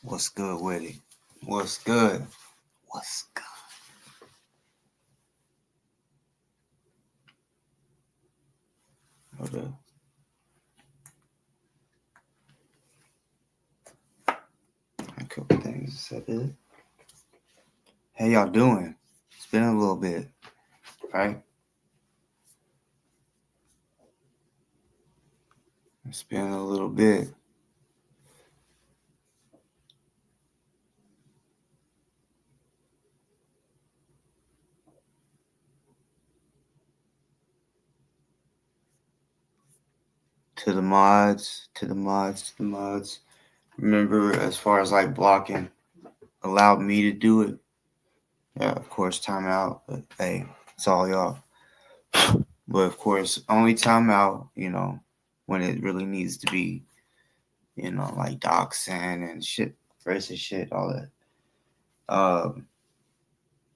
What's good with it? What's good? What's good? Hold up. A couple things. Is that it? How y'all doing? It's been a little bit, right? It's been a little bit. To the mods, to the mods, to the mods. Remember, as far as like blocking, allowed me to do it. Yeah, of course, timeout. But hey, it's all y'all. But of course, only timeout, when it really needs to be, like doxing and shit, racist shit, all that.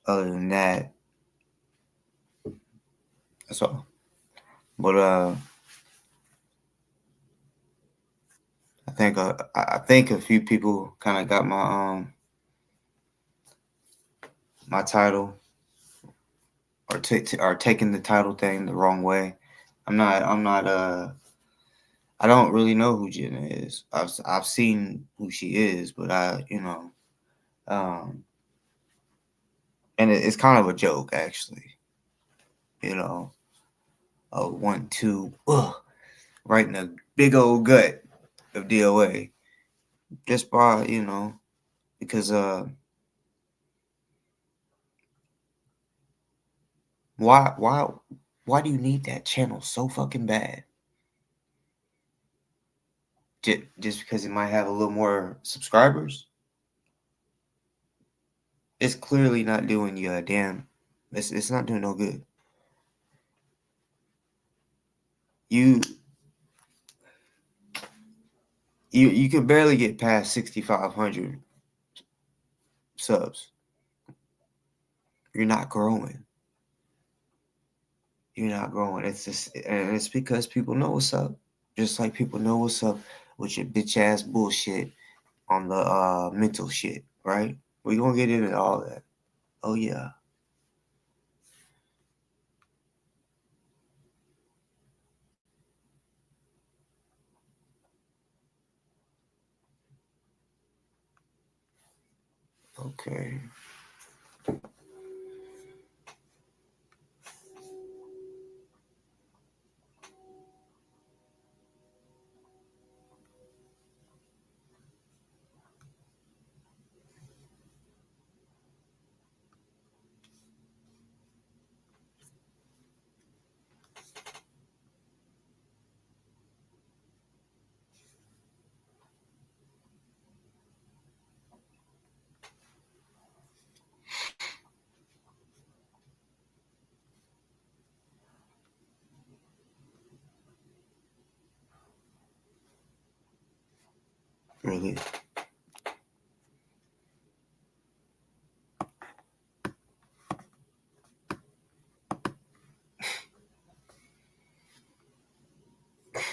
Other than that, that's all. But I think a few people kind of got my title or are taking the title thing the wrong way. I don't really know who Jenna is. I've seen who she is, but um, and it's kind of a joke actually. You know, a 1-2, right in the big old gut of DOA, just by because why do you need that channel so fucking bad? Just because it might have a little more subscribers? It's clearly not doing you a damn. It's not doing no good. You you can barely get past 6,500 subs. You're not growing. You're not growing. It's just, and it's because people know what's up. Just like people know what's up with your bitch ass bullshit on the mental shit, right? We're gonna get into all that. Oh yeah. Okay. Really?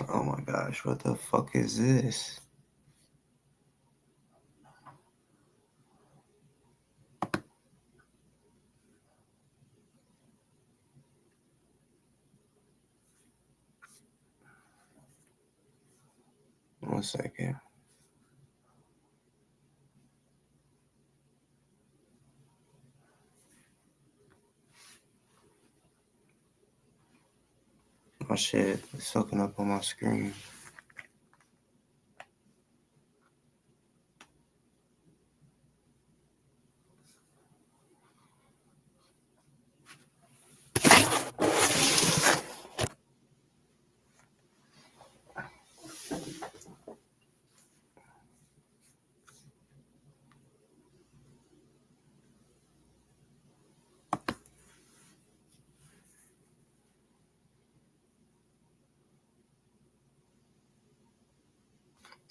Oh my gosh, what the fuck is this? One second. Oh shit, it's soaking up on my screen.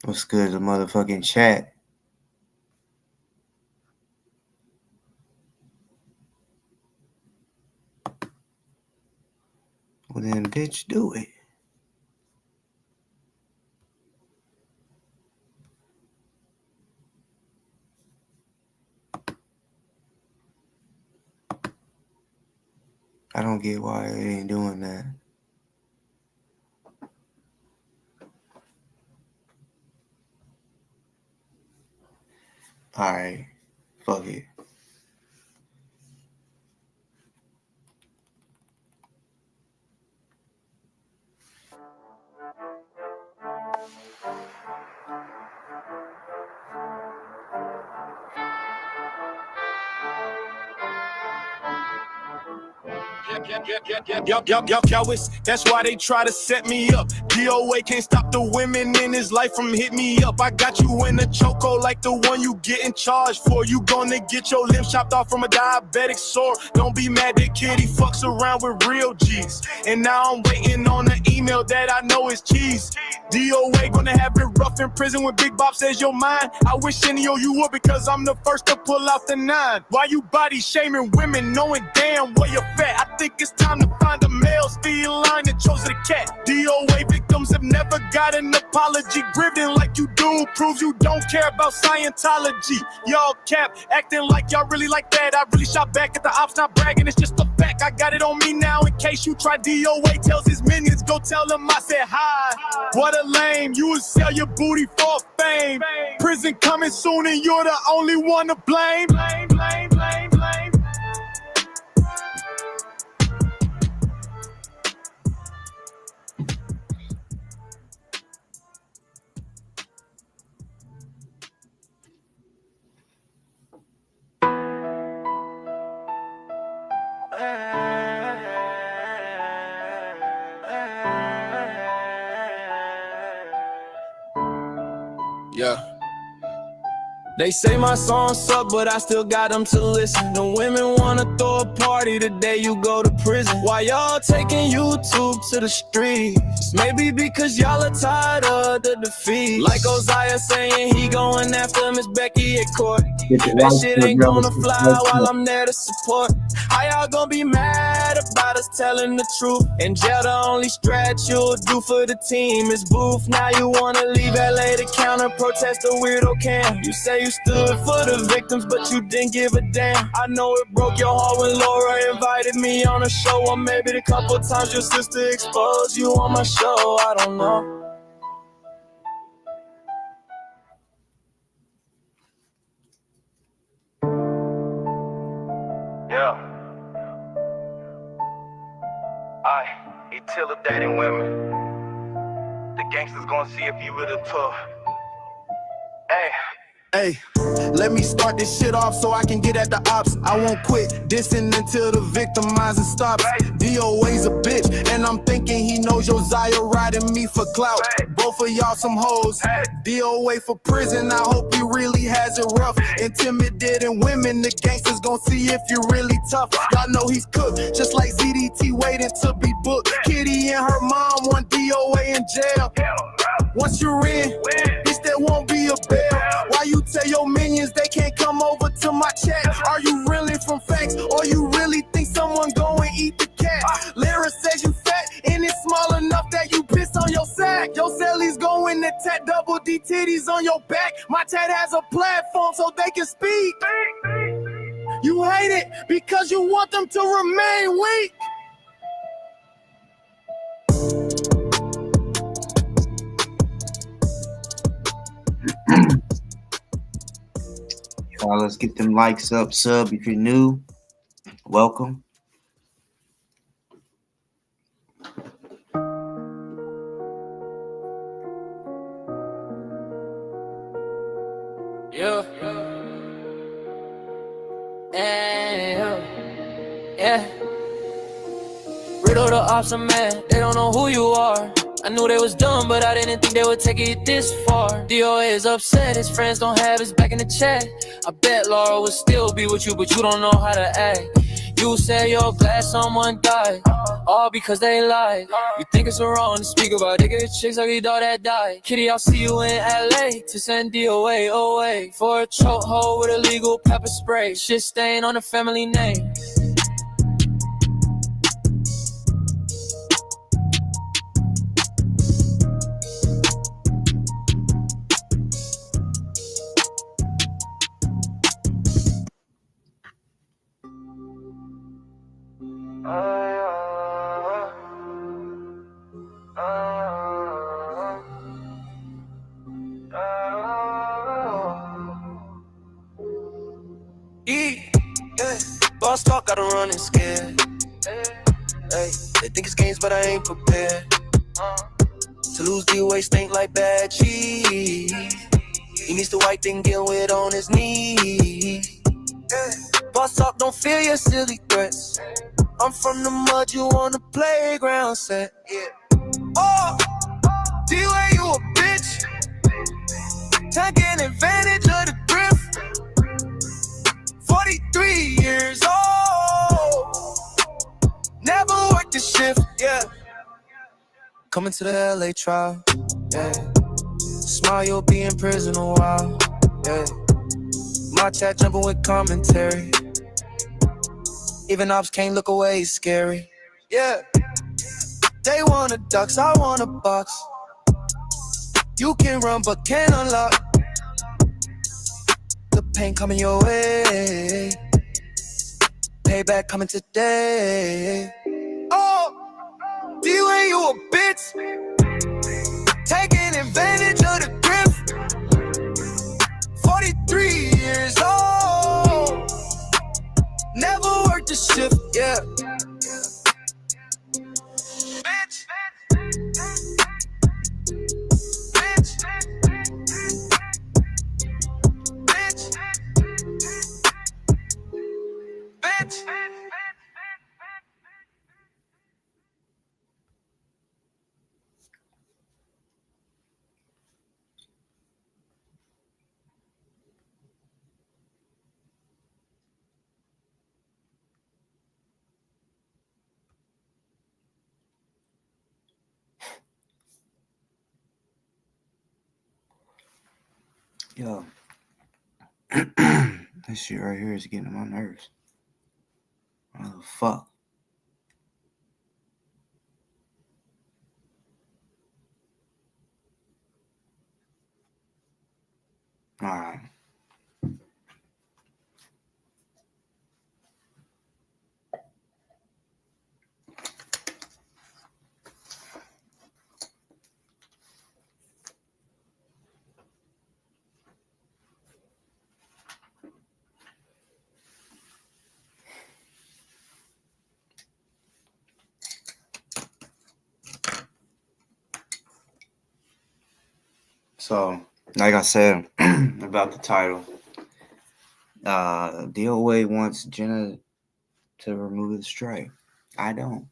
What's good, the motherfucking chat? Well then, bitch, do it. I don't get why it ain't doing that. Alright, fuck it. Yo, that's why they try to set me up. DOA can't stop the women in his life from hit me up. I got you in a chokehold like the one you getting charged for. You gonna get your limbs chopped off from a diabetic sore. Don't be mad that kid, he fucks around with real G's. And now I'm waiting on an email that I know is cheese. DOA gonna have it rough in prison when Big Bob says you're mine. I wish any of you would, because I'm the first to pull out the 9. Why you body shaming women knowing damn where you're fat? I think it's time to find a male feline that chose the cat. DOA victims have never got an apology. Grieving like you do proves you don't care about Scientology. Y'all cap, acting like y'all really like that. I really shot back at the ops, not bragging, it's just a fact. I got it on me now in case you try. DOA tells his minions, go tell them I said hi. What a lame, you would sell your booty for fame. Prison coming soon and you're the only one to blame. Yeah. They say my songs suck, but I still got them to listen. The women wanna throw a party the day you go to prison. Why y'all taking YouTube to the streets? Maybe because y'all are tired of the defeat. Like Osiah saying he going after Miss Becky at court. That shit ain't gonna fly while I'm there to support. How y'all gonna be mad about us telling the truth? In jail, the only stretch you'll do for the team is booth. Now you wanna leave LA to counter protest a weirdo camp. You say you stood for the victims, but you didn't give a damn. I know it broke your heart when Laura invited me on a show, or maybe the couple times your sister exposed you on my show. I don't know. Yeah. He till of dating women. The gangsters gonna see if you really tough. Hey, let me start this shit off so I can get at the ops. I won't quit dissing until the victimizing stops. DOA's a bitch, and I'm thinking he knows Josiah riding me for clout. Both of y'all some hoes. DOA for prison, I hope he really has it rough. Intimidating women, the gangsters gon' see if you're really tough. Y'all know he's cooked, just like ZDT waiting to be booked. Kitty and her mom want DOA in jail. Once you're in, bitch, there won't be a bail. Why you tell your minions they can't come over to my chat? Are you really from facts, or you really think someone go and eat the cat? Lyra says you fat, and it's small enough that you piss on your sack. Your cellies going to tat double D titties on your back. My tat has a platform so they can speak. You hate it because you want them to remain weak. Let's get them likes up. Sub if you're new. Welcome. Yeah. Riddle the ops are mad, they don't know who you are. I knew they was dumb, but I didn't think they would take it this far. DOA is upset, his friends don't have his back in the chat. I bet Laura would still be with you, but you don't know how to act. You say you're glad someone died, all because they lied. You think it's wrong to speak about nigga chicks like your dog that died. Kitty, I'll see you in LA to send DOA away for a chokehold with illegal pepper spray. Shit stain on the family name. Yeah. Boss talk, gotta run and scare. Hey, they think it's games, but I ain't prepared. To lose the way stink like bad cheese. He needs to wipe thing get with on his knees. Yeah. Boss talk, don't fear your silly threats. I'm from the mud, you on the playground set. Yeah. Oh, D-Way, you a bitch. Taking advantage of the drift. 43 years old. Never worked the shift, yeah. Coming to the LA trial, yeah. Smile, you'll be in prison a while, yeah. My chat jumping with commentary. Even ops can't look away, it's scary, yeah. They want a ducks, I want a box. You can run but can't unlock. The pain coming your way. Payback coming today. Oh, D-Way, you a bitch. Taking advantage of the drift. 43 years old. Never worked the shift, yeah. Bitch. Bitch. Bitch. Bitch. Yo, this shit right here is getting on my nerves. What the fuck? Alright. So, like I said about the title, DOA wants Jenna to remove the strike. I don't.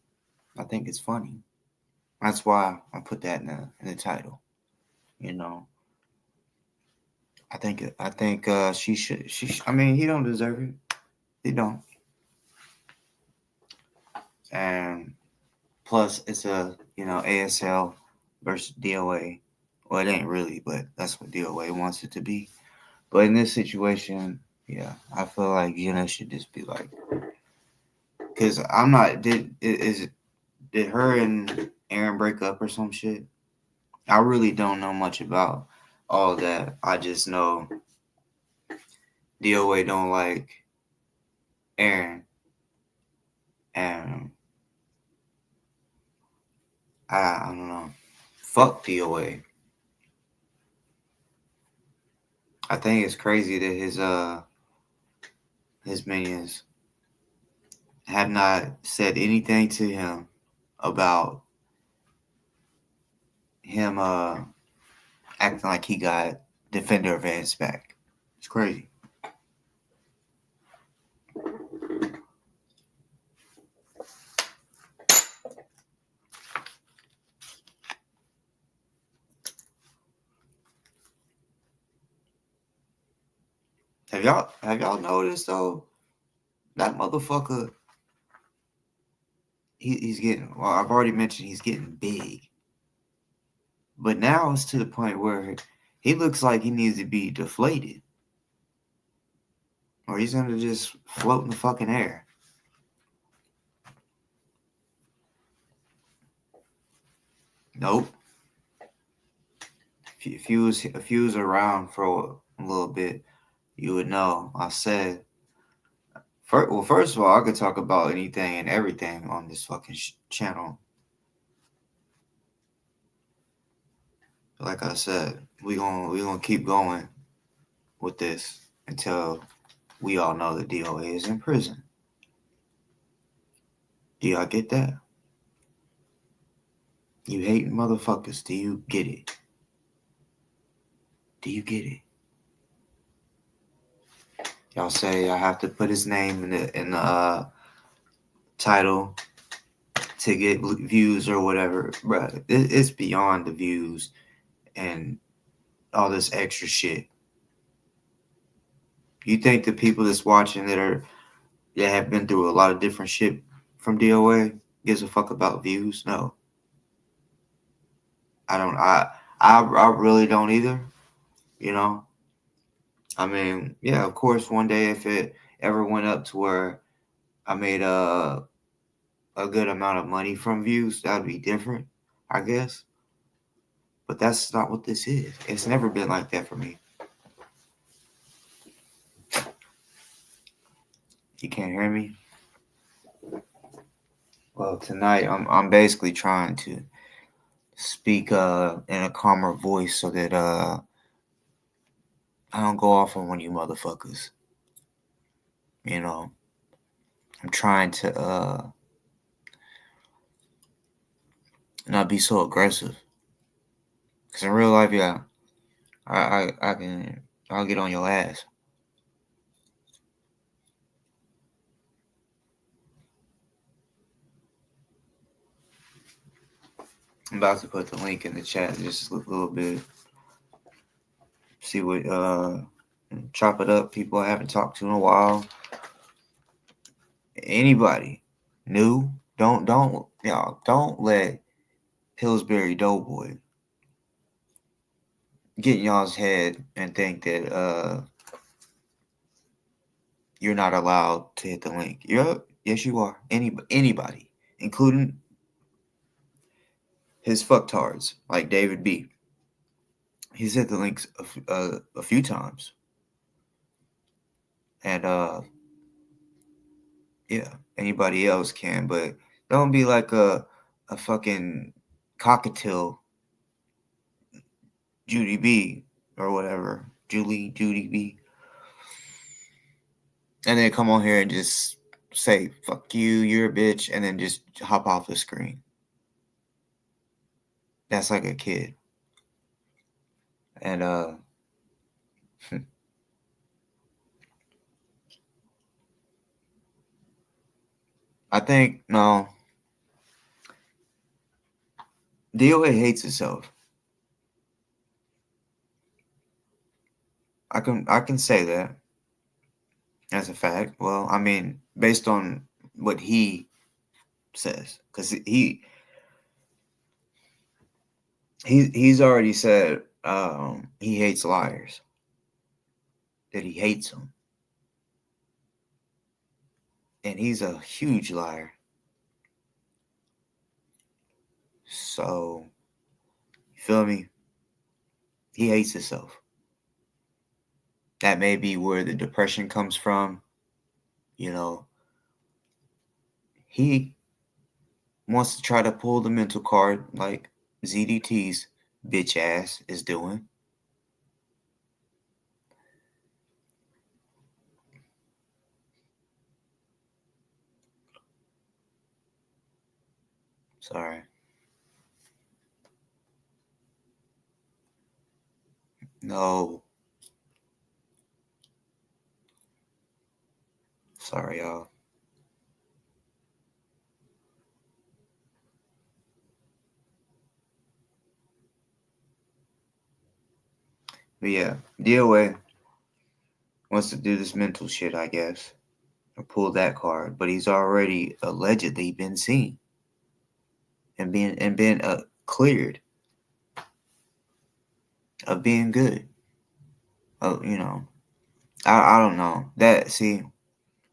I think it's funny. That's why I put that in the title. You know, I think she should. I mean, he don't deserve it. He don't. And plus, it's a ASL versus DOA. Well, it ain't really, but that's what DOA wants it to be. But in this situation, yeah, I feel like Jenna should just be like, because I'm not. Did her and Aaron break up or some shit? I really don't know much about all that. I just know DOA don't like Aaron, and I don't know. Fuck DOA. I think it's crazy that his minions have not said anything to him about him acting like he got Defender Advance back. It's crazy. Have y'all noticed though? That motherfucker, he's getting. Well, I've already mentioned he's getting big, but now it's to the point where he looks like he needs to be deflated, or he's gonna just float in the fucking air. Nope. If you was around for a little bit, you would know. I said, first of all, I could talk about anything and everything on this fucking channel. Like I said, we gonna keep going with this until we all know that DOA is in prison. Do y'all get that? You hating motherfuckers, do you get it? Do you get it? Y'all say I have to put his name in the title to get views or whatever, bruh. It's beyond the views and all this extra shit. You think the people that's watching that have been through a lot of different shit from DOA gives a fuck about views? No, I don't. I really don't either. You know, I mean, yeah, of course, one day if it ever went up to where I made a good amount of money from views, that'd be different, I guess. But that's not what this is. It's never been like that for me. You can't hear me? Well, tonight I'm basically trying to speak in a calmer voice so that I don't go off on one of you motherfuckers. You know, I'm trying to not be so aggressive. Cause in real life, yeah, I'll get on your ass. I'm about to put the link in the chat just a little bit. See what chop it up. People I haven't talked to in a while. Anybody new? Don't let Pillsbury Doughboy get in y'all's head and think that you're not allowed to hit the link. Yes, you are. Anybody, including his fucktards like David B. He's hit the links a few times, and yeah, anybody else can, but don't be like a fucking cockatiel Judy B or whatever, Judy B, and then come on here and just say fuck you, you're a bitch, and then just hop off the screen. That's like a kid. And I think no, DOA hates itself. I can say that as a fact. Well, I mean, based on what he says, because he's already said he hates liars. That he hates them, and he's a huge liar. So, you feel me? He hates himself. That may be where the depression comes from. You know, he wants to try to pull the mental card like ZDT's bitch ass is doing. Sorry. No. Sorry, y'all. But yeah, DOA wants to do this mental shit, I guess, or pull that card. But he's already allegedly been seen and been cleared of being good. You know, I don't know that. See,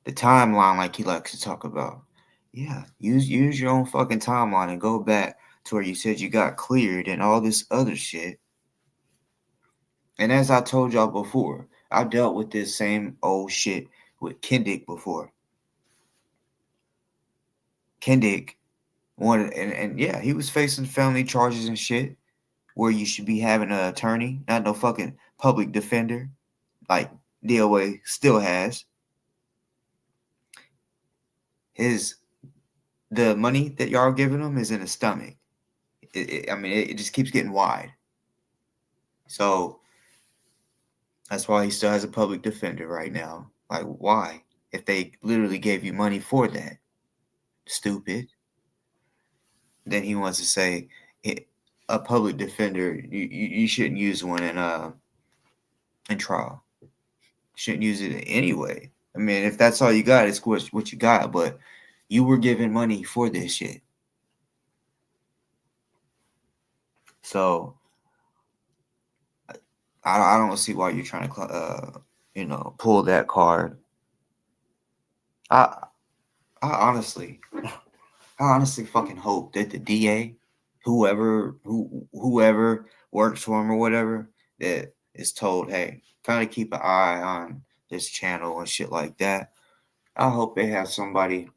the timeline, like he likes to talk about. Yeah, use your own fucking timeline and go back to where you said you got cleared and all this other shit. And as I told y'all before, I dealt with this same old shit with Kendick before. Kendick wanted, and yeah, he was facing felony charges and shit where you should be having an attorney, not no fucking public defender like DOA still has. the money that y'all are giving him is in his stomach. It just keeps getting wide. So that's why he still has a public defender right now. Like, why? If they literally gave you money for that, stupid. Then he wants to say a public defender. You shouldn't use one in trial. You shouldn't use it anyway. I mean, if that's all you got, it's what you got. But you were given money for this shit. So I don't see why you're trying to pull that card. I I honestly fucking hope that the DA, whoever works for him or whatever, that is told, hey, kind of keep an eye on this channel and shit like that. I hope they have somebody,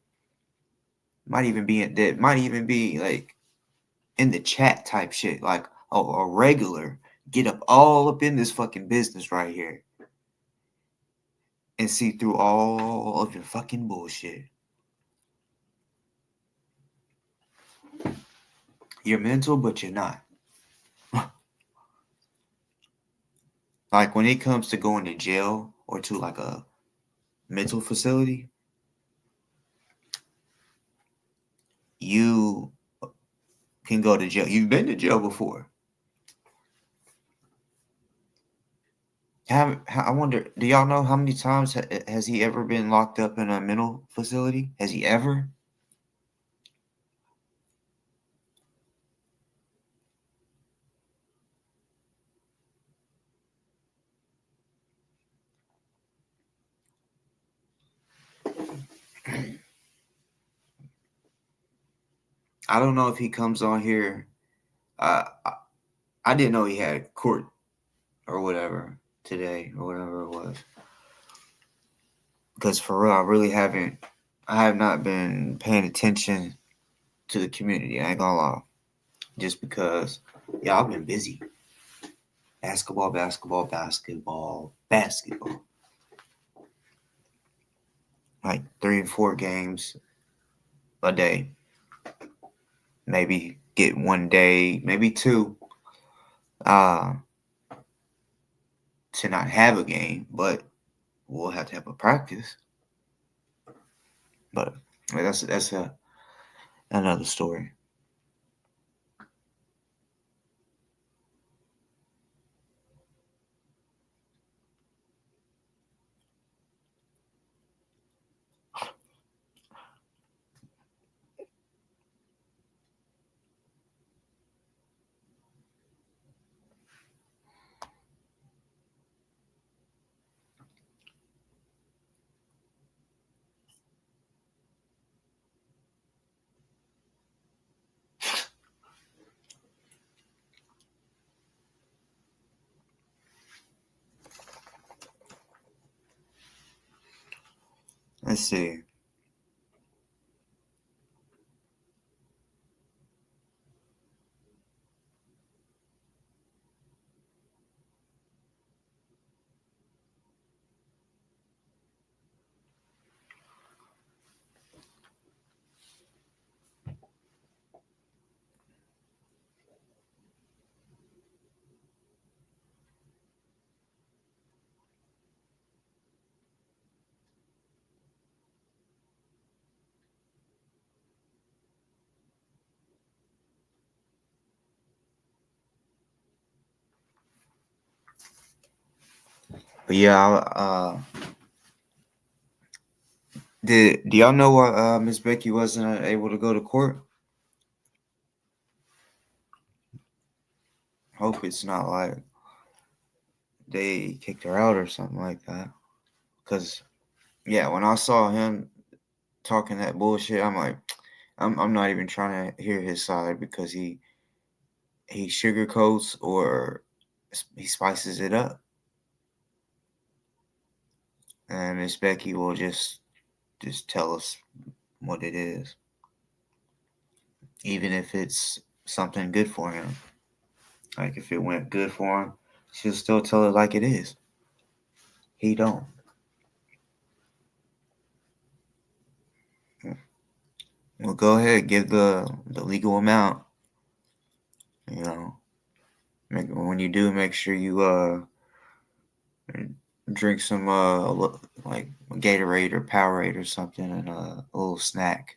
might even be like in the chat type shit, like a regular, get all up in this fucking business right here and see through all of your fucking bullshit. You're mental, but you're not. Like when it comes to going to jail or to like a mental facility, you can go to jail. You've been to jail before. I wonder, do y'all know how many times has he ever been locked up in a mental facility? Has he ever? I don't know if he comes on here. I didn't know he had court or whatever today or whatever it was. Because for real, I have not been paying attention to the community. I ain't gonna lie. Just because, yeah, I've been busy. Basketball. Like 3 and 4 games a day. Maybe get 1 day, maybe 2. To not have a game, but we'll have to have a practice. But that's another story. Let's see. But yeah, do y'all know why Miss Becky wasn't able to go to court? Hope it's not like they kicked her out or something like that. Cause yeah, when I saw him talking that bullshit, I'm like, I'm not even trying to hear his side because he sugarcoats or he spices it up, and Miss Becky will just tell us what it is, even if it's something good for him. Like if it went good for him, she'll still tell it like it is. He don't. Well, go ahead, give the legal amount. You know, when you do, make sure you drink some like Gatorade or Powerade or something, and a little snack.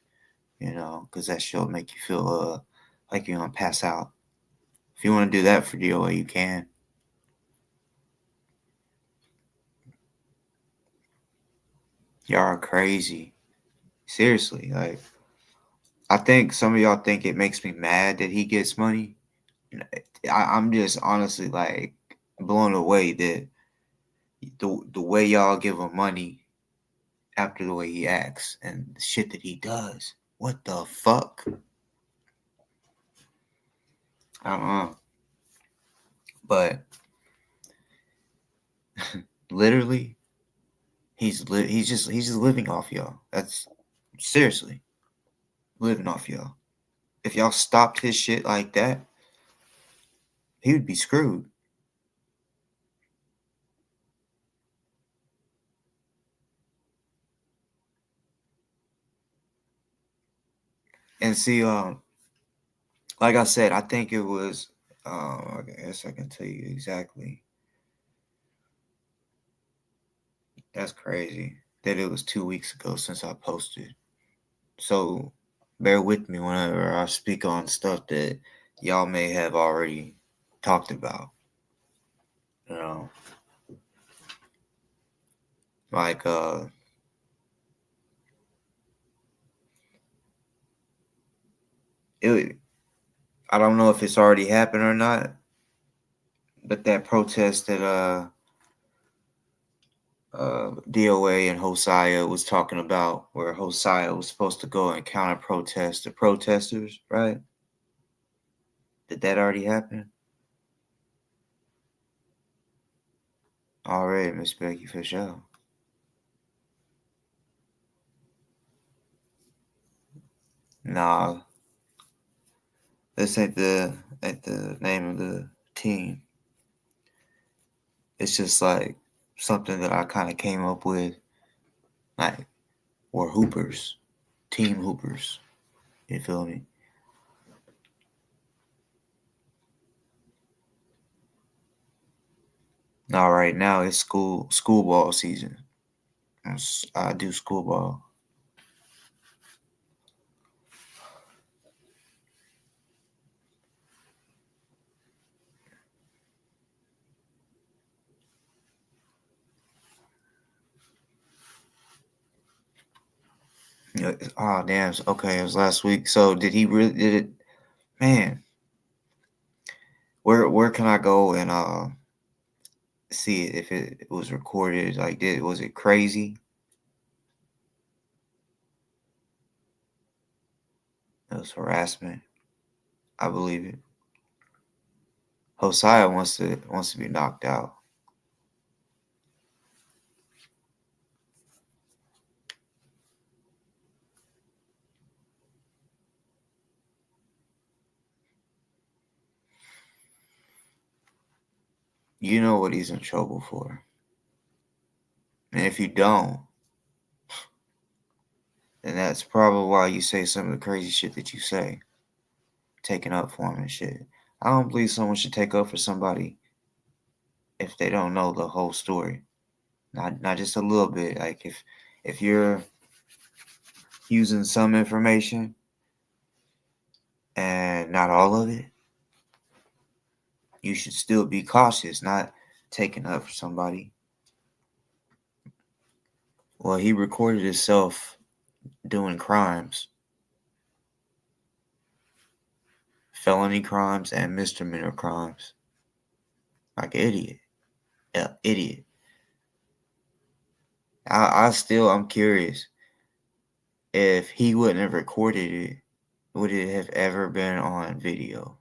You know, because that shit'll make you feel like you're gonna pass out. If you want to do that for DOA, you can. Y'all are crazy. Seriously, like I think some of y'all think it makes me mad that he gets money. I'm just honestly like blown away that the way y'all give him money after the way he acts and the shit that he does. What the fuck? I don't know. But literally, he's just living off y'all. That's seriously living off y'all. If y'all stopped his shit like that, he would be screwed. And see, like I said, I think it was. I guess I can tell you exactly. That's crazy that it was 2 weeks ago since I posted. So bear with me whenever I speak on stuff that y'all may have already talked about. You know, like it. I don't know if it's already happened or not, but that protest that DOA and Hosea was talking about, where Hosea was supposed to go and counter protest the protesters, right? Did that already happen? All right, Miss Becky, for sure. Nah, this ain't the name of the team. It's just like something that I kind of came up with, like we're hoopers, team hoopers. You feel me? Now, right now it's school ball season. I do school ball. Oh damn! Okay, it was last week. So did he really did it? Man, where can I go and see it if it was recorded? Like, was it crazy? It was harassment. I believe it. Hosea wants to be knocked out. You know what he's in trouble for, and if you don't, then that's probably why you say some of the crazy shit that you say, taking up for him and shit. I don't believe someone should take up for somebody if they don't know the whole story. Not just a little bit. Like if you're using some information and not all of it, you should still be cautious, not taking up for somebody. Well, he recorded himself doing crimes, felony crimes and misdemeanor crimes. Like an idiot. Yeah, idiot. I'm curious if he wouldn't have recorded it, would it have ever been on video?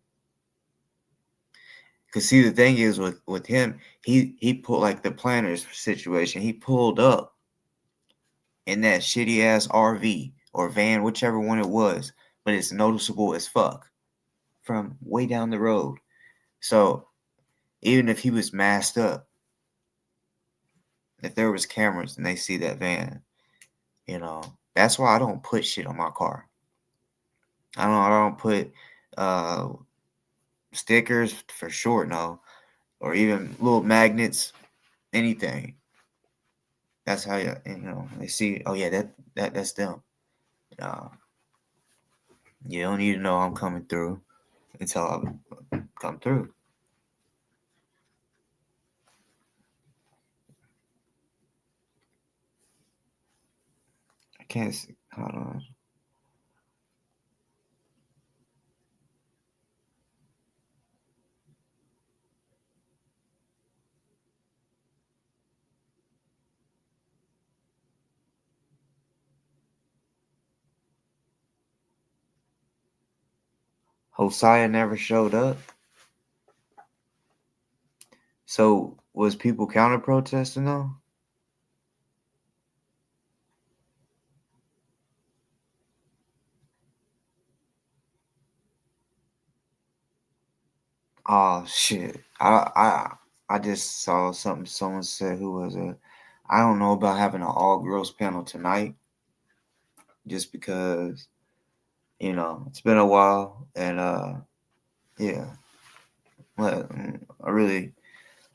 Because see, the thing is with him, he pulled like the planners situation. He pulled up in that shitty ass RV or van, whichever one it was, but it's noticeable as fuck from way down the road. So even if he was masked up, if there was cameras and they see that van, you know, That's why I don't put shit on my car. I don't put stickers for sure, no, or even little magnets, anything. That's how they see. Oh yeah, that's them. Uh, you don't need to know I'm coming through until I come through. I can't see. Hold on. Hosea never showed up. So was people counter protesting though? Oh shit! I just saw something. Someone said who was it? I don't know about having an all girls panel tonight, just because it's been a while, and yeah, I really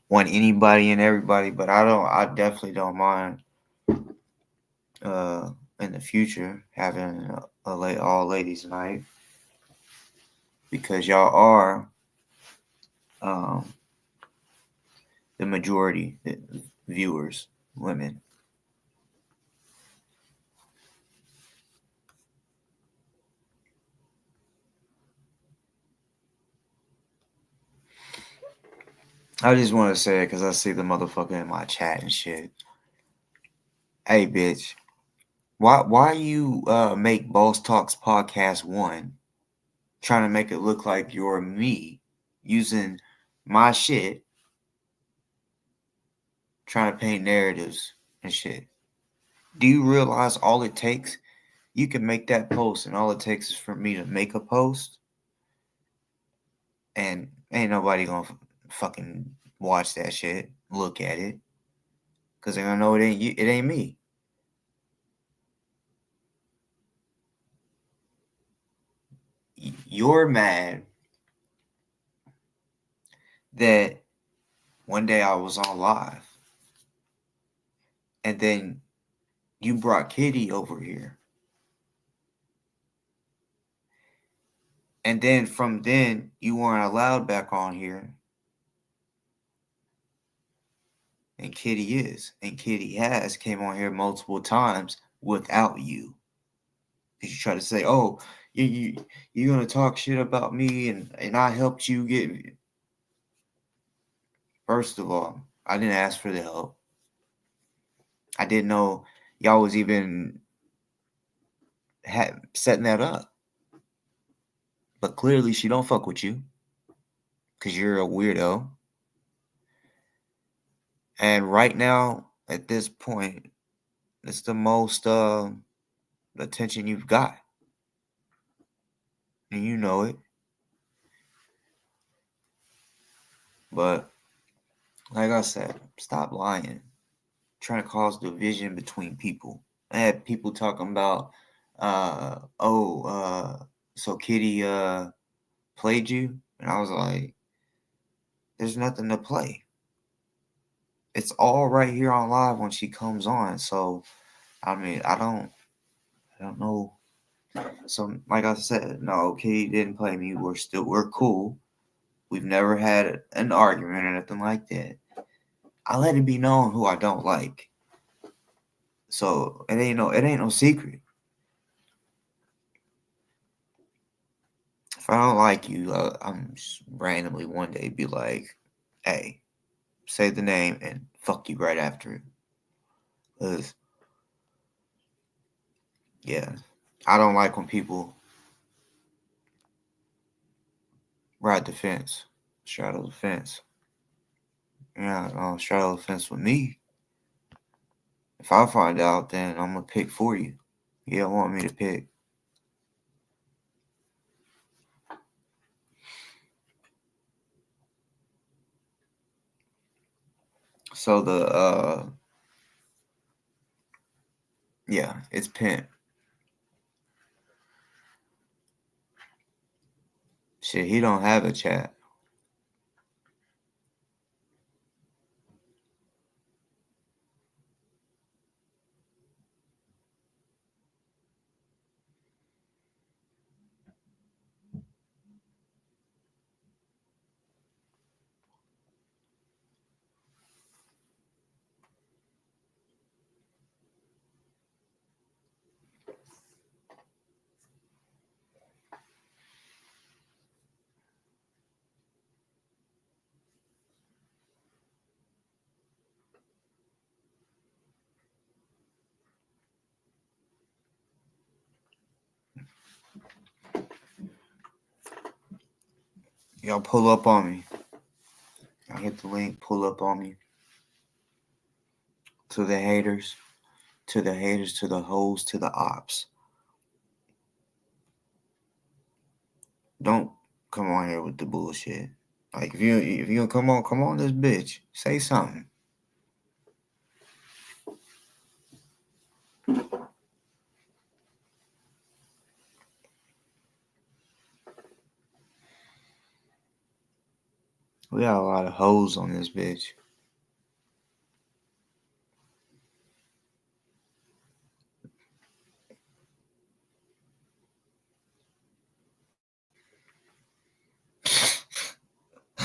want anybody and everybody, but I definitely don't mind uh in the future having a late all ladies night, because y'all are um the majority viewers, women. I just want to say it because I see the motherfucker in my chat and shit. Hey, bitch, why you make Boss Talks Podcast 1 trying to make it look like you're me using my shit, trying to paint narratives and shit? Do you realize all it takes? You can make that post, and all it takes is for me to make a post, and ain't nobody gonna fucking watch that shit, look at it, because they're gonna know it ain't you, it ain't me. You're mad that one day I was on live, and then you brought Kitty over here. And then from then, you weren't allowed back on here. And Kitty is. And Kitty has came on here multiple times without you. Because you try to say, oh, you're going to talk shit about me, and I helped you get. First of all, I didn't ask for the help. I didn't know y'all was even setting that up. But clearly she don't fuck with you, because you're a weirdo. And right now, at this point, it's the most attention you've got. And you know it. But like I said, stop lying. Trying to cause division between people. I had people talking about so Kitty played you? And I was like, there's nothing to play. It's all right here on live when she comes on. So I mean, I don't know. So like I said, no, Kitty didn't play me. We're cool. We've never had an argument or anything like that. I let it be known who I don't like. So it ain't no secret. If I don't like you, I'm just randomly one day be like, hey, say the name and fuck you right after it. 'Cause, yeah, I don't like when people ride the fence, straddle the fence. Yeah, don't straddle the fence with me. If I find out, then I'm gonna pick for you. You don't want me to pick. So yeah, it's pinned. Shit, he don't have a chat. Y'all pull up on me. I hit the link. Pull up on me. To the haters. To the haters. To the hoes. To the ops. Don't come on here with the bullshit. Like if you come on this bitch. Say something. We got a lot of hoes on this bitch.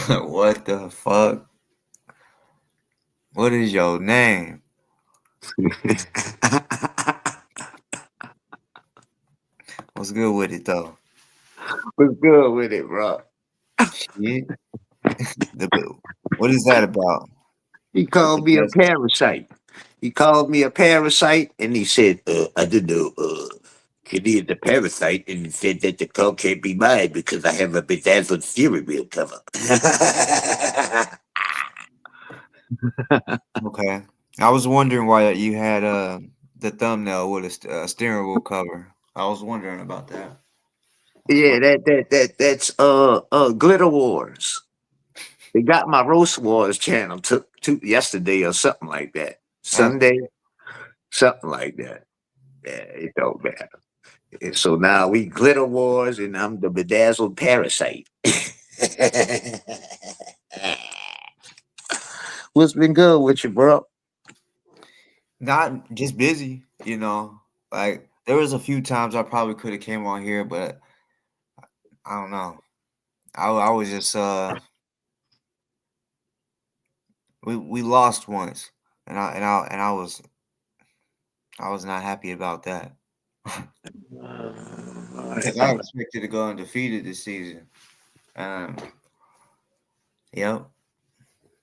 What the fuck? What is your name? What's good with it though? What's good with it, bro? Shit. What is that about? He With the called me a best. parasite. He called me a parasite, and he said, "I don't know. Kitty is a parasite," and he said that the call can't be mine because I have a bedazzled steering wheel cover. Okay. I was wondering why you had the thumbnail with a steering wheel cover. I was wondering about that. That's Yeah, fine. that's Glitter Wars. They got my Roast Wars channel to yesterday or something like that. That's Sunday, something like that. Yeah, it don't matter. And so now we Glitter Wars, and I'm the bedazzled parasite. What's been good with you, bro? not just busy, you know. Like there was a few times I probably could have came on here, but I don't know. I was just we lost once, and I was not happy about that. Because I expected to go undefeated this season. Um, yep.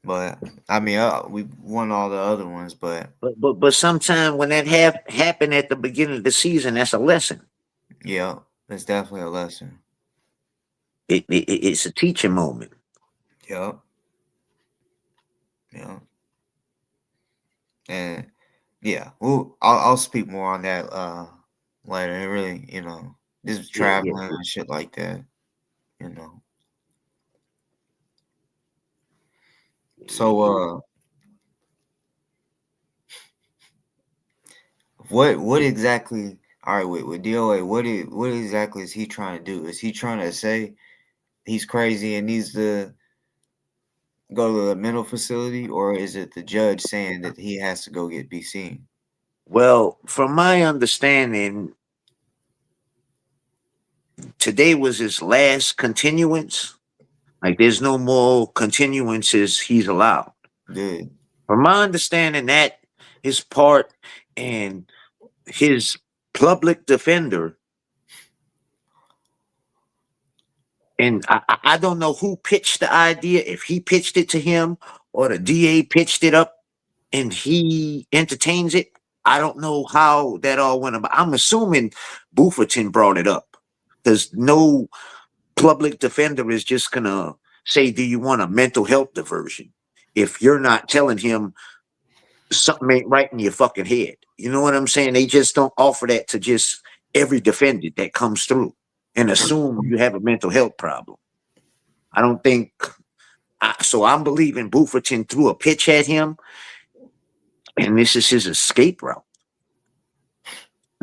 But I mean, we won all the other ones, but But sometime when that happened at the beginning of the season, that's a lesson. yeah, it's definitely a lesson. It's a teaching moment. Yep. Yeah. And yeah, well, I'll speak more on that later. It really, just Yeah, yeah, traveling yeah. and shit like that. You know. So what exactly? All right, with DOA, what exactly is he trying to do? Is he trying to say he's crazy and needs to go to a mental facility, or is it the judge saying that he has to go get be seen? Well, from my understanding, today was his last continuance. Like, there's no more continuances he's allowed. Good. From my understanding, that his part and his public defender, and I don't know who pitched the idea, if he pitched it to him or the DA pitched it up and he entertains it. I don't know how that all went about. I'm assuming Bufferton brought it up because no public defender is just gonna say, "Do you want a mental health diversion?" if you're not telling him something ain't right in your fucking head. You know what I'm saying? They just don't offer that to just every defendant that comes through and assume you have a mental health problem. I don't think. So I'm believing Bufferton threw a pitch at him, and this is his escape route.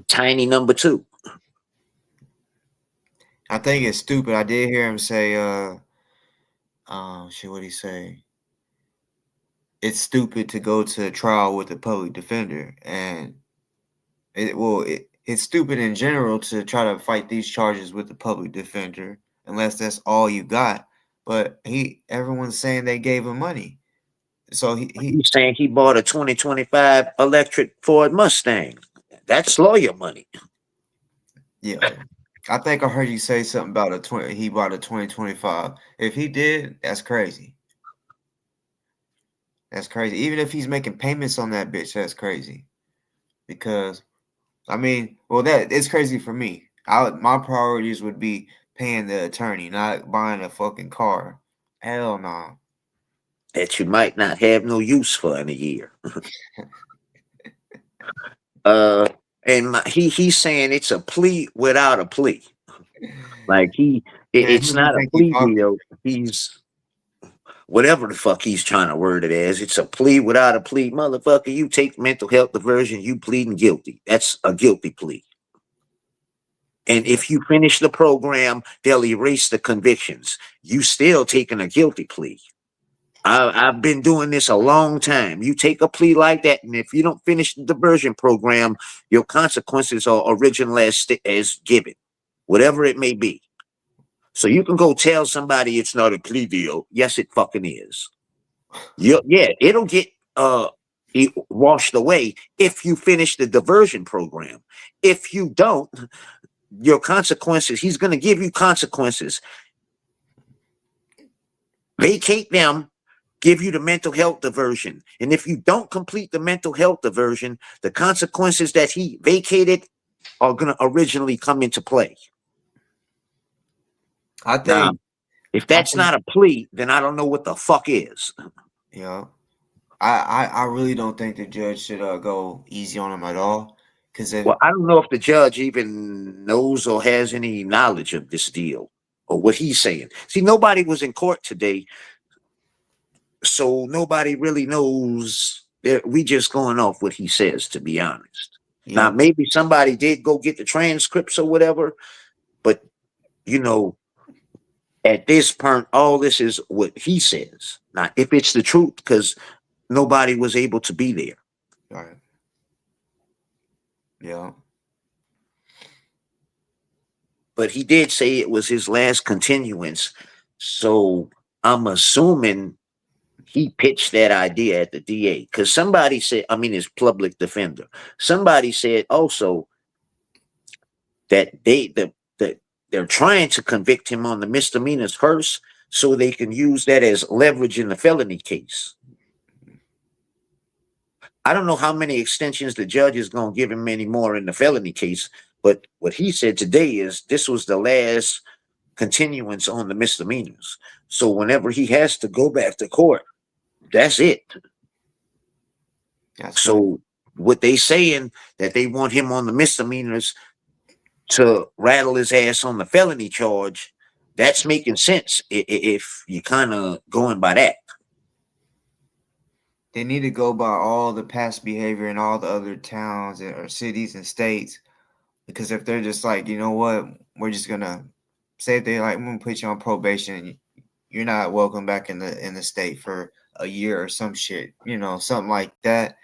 Tiny number two. I think it's stupid. I did hear him say, shit, what he say? It's stupid to go to trial with a public defender, and it's stupid in general to try to fight these charges with the public defender unless that's all you got. But everyone's saying they gave him money, so he He's saying he bought a 2025 electric Ford Mustang. That's lawyer money. yeah. I think I heard you say something about he bought a 2025. If he did, that's crazy. That's crazy. Even if he's making payments on that bitch, that's crazy. Because I mean, well, that it's crazy for me. My priorities would be paying the attorney, not buying a fucking car. Hell no. That you might not have no use for in a year. And he's saying it's a plea without a plea. Like Man, it's who do you not a think you plea talking deal. He's whatever the fuck he's trying to word it as. It's a plea without a plea, motherfucker. You take mental health diversion, you pleading guilty. That's a guilty plea. And to? Yeah, if you finish the program, they'll erase the convictions. You still taking a guilty plea. I've been doing this a long time. You take a plea like that, and if you don't finish the diversion program, your consequences are original as given, whatever it may be. So you can go tell somebody it's not a plea deal. Yes, it fucking is. Yeah, it'll get washed away if you finish the diversion program. If you don't, your consequences, he's going to give you consequences. Vacate them, give you the mental health diversion. And if you don't complete the mental health diversion, the consequences that he vacated are going to originally come into play. I Now, think. if I that's think. not a plea, then I don't know what the fuck is. Yeah, I really don't think the judge should go easy on him at all. Because if Well, I don't know if the judge even knows or has any knowledge of this deal or what he's saying. See, nobody was in court today, so nobody really knows. We just going off what he says, to be honest. Now, yeah, maybe somebody did go get the transcripts or whatever, but you know, at this point, all this is what he says. Now, if it's the truth, because nobody was able to be there. right, yeah, But he did say it was his last continuance. So I'm assuming he pitched that idea at the DA because somebody said, I mean, his public defender. Somebody said also that they're trying to convict him on the misdemeanors first, so they can use that as leverage in the felony case. I don't know how many extensions the judge is going to give him anymore in the felony case, but what he said today is this was the last continuance on the misdemeanors. So whenever he has to go back to court, that's it. that's right. So what they saying that they want him on the misdemeanors to rattle his ass on the felony charge, that's making sense if you kind of going by that. They need to go by all the past behavior in all the other towns or cities and states. Because if they're just like, you know what, we're just gonna say if they like, I'm gonna put you on probation. You're not welcome back in the state for a year or some shit, something like that.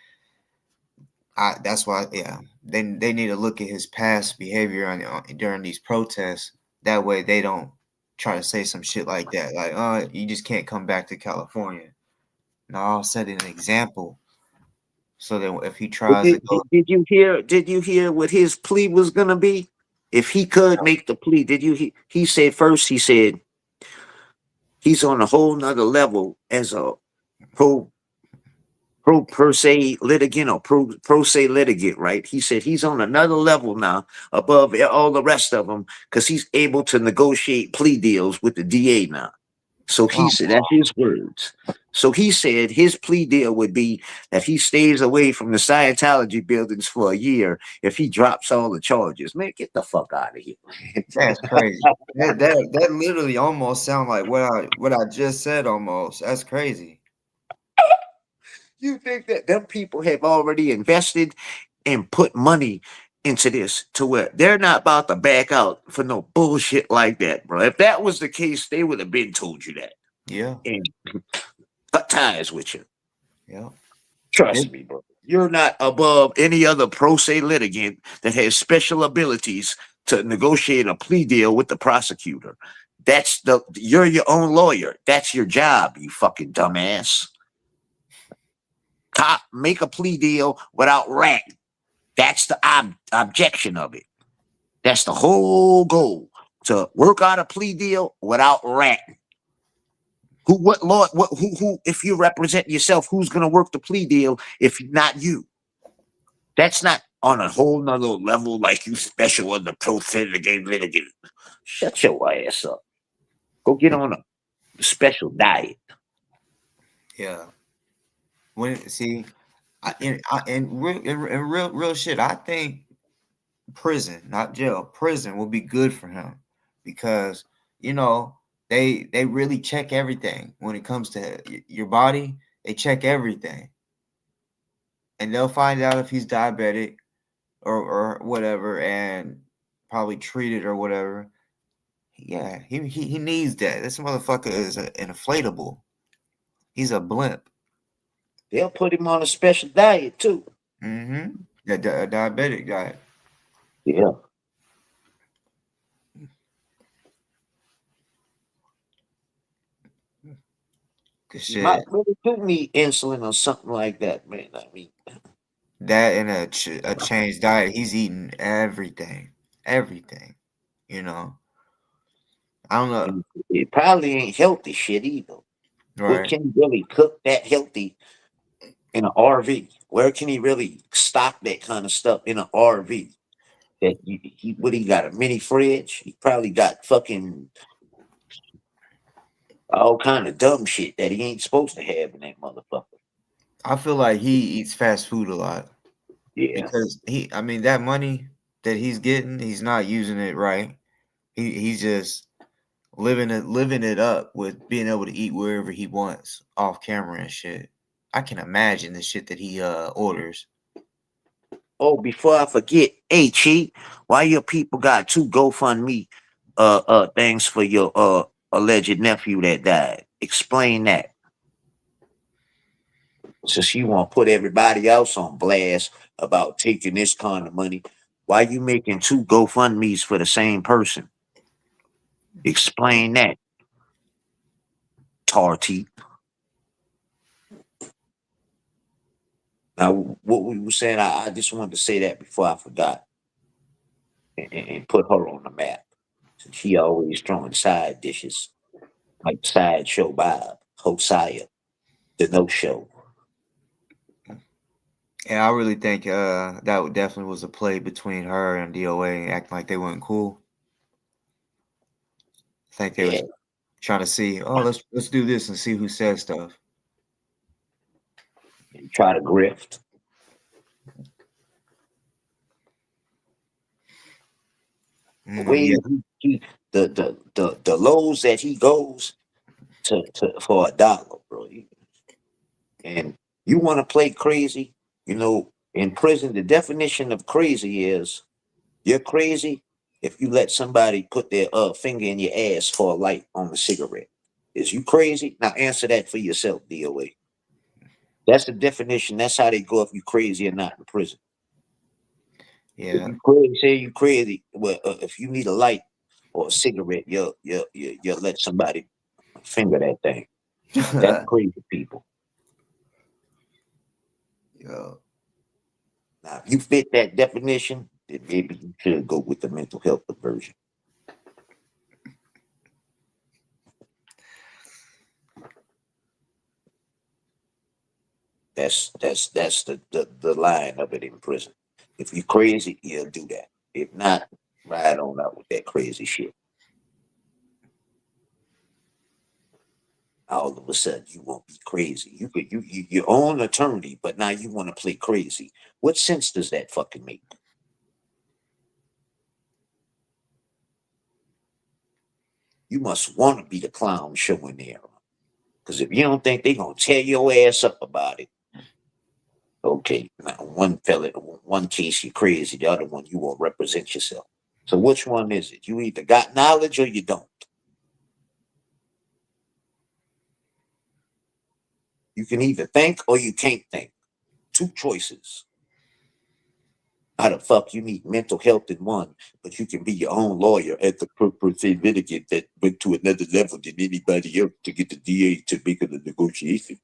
That's why, yeah. They need to look at his past behavior during these protests. That way, they don't try to say some shit like that, like, you just can't come back to California. No, I'll set an example so that if he tries to go, Did you hear? Did you hear what his plea was gonna be? If he could make the plea, did you? He said first. He said he's on a whole nother level as a pro per se litigant or pro se litigant, right? He said he's on another level now above all the rest of them because he's able to negotiate plea deals with the DA now. So he come said that's his words. So he said his plea deal would be that he stays away from the Scientology buildings for a year if he drops all the charges. Man, get the fuck out of here. that's crazy. That literally almost sound like what I just said. Almost, that's crazy. You think that them people have already invested and put money into this to where they're not about to back out for no bullshit like that, bro. If that was the case, they would have been told you that Yeah. and cut ties with you. Yeah. Trust me, bro. You're not above any other pro se litigant that has special abilities to negotiate a plea deal with the prosecutor. You're your own lawyer. That's your job, you fucking dumbass. Cop, make a plea deal without ratting. That's the objection of it. That's the whole goal, to work out a plea deal without ratting. What law? Who? If you represent yourself, who's gonna work the plea deal if not you? That's not on a whole nother level. Like you special on the pro litigant litigant. Shut your ass up. Go get on a special diet. Yeah. When see, in real shit, I think prison, not jail, prison will be good for him because you know they really check everything when it comes to your body. They check everything, and they'll find out if he's diabetic or whatever, and probably treat it or whatever. Yeah, he needs that. This motherfucker is an inflatable. He's a blimp. They'll put him on a special diet too. Mm-hmm. A diabetic guy. Yeah. Cause You might shit, really do need insulin or something like that, man. I mean, that and a changed diet. He's eating everything, everything. You know, I don't know. and it probably ain't healthy shit either. What Right. can he really cook that healthy in an RV? Where can he really stock that kind of stuff in an RV? That what he got, a mini fridge? He probably got fucking all kind of dumb shit that he ain't supposed to have in that motherfucker. I feel like he eats fast food a lot Yeah. because I mean, that money that he's getting, he's not using it right. He's just living it up with being able to eat wherever he wants off camera and shit. I can imagine the shit that he orders. Oh, before I forget, hey Chi, why your people got two GoFundMe things for your alleged nephew that died? Explain that. Since you want to put everybody else on blast about taking this kind of money, why you making two GoFundMe's for the same person? Explain that, Tarty. Now, what we were saying, I just wanted to say that before I forgot and put her on the map. Since she always throwing side dishes like Sideshow Bob, Hosiah, the No Show. And I really think that definitely was a play between her and DOA, acting like they weren't cool. I think they Yeah, was trying to see, oh, let's do this and see who says stuff. and try to grift. The way Yeah, the lows that he goes to for a dollar, bro. And you want to play crazy, in prison, the definition of crazy is you're crazy if you let somebody put their finger in your ass for a light on a cigarette. Is you crazy? Now answer that for yourself, DOA. That's the definition. That's how they go if you crazy or not in prison. If yeah. you crazy, say you crazy. Well, if you need a light or a cigarette, you'll let somebody finger that thing. That's crazy people. Yo, Now, if you fit that definition, then maybe you should go with the mental health version. That's the line of it in prison. If you crazy, you'll do that. If not, ride on out with that crazy shit. All of a sudden, you won't be crazy. Your own attorney, but now you want to play crazy. What sense does that fucking make? You must want to be the clown showing there. Because if you don't think they're gonna tear your ass up about it, Okay, now one case you crazy, the other one you won't represent yourself. So which one is it? You either got knowledge or you don't. You can either think or you can't think. Two choices. How the fuck you need mental health in one, but you can be your own lawyer at the per se litigant that went to another level than anybody else to get the DA to make a negotiation?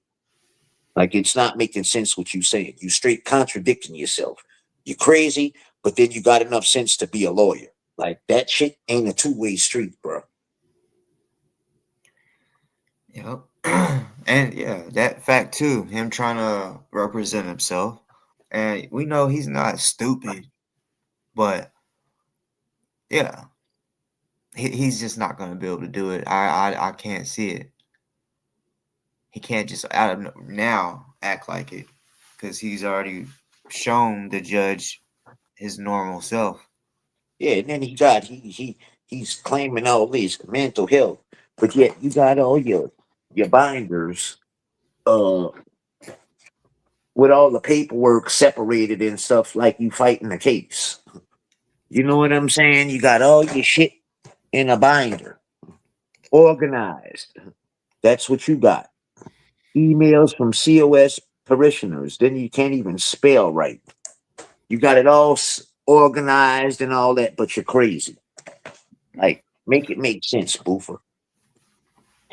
Like it's not making sense what you saying. You straight contradicting yourself. You crazy, but then you got enough sense to be a lawyer. Like that shit ain't a two-way street, bro. Yep. And yeah, that fact too, him trying to represent himself. And we know he's not stupid, but yeah, he's just not going to be able to do it. I can't see it. He can't just out of now act like it because he's already shown the judge his normal self. Yeah, and then he's claiming all this mental health, but yet you got all your binders uh with all the paperwork separated and stuff like you fighting a case. You know what I'm saying? You got all your shit in a binder, organized. That's what you got. Emails from COS parishioners. Then you can't even spell right. You got it all organized and all that, but you're crazy. Like, make it make sense, Boofer.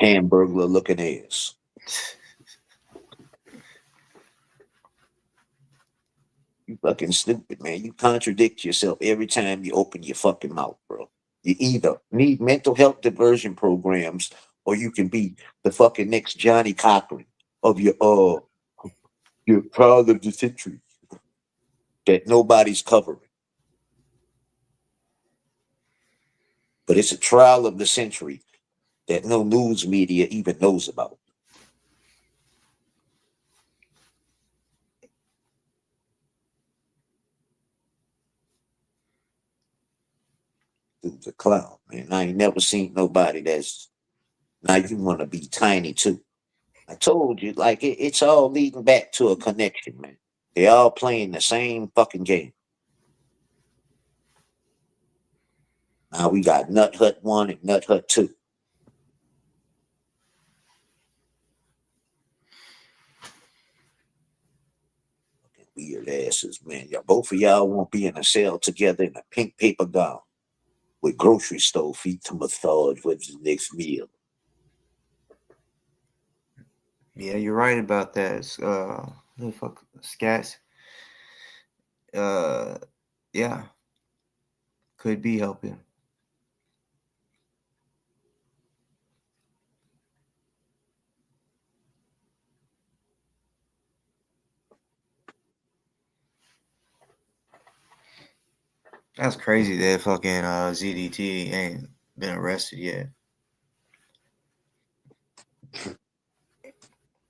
Hamburglar looking ass. You fucking stupid, man. You contradict yourself every time you open your fucking mouth, bro. You either need mental health diversion programs or you can be the fucking next Johnny Cochran of your trial of the century that nobody's covering. But it's a trial of the century that no news media even knows about. Dude's a clown, man. I ain't never seen nobody that's now you want to be tiny too. I told you, like it's all leading back to a connection, man. They all playing the same fucking game. Now we got Nut Hut 1 and Nut Hut 2. Fucking weird asses, man. Y'all, both of y'all won't be in a cell together in a pink paper gown with grocery store feet to massage with the next meal. Yeah, you're right about that. The fuck scats. Uh, yeah, could be helping. That's crazy that fucking ZDT ain't been arrested yet.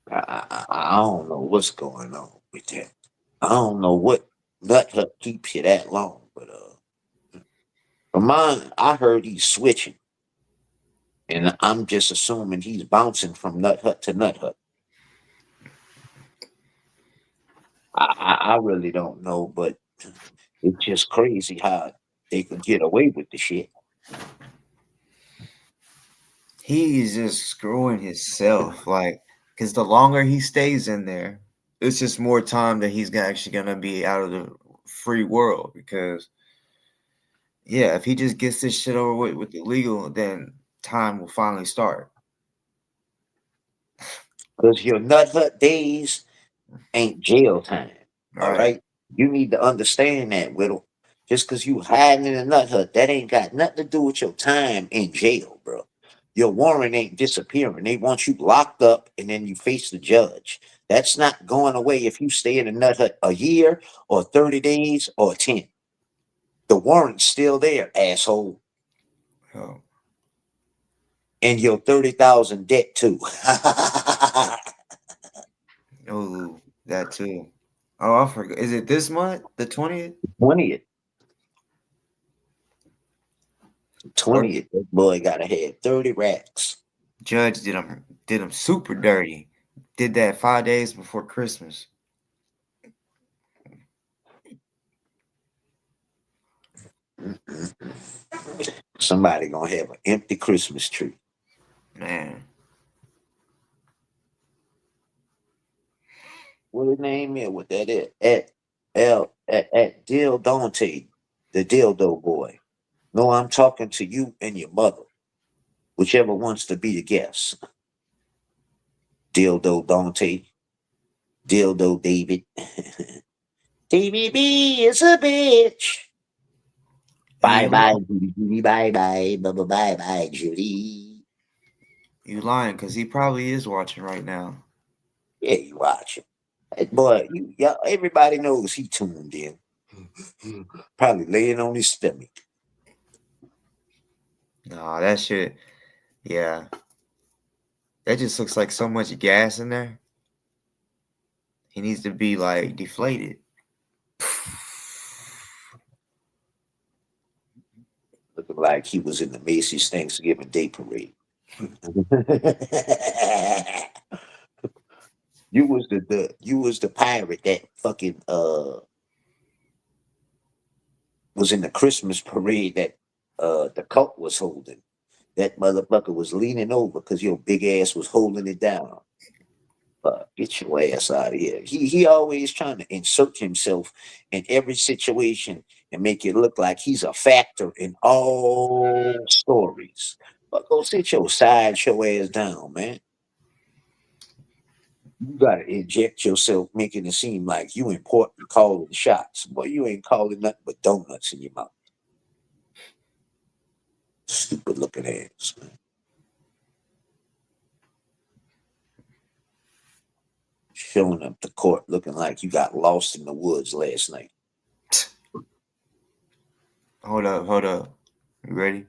I don't know what's going on with that. I don't know what Nut Hut keeps you that long, but from mine, I heard he's switching. And I'm just assuming he's bouncing from Nut Hut to Nut Hut. I really don't know, but it's just crazy how they could get away with the shit. He's just screwing himself, like, because the longer he stays in there, it's just more time that he's actually gonna be out of the free world. Because yeah, if he just gets this shit over with the legal, then time will finally start. Because your Nut Hut days ain't jail time. All All right. right? You need to understand that, Whittle. Just because you hiding in a Nut Hut, that ain't got nothing to do with your time in jail, bro. Your warrant ain't disappearing. They want you locked up and then you face the judge. That's not going away if you stay in a Nut Hut a year or 30 days or 10. The warrant's still there, asshole. Oh, And your 30,000 debt too. oh, that too. Oh, I forgot. Is it this month, the 20th? 20th. Or 20th. That boy gotta have 30 racks. judge did him super dirty. Did that 5 days before Christmas. Somebody gonna have an empty Christmas tree. Man, What his name is? What that is? At Dil Dante, the dildo boy. No, I'm talking to you and your mother, whichever wants to be the guest. Dildo Dante, Dildo David. TVB is a bitch. and Bye bye, Judy, Judy. Bye bye, bye bye, bye bye, Judy. you lying because he probably is watching right now. Yeah, you watch it. Hey, boy, y'all, everybody knows he tuned in. Probably laying on his stomach. Nah, that shit. Yeah, that just looks like so much gas in there. He needs to be like deflated. Looking like he was in the Macy's Thanksgiving Day Parade. You was you was the pirate that fucking was in the Christmas parade that the cult was holding. That motherfucker was leaning over because your big ass was holding it down. Get your ass out of here. He always trying to insert himself in every situation and make it look like he's a factor in all stories. But go sit your sideshow ass down, man. You gotta inject yourself, making it seem like you important calling shots. Boy, you ain't calling nothing but donuts in your mouth. Stupid looking ass, man. Showing up to court looking like you got lost in the woods last night. Hold up, hold up. You ready?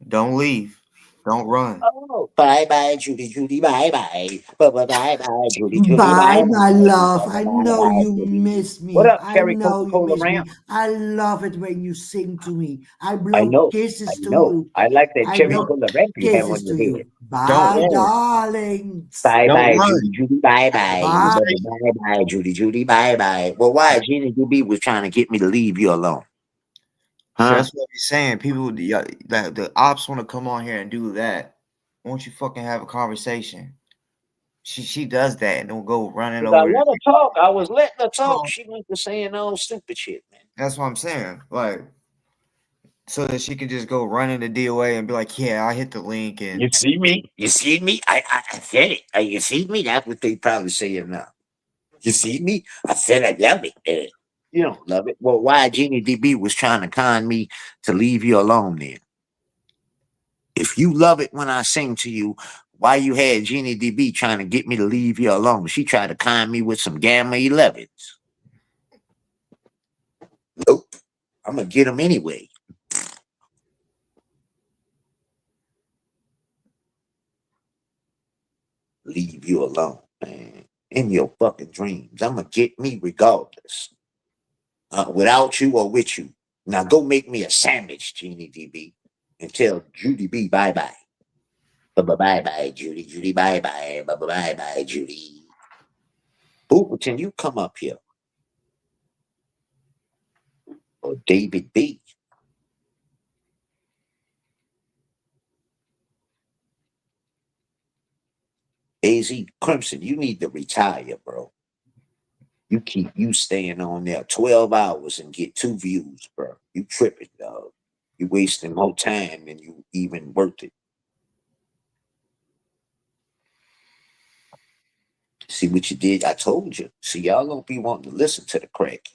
Don't leave. Don't run. Oh, bye bye, Judy, Judy, bye bye. Bye bye, bye bye, Judy, Judy, bye Bye, my bye. love. Bye I bye, know bye, you Judy. miss What me. up, I Cherry know Coca you Cola miss Ramp? me. I love it when you sing to me. I I blow know, I kisses to know. you. I like that I Cherry blow Cola Ramp you have kisses on to your head. you. Don't Bye, run. darlings. Bye Don't bye, run. Judy, Judy, bye bye. Bye. Bye bye, bye, Judy, Judy, bye bye. Well, why Gina DB was trying to get me to leave you alone? So Huh? that's what he's saying. People that the ops want to come on here and do that. Won't you fucking have a conversation? She does that and don't go running Because I over. let her talk. I was letting her talk. Well, She went to saying all stupid shit, man. that's what I'm saying. Like so that she can just go run into DOA and be like, "Yeah, I hit the link You and see me? You see me? I said it. You see me? That's what they probably saying now. You see me? I said I love it. You don't love it. Well, why Genie DB was trying to con me to leave you alone then? If you love it when I sing to you, why you had Genie DB trying to get me to leave you alone? She tried to con me with some Gamma 11s. Nope. I'm going to get them anyway. Leave you alone, man. In your fucking dreams. I'm going to get me regardless. Without you or with you. Now go make me a sandwich, Genie DB, and tell Judy B bye bye. Bye bye bye, Judy. Judy bye bye. Bye bye bye, Judy. Booperton, you come up here. Or David B. AZ Crimson, you need to retire, bro. You staying on there 12 hours and get 2 views, bro. You tripping, dog. You wasting more time than you even worth it. See what you did? I told you. See, y'all don't be wanting to listen to the crack.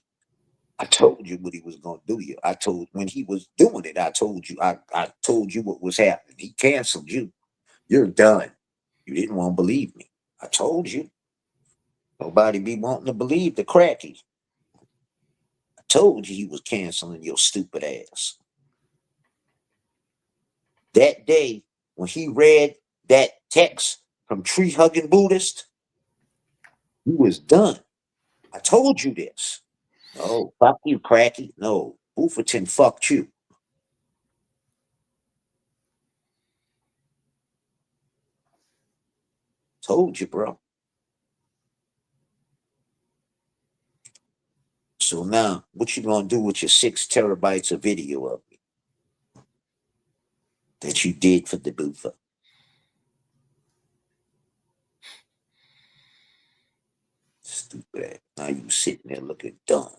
I told you what he was gonna do to you. I told when he was doing it, I told you, I told you what was happening. He canceled you. You're done. You didn't want to believe me. I told you. Nobody be wanting to believe the cracky. I told you he was canceling your stupid ass. That day when he read that text from Tree Hugging Buddhist, he was done. I told you this. No, fuck you, cracky. No, Bufferton fucked you. Told you, bro. So now, what you gonna do with your 6 terabytes of video of me that you did for the boofer? Stupid ass. Now you sitting there looking dumb.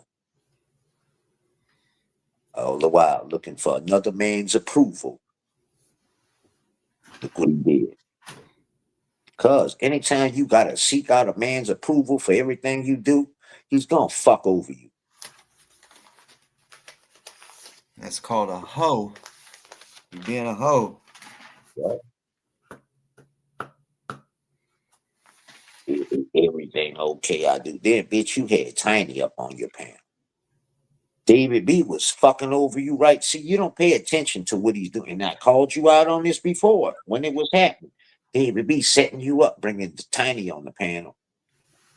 All the while looking for another man's approval. Look what he did. Cause anytime you gotta seek out a man's approval for everything you do, he's gonna fuck over you. That's called a hoe. You being a hoe. Right? Everything okay I do. Then bitch, you had Tiny up on your panel. David B was fucking over you, right? See, you don't pay attention to what he's doing. And I called you out on this before when it was happening. David B setting you up, bringing the Tiny on the panel.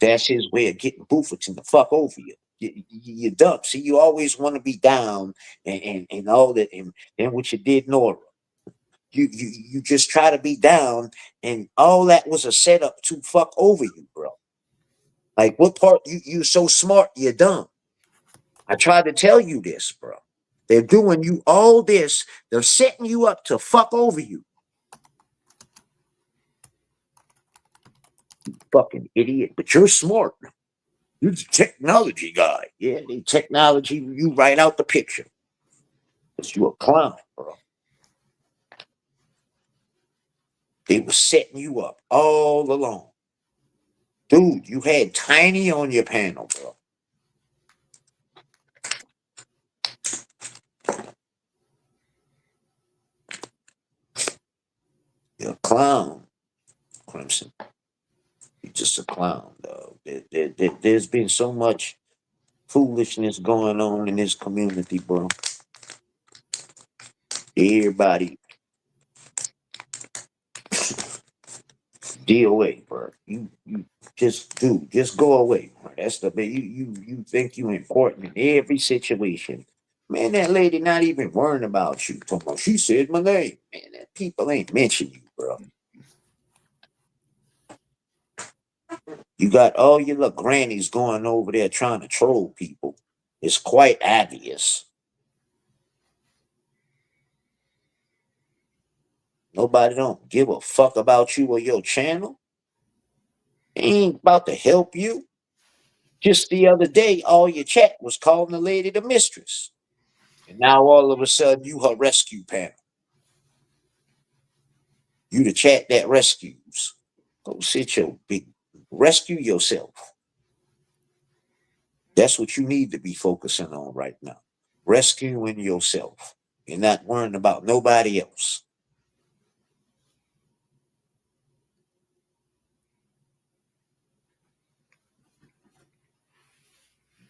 That's his way of getting Bufferton to fuck over you. You're dumb. See, you always want to be down and all that. And then what you did, Nora, you just try to be down, and all that was a setup to fuck over you, bro. Like, what part you so smart, you're dumb. I tried to tell you this, bro. They're doing you all this. They're setting you up to fuck over you. Fucking idiot. But you're smart. You're the technology guy. Yeah, they technology you right out the picture. Because you a clown, bro. They were setting you up all along. Dude, you had Tiny on your panel, bro. You're a clown, Crimson. You're just a clown, though. There's been so much foolishness going on in this community, bro. Everybody, DOA, bro. You just go away, bro. That's the you think you important in every situation. Man, that lady not even worrying about you. Talking about, she said my name. Man, that people ain't mention you, bro. You got all your little grannies going over there trying to troll people. It's quite obvious. Nobody don't give a fuck about you or your channel. They ain't about to help you. Just the other day, all your chat was calling the lady the mistress. And now all of a sudden, you her rescue panel. You the chat that rescues. Go sit your big, rescue yourself. That's what you need to be focusing on right now. Rescuing yourself. You're not worrying about nobody else.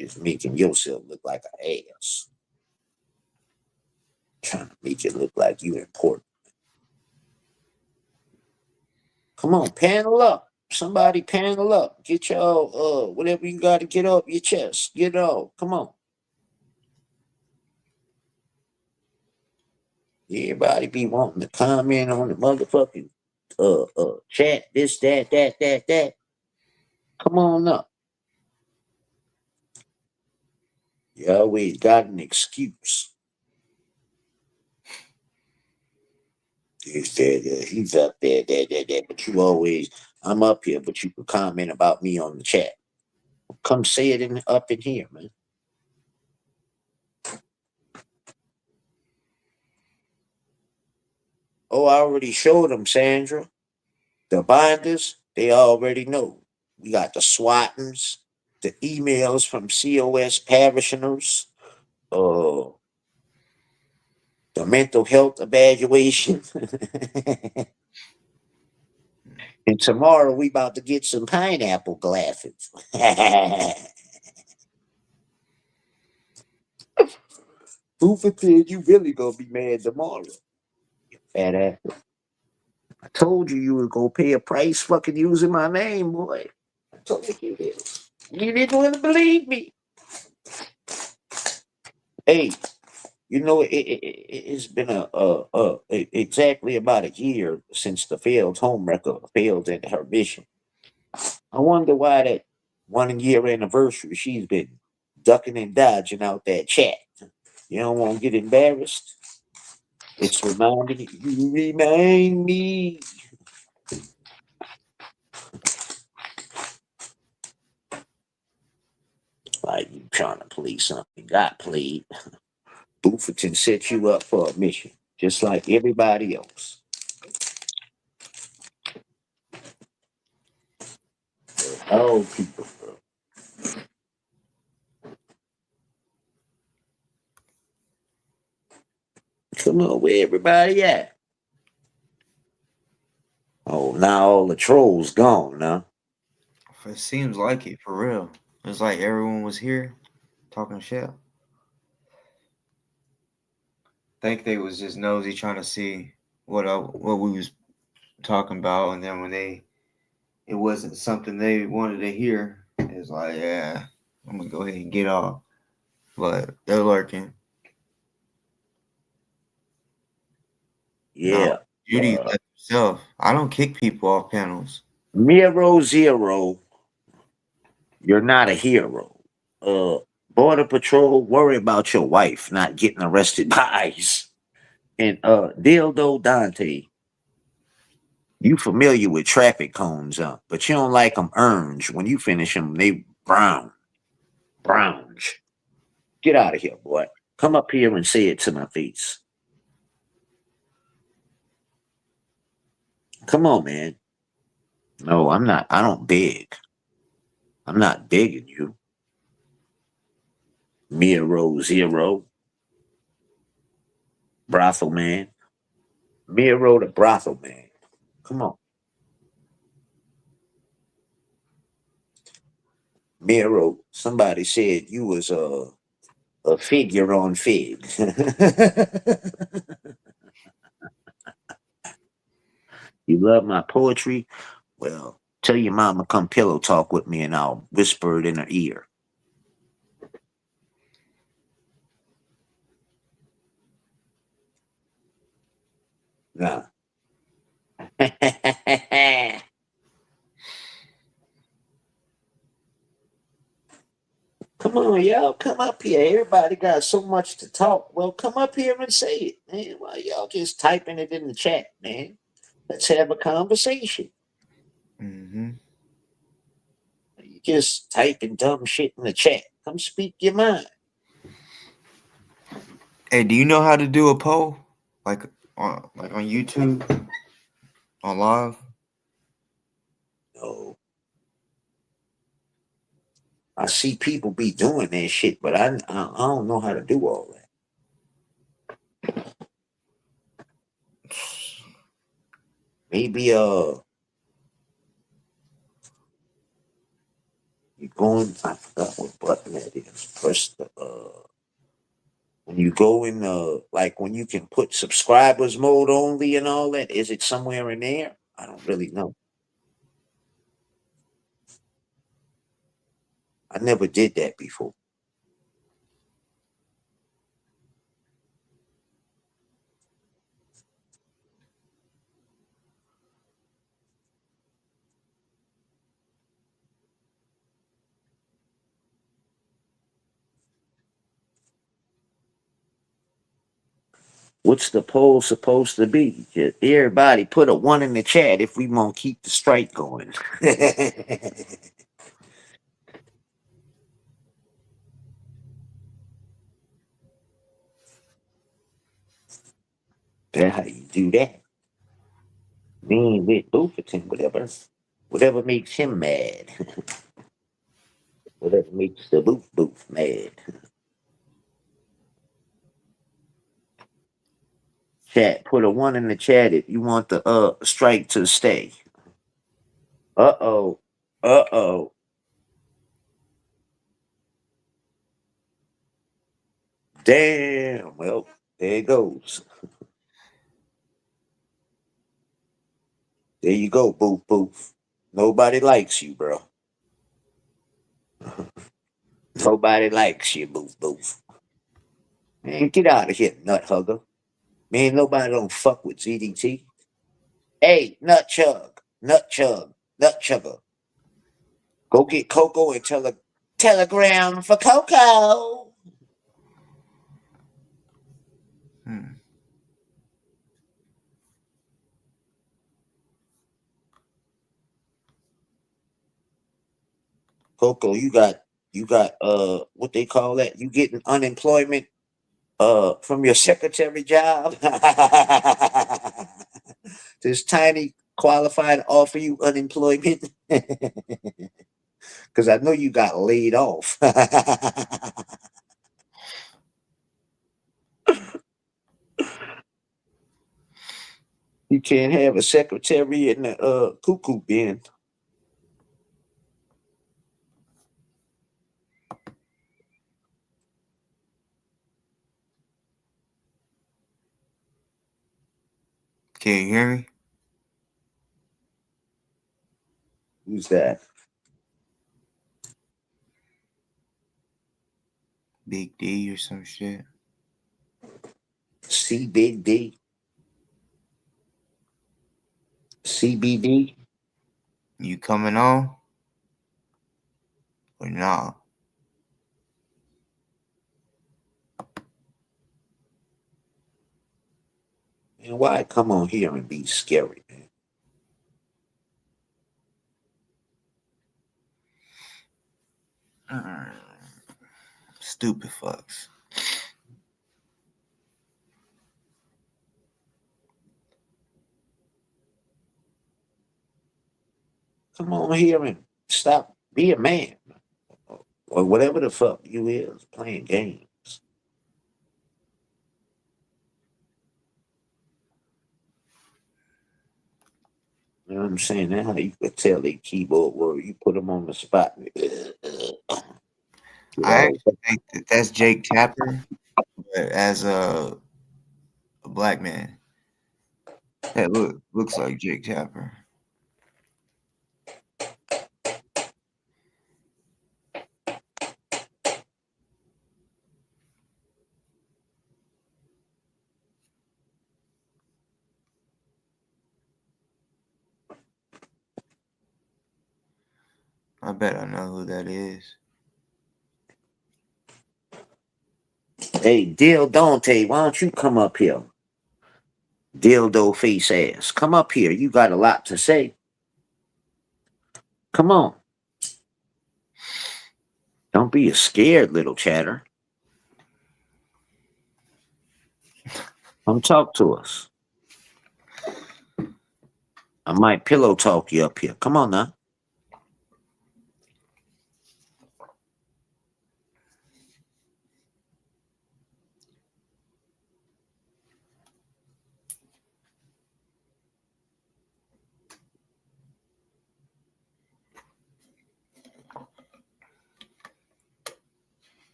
Just making yourself look like an ass. Trying to make it look like you important. Come on, panel up. Somebody panel up. Get y'all whatever you gotta get up your chest. Get out. Come on. Everybody be wanting to comment on the motherfucking chat, this, that. Come on up. You always got an excuse. He's up there, that. But you always, I'm up here, but you can comment about me on the chat. Come say it up in here, man. Oh, I already showed them, Sandra. The binders, they already know. We got the swattings, the emails from COS parishioners, uh, the mental health evaluation. And tomorrow we about to get some pineapple glasses. Who forbid you really gonna be mad tomorrow? Fat ass. I told you was gonna pay a price fucking using my name, boy. I told you this. You didn't want to believe me. Hey, you know it's been exactly about a year since the failed homewrecker failed in her mission. I wonder why that 1 year anniversary she's been ducking and dodging out that chat. You don't want to get embarrassed. It's reminding you remind me. Like you trying to play something. Got played. Bufferton set you up for a mission, just like everybody else. Oh, people, bro. Come on, where everybody at? Oh, now all the trolls gone, huh? It seems like it for real. It's like everyone was here talking shit. Think they was just nosy trying to see what we was talking about, and then when it wasn't something they wanted to hear, it's like, yeah, I'm gonna go ahead and get off. But they're lurking. No, Yeah. Judy left herself. I don't kick people off panels. Miro Zero, you're not a hero. Uh, Border Patrol, worry about your wife not getting arrested by ICE. And Dildo Dante, you familiar with traffic cones, but you don't like them orange. When you finish them, they brown. Browns. Get out of here, boy. Come up here and say it to my face. Come on, man. No, I'm not. I don't beg. I'm not begging you. Miro Zero, brothel man. Miro the brothel man. Come on. Miro, somebody said you was a figure on fig. You love my poetry? Well, tell your mama come pillow talk with me and I'll whisper it in her ear. Nah. Come on, y'all, come up here. Everybody got so much to talk. Well, come up here and say it, man. Why y'all just typing it in the chat, man? Let's have a conversation. Mm-hmm. You just typing dumb shit in the chat. Come speak your mind. Hey, do you know how to do a poll, like on YouTube, on live? No, I see people be doing that shit, but I don't know how to do all that. Maybe you going. I forgot what button that is. Press the when you go in like when you can put subscribers mode only and all that. Is it somewhere in there? I don't really know. I never did that before. What's the poll supposed to be? Just everybody put a one in the chat if we want to keep the strike going. That's how you do that. Me with Bufferton, whatever makes him mad, whatever makes the boof mad. Chat, put a one in the chat if you want the strike to stay. Uh oh, uh oh. Damn. Well, there it goes. There you go, boof. Nobody likes you, bro. Nobody likes you, boof. Man, get out of here, nut hugger. Man, nobody don't fuck with ZDT. Hey, nut chug, nut chugger. Go get Coco and Telegram for Coco. Hmm. Coco, you got what they call that? You getting unemployment from your secretary job? Does Tiny qualify to offer you unemployment? Because I know you got laid off. You can't have a secretary in the cuckoo bin. Can you hear me? Who's that? Big D or some shit. C Big D? CBD? You coming on or not? And why come on here and be scary, man? Stupid fucks. Come on here and stop. Be a man. Or whatever the fuck you is playing games. You know what I'm saying? That's how you could tell they keyboard word. You put them on the spot. You I know, actually think that that's Jake Tapper, but as a black man. That looks like Jake Tapper. I bet I know who that is. hey, Dil Dante, why don't you come up here? Dildo face ass. Come up here. You got a lot to say. Come on. Don't be a scared little chatter. Come talk to us. I might pillow talk you up here. Come on now.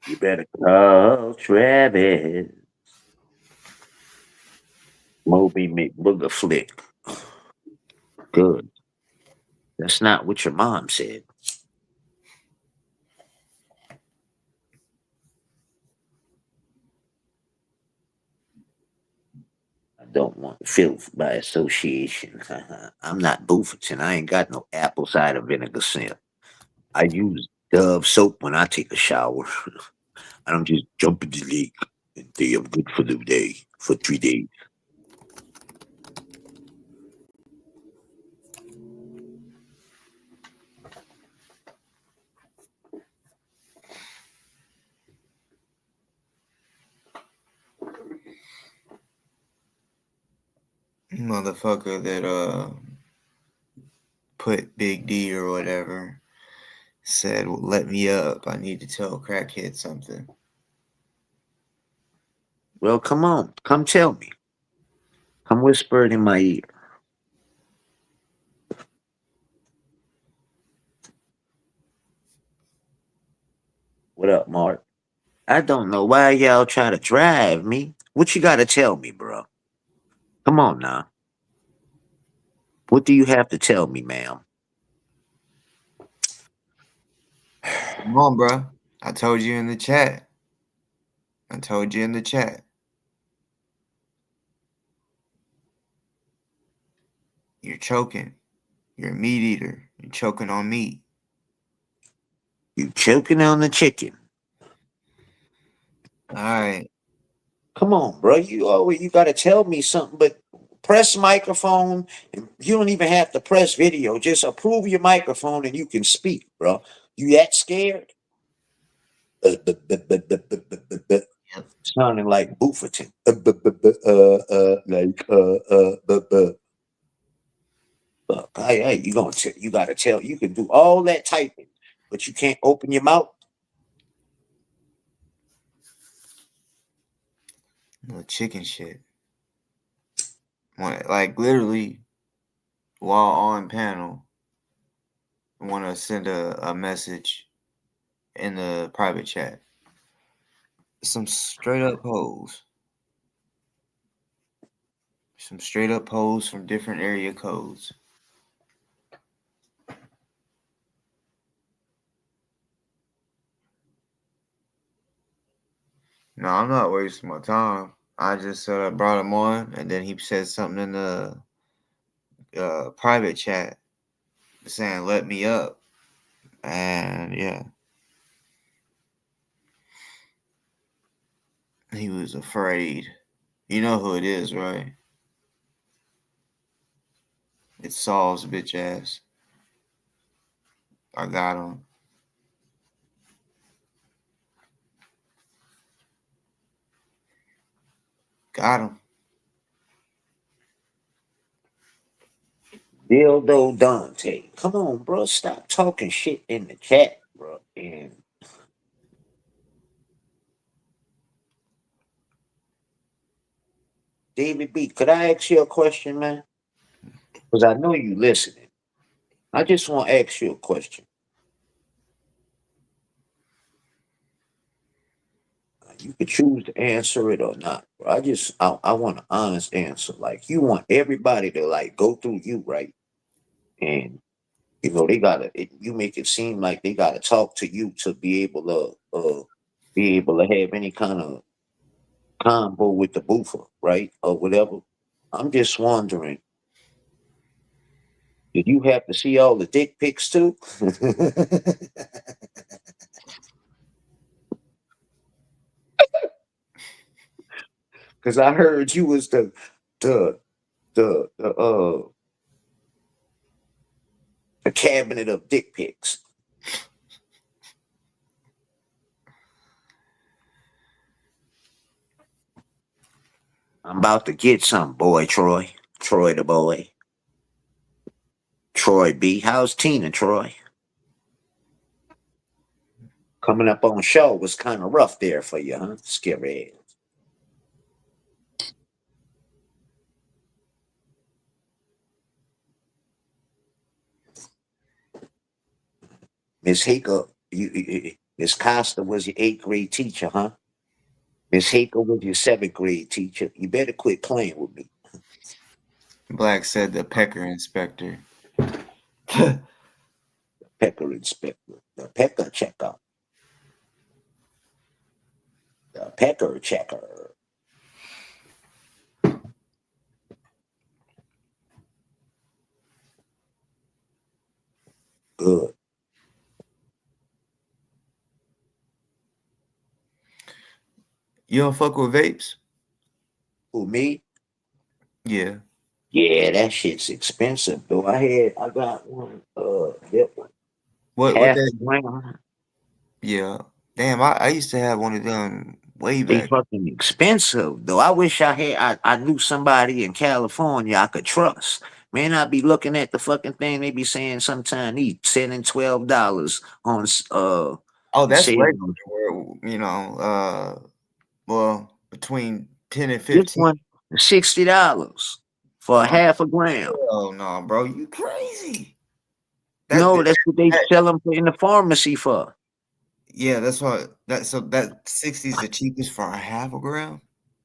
You better call Travis. Moby McBooger Flick. Good. That's not what your mom said. I don't want filth by association. I'm not Bufferton. I ain't got no apple cider vinegar scent. I use Dove soap when I take a shower. I don't just jump in the lake and say I'm good for the day, for 3 days. Motherfucker that put Big D or whatever said, well, "Let me up. I need to tell crackhead something." Well, come on. Come tell me. Come whisper it in my ear. What up, Mark? I don't know why y'all try to drive me. What you gotta tell me, bro? Come on now. What do you have to tell me, ma'am? Come on, bro. I told you in the chat. I told you in the chat. You're choking. You're a meat eater. You're choking on meat. You choking on the chicken. All right. Come on, bro. You gotta tell me something, but press microphone. And you don't even have to press video. Just approve your microphone and you can speak, bro. You that scared? Yep. Sounding like Bufferton. Hey, you gotta tell. You can do all that typing, but you can't open your mouth. No chicken shit. Like literally while on panel, want to send a message in the private chat. Some straight up hoes. Some straight up hoes from different area codes. No, I'm not wasting my time. I just brought him on, and then he said something in the private chat saying "let me up," and yeah, he was afraid. You know who it is, right? It's Saul's bitch ass. I got him. Got him. Dildo Dante. Come on, bro. Stop talking shit in the chat, bro. And David B, could I ask you a question, man? Because I know you listening. I just want to ask you a question. You could choose to answer it or not. Bro. I want an honest answer. Like you want everybody to like go through you, right? And they you make it seem like they gotta talk to you to be able to have any kind of combo with the boofer, right? Or whatever. I'm just wondering, did you have to see all the dick pics too? Because I heard you was the the the cabinet of dick pics. I'm about to get some, boy, Troy. Troy the boy. Troy B. How's Tina, Troy? Coming up on show was kind of rough there for you, huh? Scary ass. Miss Haker, Miss Costa was your eighth grade teacher, huh? Miss Haker was your seventh grade teacher. You better quit playing with me. Black said the pecker inspector. Pecker inspector. The pecker checker. The pecker checker. Good. You don't fuck with vapes? Who, me? Yeah. Yeah, that shit's expensive though. I got one, that one, What half a that? gram. Yeah. Damn, I used to have one of them way They back. fucking expensive though. I wish I knew somebody in California I could trust. Man, I be looking at the fucking thing. They be saying sometime he sending $12 on Oh, that's say regular. Well, between 10 and this 15. one $60 for a Oh, half a gram. hell no, bro. You crazy. That, No, that, that's what they that- sell them in the pharmacy for. yeah, that's what that 60 is the cheapest for a half a gram.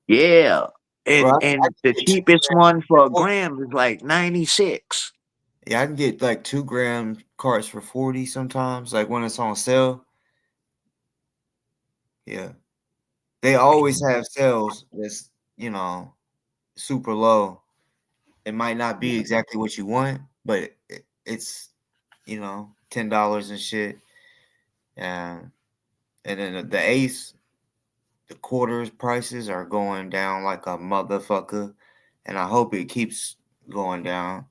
Yeah. Bro, And I can the get 2 cheapest grams one for a for gram is like 96. Yeah, I can get like 2 gram carts for 40 sometimes. Like when it's on sale. Yeah, they always have sales that's super low. It might not be exactly what you want, but it's $10 and shit. And then the eighth, the quarters prices are going down like a motherfucker, and I hope it keeps going down.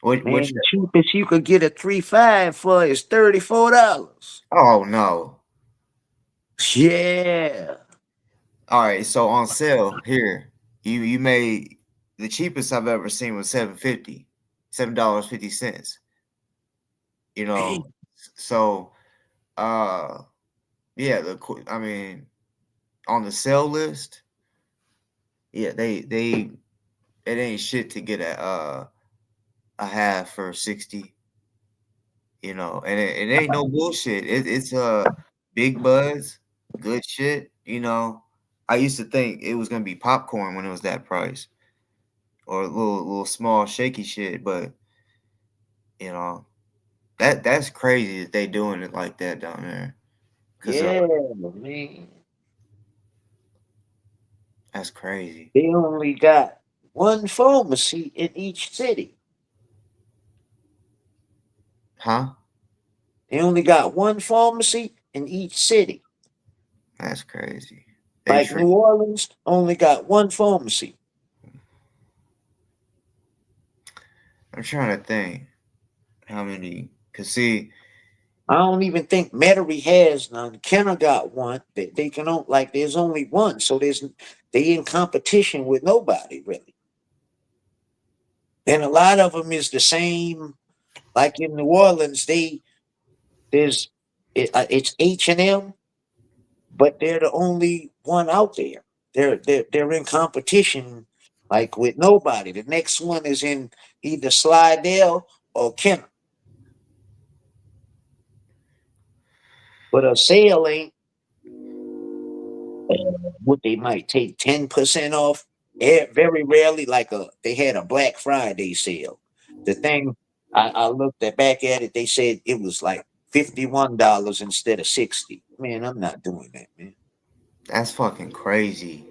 What Man, the cheapest you could get a 3.5 for is $34. Oh no! Yeah. All right, so on sale here, you made the cheapest I've ever seen was $7.50. You Man, know, so yeah, I mean on the sale list, yeah, they it ain't shit to get a half for 60. And it ain't no bullshit. It's big buzz, good shit. I used to think it was gonna be popcorn when it was that price, or a little small shaky shit, but you know that's crazy that they doing it like that down there. Cause yeah, man. that's crazy, They only got one pharmacy in each city. huh? They only got one pharmacy in each city. That's crazy. They Like treat. New Orleans only got one pharmacy. I'm trying to think how many. Cause see, I don't even think Metairie has none. Kenner got one. They can like there's only one, so they in competition with nobody really. And a lot of them is the same. Like in New Orleans, there's it's H&M, but they're the only one out there. They're in competition like with nobody. The next one is in either Slidell or Kenner. But a sale ain't what they might take 10% off. Very rarely, like they had a Black Friday sale. The thing I looked back at it, they said it was like $51 instead of 60. Man, I'm not doing that, man. that's fucking crazy.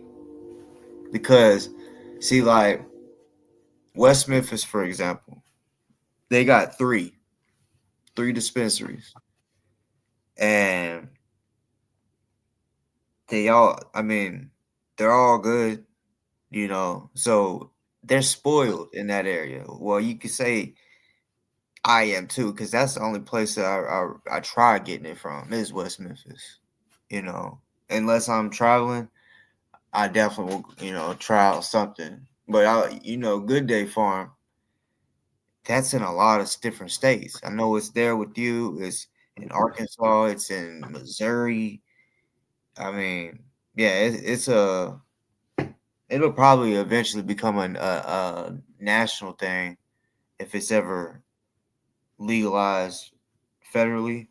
Because see, like West Memphis, for example, they got three dispensaries, and I mean, they're all good, so they're spoiled in that area. Well, you could say I am too, because that's the only place that I try getting it from is West Memphis. You know, unless I'm traveling, I definitely will, try out something. But Good Day Farm, that's in a lot of different states. I know it's there with you. It's in Arkansas. It's in Missouri. I mean, yeah, it'll probably eventually become a national thing if it's ever legalized federally.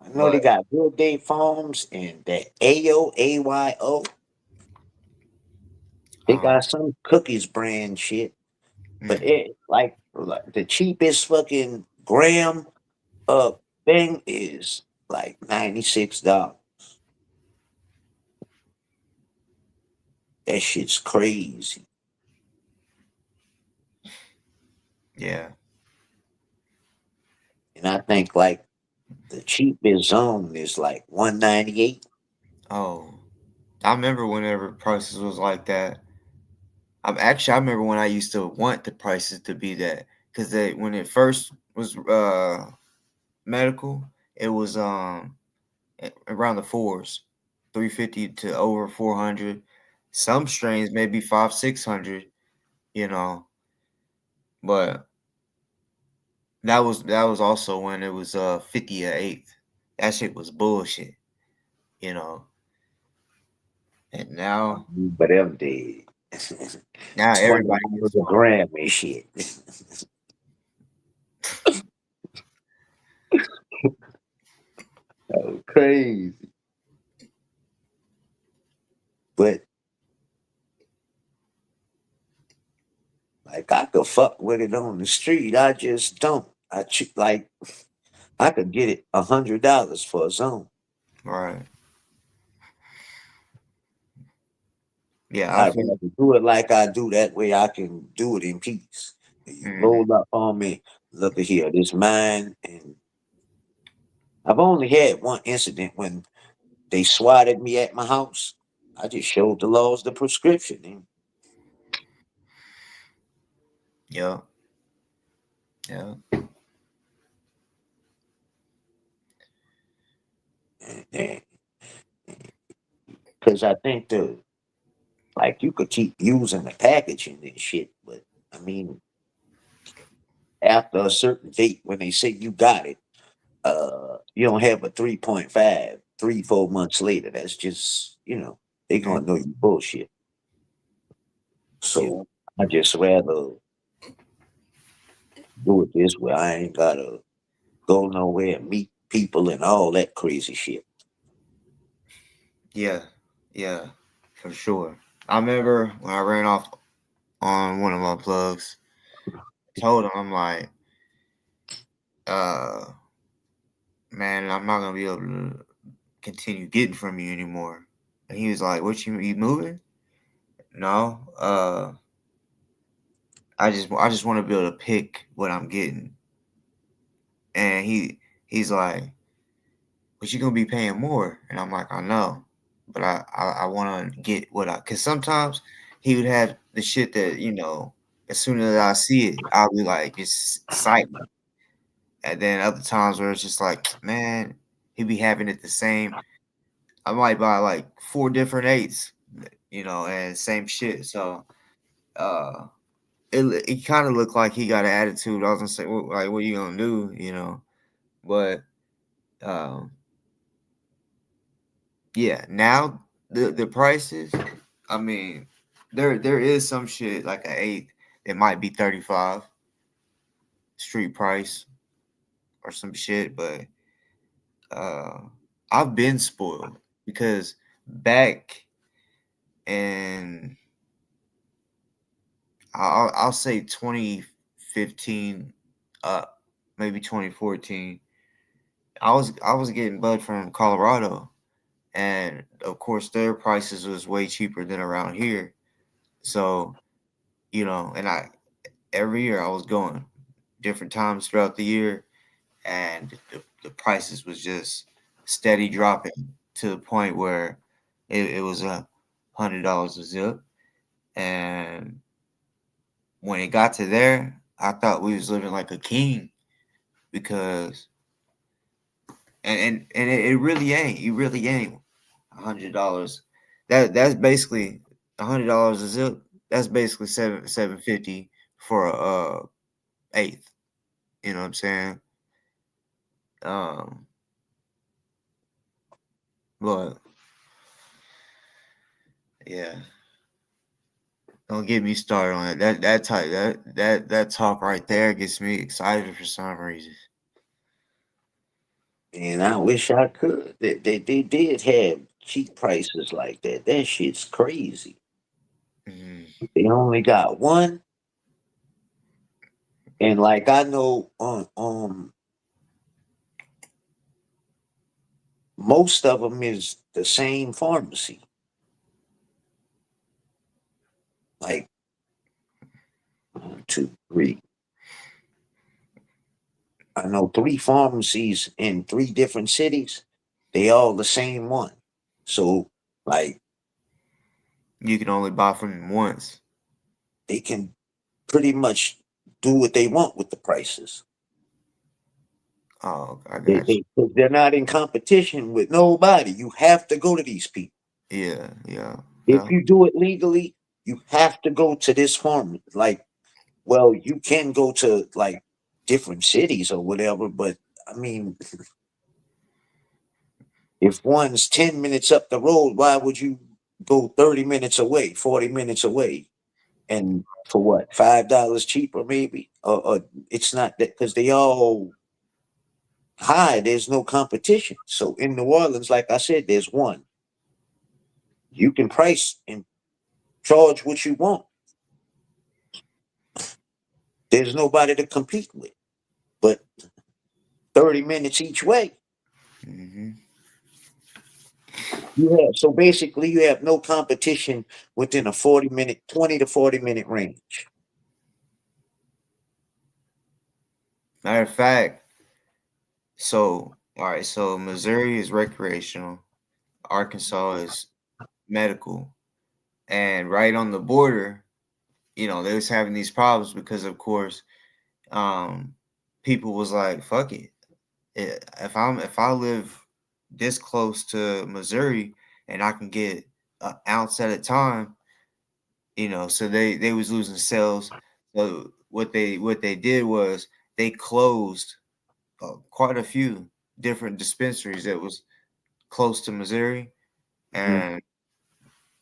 I know they But got Good Day Farms and the AOAYO. They um, got some cookies brand shit, but mm, it like the cheapest fucking gram thing is like $96. That shit's crazy. yeah. And I think like the cheapest zone is like 198. Oh, I remember whenever prices was like that. I remember when I used to want the prices to be that, because when it first was medical, it was around the fours, 350 to over 400. Some strains maybe 500, 600, you know. But that was also when it was 50 a eighth. That shit was bullshit, you know. And now But them dead. now everybody $20 gets a one. gram and shit. Oh, crazy. But Like I could fuck with it on the street. I just don't. Like I could get it $100 for a zone. Right. Yeah, I I'd feel. rather do it like I do. That way I can do it in peace. You Mhm. roll up on me. Look at here. This mine. And I've only had one incident when they swatted me at my house. I just showed the laws the prescription. Yeah. Yeah. Because I think like you could keep using the packaging and shit, but I mean, after a certain date when they say you got it, you don't have a 3.5, 3, 4 months later. That's just, they Mhm. gonna know you bullshit. Yeah. So I just rather do it this way. I ain't gotta go nowhere and meet people and all that crazy shit. Yeah. Yeah. For sure. I remember when I ran off on one of my plugs. Told him I'm like, uh, man, I'm not gonna be able to continue getting from you anymore. And he was like, "What you moving?" No. I just want to be able to pick what I'm getting. And he's like, "But you gonna be paying more?" And I'm like, "I know, but I want to get what I." Cause sometimes he would have the shit that as soon as I see it, I'll be like just excited. And then other times where it's just like, man, he be having it the same. I might buy like four different eights, and same shit. So uh it kind of looked like he got an attitude. I was gonna say, like, what you gonna do? But um yeah, now the prices, I mean, there is some shit like an eighth that might be 35 street price or some shit, but uh I've been spoiled because back in I'll say 2015 up, maybe 2014. I was getting bud from Colorado, and of course their prices was way cheaper than around here. So and I every year I was going different times throughout the year, and the prices was just steady dropping to the point where it was $100 a zip, and when it got to there, I thought we was living like a king because and it really ain't. You really ain't $100. That's basically $100 a zip. That's basically 750 for a eighth. You know what I'm saying? Um, but yeah, don't get me started on it. That type that talk right there gets me excited for some reason. And I wish I could. They did have cheap prices like that. That shit's crazy. Mhm. They only got one, and like I know on most of them is the same pharmacy. Like 1, 2, 3. I know 3 pharmacies in 3 different cities. They all the same one. So like You can only buy from them once. they can pretty much do what they want with the prices. Oh, I They, got you. they, 'cause they're not in competition with nobody. You have to go to these people. Yeah, yeah, If yeah. you do it legally, you have to go to this farm. Like, well, you can go to like different cities or whatever, but I mean, if one's 10 minutes up the road, why would you go 30 minutes away, 40 minutes away? And for what, $5 cheaper, maybe? Or it's not that because they all high, there's no competition. So in New Orleans, like I said, there's one. You can price and charge what you want. There's nobody to compete with. But 30 minutes each way. Mm-hmm. So basically you have no competition within a 40-minute, 20 to 40-minute range. Matter of fact, so all right, so Missouri is recreational, Arkansas is medical, and right on the border, they was having these problems because, of course, um, people was like, "Fuck it, if I live this close to Missouri and I can get an ounce at a time, so they was losing sales. So what they did was they closed quite a few different dispensaries that was close to Missouri, Mhm. and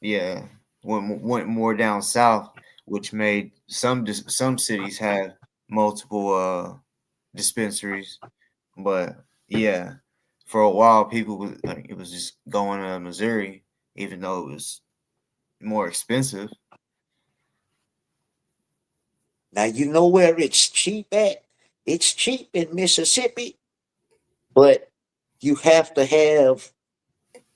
yeah, went more down south, which made some cities have multiple dispensaries. But yeah, for a while, people was like, it was just going to Missouri, even though it was more expensive. Now you know where it's cheap at. It's cheap in Mississippi, but you have to have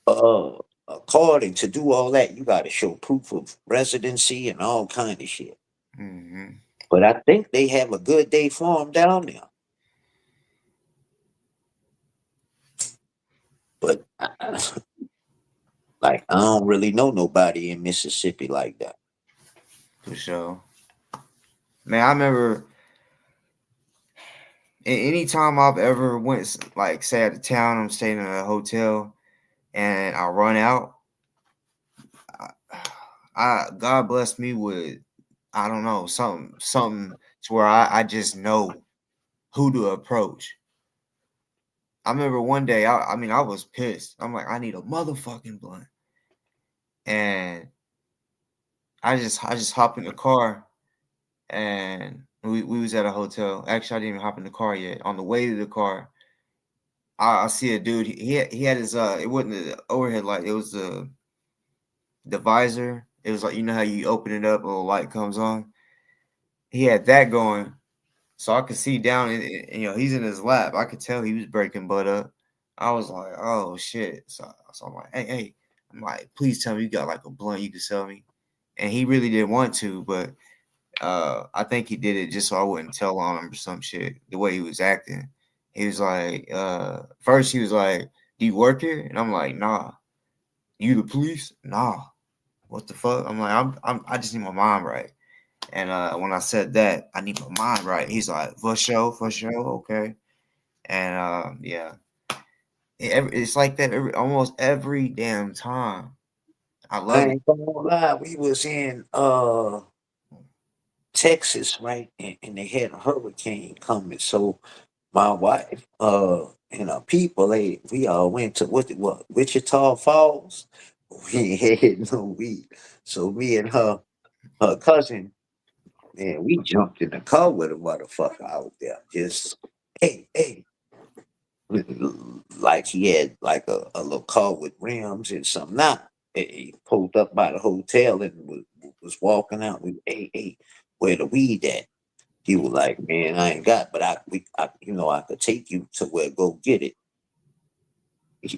a card, and to do all that, you got to show proof of residency and all kind of shit. Hmm. But I think they have a good day farm down there. But like I don't really know nobody in Mississippi like that. For sure, man. I remember anytime I've ever went, like, say out of town, I'm staying in a hotel, and I run out. I, God bless me with, I don't know, something to where I just know who to approach. I remember one day, I mean, I was pissed. I'm like, I need a motherfucking blunt, and I just hopped in the car, and we was at a hotel. Actually, I didn't even hop in the car yet. On the way to the car, I see a dude. He had his it wasn't the overhead light. It was the visor. It was like, how you open it up, a little light comes on. He had that going, so I could see down, and he's in his lap. I could tell he was breaking butt up. I was like, oh shit. So I'm like, hey. I'm like, please tell me you got like a blunt you can sell me. And he really didn't want to, but I think he did it just so I wouldn't tell on him or some shit. The way he was acting, he was like, first he was like, "Do you work here?" And I'm like, "Nah." "You the police?" "Nah." What the fuck? I'm like, I just need my mind right. And when I said that, I need my mind right, he's like, for sure, okay. And yeah, it's like that almost every damn time. I I love it. ain't gonna lie, we was in Texas, right? And they had a hurricane coming. So my wife and our people, we all went to what Wichita Falls. We ain't had no weed. So me and her cousin, man, we jumped in the car with a motherfucker out there. Just hey, like he had like a little car with rims and something. Nah, he pulled up by the hotel and was walking out. Hey, where the weed at? He was like, man, I ain't got, but I could take you to where go get it.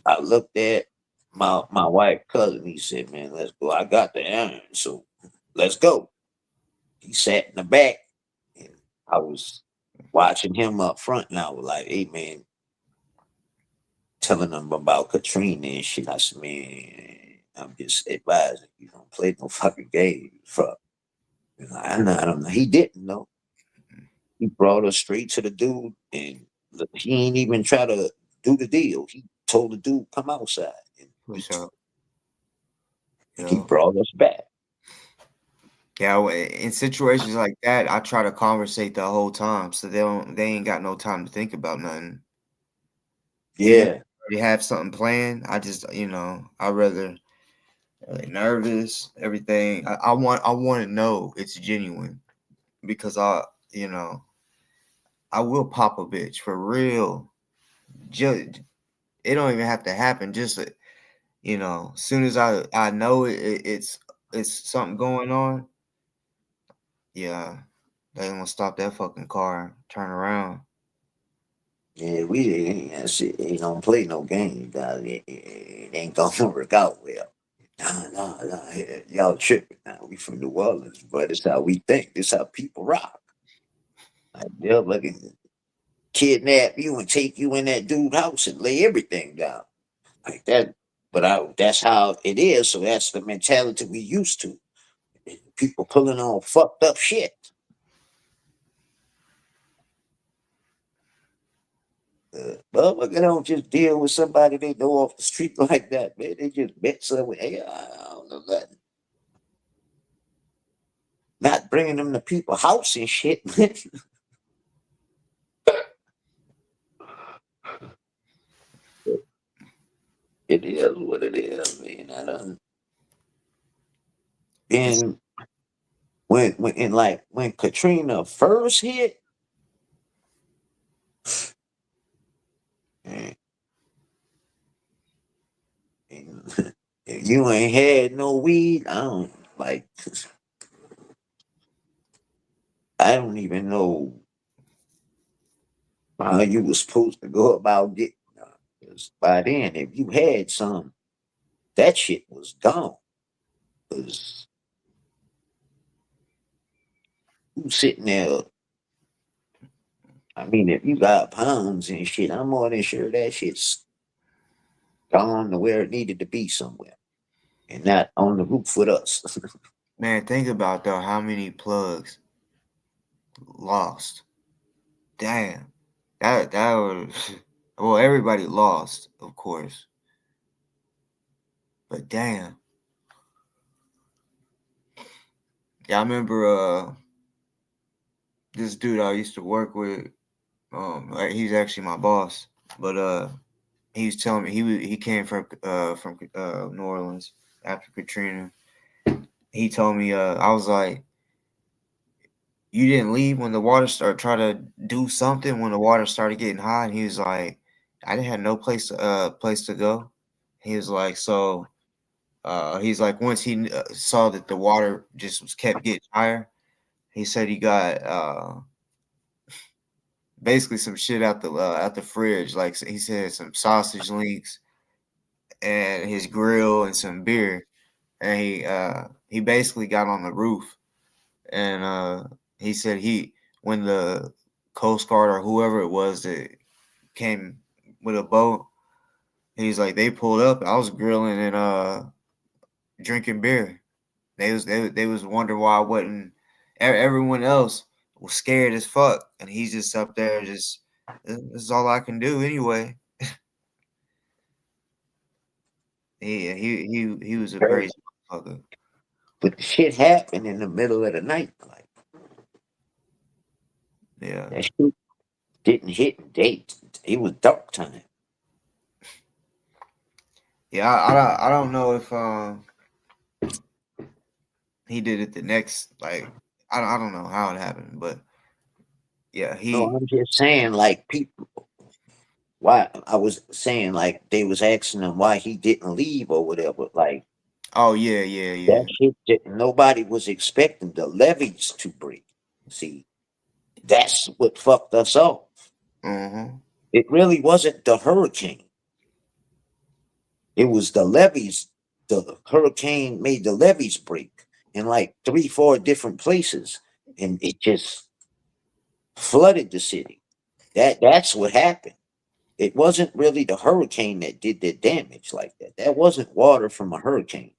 I looked at my wife cousin. He said, man, let's go. I got the iron, so let's go. He sat in the back, and I was watching him up front, and I was like, hey, man, telling them about Katrina and shit. I said, man, I'm just advising you don't play no fucking game. Fuck. I don't know. He didn't know. He brought us straight to the dude, and he ain't even try to do the deal. He told the dude come outside, and For sure. he Yeah. brought us back. Yeah, in situations like that, I try to conversate the whole time, so they ain't got no time to think about nothing. Even if Yeah, they have something planned, I just, I rather, nervous, everything. I want to know it's genuine, because you know, I will pop a bitch for real. Just, it don't even have to happen. Just, as soon as I know it's something going on. Yeah. They gonna stop that fucking car and turn around. Yeah, we ain't that shit. Ain't don't play no games. It ain't gonna work out well. Nah. Y'all tripping now. We from New Orleans, but it's how we think. This how people rock. Like they'll fucking kidnap you and take you in that dude's house and lay everything down like that. But that's how it is. So that's the mentality we used to. People pulling on fucked up shit. Motherfucker don't just deal with somebody they know off the street like that, man. They just met someone. Hey, I don't know nothing. Not bringing them to people's house and shit. It is what it is, man. I done It's been when Katrina first hit, man, and if you ain't had no weed, like I don't even know how you was supposed to go about getting. 'Cause by then, if you had some, that shit was gone. 'Cause you sitting there. I mean, if you got pounds and shit, I'm more than sure that shit's gone to where it needed to be somewhere, and not on the roof with us. man. Think about though how many plugs lost. Damn, that was well. Everybody lost, of course, but damn. Yeah, I remember this dude I used to work with. Like, he's actually my boss, but he was telling me he came from New Orleans after Katrina. He told me I was like, you didn't leave when the water started try to do something when the water started getting high. And he was like, I didn't have no place to go. He was like, so he's like, once he saw that the water just was kept getting higher, he said he got basically some shit out the fridge. Like he said, some sausage links and his grill and some beer. And he basically got on the roof and he said he when the Coast Guard or whoever it was that came with a boat, he's like they pulled up. I was grilling and drinking beer. They was wondering why I wasn't. Everyone else was scared as fuck, and he's just up there. Just this is all I can do anyway. He was a crazy Crazy. motherfucker. But the shit happened in the middle of the night. Like Yeah, that shit didn't hit in date. It was dark time. yeah. I don't know if he did it the next like I don't know how it happened, but yeah, No, he. I'm just saying, like people. Why I was saying, like they was asking him why he didn't leave or whatever. Like Oh yeah. that shit that nobody was expecting the levees to break. See, that's what fucked us up. Uh-huh. It really wasn't the hurricane. It was the levees. The hurricane made the levees break in like 3, 4 different places, and it just flooded the city. That's what happened. It wasn't really the hurricane that did the damage like that. That wasn't water from a hurricane.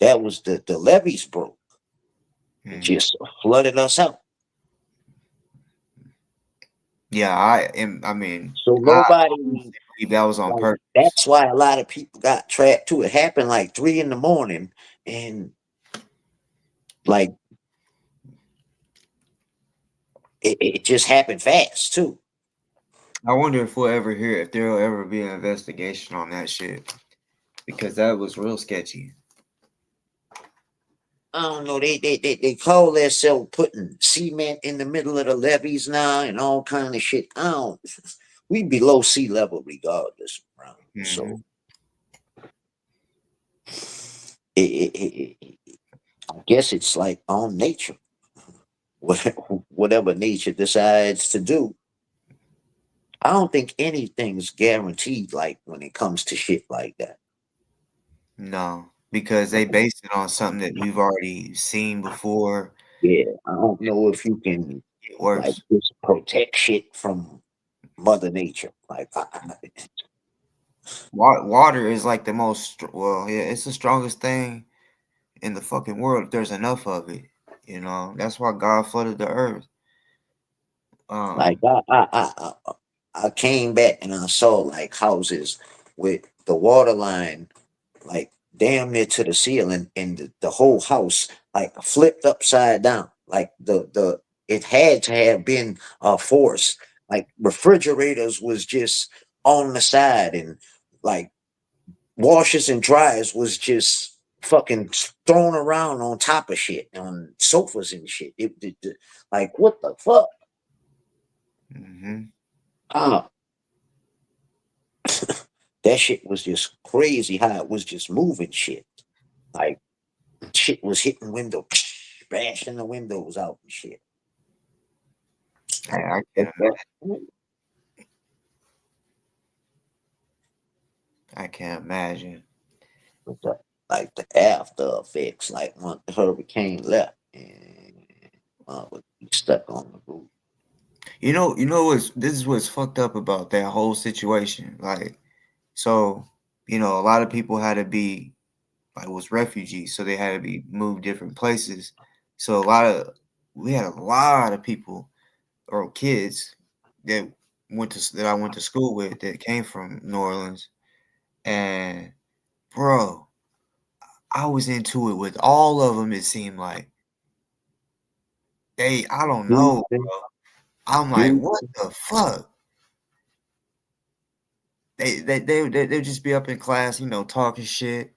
That was the levees broke and Mm. just flooded us out. Yeah, So I nobody believe that was on like purpose. that's why a lot of people got trapped too. It happened like 3 in the morning, and like it just happened fast too. I wonder if we'll ever hear if there'll ever be an investigation on that shit because that was real sketchy. I don't know. They call themselves putting cement in the middle of the levees now and all kind of shit. I don't. We below sea level regardless, bro. So Hmm. I guess it's like on nature. whatever nature decides to do. I don't think anything's guaranteed like when it comes to shit like that. No, because they base it on something that we've already seen before. Yeah, I don't know if you can Get like worse. just protect shit from Mother Nature. Like, Water is like the well, yeah, it's the strongest thing in the fucking world if there's enough of it. You know, that's why God flooded the earth. like Um, I came back and I saw like houses with the water line like damn near to the ceiling, and the whole house like flipped upside down. Like the it had to have been a force. Like refrigerators was just on the side, and like washers and dryers was just fucking thrown around on top of shit on sofas and shit. Like what the fuck? hmm Ah, that shit was just crazy how it was just moving shit. Like shit was hitting window, bashing the windows out and shit. I That, can't. that, I can't imagine. but like the after effects, like when the hurricane left and was stuck on the roof. What's this is what's fucked up about that whole situation. Like, so, a lot of people had to be like was refugees, so they had to be moved different places. So we had a lot of people or kids that that I went to school with that came from New Orleans, and bro, I was into it with all of them. It seemed like I don't know, Houston, bro. I'm like, what Houston, the fuck? They just be up in class, talking shit,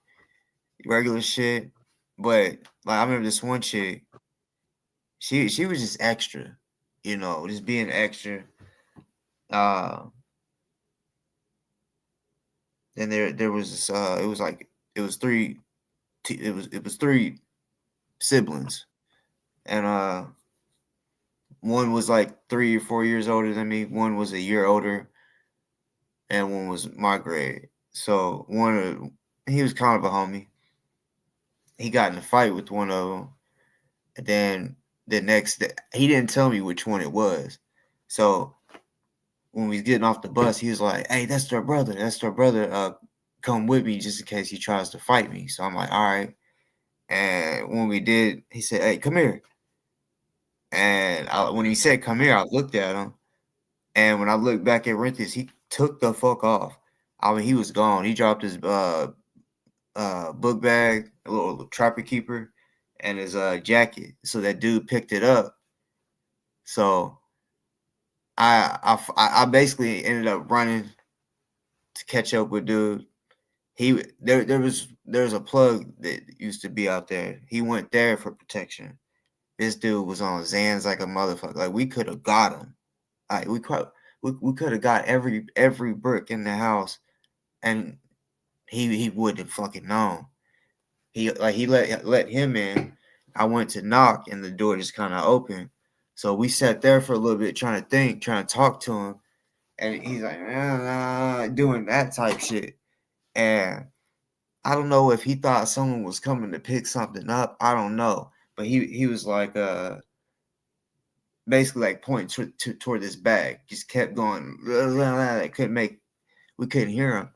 regular shit. But like I remember this one chick, she was just extra, just being extra. Uh, and there was this, it was like it was three, it was three siblings, and one was like 3 or 4 years older than me, one was a year older, and one was my grade. So he was kind of a homie. He got in a fight with one of them, and then the next day, he didn't tell me which one it was. So when we was getting off the bus, he was like, "Hey, that's their brother. That's their brother. Come with me just in case he tries to fight me." So I'm like, "All right." And when we did, he said, "Hey, come here." And when he said, "Come here," I looked at him, and when I looked back at Renthis, he took the fuck off. I mean, he was gone. He dropped his book bag, a little trapper keeper, and his jacket. So that dude picked it up. So I basically ended up running to catch up with dude. There was a plug that used to be out there. He went there for protection. This dude was on Zans like a motherfucker. Like we could have got him. Like we could have got every brick in the house, and he wouldn't have fucking known. He let him in. I went to knock, and the door just kind of opened. So we sat there for a little bit, trying to think, trying to talk to him, and he's like, doing that type shit. And I don't know if he thought someone was coming to pick something up. I don't know, but he was like, basically like pointing toward this bag. Just kept going. We couldn't hear him.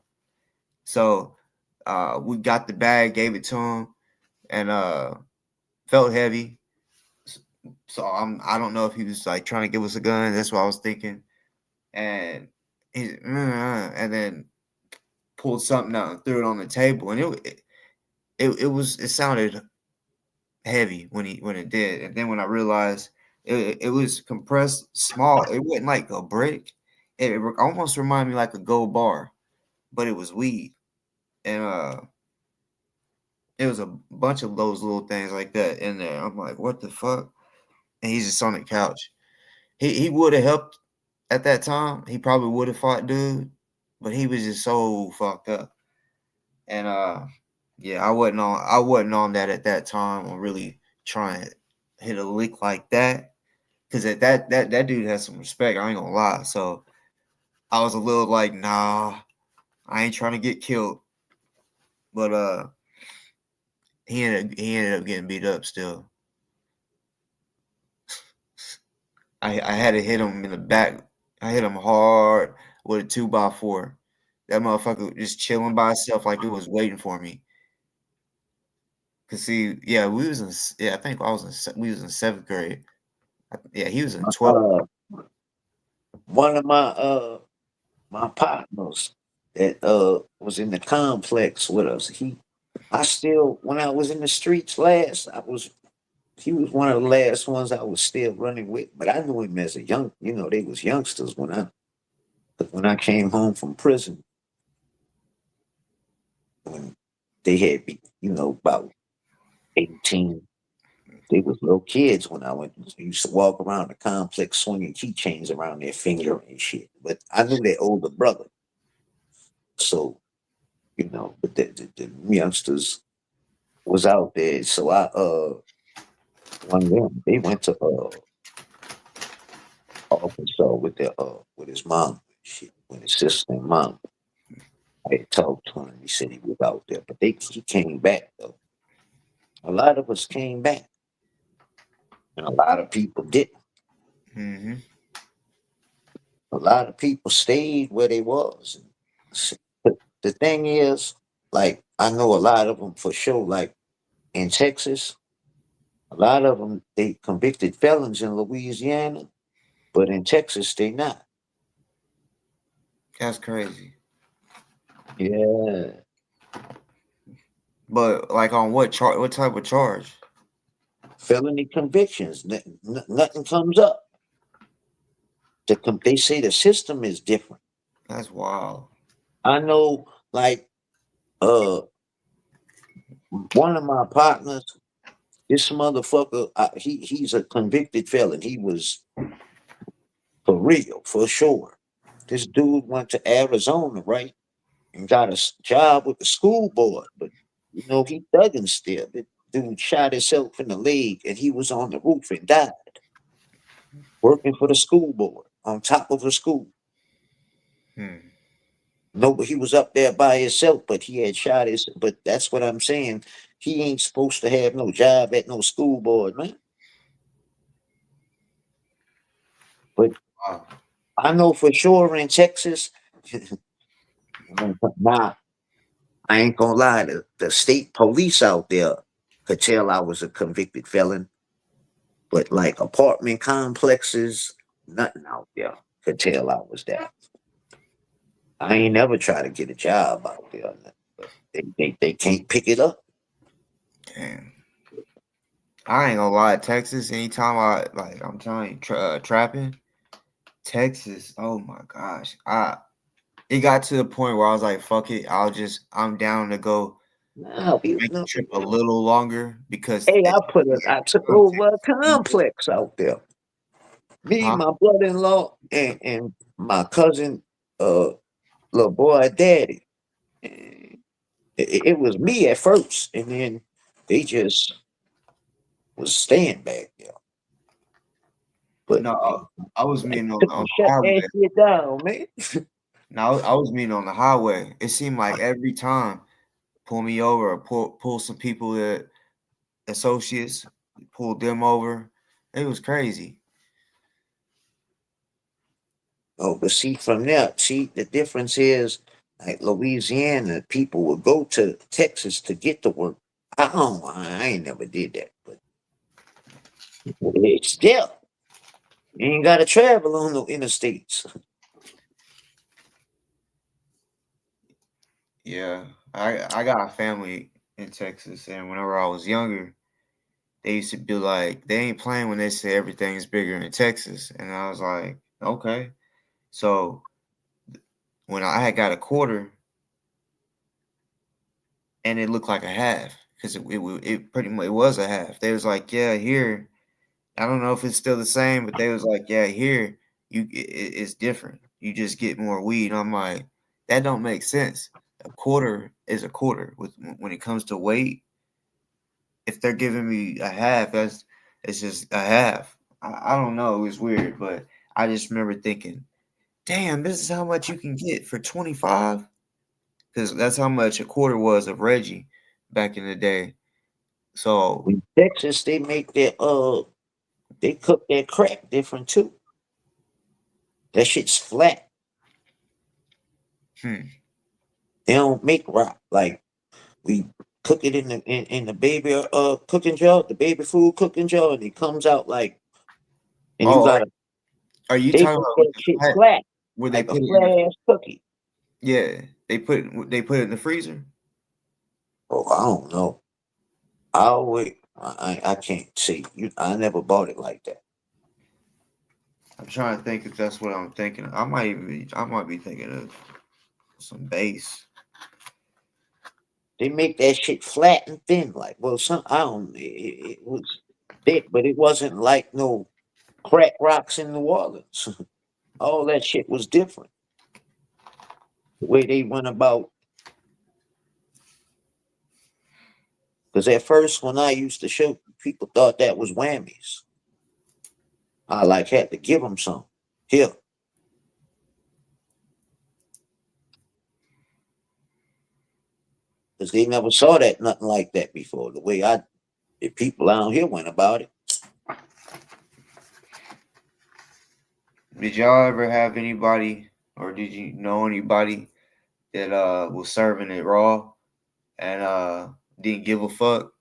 So we got the bag, gave it to him, and felt heavy. So I don't know if he was like trying to give us a gun. That's what I was thinking. And and then pulled something out and threw it on the table, and it sounded heavy when it did. And then when I realized it was compressed small, it wasn't like a brick. It almost reminded me like a gold bar, but it was weed. And it was a bunch of those little things like that in there. I'm like, what the fuck? And he's just on the couch. He would have helped at that time. He probably would have fought dude, but he was just so fucked up. And yeah, I wasn't on that at that time or really trying to hit a lick like that. because that dude has some respect. I ain't gonna lie. So I was a little like, nah, I ain't trying to get killed. But he ended up getting beat up still. I had to hit him in the back. I hit him hard with a 2x4. That motherfucker was just chilling by itself like it was waiting for me. Cause see, yeah, I think we was in 7th grade. Yeah, he was in 12th. One of my partners that was in the complex with us. I still, when I was in the streets last, he was one of the last ones I was still running with. But I knew him as a young, they was youngsters when I came home from prison. When they had me, about 18. They was little kids when I went. They used to walk around the complex swinging keychains around their finger and shit. But I knew their older brother, so But the youngsters was out there, so one of them they went to Arkansas with his mom, and shit, with his sister and mom. I had talked to him. He said he was out there, but he came back though. A lot of us came back, and a lot of people didn't. Mm-hmm. A lot of people stayed where they was. But the thing is, like I know a lot of them for sure. Like in Texas, a lot of them they convicted felons in Louisiana, but in Texas they not. That's crazy. Yeah, But like on what charge? What type of charge? felony convictions. Nothing comes up. They say the system is different. That's wild. I know, like uh, one of my partners. This motherfucker, he's a convicted felon. He was for real, for sure. This dude went to Arizona, right, and got a job with the school board, but he thugging still. The dude shot himself in the leg, and he was on the roof and died working for the school board on top of a school. Hmm. No, but he was up there by himself, but he had shot his. But that's what I'm saying. He ain't supposed to have no job at no school board, man. But Wow. I know for sure in Texas, now I ain't gonna lie, the state police out there could tell I was a convicted felon, but like apartment complexes, nothing out there could tell I was that. I ain't never tried to get a job out there, but they can't pick it up. Damn. I ain't gonna lie, Texas. Anytime I'm telling you, trapping Texas. Oh my gosh, it got to the point where I was like, fuck it. I'm down to go No, make the no. trip a little longer because Hey, it, I took over a complex out there. Me, huh? my brother-in-law, and my cousin, little boy, daddy. It was me at first, and then they just was staying back there. But No, I was meaning on, took to on the shut that highway. shit down, man. No, I was meaning on the highway. It seemed like every time pull me over or pull some people that associates, pulled them over. It was crazy. Oh, but see, from there, the difference is like Louisiana, people will go to Texas to get to work. I ain't never did that, but it's there. You ain't got to travel on the interstates. Yeah, I got a family in Texas, and whenever I was younger, they used to be like, they ain't playing when they say everything's bigger in Texas, and I was like, okay. So when I had got a quarter, and it looked like a half, because it pretty much it was a half. They was like, yeah, here. I don't know if it's still the same, but they was like, yeah, here it's different. You just get more weed. I'm like, that don't make sense. A quarter is a quarter. When it comes to weight, if they're giving me a half, it's just a half. I don't know, it was weird, but I just remember thinking, damn, this is how much you can get for 25, because that's how much a quarter was of Reggie back in the day. So, In Texas, they cook their crack different too. That shit's flat. hmm. They don't make rock like we cook it in the baby cooking jar, the baby food cooking jar, and it comes out like, and you Oh, gotta are you they talking make about with that the shit flat flat where they like a put it in the flat ass cookie. yeah, they put it in the freezer? Oh, I don't know. I always I can't see you. I never bought it like that. I'm trying to think if that's what I'm thinking. I might be thinking of some base. They make that shit flat and thin. Like, well, some I don't. It was thick, but it wasn't like no crack rocks in New Orleans. All that shit was different. The way they went about. Because at first, when I used to show, people thought that was whammies. I like had to give them some. Here, because they never saw that nothing like that before. The way the people out here went about it. Did y'all ever have anybody, or did you know anybody that was serving it raw and didn't give a fuck?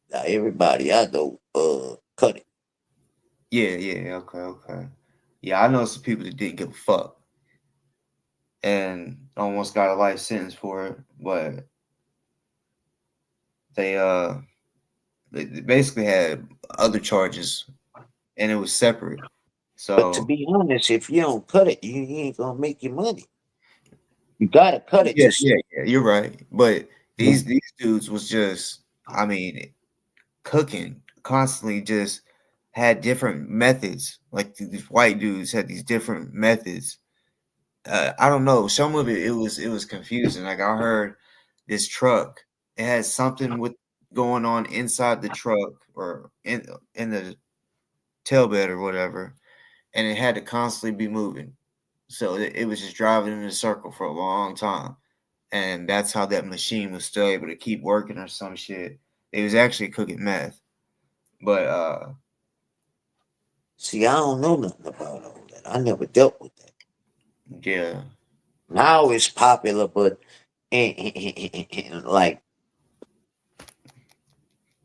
Now everybody I know cut it. Yeah, yeah, okay, okay. Yeah, I know some people that didn't give a fuck and almost got a life sentence for it, but they they basically had other charges and it was separate. But to So be honest, if you don't cut it, you ain't gonna make your money. You gotta cut it yeah, to yeah, yeah, you're right. But Mhm. these dudes was just, I mean, cooking constantly, just had different methods. Like these white dudes had these different methods. I don't know. Some of it was confusing. Like I heard this truck, it had something with going on inside the truck or in the tailbed or whatever, and it had to constantly be moving. So it was just driving in a circle for a long time, and that's how that machine was still able to keep working or some shit. It was actually cooking meth, but See, I don't know nothing about all that. I never dealt with that. yeah, Now it's popular, but like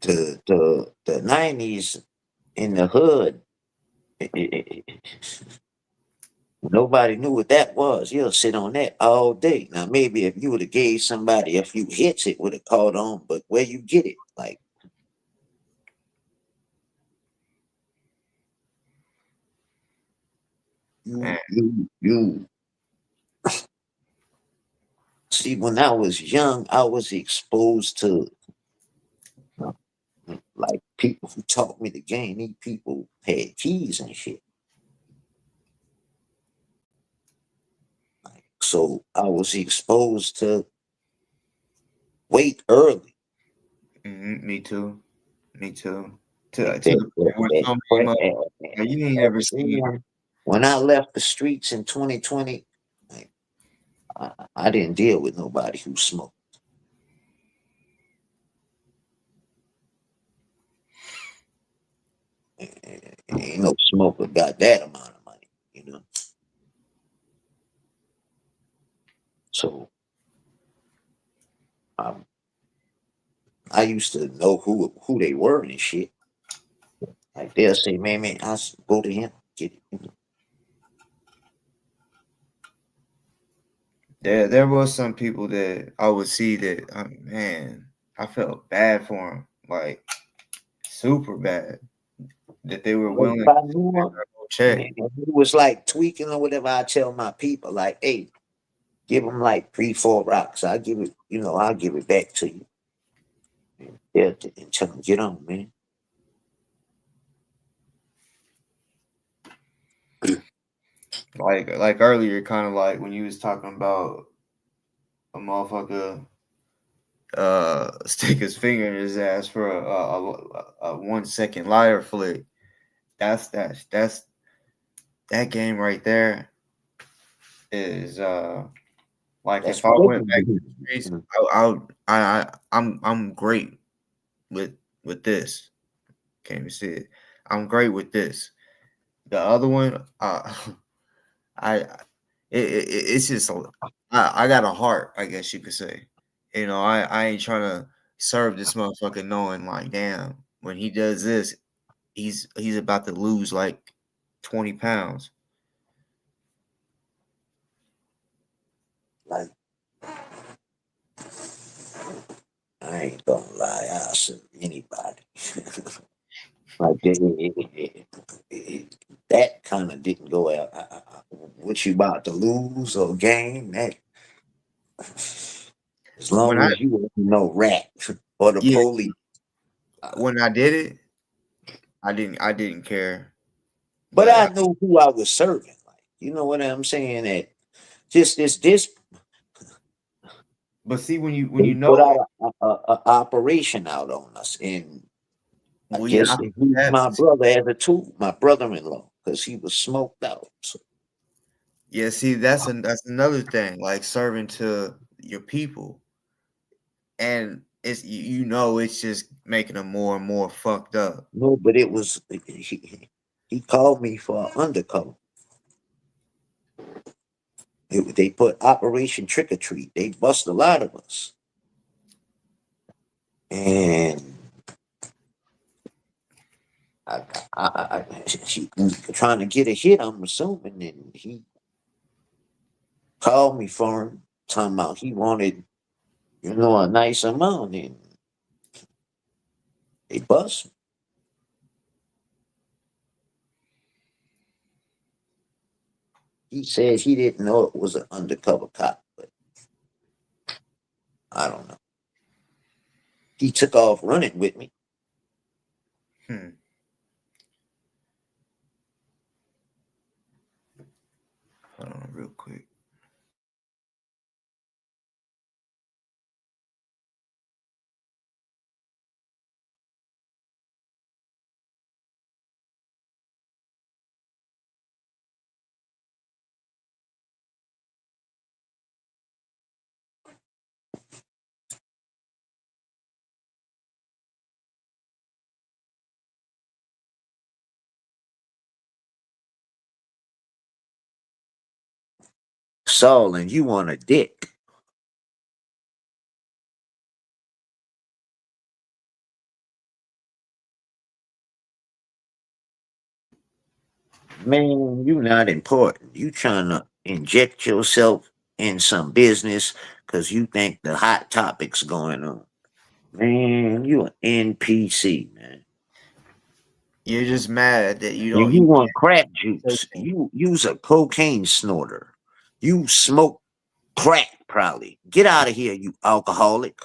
the 90s in the hood, nobody knew what that was. You'll sit on that all day. Now maybe if you would have gave somebody a few hits, it would have caught on. But where you get it, like man, you see, when I was young, I was exposed to uh, like people who taught me the game. These people had keys and shit. So I was exposed to wait early. me too, me too. Like To the point where so many you ain't ever seen. when I left the streets in 2020, like, I didn't deal with nobody who smoked. Ain't no smoker got that amount of money, you know. So um, I used to know who they were and shit. Like they'll say, man, go to him, get it. There was some people that I would see that man, I felt bad for them, like super bad, that they were But willing if to I knew him, check. and he was like tweaking or whatever, I tell my people like, hey, give him like 3, 4 rocks. I give it, I'll give it back to you. Yeah, and tell him get on, man. Like earlier, kind of like when you was talking about a motherfucker stick his finger in his ass for a 1 second liar flick. That's that game right there is like That's if I went back to crazy. the streets, I'm great with this. Can't even see it. I'm great with this. The other one, I it's just I got a heart, I guess you could say. I ain't trying to serve this motherfucker knowing like, damn, when he does this, he's about to lose like 20 pounds. Like, I ain't gonna lie, I'll serve anybody. Like that kind of didn't go out. What you about to lose or gain? That as When long I as you ain't no rat or the Yeah, police. when I did it, I didn't care. But But I knew who I was serving. Like, you know what I'm saying? That just this see when you they know put out a operation out on us, and I well yeah, guess I they feel used that, my but brother as a tool, my brother-in-law, because he was smoked out. So yeah, see that's another thing, like serving to your people. And it's just making them more and more fucked up. no, but it was he called me for an undercover. They put Operation Trick or Treat. They bust a lot of us, and I, she trying to get a hit. I'm assuming, and he called me for him, talking about he wanted, a nice amount, and they bust. He said he didn't know it was an undercover cop, but I don't know. He took off running with me. Hmm. Hold on real quick. Saul, and you want a dick. Man, you not important. You trying to inject yourself in some business because you think the hot topic's going on. Man, you an NPC, man. You're just mad that you And don't you you want crack can't juice. take You's a cocaine snorter. You smoke crack, probably. Get out of here, you alcoholic.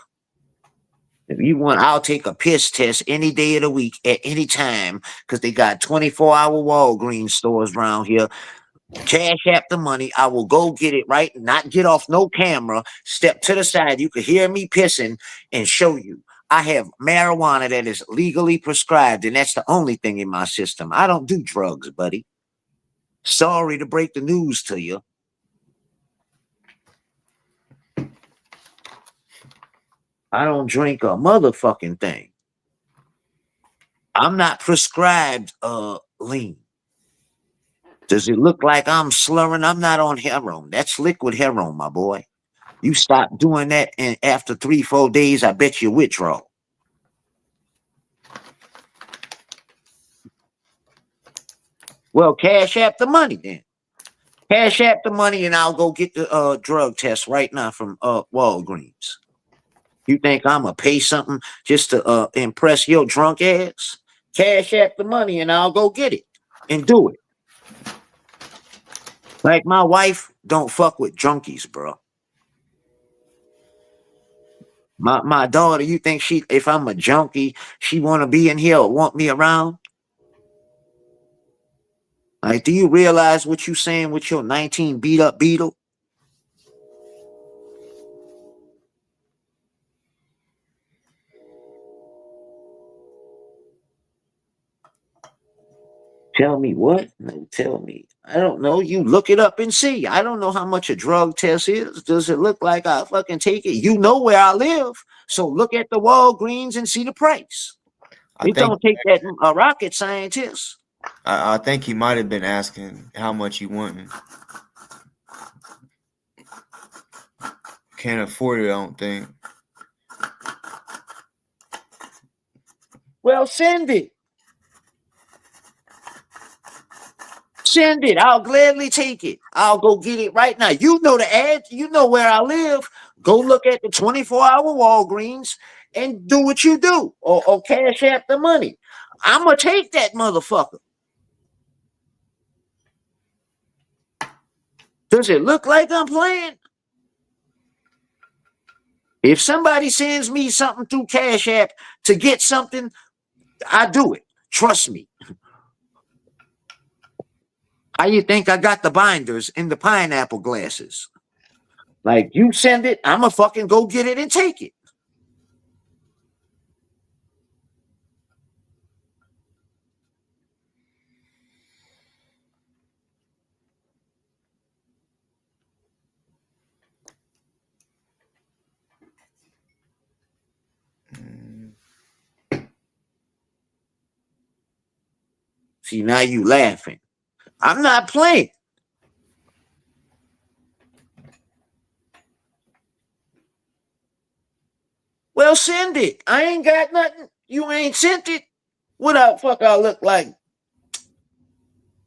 If you want, I'll take a piss test any day of the week at any time because they got 24-hour Walgreens stores around here. Cash app the money. I will go get it right, not get off no camera. Step to the side. You can hear me pissing and show you. I have marijuana that is legally prescribed, and that's the only thing in my system. I don't do drugs, buddy. Sorry to break the news to you. I don't drink a motherfucking thing. I'm not prescribed lean. Does it look like I'm slurring? I'm not on heroin. That's liquid heroin, my boy. You stop doing that, and after 3, 4 days, I bet you withdraw. Well, cash app the money then. Cash app the money, and I'll go get the drug test right now from Walgreens. You think I'm gonna pay something just to impress your drunk ass? Cash app the money, and I'll go get it and do it. Like my wife don't fuck with junkies, bro. My daughter, you think if I'm a junkie, she want to be in here or want me around? Like, do you realize what you saying with your 19 beat up Beetle? Tell me what? No, tell me. I don't know. You look it up and see. I don't know how much a drug test is. Does it look like I fucking take it? You know where I live. So look at the Walgreens and see the price. I It think don't take that a rocket scientist. I think he might have been asking how much you want. Can't afford it, I don't think. Well, send it. Send it. I'll gladly take it. I'll go get it right now. You know the ad. You know where I live. Go look at the 24-hour Walgreens and do what you do. Or cash app the money. I'm going to take that motherfucker. Does it look like I'm playing? If somebody sends me something through Cash App to get something, I do it. Trust me. How you think I got the binders in the pineapple glasses? Like, you send it, I'ma fucking go get it and take it. See, now you laughing. I'm not playing. Well, send it. I ain't got nothing. You ain't sent it. What the fuck I look like?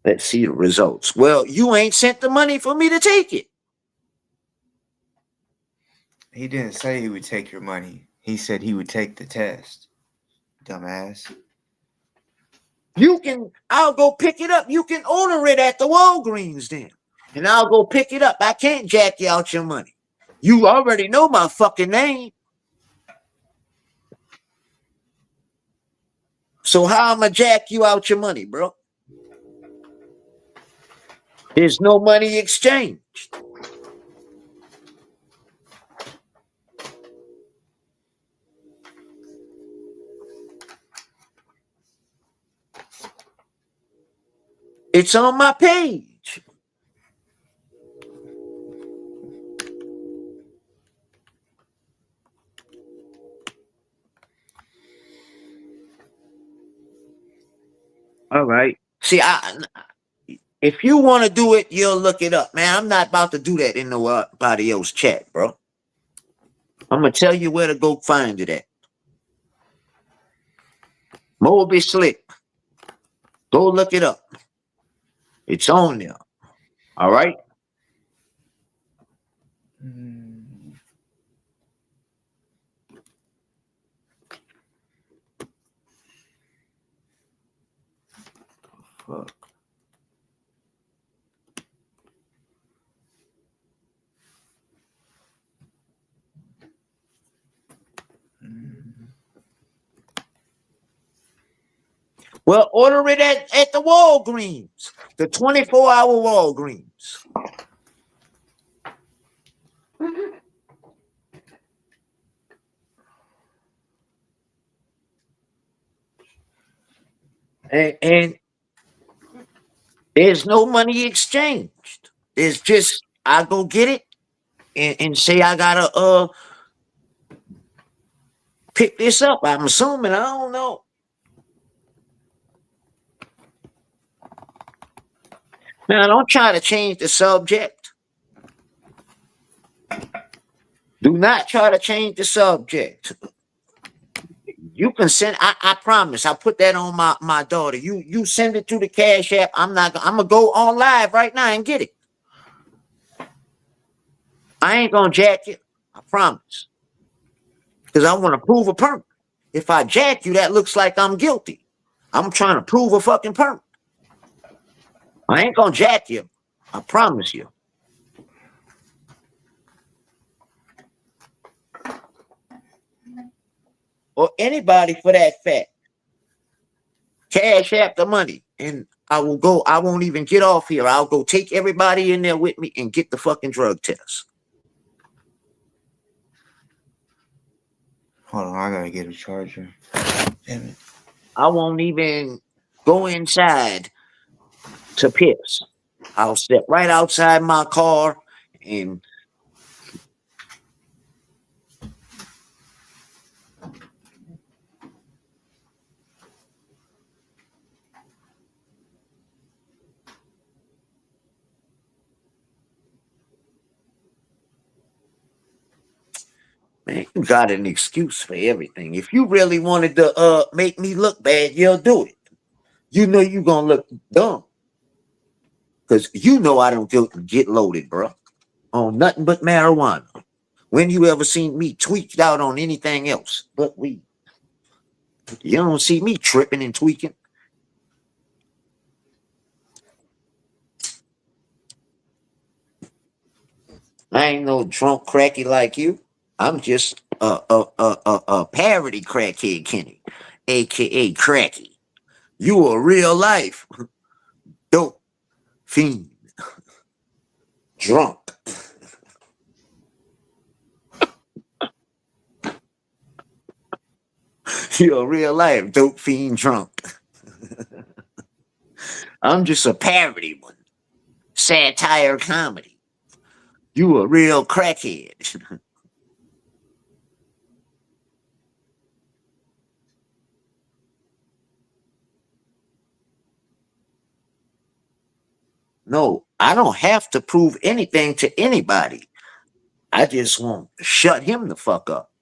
Let's see the results. Well, you ain't sent the money for me to take it. He didn't say he would take your money. He said he would take the test. Dumbass. I'll go pick it up. You can order it at the Walgreens then. And I'll go pick it up. I can't jack you out your money. You already know my fucking name. So how I'ma jack you out your money, bro? There's no money exchanged. It's on my page. All right. See, if you want to do it, you'll look it up, man. I'm not about to do that in nobody else's chat, bro. I'm gonna tell you where to go find it at. Moby Slick. Go look it up. It's on there. All right. Fuck. Well, order it at the Walgreens, the 24-hour Walgreens. And there's no money exchanged. It's just I go get it and say I gotta pick this up. I'm assuming. I don't know. Now don't try to change the subject. Do not try to change the subject. You can send. I promise. I'll put that on my daughter. You send it to the Cash App. I'm gonna go on live right now and get it. I ain't gonna jack you. I promise. Because I want to prove a permit. If I jack you, that looks like I'm guilty. I'm trying to prove a fucking permit. I ain't gonna jack you. I promise you. Or anybody for that fact. Cash App the money. And I will go. I won't even get off here. I'll go take everybody in there with me and get the fucking drug test. Hold on, I gotta get a charger. Damn it. I won't even go inside to piss. I'll step right outside my car and man, you got an excuse for everything. If you really wanted to make me look bad, you'll do it. You know you gonna look dumb. Cause you know I don't get loaded, bro. On nothing but marijuana. When you ever seen me tweaked out on anything else but weed? You don't see me tripping and tweaking. I ain't no drunk cracky like you. I'm just a parody crackhead Kenny, aka Cracky. You a real life dope fiend drunk. You a real life dope fiend drunk. I'm just a parody one, satire comedy. You a real crackhead. No, I don't have to prove anything to anybody. I just want to shut him the fuck up.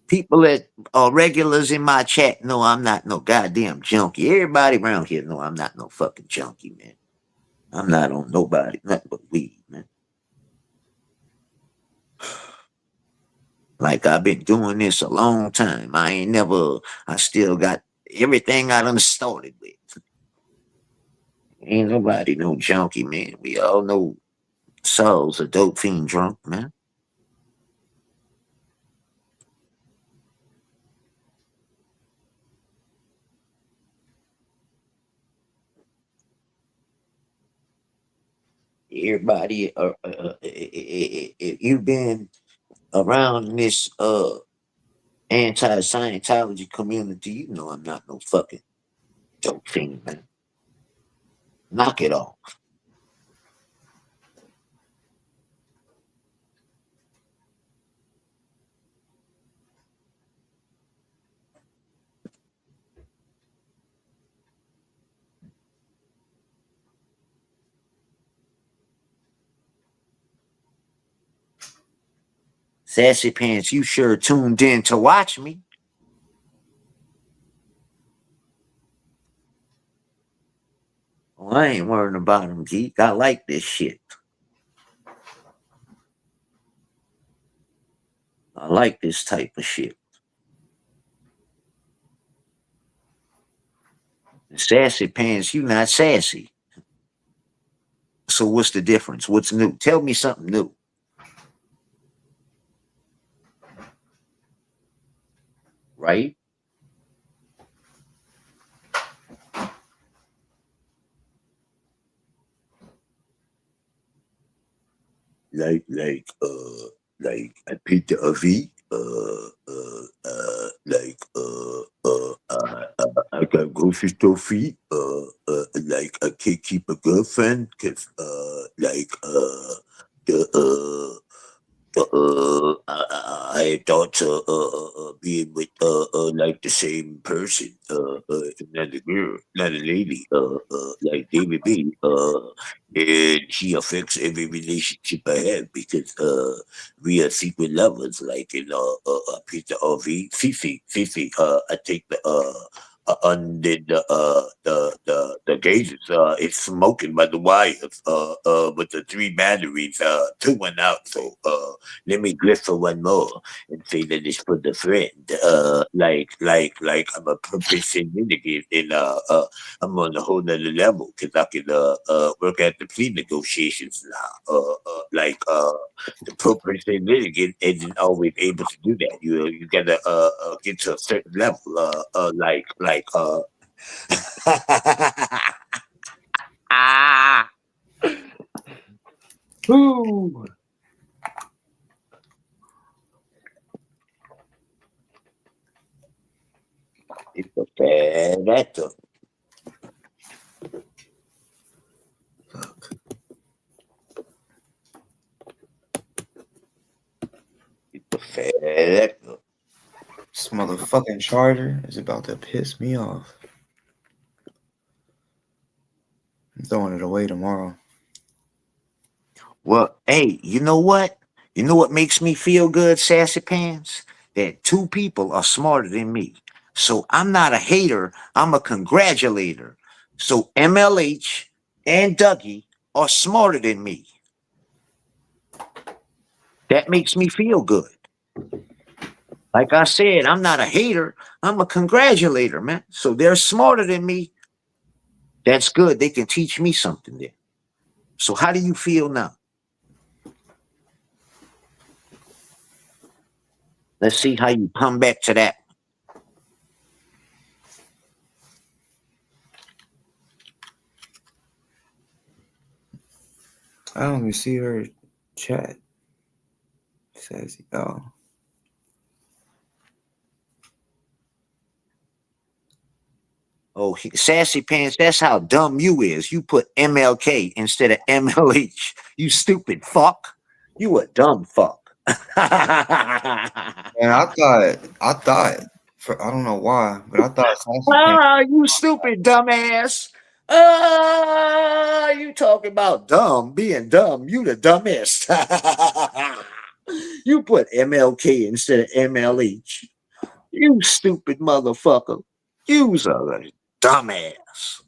People that are regulars in my chat know I'm not no goddamn junkie. Everybody around here know I'm not no fucking junkie, man. I'm not on nobody, nothing but weed, man. Like I've been doing this a long time. I still got everything I done started with. Ain't nobody no junkie, man. We all know Saul's a dope fiend drunk, man. Everybody, if you've been around this anti-Scientology community, you know I'm not no fucking dope fiend, man. Knock it off. Sassy pants, you sure tuned in to watch me. Well, I ain't worrying about him, geek. I like this shit. I like this type of shit. Sassy pants, you not sassy. So what's the difference? What's new? Tell me something new. Right? Like I picked a V. I got grocery store fee. Like I can't keep a girlfriend because the I thought being with like the same person, another girl, not a lady, like David B. And she affects every relationship I have because we are secret lovers, like in Peter RV, Fifi. I take the under the gauges. It's smoking by the wires. With the three batteries. Two went out. So let me griff for one more and say that it's for the friend. Like I'm a purpose in mitigate and I'm on a whole nother level because I can work at the plea negotiations now. The purpose in mitigate isn't always able to do that. You gotta get to a certain level. Ah. Ooh. It's a fat actor. Fuck. It's a fat actor. This motherfucking charger is about to piss me off. I'm throwing it away tomorrow. Well, hey, you know what? You know what makes me feel good, Sassy Pants? That two people are smarter than me. So I'm not a hater, I'm a congratulator. So MLH and Dougie are smarter than me. That makes me feel good. Like I said, I'm not a hater, I'm a congratulator, man. So they're smarter than me. That's good. They can teach me something there. So how do you feel now? Let's see how you come back to that. I don't even see her chat. Says, oh. Oh, Sassy Pants, that's how dumb you is. You put MLK instead of MLH. You stupid fuck. You a dumb fuck. And I thought, for I don't know why, but I thought Sassy Pants. You stupid dumbass. You talking about dumb, being dumb. You the dumbest. You put MLK instead of MLH. You stupid motherfucker. You's a dumbass.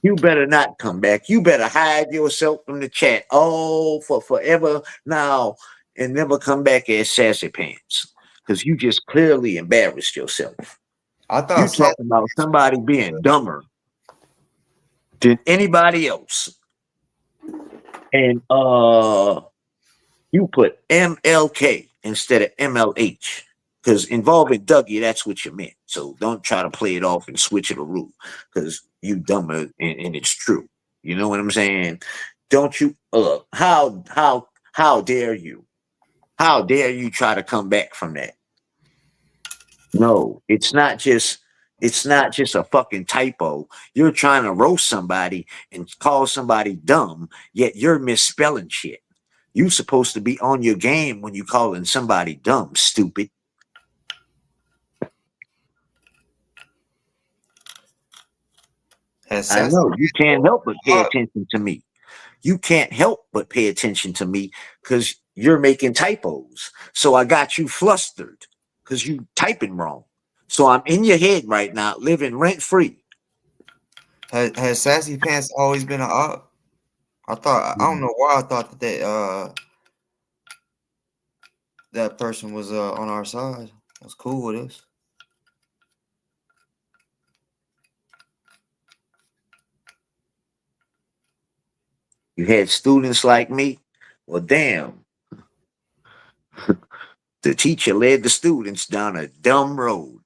You better not come back. You better hide yourself from the chat. Oh, for forever now and never come back as Sassy Pants. Because you just clearly embarrassed yourself. I thought You Sassy talking about Pants. somebody being dumber than anybody else. And you put MLK instead of MLH. Because involving Dougie, that's what you meant. So don't try to play it off and switch it around. Because you dumber and it's true. You know what I'm saying? Don't you how dare you? How dare you try to come back from that? No, it's not just a fucking typo. You're trying to roast somebody and call somebody dumb, yet you're misspelling shit. You supposed to be on your game when you calling somebody dumb, stupid. Has I Sassy know you can't help but pay Pants. attention to me. You can't help but pay attention to me because you're making typos. So I got you flustered because you typing wrong. So I'm in your head right now, living rent free. Has Sassy Pants always been an op? I don't know why I thought that person was on our side. That's cool with us. You had students like me. Well, damn, the teacher led the students down a dumb road.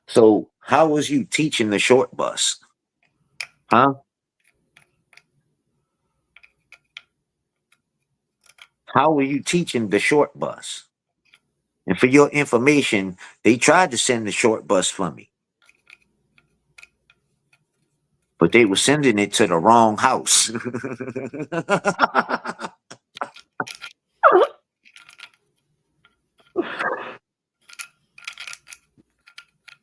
So how was you teaching the short bus? Huh? How were you teaching the short bus? And for your information, they tried to send the short bus for me, but they were sending it to the wrong house.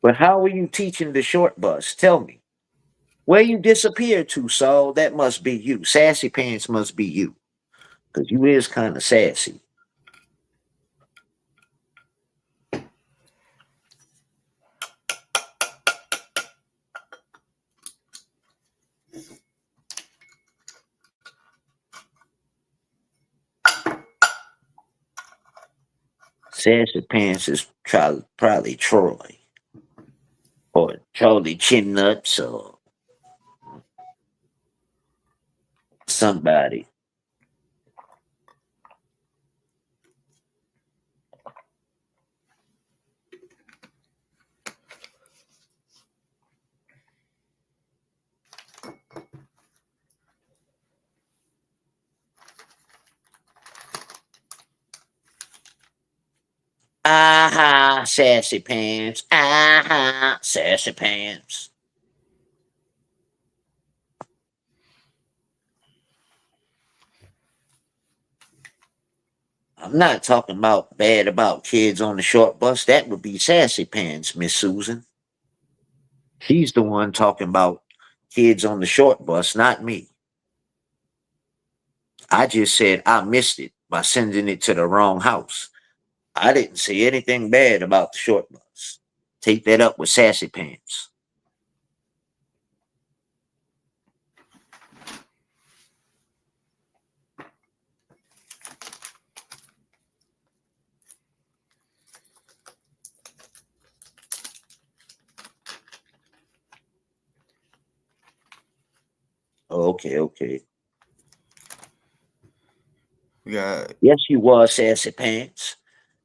But how were you teaching the short bus? Tell me. Where you disappeared to, Saul? That must be you. Sassy Pants must be you. Because you is kind of sassy. Sassy Pants is probably Troy. Or Charlie Chin Nuts or somebody. Aha, sassy pants. Aha, sassy pants. I'm not talking about bad about kids on the short bus. That would be sassy pants, Miss Susan. She's the one talking about kids on the short bus, not me. I just said I missed it by sending it to the wrong house. I didn't say anything bad about the short bus. Take that up with sassy pants. Okay, okay. We got Yes, you was sassy pants.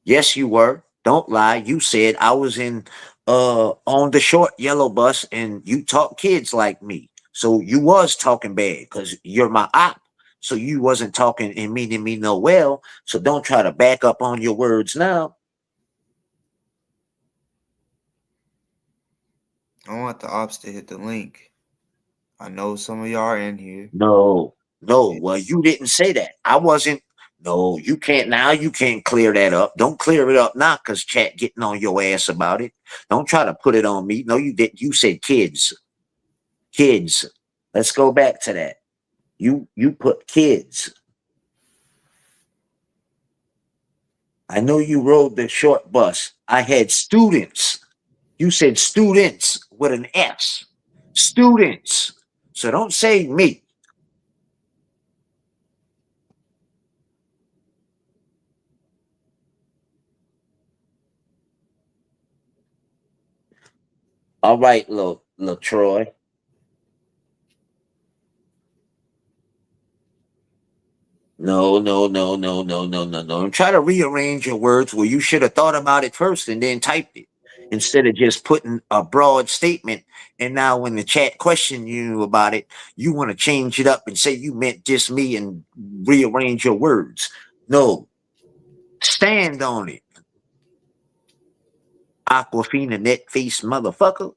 Yes, you were. Don't lie. You said I was in on the short yellow bus and you taught kids like me. So you was talking bad because you're my op. So you wasn't talking and meaning me no well. So don't try to back up on your words now. I want the ops to hit the link. I know some of y'all are in here. No, no. Well, It's you didn't say that. I wasn't. No, you can't now. You can't clear that up. Don't clear it up now because chat getting on your ass about it. Don't try to put it on me. No, you didn't. You said kids. Kids. Let's go back to that. You put kids. I know you rode the short bus. I had students. You said students with an S. Students. So don't say me. All right, little Troy. No, no, no, no, no, no, no, no. And try to rearrange your words where you should have thought about it first and then typed it instead of just putting a broad statement. And now when the chat question you about it, you want to change it up and say you meant just me and rearrange your words. No, stand on it. Aquafina net face motherfucker.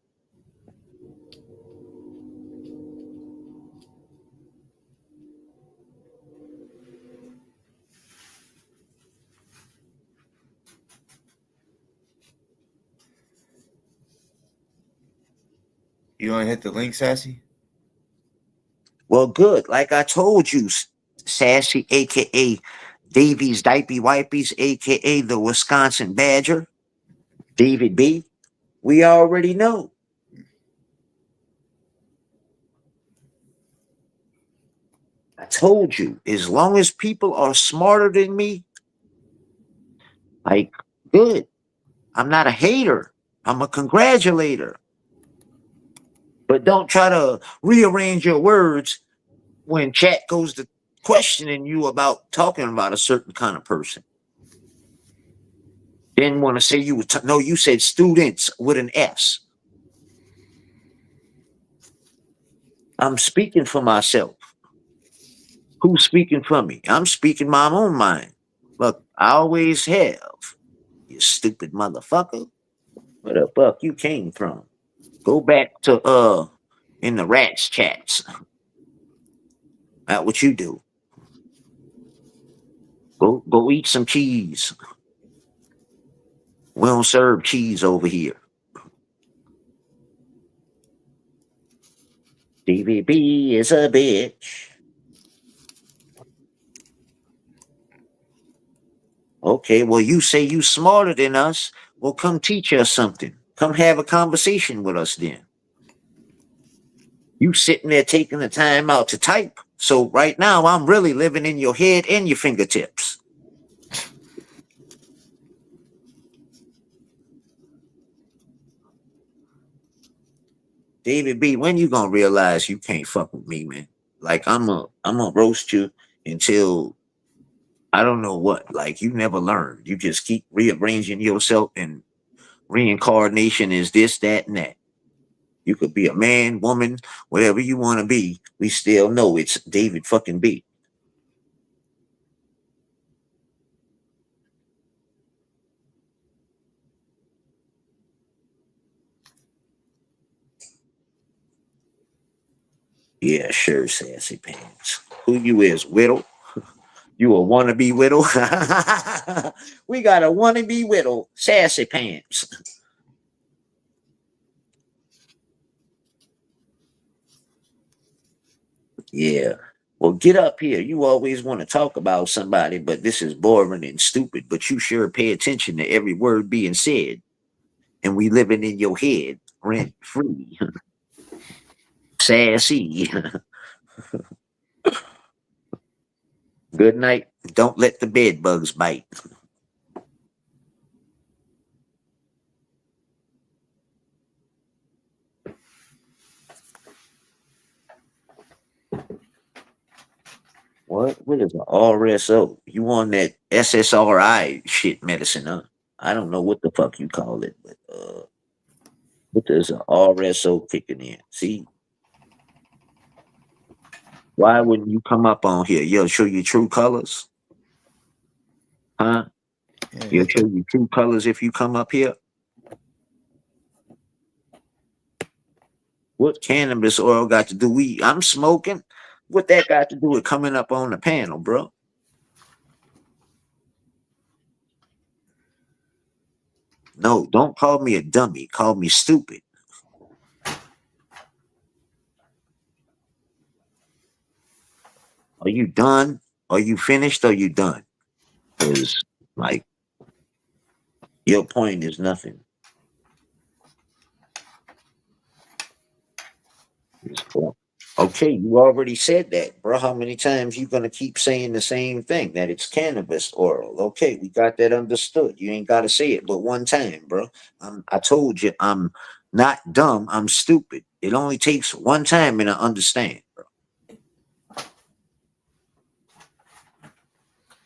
you want to hit the link, Sassy? Well, good. Like I told you, Sassy, aka Davies Diaper Wipies, aka the Wisconsin Badger, David B. We already know. I told you, as long as people are smarter than me, like, good. I'm not a hater. I'm a congratulator. But don't try to rearrange your words when chat goes to questioning you about talking about a certain kind of person. Didn't want to say you were, no, you said students with an S. I'm speaking for myself. Who's speaking for me? I'm speaking my own mind. Look, I always have. You stupid motherfucker. Where the fuck you came from? Go back to in the rats chats. That's what you do. Go eat some cheese. We don't serve cheese over here. DVB is a bitch. Okay, well you say you smarter than us. Well, come teach us something. Come have a conversation with us then. You sitting there taking the time out to type. So right now I'm really living in your head and your fingertips. David B, when you gonna realize you can't fuck with me, man? Like I'm a roast you until I don't know what. Like you never learn. You just keep rearranging yourself and reincarnation is this, that, and that. You could be a man, woman, whatever you want to be. We still know it's David fucking B. Yeah, sure, sassy pants. Who you is, Whittle? You a wannabe Whittle? We got a wannabe Whittle, sassy pants. Yeah. Well, get up here. You always want to talk about somebody, but this is boring and stupid. But you sure pay attention to every word being said, and we living in your head rent free. Sassy. Good night. Don't let the bed bugs bite. What? What is an RSO? You on that SSRI shit medicine, huh? I don't know what the fuck you call it, but what does an RSO kicking in? See, why wouldn't you come up on here? You'll show your true colors, huh? Yeah, You'll show your true colors if you come up here. What cannabis oil got to do? I'm smoking. What that got to do with coming up on the panel, bro? No, don't call me a dummy. Call me stupid. Are you done? Are you finished? Are you done? Because like your point is nothing. It's cool. Okay, you already said that, bro. How many times you gonna keep saying the same thing that it's cannabis oral? Okay, we got that understood. You ain't gotta say it but one time, bro. I told you I'm not dumb. I'm stupid. It only takes one time and I understand, bro.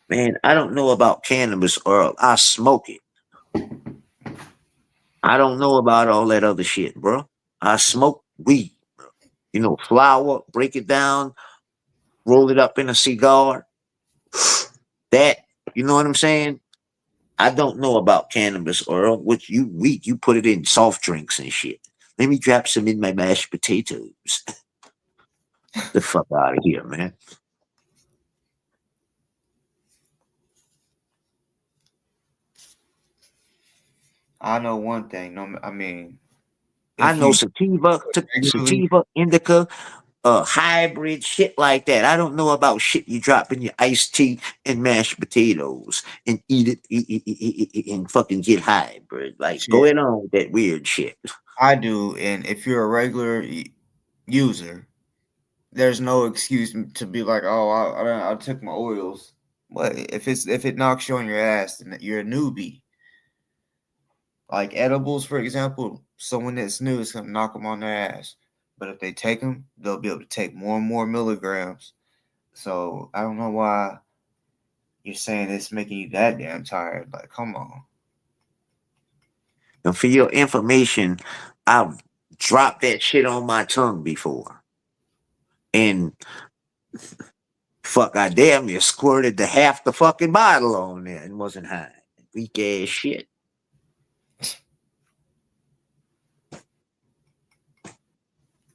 Man, I don't know about cannabis oil. I smoke it. I don't know about all that other shit, bro. I smoke weed. You know, flour, break it down, roll it up in a cigar. That, you know what I'm saying? I don't know about cannabis oil, which you weak. You put it in soft drinks and shit. Let me drop some in my mashed potatoes. The fuck out of here, man. I know one thing. No, I mean, I if know you sativa, regularly, sativa, indica, hybrid shit like that. I don't know about shit you drop in your iced tea and mashed potatoes and eat it and fucking get high, bro. Like, go shit, ahead on with that weird shit. I do, and if you're a regular user, there's no excuse to be like, oh, I took my oils. But if it knocks you on your ass, then you're a newbie. Like edibles, for example, someone that's new is gonna knock them on their ass. But if they take them, they'll be able to take more and more milligrams. So I don't know why you're saying it's making you that damn tired. Like, come on. And for your information, I've dropped that shit on my tongue before. And fuck, I damn near squirted the half the fucking bottle on there and wasn't high. Weak ass shit.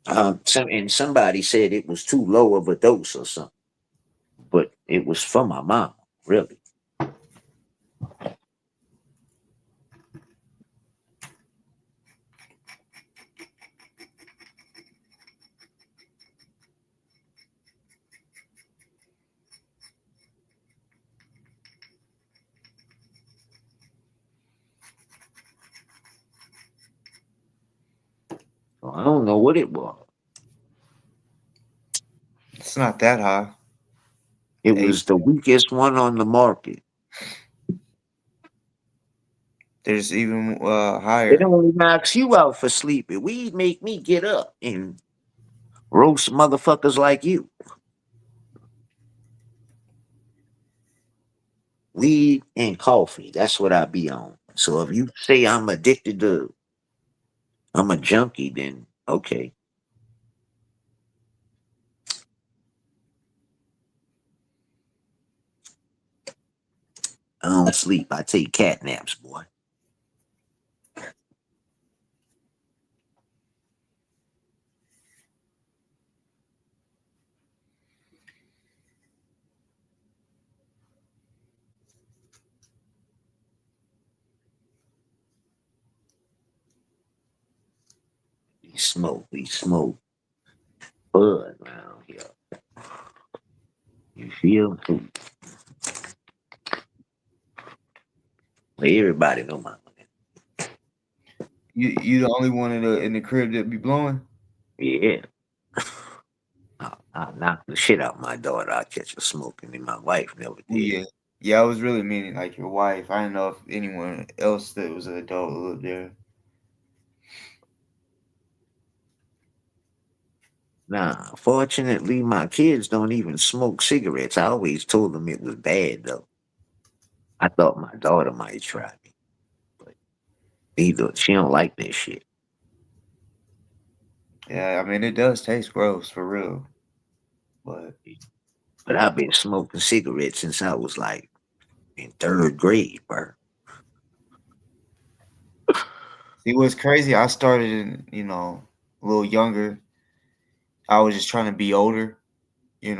And somebody said it was too low of a dose or something, but it was for my mom, really. So I don't know what it was. It's not that high. It Hey, was the weakest one on the market. there's even It higher. only knocks you out for sleeping. Weed make me get up and roast motherfuckers like you. Weed and coffee. That's what I be on. So if you say I'm a junkie, then okay. I don't sleep. I take cat naps, boy. smoke. We smoke bud around here. You feel me? Well, everybody know my You the only one in the crib that be blowing? yeah. I knock the shit out my daughter. I catch her smoking, and my wife never Oh did. yeah. Yeah, I was really meaning like your wife. I didn't know if anyone else that was an adult lived there. Nah, fortunately, my kids don't even smoke cigarettes. I always told them it was bad, though. I thought my daughter might try me, but neither. She don't like that shit. Yeah, I mean it does taste gross for real. But But I've been smoking cigarettes since I was like in third grade, bro. see what's crazy? I started in, a little younger. I was just trying to be older, and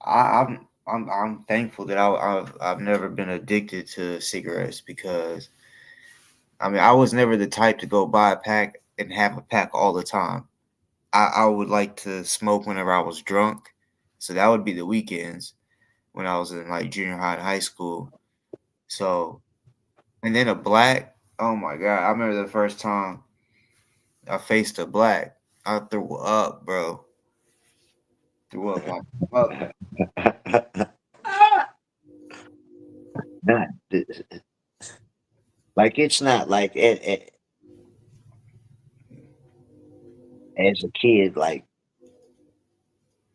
I'm thankful that I've never been addicted to cigarettes because I mean I was never the type to go buy a pack and have a pack all the time. I would like to smoke whenever I was drunk, so that would be the weekends when I was in like junior high and high school. So and then a black, oh my god! I remember the first time I faced a black, I threw up, bro. Threw up like fuck. Not like it's not like as a kid, like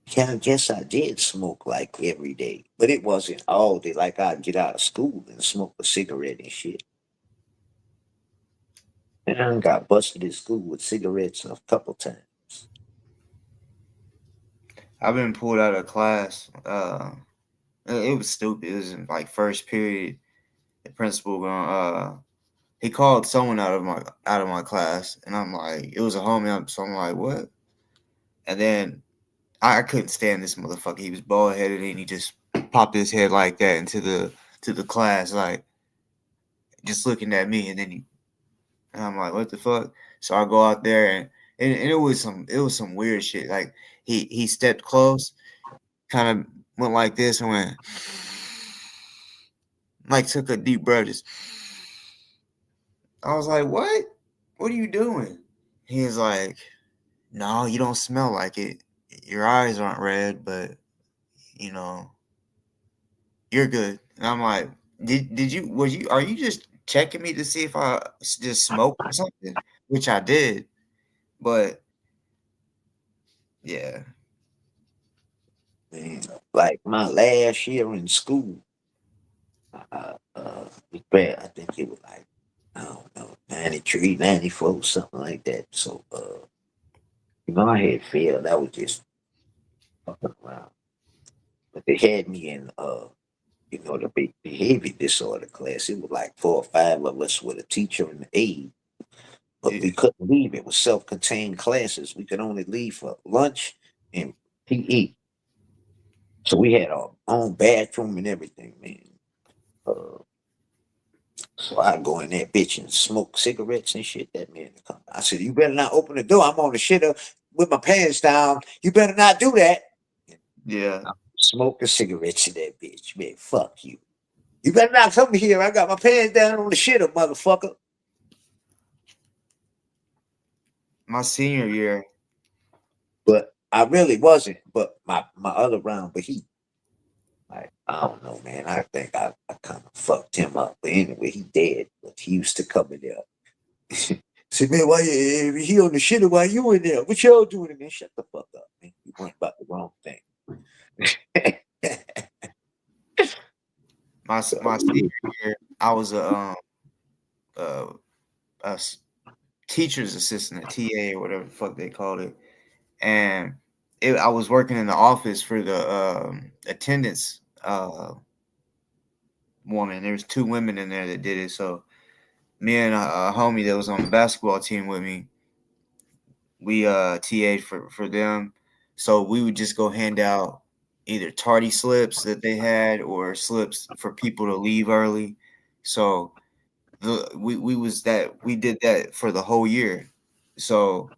yeah, I guess I did smoke like every day, but it wasn't all day. Like I'd get out of school and smoke a cigarette and shit. And I done got busted at school with cigarettes a couple times. I've been pulled out of class. It was stupid. It was in like first period. The principal he called someone out of my class, and I'm like, it was a homie. So I'm like, what? And then I couldn't stand this motherfucker. He was bald headed, and he just popped his head like that into the class, like just looking at me, and then and I'm like, what the fuck? So I go out there, and it was some weird shit. Like he stepped close, kind of went like this, and went like took a deep breath. Just I was like, what? What are you doing? He was like, no, you don't smell like it. Your eyes aren't red, but you know you're good. And I'm like, did you was you are you just checking me to see if I just smoked or something? Which I did, but yeah, Man, like my last year in school, was bad. I think it was like, I don't know, 93, 94, something like that. So, I had failed. I was just fucking around. But they had me in, the behavior disorder class. It was like 4 or 5 of us with a teacher and an aide, but yeah, we couldn't leave. It was self-contained classes. We could only leave for lunch and PE. So we had our own bathroom and everything, man. Uh, so I go in that bitch and smoke cigarettes and shit. That man come. I said, "You better not open the door. I'm on the shitter with my pants down. You better not do that." yeah. I'm smoking cigarettes in that bitch, man. Fuck you. You better not come here. I got my pants down on the shitter, motherfucker. My senior year, But I really wasn't. But my other round, but he like I don't know, man. I think I kind of fucked him up. But anyway, he dead. But he used to come in there. Said, man, why he on the shitter? Why you in there? What y'all doing in there? Shut the fuck up, man. You went about the wrong thing. my senior year, I was uh, a teacher's assistant, a TA or whatever the fuck they called it, and I was working in the office for the attendance woman. There was two women in there that did it. So me and a homie that was on the basketball team with me, we TA'd for them. So we would just go hand out either tardy slips that they had or slips for people to leave early. So we did that for the whole year. So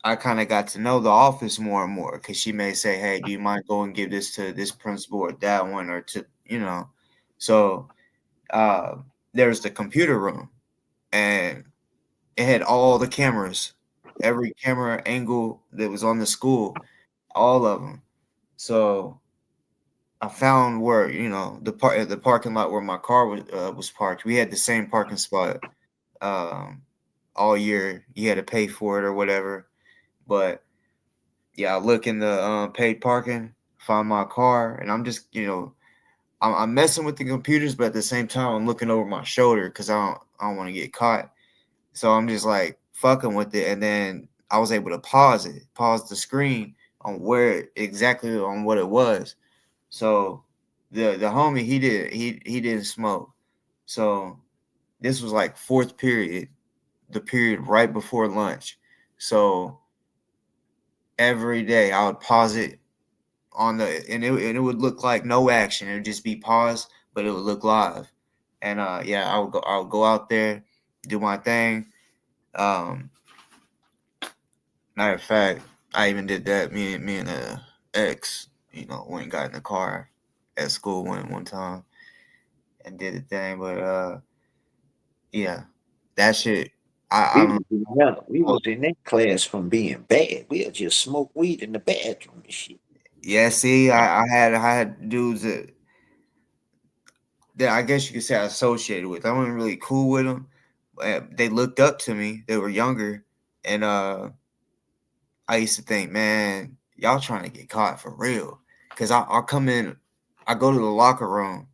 I kind of got to know the office more and more because she may say, "Hey, do you mind going and give this to this principal or that one or to So uh, there's the computer room, and it had all the cameras, every camera angle that was on the school, all of them. So I found where the parking lot where my car was parked. We had the same parking spot um, all year. You had to pay for it or whatever, but yeah, I look in the paid parking, find my car, and I'm just I'm messing with the computers, but at the same time I'm looking over my shoulder because I don't want to get caught. So I'm just like fucking with it, and then I was able to pause the screen on where exactly on what it was. So the homie he didn't smoke. So this was like fourth period, the period right before lunch. So every day I would pause it on and it would look like no action. It would just be paused, but it would look live. And yeah, I would go out there, do my thing. Um, Matter of fact, I even did that. Me and ex, went and got in the car at school one time and did the thing. But yeah, that shit. I remember. We was in that class from being bad. We'll just smoke weed in the bathroom and shit. Yeah, see, I had dudes that I guess you could say I associated with. I wasn't really cool with them. They looked up to me. They were younger, and I used to think, man, y'all trying to get caught for real. Cause I'll come in, I go to the locker room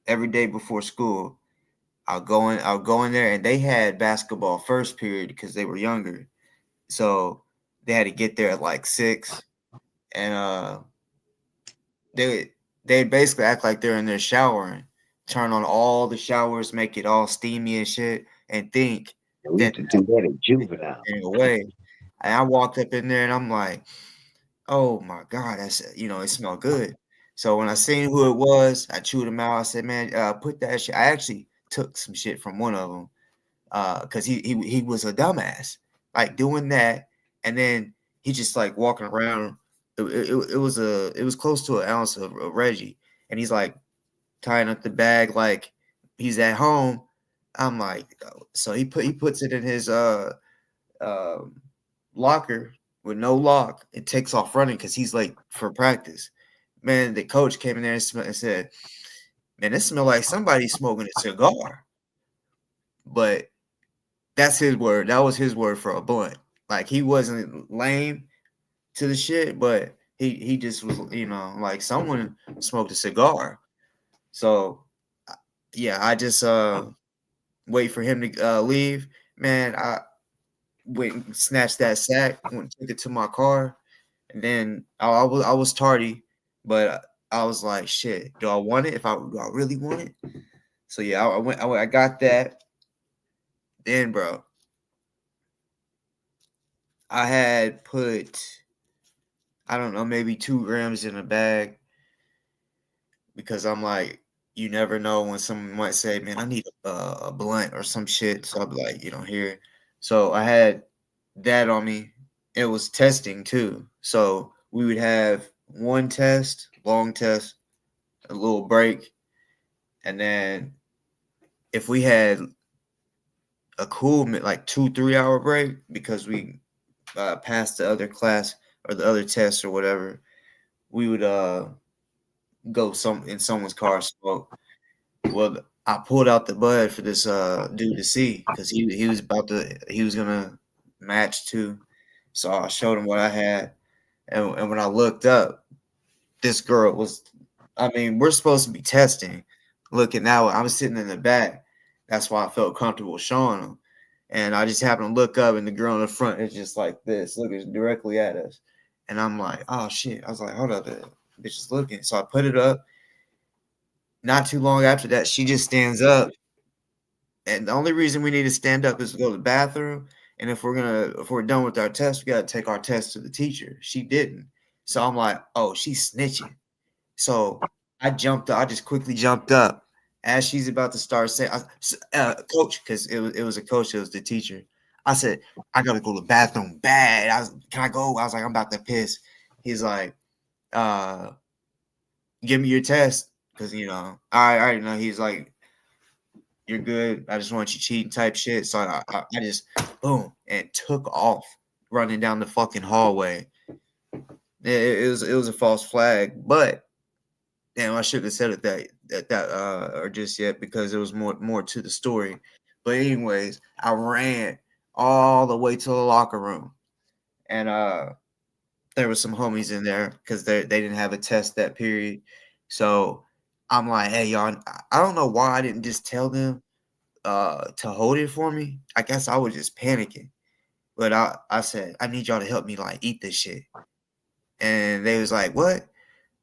every day before school. I'll go in there, and they had basketball first period because they were younger, so they had to get there at like 6, and they they basically act like they're in there showering, turn on all the showers, make it all steamy and shit, and think We that used to do that at juvenile. in a way. And I walked up in there, and I'm like, oh my god, it smelled good. So when I seen who it was, I chewed him out. I said, man, put that shit. I actually took some shit from one of them because he was a dumbass, like doing that, and then he just like walking around. It was close to an ounce of Reggie, and he's like tying up the bag like he's at home. I'm like, so he puts it in his um, locker with no lock and takes off running because he's late for practice. Man, the coach came in there and said, "Man, it smelled like somebody smoking a cigar." But that's his word. That was his word for a blunt. Like he wasn't lame to the shit, but he just was, like someone smoked a cigar. So yeah, I just wait for him to leave. Man, I went and snatched that sack, went and took it to my car, and then I was tardy, but I was like, shit, do I want it? Do I really want it? So yeah, I got that. Then, bro, I had put, I don't know, maybe 2 grams in a bag because I'm like, you never know when someone might say, man, I need a blunt or some shit. So I'll be like, here. So I had that on me. It was testing too. So we would have one test, long test, a little break. And then if we had a cool, like 2-3 hour break because we passed the other class or the other test or whatever, we would go in someone's car smoke. Well, I pulled out the bud for this dude to see because he was gonna match too. So I showed him what I had, and when I looked up, this girl was. I mean, we're supposed to be testing. Looking out, I was sitting in the back. That's why I felt comfortable showing him. And I just happened to look up, and the girl in the front is just like this, looking directly at us. And I'm like, oh shit! I was like, hold up, the bitch is looking. So I put it up. Not too long after that, she just stands up. And the only reason we need to stand up is to go to the bathroom. And if we're done with our test, we gotta take our test to the teacher. She didn't. So I'm like, oh, she's snitching. So I jumped up. I just quickly jumped up as she's about to start saying, coach, because it was a coach. It was the teacher. I said, I gotta go to the bathroom bad. Can I go? I was like, I'm about to piss. He's like, give me your test. Cause I already know he's like, you're good. I just want you cheating type shit. So I just boom and took off running down the fucking hallway. It was a false flag, but damn, I shouldn't have said it that or just yet because there was more to the story. But anyways, I ran all the way to the locker room, and there was some homies in there because they didn't have a test that period. So I'm like, hey y'all, I don't know why I didn't just tell them to hold it for me. I guess I was just panicking. But I said, I need y'all to help me like eat this shit. And they was like, what?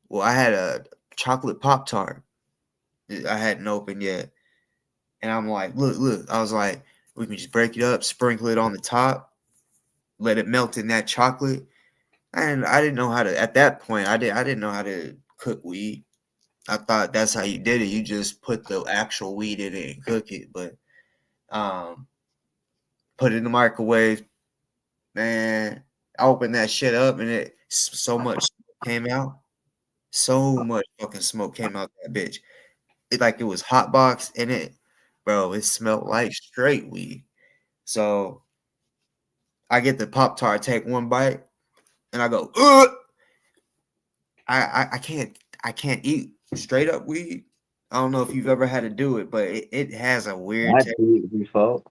Well, I had a chocolate Pop-Tart. I hadn't opened yet. And I'm like, look. I was like, we can just break it up, sprinkle it on the top, let it melt in that chocolate. And I didn't know how to at that point, I didn't know how to cook weed. I thought that's how you did it. You just put the actual weed in it and cook it. But put it in the microwave, man. I opened that shit up and so much came out. So much fucking smoke came out that bitch. It was hot box in it, bro. It smelled like straight weed. So I get the Pop-Tart, take one bite, and I go, ugh! I can't eat straight up weed. I don't know if you've ever had to do it, but it has a weird I taste. did before.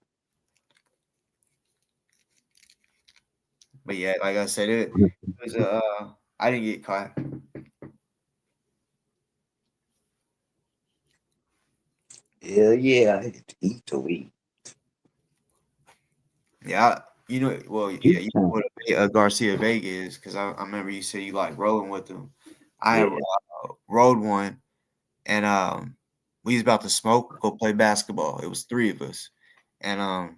But yeah, like I said, it was I didn't get caught. Hell yeah, I had to eat the weed. Yeah, well, yeah, Each you know time. what a Garcia Vega is because I remember you said you like rolling with them. I Yeah. rode one, and we was about to smoke, go play basketball. It was three of us, and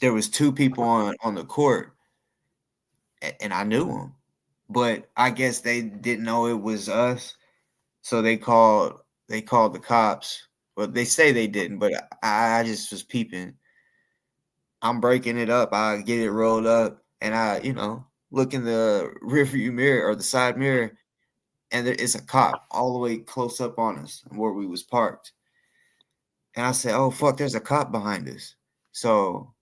there was two people on the court, and I knew them, but I guess they didn't know it was us, so they called the cops. Well, they say they didn't, but I just was peeping. I'm breaking it up. I get it rolled up, and I look in the rearview mirror or the side mirror, and there is a cop all the way close up on us where we was parked. And I said, "Oh fuck, there's a cop behind us." So,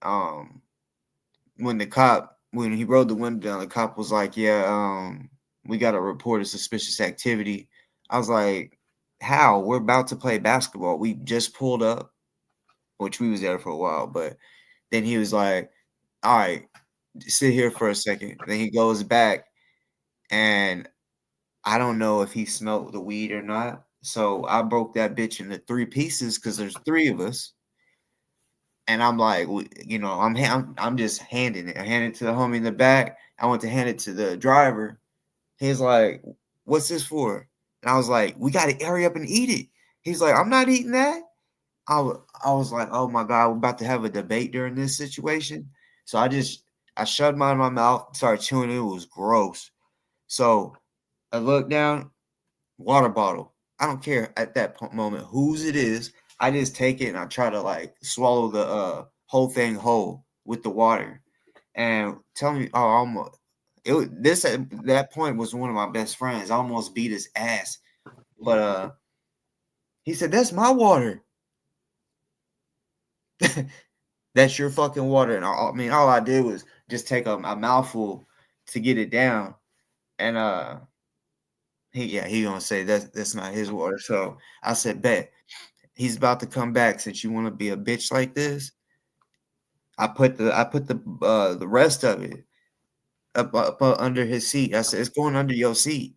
um, when he rolled the window down, the cop was like, "Yeah, we got to report a suspicious activity." I was like, "How? We're about to play basketball. We just pulled up," which we was there for a while, but then he was like, "All right, sit here for a second." Then he goes back, and I don't know if he smelled the weed or not. So I broke that bitch into three pieces because there's three of us. And I'm like, I'm just handing it. I hand it to the homie in the back. I went to hand it to the driver. He's like, "What's this for?" And I was like, "We got to hurry up and eat it." He's like, "I'm not eating that." I was like, "Oh my God, we're about to have a debate during this situation." So I shut my mouth, started chewing it. It was gross. So I looked down, water bottle. I don't care at that moment whose it is. I just take it and I try to like swallow the whole thing whole with the water. And tell me, this at that point was one of my best friends. I almost beat his ass, but he said, "That's my water." That's your fucking water. And I mean, all I did was just take a mouthful to get it down. And he gonna say that's not his water. So I said, bet he's about to come back since you want to be a bitch like this. I put the rest of it up under his seat. I said, it's going under your seat.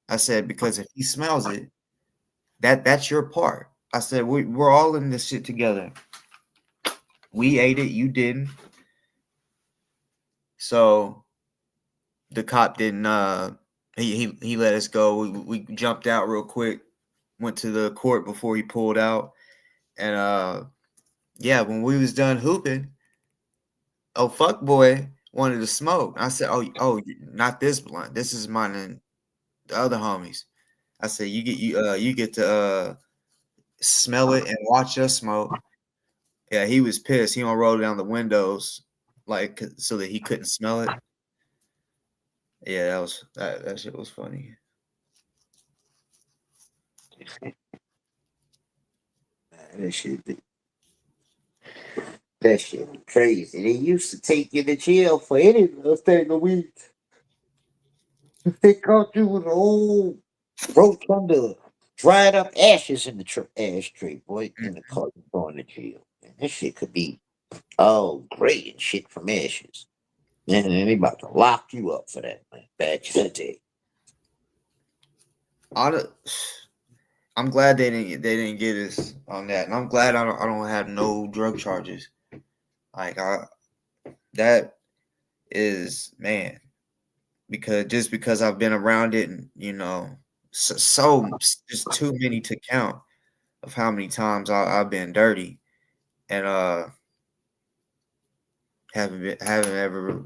I said, because if he smells it, that's your part. I said, we're all in this shit together. We ate it, you didn't. So the cop didn't he let us go. We jumped out real quick, went to the court before he pulled out. And yeah, when we was done hooping, oh fuck boy wanted to smoke. I said, oh, not this blunt. This is mine and the other homies. I said, you get to smell it and watch us smoke. Yeah, he was pissed. He don't roll down the windows like so that he couldn't smell it. Yeah, that shit was funny. That shit, that shit was crazy. They used to take you to jail for any little thing a week. If they caught you with an old roach under dried up ashes in the ashtray, boy, Mm. in the car, you going to jail. And that shit could be all gray and shit from ashes. And then they about to lock you up for that, man. Back in the day. I, I'm glad they didn't get us on that, and I'm glad I don't have no drug charges. Like that is man because just because I've been around it, and so just too many to count of how many times I've been dirty, and haven't ever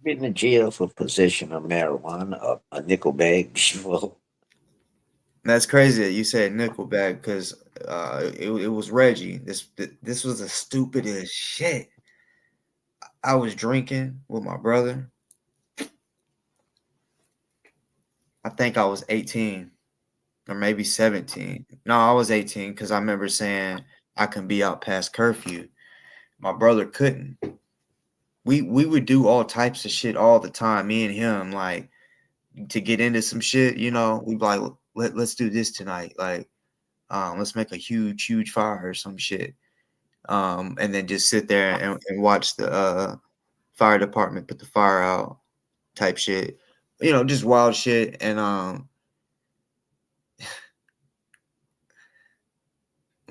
Been in jail for possession of marijuana, a nickel bag. Well, That's crazy that you said Nickelback because it was Reggie. This was the stupidest shit. I was drinking with my brother. I think I was 18 or maybe 17. No, I was 18 because I remember saying I can be out past curfew. My brother couldn't. We would do all types of shit all the time. Me and him, like to get into some shit. We'd be like, let's do this tonight. Like, let's make a huge fire or some shit. And then just sit there and watch the fire department put the fire out type shit. Just wild shit. And my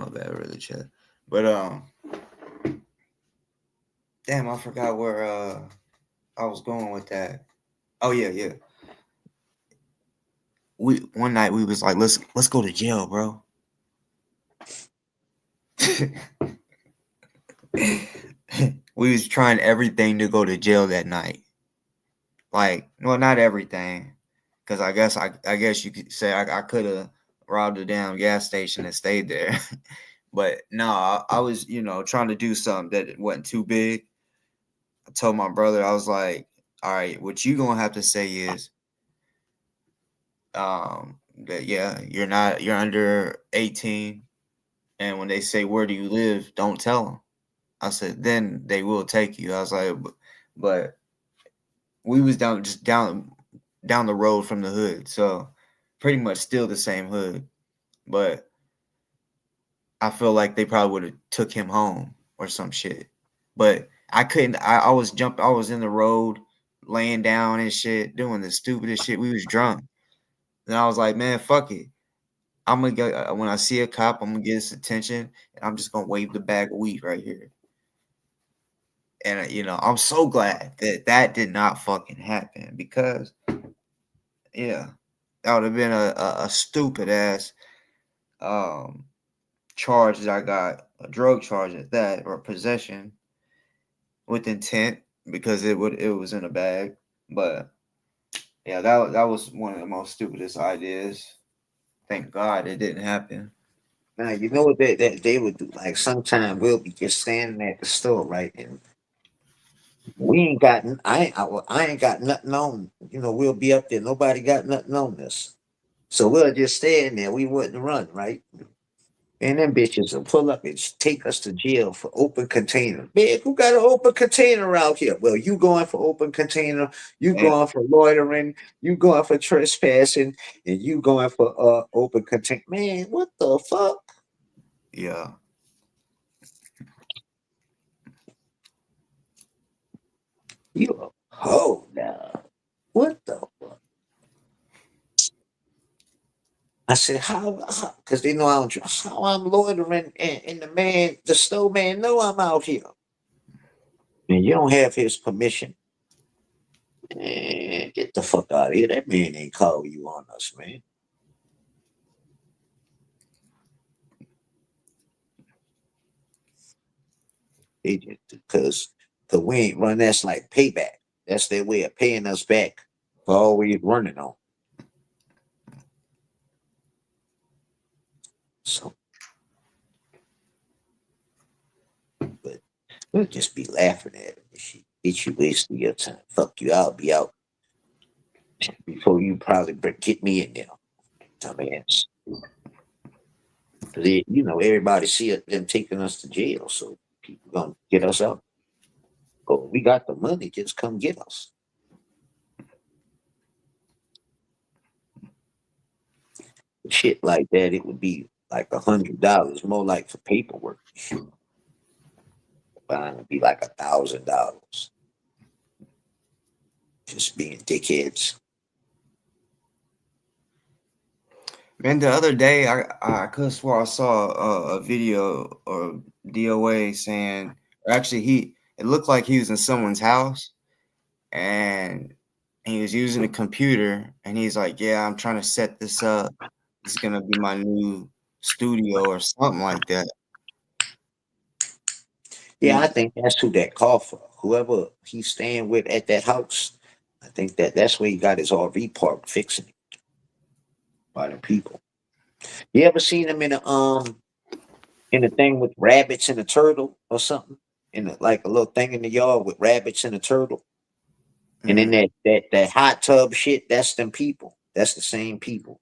bad, really chat. But damn, I forgot where I was going with that. Oh yeah. One night we was like, let's go to jail, bro. We was trying everything to go to jail that night. Like, well, not everything, because I guess you could say I could have robbed a damn gas station and stayed there. But no, I was trying to do something that wasn't too big. I told my brother, I was like, all right, what you gonna have to say is that yeah, you're under 18, and when they say where do you live, don't tell them. I said then they will take you. I was like, but we was down the road from the hood, so pretty much still the same hood, but I feel like they probably would have took him home or some shit. But I couldn't. I was jumped. I was in the road, laying down and shit, doing the stupidest shit. We was drunk. Then I was like, man, fuck it. I'm gonna go when I see a cop. I'm gonna get his attention, and I'm just gonna wave the bag of weed right here. And I'm so glad that did not fucking happen because yeah, that would have been a stupid ass um charge that I got, a drug charge at that, or possession with intent because it was in a bag. But yeah, that was one of the most stupidest ideas. Thank God it didn't happen. now you know what that they would do. Like sometimes we'll be just standing at the store, right, and we ain't got. I ain't got nothing on. We'll be up there. Nobody got nothing on us, so we'll just stand there. We wouldn't run, right? And them bitches will pull up and take us to jail for open container. Man, who got an open container out here? Well, you going for open container, you Yeah, going for loitering, you going for trespassing, and you going for open container. Man, what the fuck? yeah. You a hoe now. What the fuck? I said, how? Because they know I don't how I'm loitering and the store man know I'm out here. And you don't have his permission. Man, get the fuck out of here. That man ain't call you on us, man. They just because we ain't run. That's like payback. That's their way of paying us back for always running on. So We'll just be laughing at him. Shit, bitch, you wasting your time. Fuck you, I'll be out before you probably get me in there. Dumbass. Because, everybody see them taking us to jail, so people gonna get us out. Oh, we got the money, just come get us. Shit like that, it would be like $100, more like for paperwork. Shit, fine, it'd be like $1,000. Just being dickheads. Man, the other day I could have swore I saw a video or DOA saying, or actually it looked like he was in someone's house and he was using a computer and he's like, yeah, I'm trying to set this up. This is gonna be my new studio or something like that. Yeah, I He, think that's who that called for. Whoever he's staying with at that house, I think that's where he got his RV park fixing it by the people. You ever seen him in a thing with rabbits and a turtle or something? Like a little thing in the yard with rabbits and a turtle. And then mm, that hot tub shit, that's them people. That's the same people.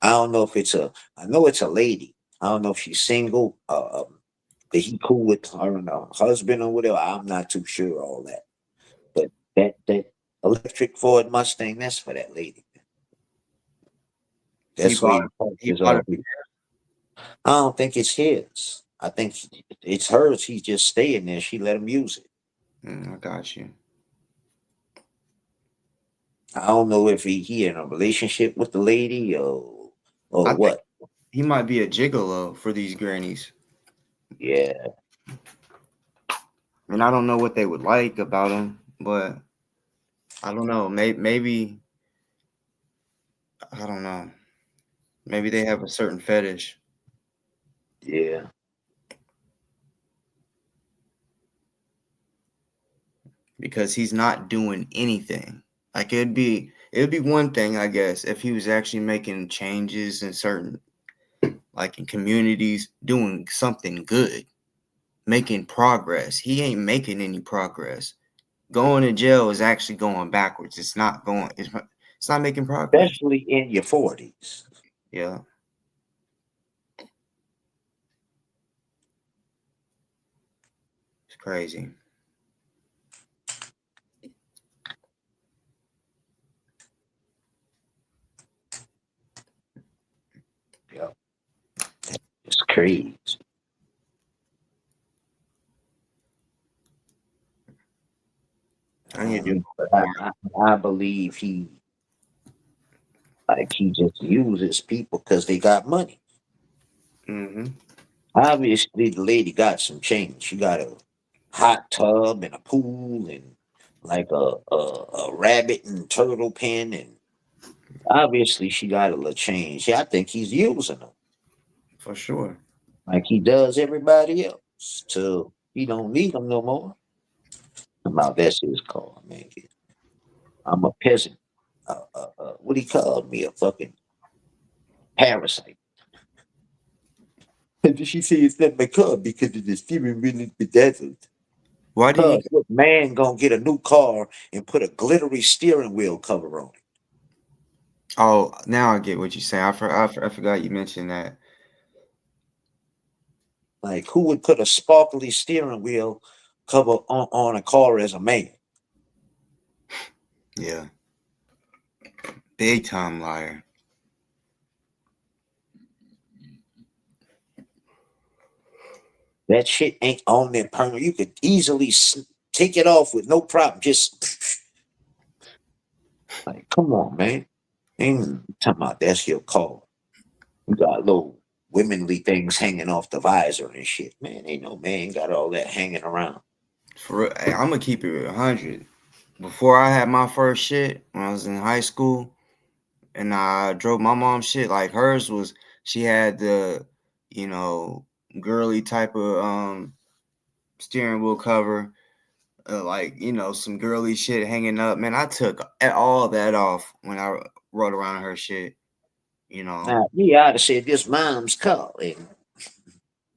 I don't know if I know it's a lady. I don't know if she's single. That he cool with her and her husband or whatever. I'm not too sure all that. But that electric Ford Mustang, that's for that lady. he That's where bought he parked he his bought it. RV. I don't think it's his. I think it's hers. He's just staying there. She let him use it. I got you. I don't know if he in a relationship with the lady or I think what. he might be a gigolo for these grannies. Yeah, And I don't know what they would like about him, but I don't know. Maybe I don't know. Maybe they have a certain fetish yeah. because he's not doing anything. Like it'd be one thing, I guess, if he was actually making changes in certain like in communities, doing something good, making progress. He ain't making any progress. Going to jail is actually going backwards. It's not going. It's not making progress. Especially in your 40s. Yeah, it's crazy. Yeah, it's crazy. I need to do But more. I believe he just uses people because they got money. Mm-hmm. Obviously, the lady got some change. She got a hot tub and a pool and like a rabbit and turtle pen, and obviously she got a little change. Yeah, I think he's using them For sure. like he does everybody else till he don't need them no more. About that's his call, man. I'm a peasant. What he called me, a fucking parasite. And she said it's not my car because of the steering wheel is bedazzled. Why did he? Cuz what man gonna get a new car and put a glittery steering wheel cover on it? Oh, now I get what you're saying. I forgot you mentioned that. Like who would put a sparkly steering wheel cover on a car as a man? Yeah, big time liar. That shit ain't on there permanent. You could easily take it off with no problem. Just like, come on, man. Ain't talking about that's your car. You got little womanly things hanging off the visor and shit. Man, ain't no man got all that hanging around. For real, hey, I'm gonna keep it 100. Before I had my first shit when I was in high school, and I drove my mom's shit, like hers was, she had the, you know, girly type of steering wheel cover, like some girly shit hanging up. Man, I took all that off when I rode around her shit. You know, Now, me, I'd have said this mom's car. And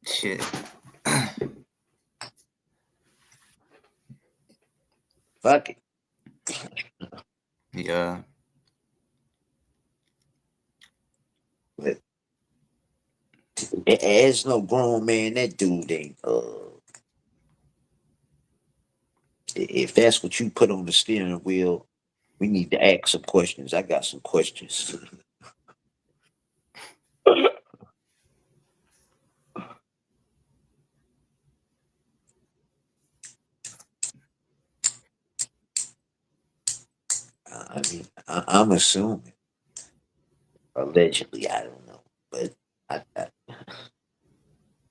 shit. Fuck it. Yeah. But as no grown man, that dude ain't. If that's what you put on the steering wheel, we need to ask some questions. I got some questions. I'm assuming, allegedly, I don't know, but I,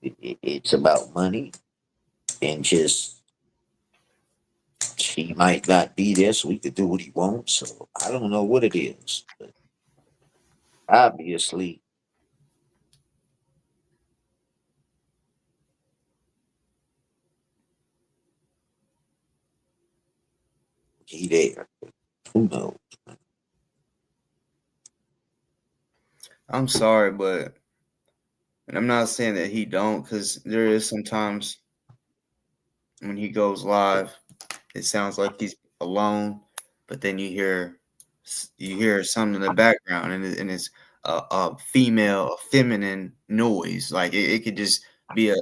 it's about money and just he might not be there, so he could do what he wants. So I don't know what it is, but obviously he there. Who knows? I'm sorry, but and I'm not saying that he don't, because there is sometimes when he goes live, it sounds like he's alone, but then you hear something in the background, and it's a female, a feminine noise. Like it could just be a,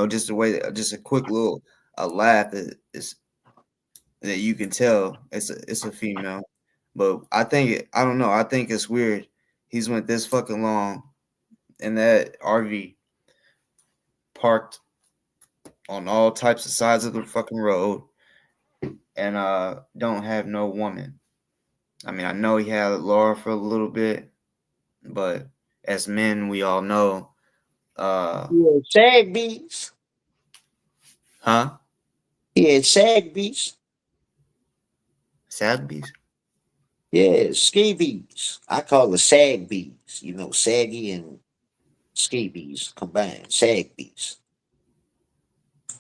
just a way, just a quick little a laugh that is that you can tell it's a female. But I don't know. I think it's weird. He's went this fucking long in that RV parked on all types of sides of the fucking road and don't have no woman. I mean, I know he had Laura for a little bit, but as men, we all know, uh, Yeah, Sag Beats. huh? Yeah, Sag Beats. Sotheby's. Yeah, scabies. I call it sag bees. You know, saggy and scabies combined. Sag bees.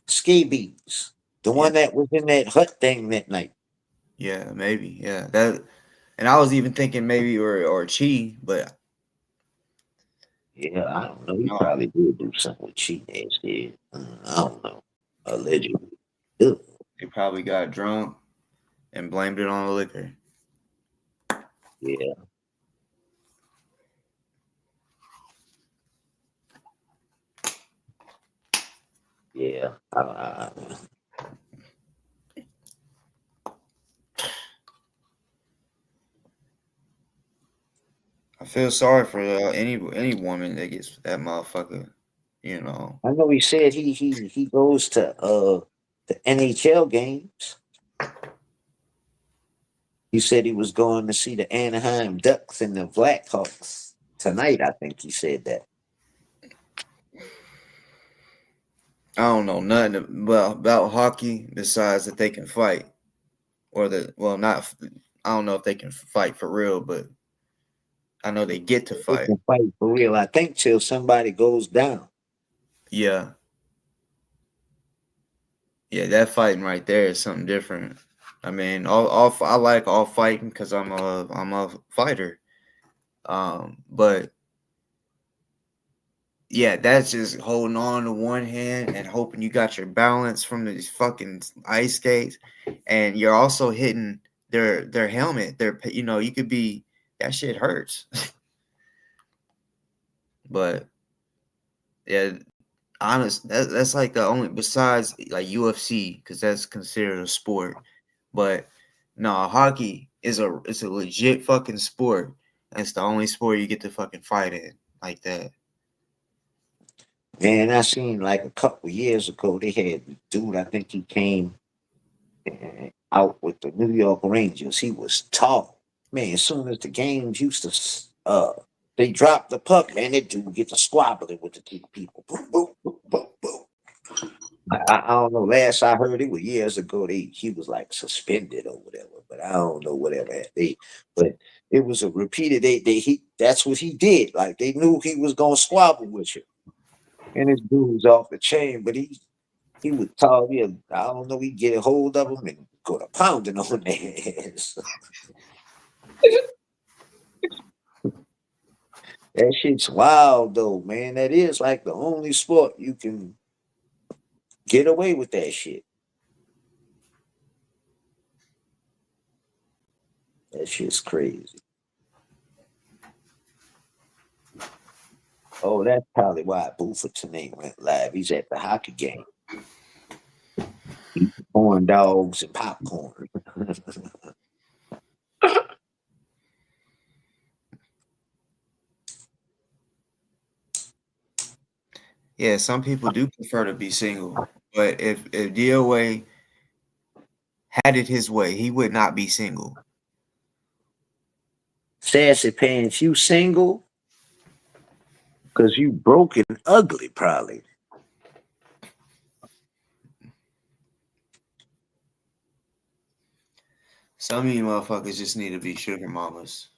Scabies. The Yeah, one that was in that hut thing that night. yeah, maybe, yeah. That, and I was even thinking maybe or Chi, but Yeah, I don't know. He no, probably did do something with cheat ass did. I don't know. Allegedly. Ugh. they probably got drunk and blamed it on the liquor. Yeah, yeah. I feel sorry for any woman that gets that motherfucker. You know, I know he said he goes to the NHL games. He said he was going to see the Anaheim Ducks and the Blackhawks tonight. I think he said that. I don't know nothing about hockey besides that they can fight, or that well, not. I don't know if they can fight for real, but I know they get to They fight. can fight for real. I think till somebody goes down. Yeah, yeah, that fighting right there is something different. I mean, I like all fighting because I'm a fighter. But yeah, that's just holding on to one hand and hoping you got your balance from these fucking ice skates, and you're also hitting their helmet. You could be that shit hurts. But yeah, honest, that's like the only besides like UFC because that's considered a sport. But no, hockey is it's a legit fucking sport. And it's the only sport you get to fucking fight in like that. Man, I seen like a couple years ago they had the dude. I think he came out with the New York Rangers. He was tall. Man, as soon as the games used to they dropped the puck, man, that dude get to squabbling with the two people. Boom, boom, boom, boom, boom. I don't know. Last I heard, it was years ago. He was like suspended or whatever, but I don't know whatever they. But it was a repeated. He that's what he did. Like they knew he was gonna squabble with you, and this dude was off the chain, but he was tall. I don't know. He get a hold of him and go to pounding on their ass. That shit's wild though, man. That is like the only sport you can get away with that shit. That shit's crazy. Oh, that's probably why Buford tonight went live. He's at the hockey game. Eating corn dogs and popcorn. Yeah, some people do prefer to be single, but if DOA had it his way, he would not be single. Sassy Pants, you single? Because you broke and ugly, probably. Some of you motherfuckers just need to be sugar mamas.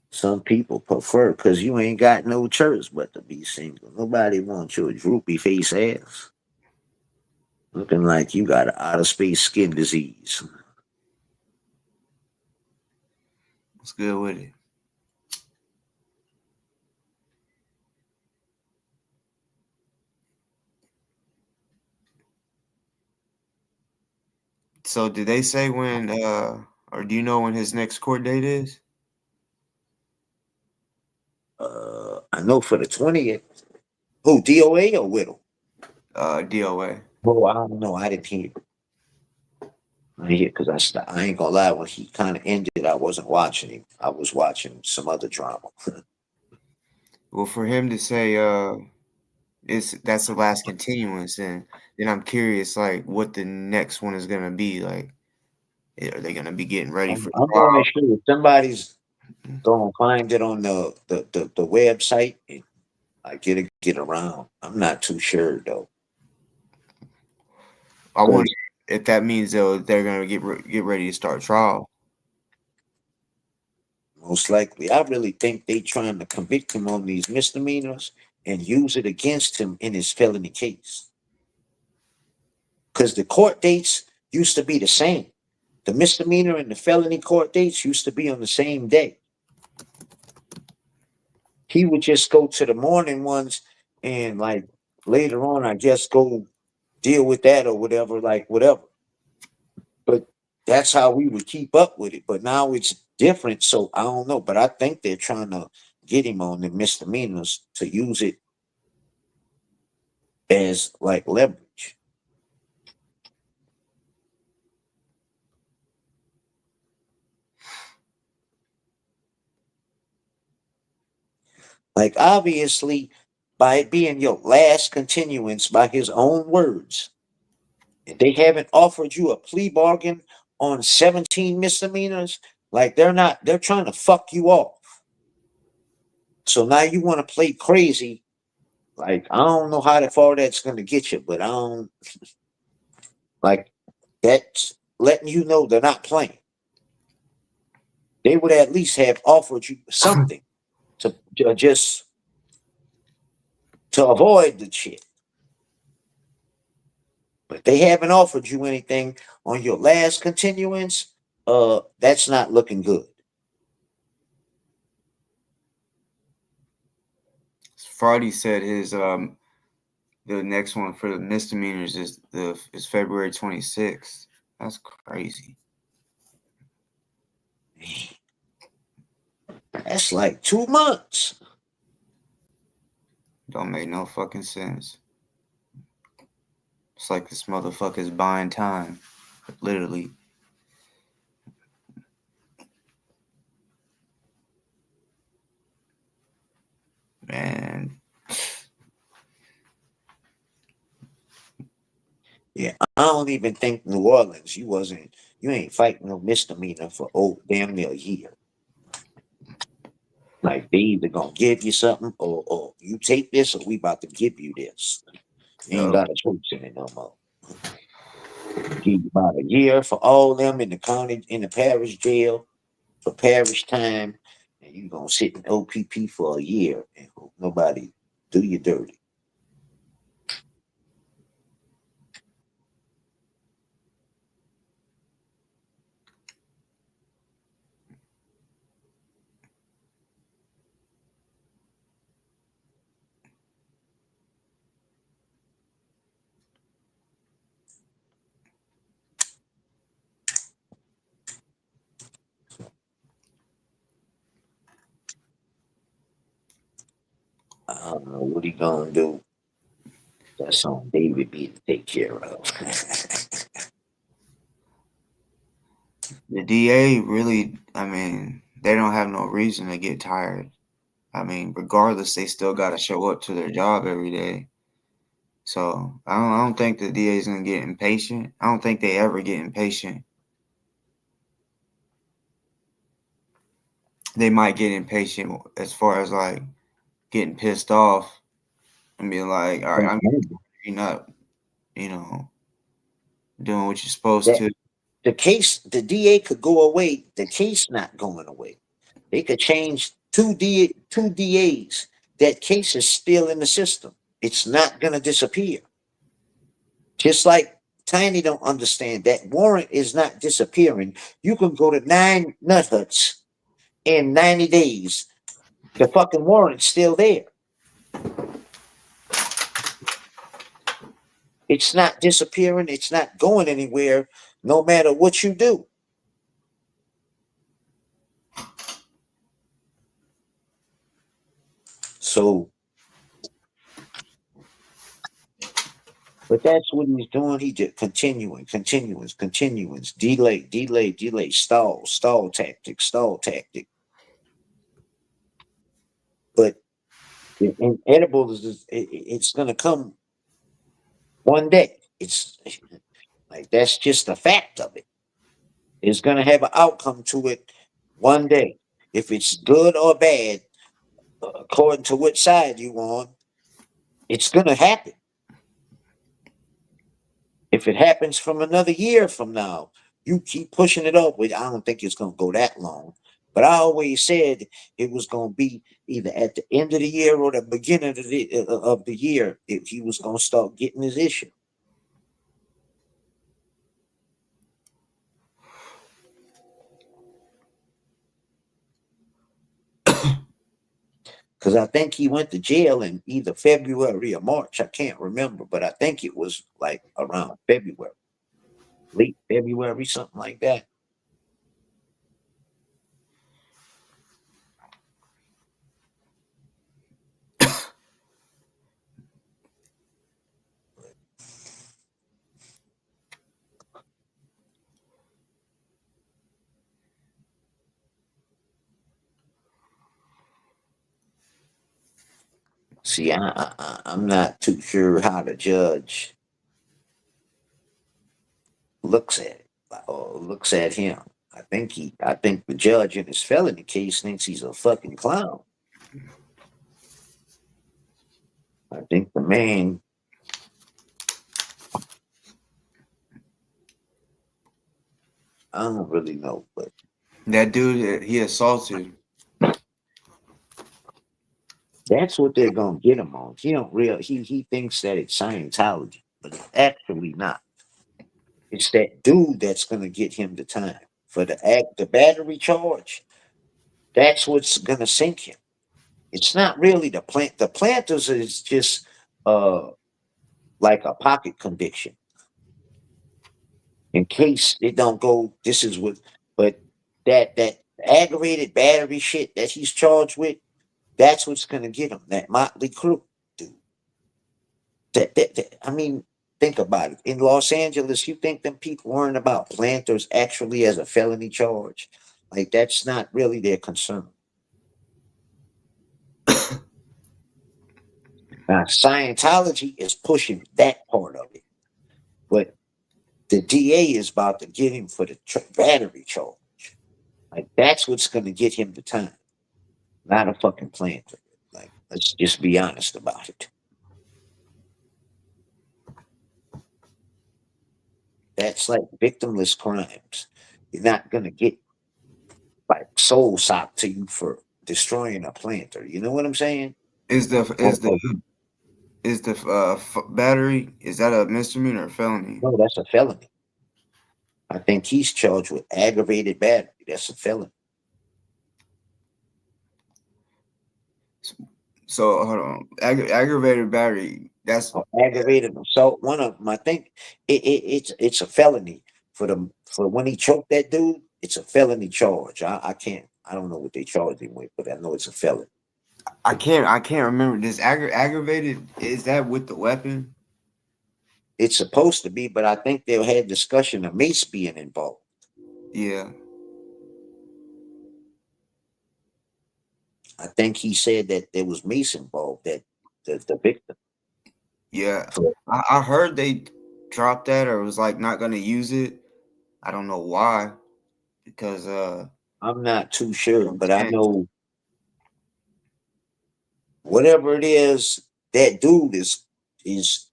Some people prefer because you ain't got no choice but to be single. Nobody wants your droopy face ass. Looking like you got an outer space skin disease. What's good with it? So did they say when or do you know when his next court date is? I know for the 20th. Who, DOA or Whittle? DOA. Oh, I don't know. I didn't hear. I didn't hear because I ain't gonna lie. When he kind of ended, I wasn't watching him. I was watching some other drama. Well, for him to say that's the last continuance, and then I'm curious like what the next one is gonna be. Like, are they gonna be getting ready for I'm trial? going to sure somebody's gonna find it on the website and I get around. I'm not too sure though. I 'Cause wonder if that means they're gonna get ready to start trial. most likely, I really think they trying to convict him on these misdemeanors and use it against him in his felony case. Because the court dates used to be the same. The misdemeanor and the felony court dates used to be on the same day. He would just go to the morning ones and like later on, I guess go deal with that or whatever, like whatever. But that's how we would keep up with it. But now it's different, so I don't know. But I think they're trying to get him on the misdemeanors to use it as like leverage. Like obviously, by it being your last continuance by his own words, if they haven't offered you a plea bargain on 17 misdemeanors, like they're trying to fuck you off. So now you want to play crazy. Like I don't know how far that's gonna get you, but I don't like that's letting you know they're not playing. They would at least have offered you something to just to avoid the shit. But they haven't offered you anything on your last continuance. That's not looking good. Friday said his the next one for the misdemeanors is February 26th. That's crazy. That's like 2 months. Don't make no fucking sense. It's like this motherfucker's buying time, literally. Man, Yeah, I don't even think New Orleans. You ain't fighting no misdemeanor for damn near a year. Like they either gonna give you something or you take this or we about to give you this. You ain't yup. got a choice in it no more. Give you about a year for all them in the county in the parish jail for parish time, and you gonna sit in OPP for a year and hope nobody do you dirty. I don't know what he gonna do. That's on David B to take care of. The DA really, I mean, they don't have no reason to get tired. I mean, regardless, they still got to show up to their job every day. So I don't think the DA is gonna get impatient. I don't think they ever get impatient. They might get impatient as far as like getting pissed off and being like, all right, you're not, you know, doing what you're supposed that to. the case, the DA could go away. The case not going away. They could change two DAs. That case is still in the system. It's not gonna disappear. Just like Tiny don't understand that warrant is not disappearing. You can go to 9 nut huts in 90 days. The fucking warrant's still there. It's not disappearing. It's not going anywhere, no matter what you do. So, but that's what he's doing. He just continuance, delay, stall tactic. But the inedible it's going to come one day. It's like that's just a fact of it. It's going to have an outcome to it one day. If it's good or bad, according to which side you on, it's going to happen. If it happens from another year from now, you keep pushing it up. Which I don't think it's going to go that long. But I always said it was going to be either at the end of the year or the beginning of the year if he was going to start getting his issue. Because I think he went to jail in either February or March. I can't remember, but I think it was like around February, late February, something like that. See, I'm not too sure how the judge looks at it or looks at him. I think the judge in his felony case thinks he's a fucking clown. I think the man, I don't really know, but That dude, he assaulted. that's what they're gonna get him on. He thinks that it's Scientology, but it's actually not. It's that dude that's gonna get him the time for the battery charge. That's what's gonna sink him. It's not really the plant. The planters is just uh like a pocket conviction in case it don't go. This is what, but that aggravated battery shit that he's charged with. That's what's gonna get him. That motley crew, dude. I mean, think about it. In Los Angeles, you think them people weren't about planters actually as a felony charge? Like that's not really their concern. Now, Scientology is pushing that part of it, but the DA is about to get him for the battery charge. Like that's what's going to get him the time, not a fucking planter. Like let's just be honest about it. That's like victimless crimes. You're not going to get like soul socked to you for destroying a planter. You know what I'm saying? Is the Or, is the is the battery? Is that a misdemeanor or felony? no, that's a felony. I think he's charged with aggravated battery. That's a felony. So hold on, aggravated battery. That's Or aggravated assault. One of them, I think it's a felony for when he choked that dude. It's a felony charge. I can't. I don't know what they charged him with, but I know it's a felony. I can't remember this aggravated. Is that with the weapon? It's supposed to be, but I think they had discussion of Mace being involved. Yeah, I think he said that there was Mace involved, that the victim. yeah. So I heard they dropped that or was like not gonna use it. I don't know why because I'm not too sure, but I intent. know whatever it is, that dude is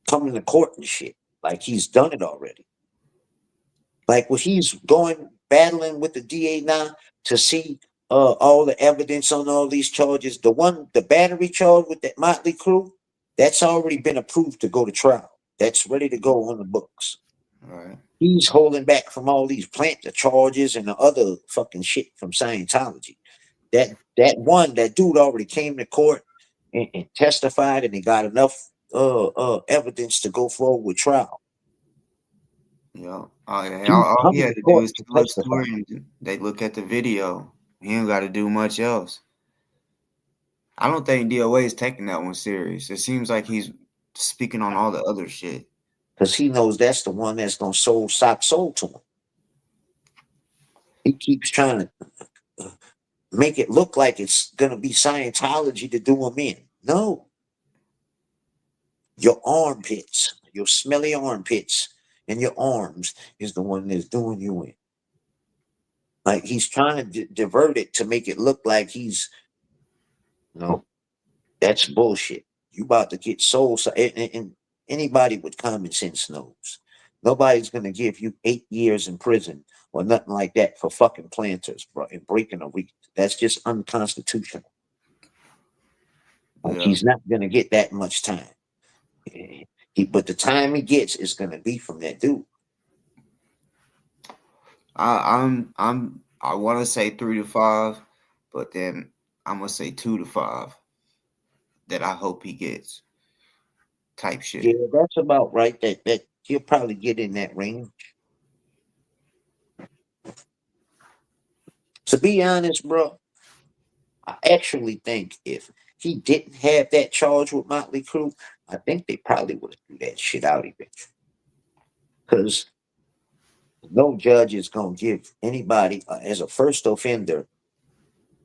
coming to court and shit. Like he's done it already. Like when he's going battling with the DA now to see all the evidence on all these charges. The battery charge with that Motley crew, that's already been approved to go to trial. That's ready to go on the books. Right. He's holding back from all these plant the charges and the other fucking shit from Scientology. That dude already came to court and testified, and he got enough evidence to go forward with trial. Yeah. Oh, yeah. He's All he coming had to to do court is to tell a testify story, and they look at the video. He ain't got to do much else. I don't think DOA is taking that one serious. It seems like he's speaking on all the other shit. because he knows that's the one that's gonna soul to him. He keeps trying to make it look like it's gonna be Scientology to do him in. No, your armpits, your smelly armpits, and your arms is the one that's doing you in. Like he's trying to divert it to make it look like he's no. That's bullshit. You about to get and anybody with common sense knows. Nobody's gonna give you 8 years in prison or nothing like that for fucking planters, bro, and breaking a week. That's just unconstitutional. Like Yeah. he's not gonna get that much time. But the time he gets is gonna be from that dude. I want to say 3 to 5, but then I'm gonna say 2 to 5 that I hope he gets type Yeah, shit. that's about right. That he'll probably get in that range. To be honest, bro, I actually think if he didn't have that charge with Motley Crue, I think they probably would have threw that shit out eventually. Because no judge is gonna give anybody as a first offender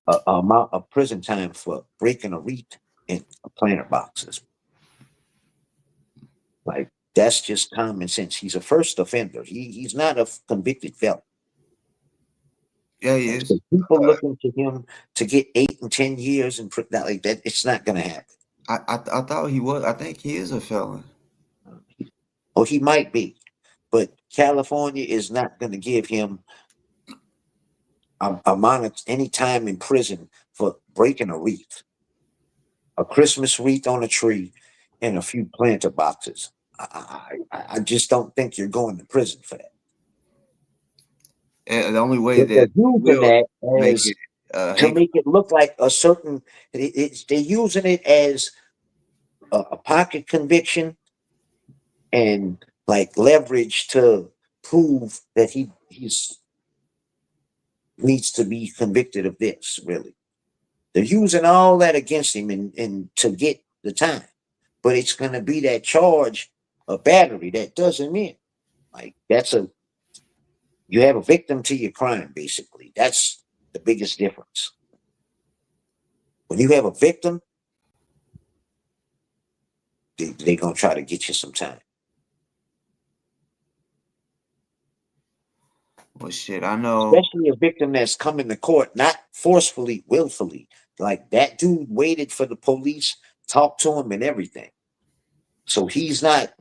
a amount of prison time for breaking a wreath in planter boxes. Like that's just common sense. He's a first offender. He's not a convicted felon. Yeah, he So is. people looking to him to get 8 and 10 years and that like that, it's not gonna happen. I thought he was. I think he is a felon. Or he might be, but California is not going to give him a amount of any time in prison for breaking a wreath, a Christmas wreath on a tree, and a few planter boxes. I just don't think you're going to prison for that. The only way They're that using will that make as it to hateful. make it look like a certain. They're using it as a pocket conviction and like leverage to prove that he's needs to be convicted of this. Really, they're using all that against him and to get the time, but it's going to be that charge of battery that doesn't mean like that's a you have a victim to your crime. Basically, that's the biggest difference. When you have a victim, they're gonna try to get you some time. Well, shit, I know. Especially a victim that's coming to court, not forcefully, willfully. Like that dude waited for the police, talked to him, and everything. So he's not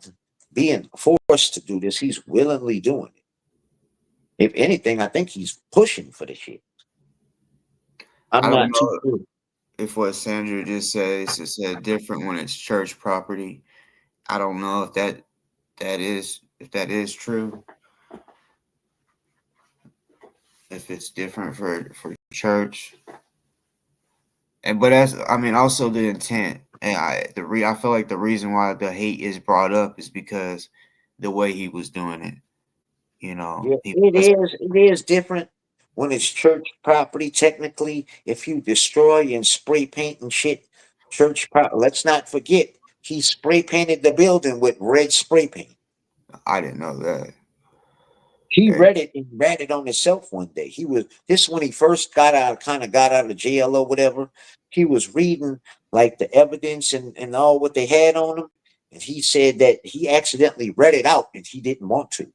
being forced to do this. He's willingly doing it. If anything, I think he's pushing for the shit. I'm I don't not too know sure. if what Sandra just said different when it's church property. I don't know if that is true. If it's different for church, and but that's I mean also the intent. And I feel like the reason why the hate is brought up is because the way he was doing it. You know, Yeah, he it was is. It is different, when it's church property, technically, if you destroy and spray paint and shit, let's not forget, he spray painted the building with red spray paint. I didn't know that. He Hey, read it and read it on himself one day. This when he first got out of jail or whatever. He was reading like the evidence and all what they had on him. And he said that he accidentally read it out and he didn't want to.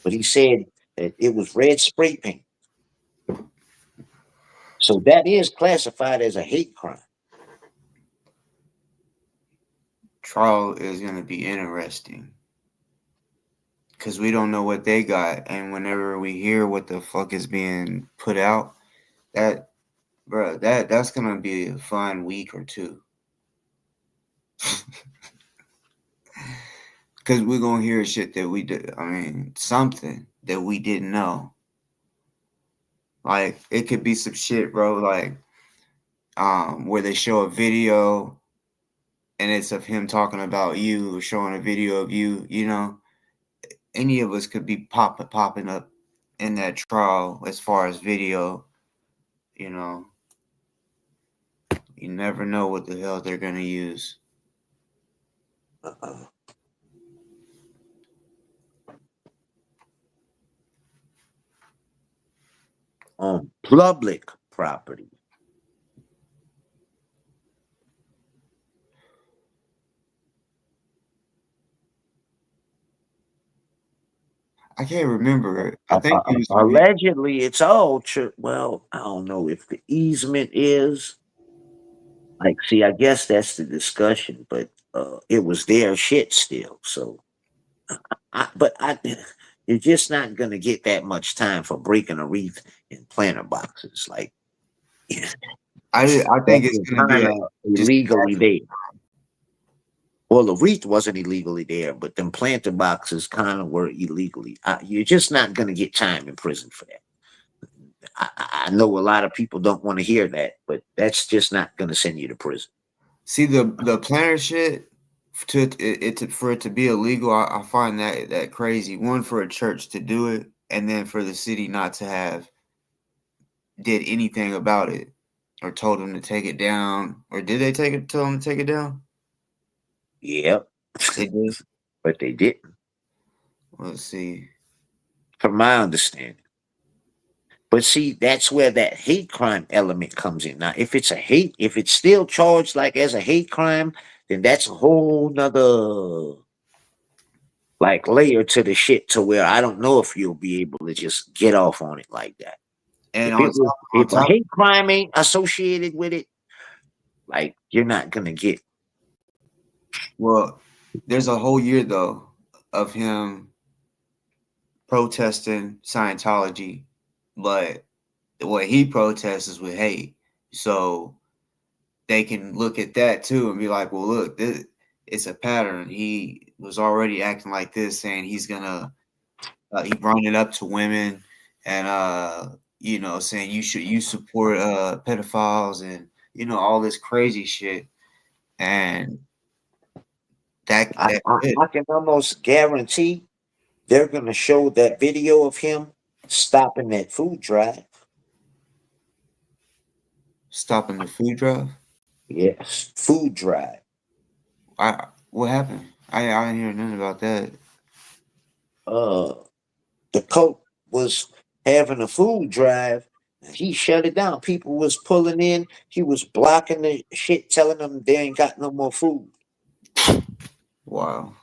But he said that it was red spray paint. So that is classified as a hate crime. trial is gonna be interesting because we don't know what they got, and whenever we hear what the fuck is being put out, that bro, that's gonna be a fun week or two. Because we're gonna hear shit that we did. I mean, something that we didn't know. Like it could be some shit, bro. Like where they show a video and it's of him talking about you or showing a video of you. You know, any of us could be popping up in that trial as far as video. You know, you never know what the hell they're gonna use. Uh-uh. On public property. I can't remember. I think it was gonna be. Allegedly, it's all true. Well, I don't know if the easement is like. See, I guess that's the discussion, but it was their shit still. So, but you're just not gonna get that much time for breaking a wreath in planter boxes. Like I that think it's was gonna be kind a of just illegally there. Well, the wreath wasn't illegally there, but them planter boxes kind of were illegally. You're just not gonna get time in prison for that. I know a lot of people don't want to hear that, but that's just not going to send you to prison. see the planner shit for it to be illegal. I find that crazy. One, for a church to do it, and then for the city not to have did anything about it or told them to take it down. Or did they tell them to take it down? Yep, They did. but they didn't, Let's see. from my understanding. But see, that's where that hate crime element comes in. Now, if it's still charged like as a hate crime, then that's a whole nother like layer to the shit to where I don't know if you'll be able to just get off on it like that. And on If a top, hate crime ain't associated with it, like you're not gonna get. well, there's a whole year though of him protesting Scientology, but what he protests is with hate. So they can look at that too and be like, well, look, it's a pattern. He was already acting like this, saying he's gonna he brought it up to women and you know, saying you support pedophiles and you know all this crazy shit and that's it. I can almost guarantee they're going to show that video of him stopping that food drive. Stopping the food drive. Yes, food drive. What happened? I didn't hear nothing about that. Uh, the cult was having a food drive. He shut it down. People was pulling in. He was blocking the shit, telling them they ain't got no more food. Wow.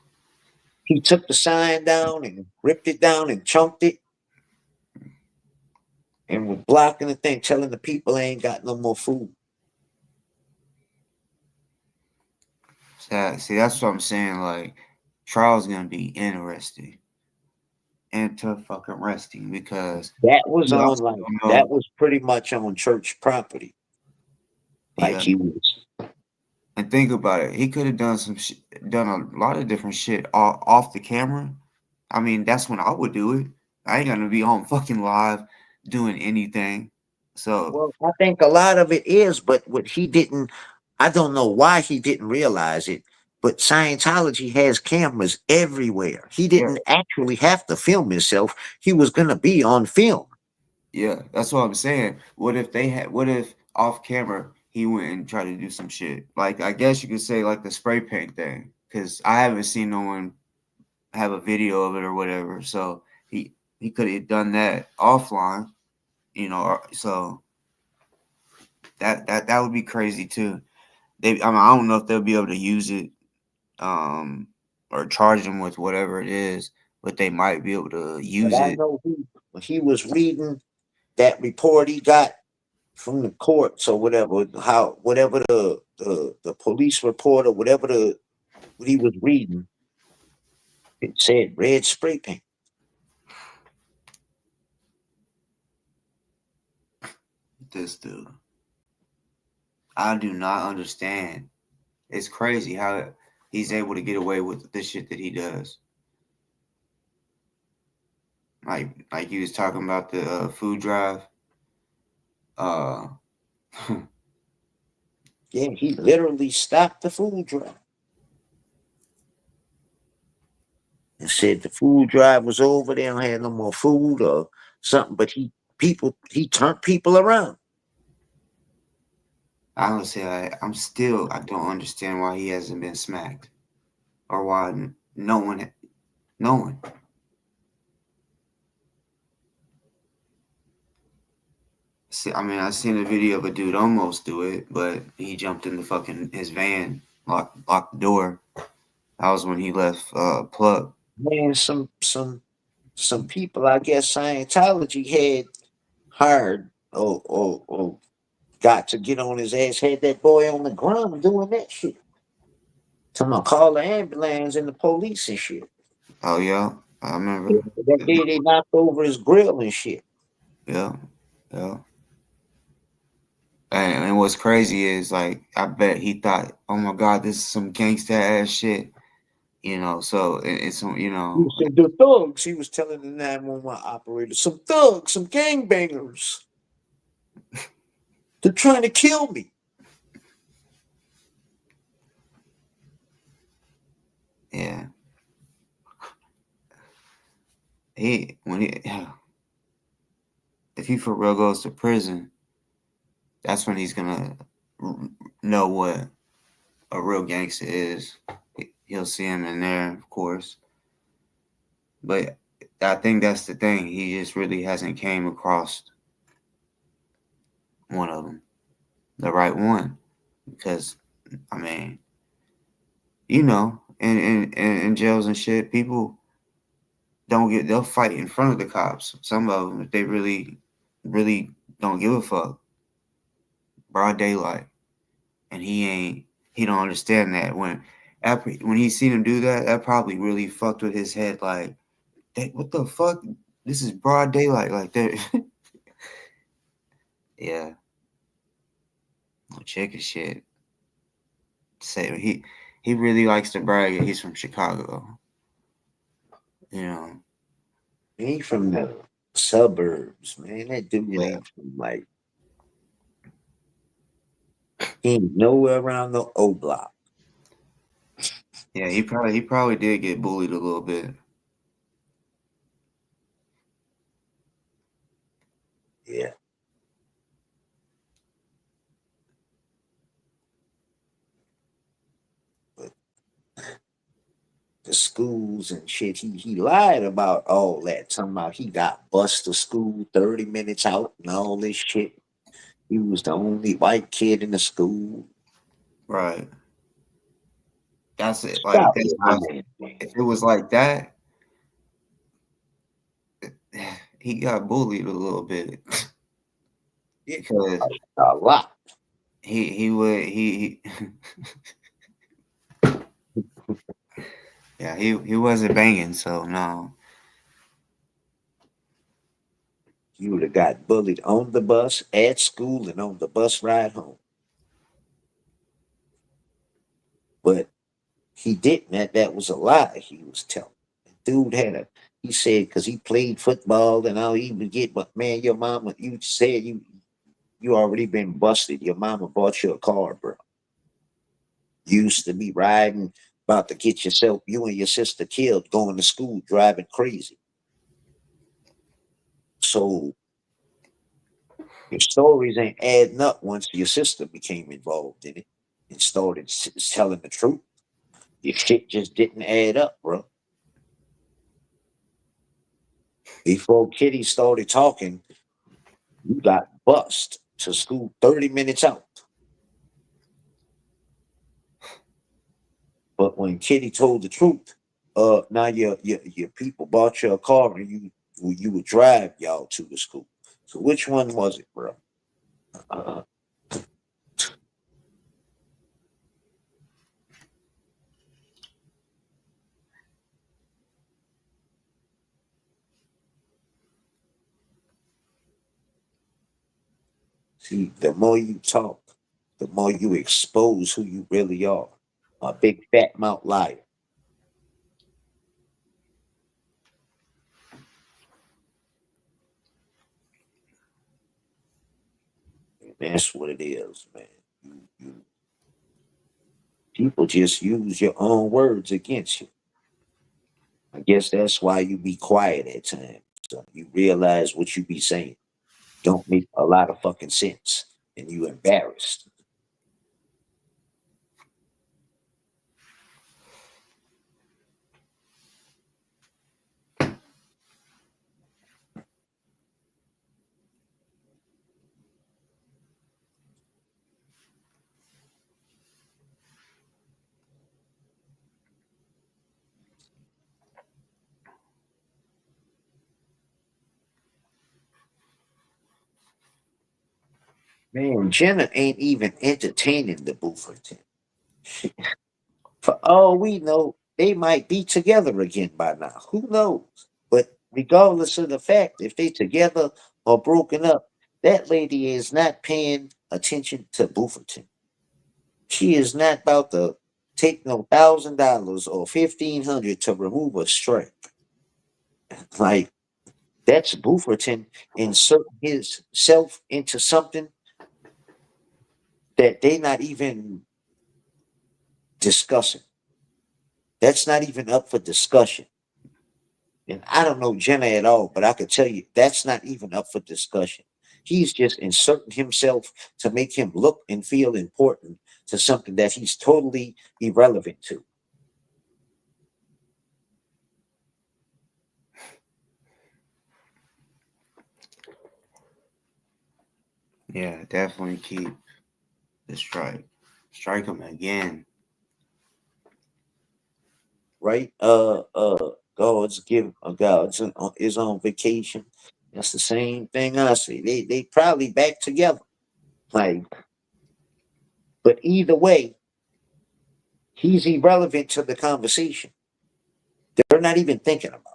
He took the sign down and ripped it down and chunked it and was blocking the thing, telling the people they ain't got no more food. See, that's what I'm saying. Like, trial's gonna be interesting, fucking resting because That was we on also like don't that know. was pretty much on church property. Like Yeah, he was. and think about it. He could have done a lot of different shit off the camera. I mean, that's when I would do it. I ain't gonna be on fucking live doing anything. So Well, I think a lot of it is, but what he didn't, I don't know why he didn't realize it, but Scientology has cameras everywhere. He yeah, didn't actually have to film himself. He was going to be on film. Yeah, that's what I'm saying. What if they had? What if off camera he went and tried to do some shit? Like I guess you could say like the spray paint thing, because I haven't seen no one have a video of it or whatever. So he could have done that offline, so that would be crazy too. I don't know if they'll be able to use it, um, or charge them with whatever it is, but they might be able to But use I it. know he was reading that report he got from the courts or whatever, whatever the police report or whatever what he was reading, it said red spray paint. This dude, I do not understand. It's crazy how he's able to get away with the shit that he does. Like you was talking about the food drive. Uh, Yeah, he literally stopped the food drive and said the food drive was over. They don't have no more food or something. But he turned people around. honestly, I don't understand why he hasn't been smacked, or why no one. See, I mean, I seen a video of a dude almost do it, but he jumped in the fucking his van, locked the door. That was when he left plug. Man, some people, I guess Scientology had hired or got to get on his ass, had that boy on the ground doing that shit. Talking about call the ambulance and the police and shit. Oh yeah, I remember. That day they knocked over his grill and shit. Yeah, yeah. And what's crazy is like I bet he thought, oh my god, this is some gangsta ass shit, So it's some, He said the thugs. He was telling the 911 operator, some thugs, some gangbangers. They're trying to kill me. yeah. He when he if he for real goes to prison, that's when he's gonna know what a real gangster is. He'll see him in there, of course. But I think that's the thing. He just really hasn't came across one of them, the right one, because I mean, in jails and shit, people they'll fight in front of the cops. Some of them, if they really, really don't give a fuck, broad daylight, and he don't understand that when he seen him do that, that probably really fucked with his head. Like, what the fuck? This is broad daylight, like that. Yeah, no chicken shit. Say he really likes to brag that he's from Chicago. You know, He ain't from the suburbs, man. That dude yeah, ain't from like he ain't nowhere around the O block. yeah. He probably did get bullied a little bit. Yeah. But the schools and shit, he lied about all that. Talking about he got bused to school 30 minutes out and all this shit. He was the only white kid in the school. Right. That's it. Like Stop that's it, my why man. if it was like that, he got bullied a little bit Yeah, because a lot. he would yeah he wasn't banging, so no. You would have got bullied on the bus, at school, and on the bus ride home. But he didn't. That was a lie he was telling. Dude he said, because he played football and all he would get, but man, your mama, you said you already been busted. Your mama bought you a car, bro. You used to be riding, about to get you and your sister killed, going to school, driving crazy. So Your stories ain't adding up once your sister became involved in it and started telling the truth. Your shit just didn't add up, bro. Before Kitty started talking, you got bused to school 30 minutes out. But when Kitty told the truth, now your people bought you a car and you would drive y'all to the school. So which one was it, bro? Uh, See, the more you talk, the more you expose who you really are. A big fat mouth liar. And that's what it is, man. People just use your own words against you. I guess that's why you be quiet at times. So you realize what you be saying don't make a lot of fucking sense, and you embarrassed. Man, Jenna ain't even entertaining the Buford. For all we know, they might be together again by now. Who knows? But regardless of the fact if they together or broken up, that lady is not paying attention to Bufferton. She is not about to take no $1,000 or 1,500 to remove a strike. Like that's Bufferton inserting his self into something that they not even discussing. That's not even up for discussion. And I don't know Jenna at all, but I could tell you that's not even up for discussion. He's just inserting himself to make him look and feel important to something that he's totally irrelevant to. Yeah, definitely keep the strike. Strike him again. Right? God's is on vacation. That's the same thing I say. They probably back together. Like, but either way, he's irrelevant to the conversation. They're not even thinking about it.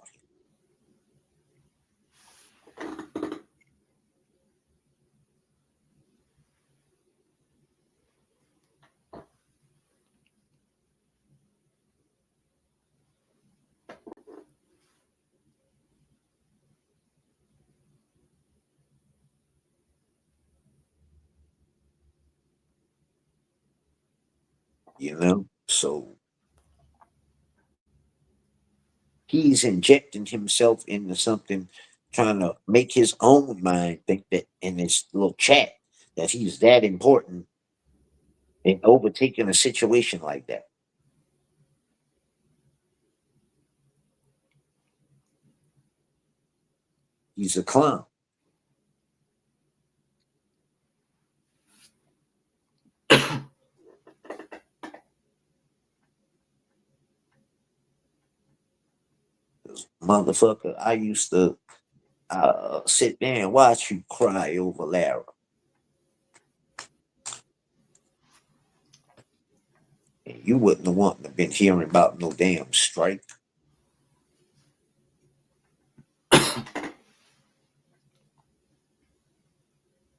You know? So he's injecting himself into something, trying to make his own mind think that in this little chat that he's that important and overtaking a situation like that. He's a clown. Motherfucker, I used to sit there and watch you cry over Lara. And you wouldn't have wanted to been hearing about no damn strike.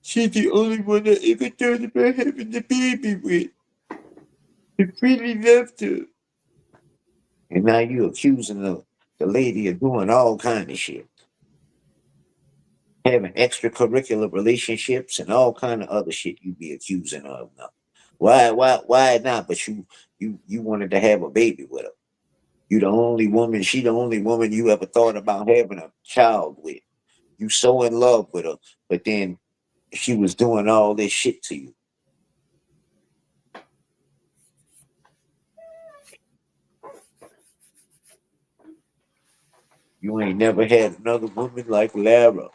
She's the only one that ever thought about having the baby with. I really loved her. And now you accusing the lady of doing all kind of shit. Having extracurricular relationships and all kind of other shit you be accusing her of now. Why not? But you wanted to have a baby with her. You the only woman, she the only woman you ever thought about having a child with. You so in love with her, but then She was doing all this shit to you. You ain't never had another woman like Lara.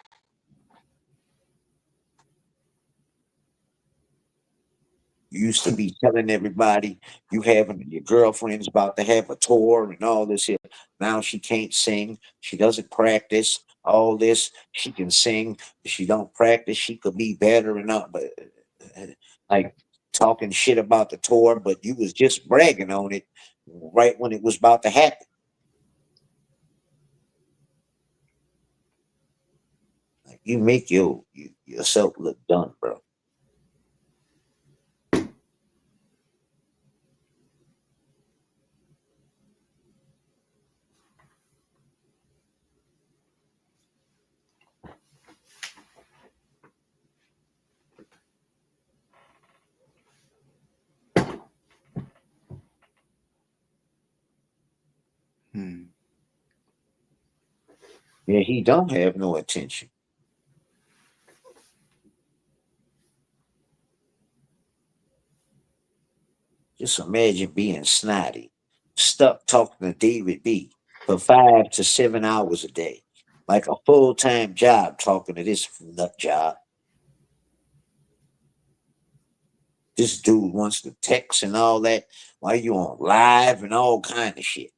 You used to be telling everybody you having your girlfriend's about to have a tour and all this here. Now she can't sing. She doesn't practice. All this she can sing. If she don't practice, she could be better and all. But uh, like talking shit about the tour, but you was just bragging on it right when it was about to happen. Like you make yourself look dumb, bro. Hmm. Yeah, he don't have no attention. Just imagine being snotty, stuck talking to David B for 5 to 7 hours a day, like a full time job talking to this nut job. This dude wants to text and all that while you on live and all kind of shit.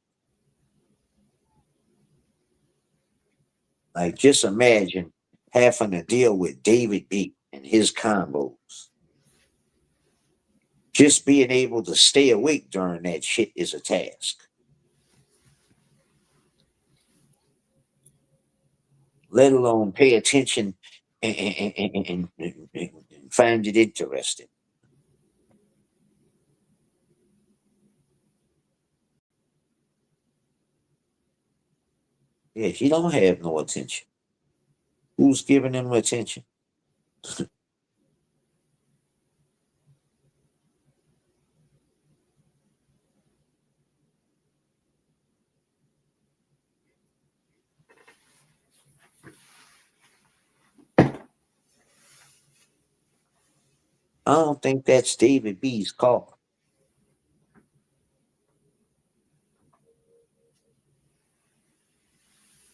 Like just imagine having to deal with David B and his combos. Just being able to stay awake during that shit is a task. Let alone pay attention and find it interesting. Yeah, he don't have no attention. Who's giving him attention? I don't think that's David B's car,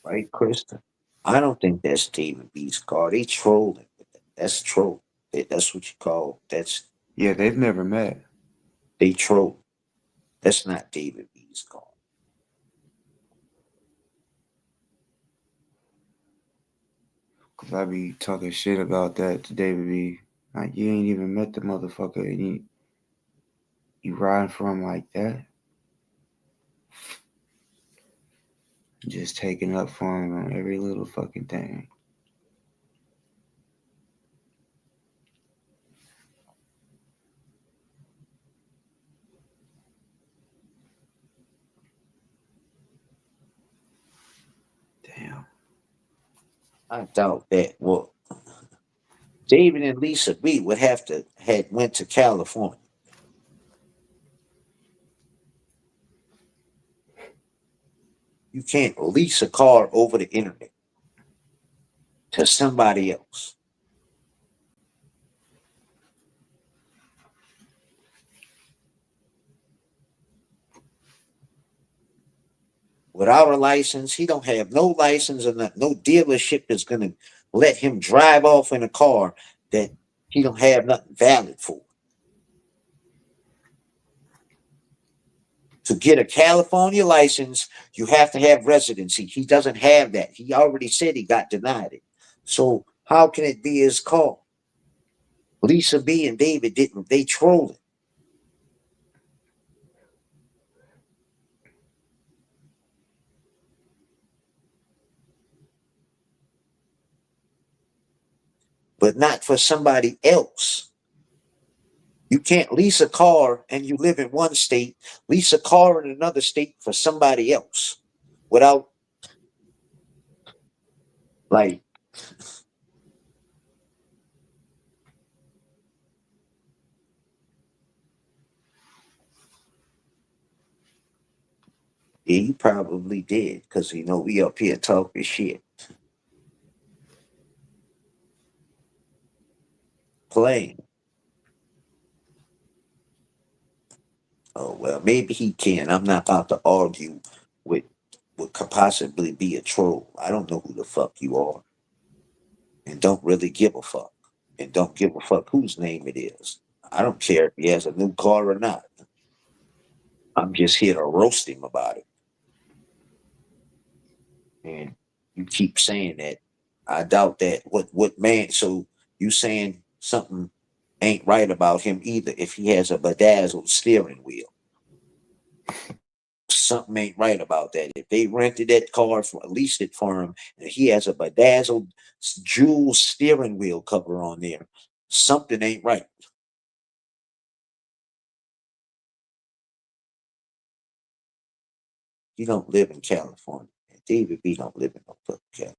right, Krista? I don't think that's David B's car. They trolling. That's troll. That's what you call. Yeah, they've never met. They troll. That's not David B's car. Cause I be talking shit about that to David B. Like you ain't even met the motherfucker, and you riding for him like that, just taking up for him on every little fucking thing. Damn. I doubt that. Well, David and Lisa B would have to had went to California. You can't lease a car over the internet to somebody else. Without a license, he don't have no license, and no dealership is gonna let him drive off in a car that he don't have nothing valid for. To get a California license, you have to have residency. He doesn't have that. He already said he got denied it. So how can it be his car? Lisa B and David didn't. They trolling. But not for somebody else. You can't lease a car and you live in one state, lease a car in another state for somebody else without, like, yeah, he probably did because we up here talking shit. playing. Oh well, maybe he can. I'm not about to argue with what could possibly be a troll. I don't know who the fuck you are, and don't really give a fuck, and don't give a fuck whose name it is. I don't care if he has a new car or not. I'm just here to roast him about it. And you keep saying that. I doubt that. What man? So you saying something ain't right about him either? If he has a bedazzled steering wheel, something ain't right about that. If they rented that car for leased it for him, and he has a bedazzled jewel steering wheel cover on there, something ain't right. You don't live in California. David B don't live in no fucking California.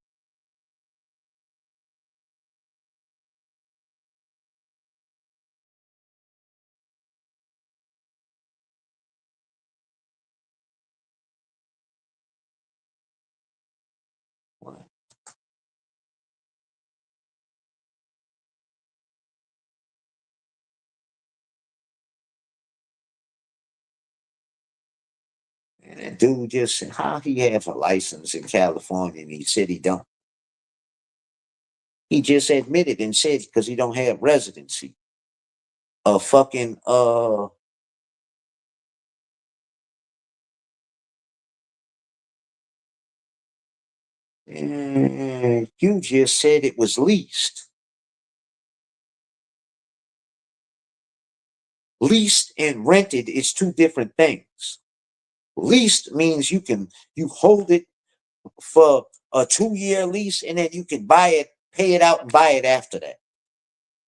And that dude just said, how he have a license in California and he said he don't. He just admitted and said because he don't have residency. A fucking you just said it was leased. Leased and rented is two different things. Leased means you hold it for a 2-year lease and then you can buy it, pay it out and buy it after that.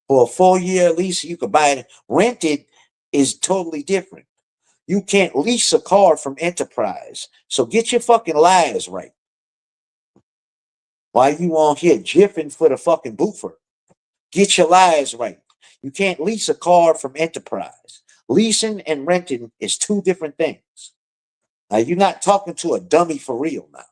For a 4-year lease, you can buy it. Rented is totally different. You can't lease a car from Enterprise. So get your fucking lies right. Why you on here jiffing for the fucking boofer? Get your lies right. You can't lease a car from Enterprise. Leasing and renting is two different things. Now, you're not talking to a dummy for real now.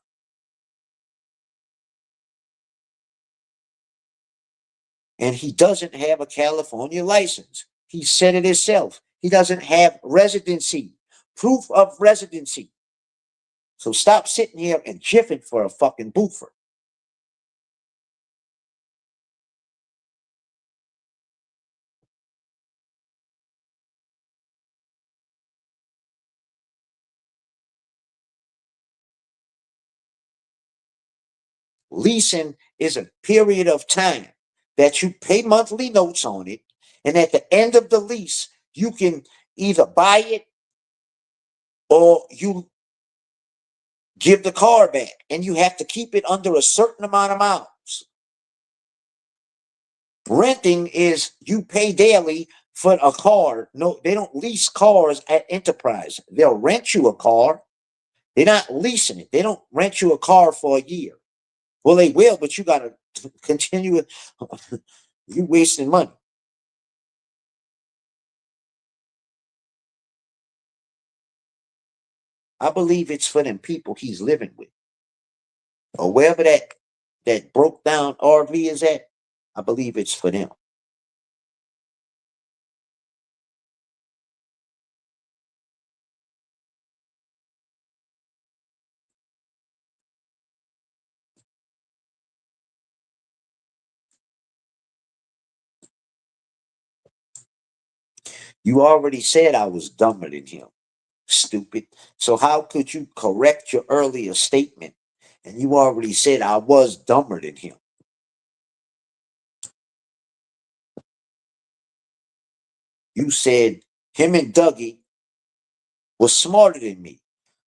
And he doesn't have a California license. He said it himself. He doesn't have residency, proof of residency. So stop sitting here and jiffing for a fucking boofer. Leasing is a period of time that you pay monthly notes on it. And at the end of the lease, you can either buy it or you give the car back. And you have to keep it under a certain amount of miles. Renting is you pay daily for a car. No, they don't lease cars at Enterprise. They'll rent you a car. They're not leasing it. They don't rent you a car for a year. Well, they will, but you got to continue. You wasting money. I believe it's for them people he's living with, or wherever that broke down RV is at. I believe it's for them. You already said I was dumber than him. Stupid. So how could you correct your earlier statement? And you already said I was dumber than him. You said him and Dougie was smarter than me.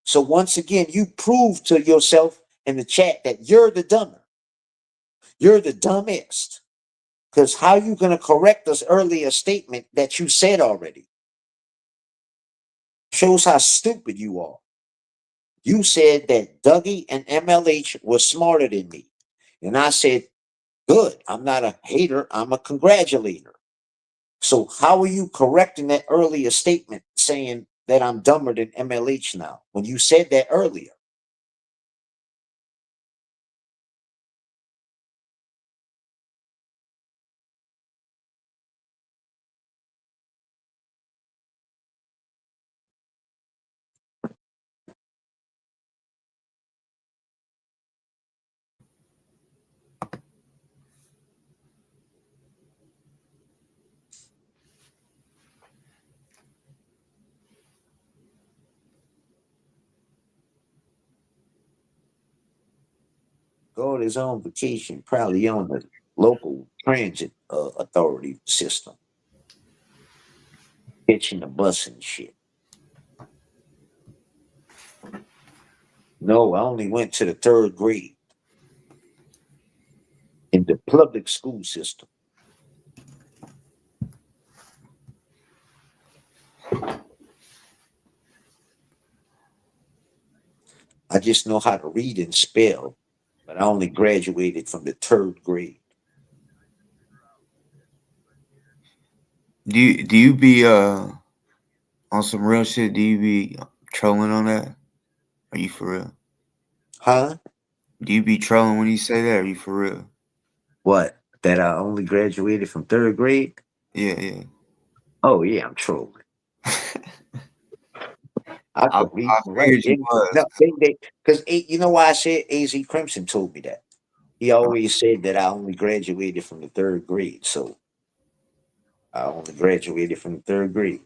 So once again, you proved to yourself in the chat that you're the dumber. You're the dumbest. Because how you going to correct this earlier statement that you said already? Shows how stupid you are. You said that Dougie and MLH were smarter than me. And I said, good. I'm not a hater. I'm a congratulator. So how are you correcting that earlier statement saying that I'm dumber than MLH now when you said that earlier? Go on his own vacation, probably on the local transit authority system, catching the bus and shit. No, I only went to the third grade in the public school system. I just know how to read and spell, but I only graduated from the third grade. Do you be on some real shit? Do you be trolling on that? Are you for real? Huh? Do you be trolling when you say that? Are you for real? What? That I only graduated from third grade? Yeah, yeah. Oh yeah, I'm trolling. I I could read and write. figured you was. No, because you know why I said AZ Crimson told me that. He always said that I only graduated from the third grade, so I only graduated from the third grade.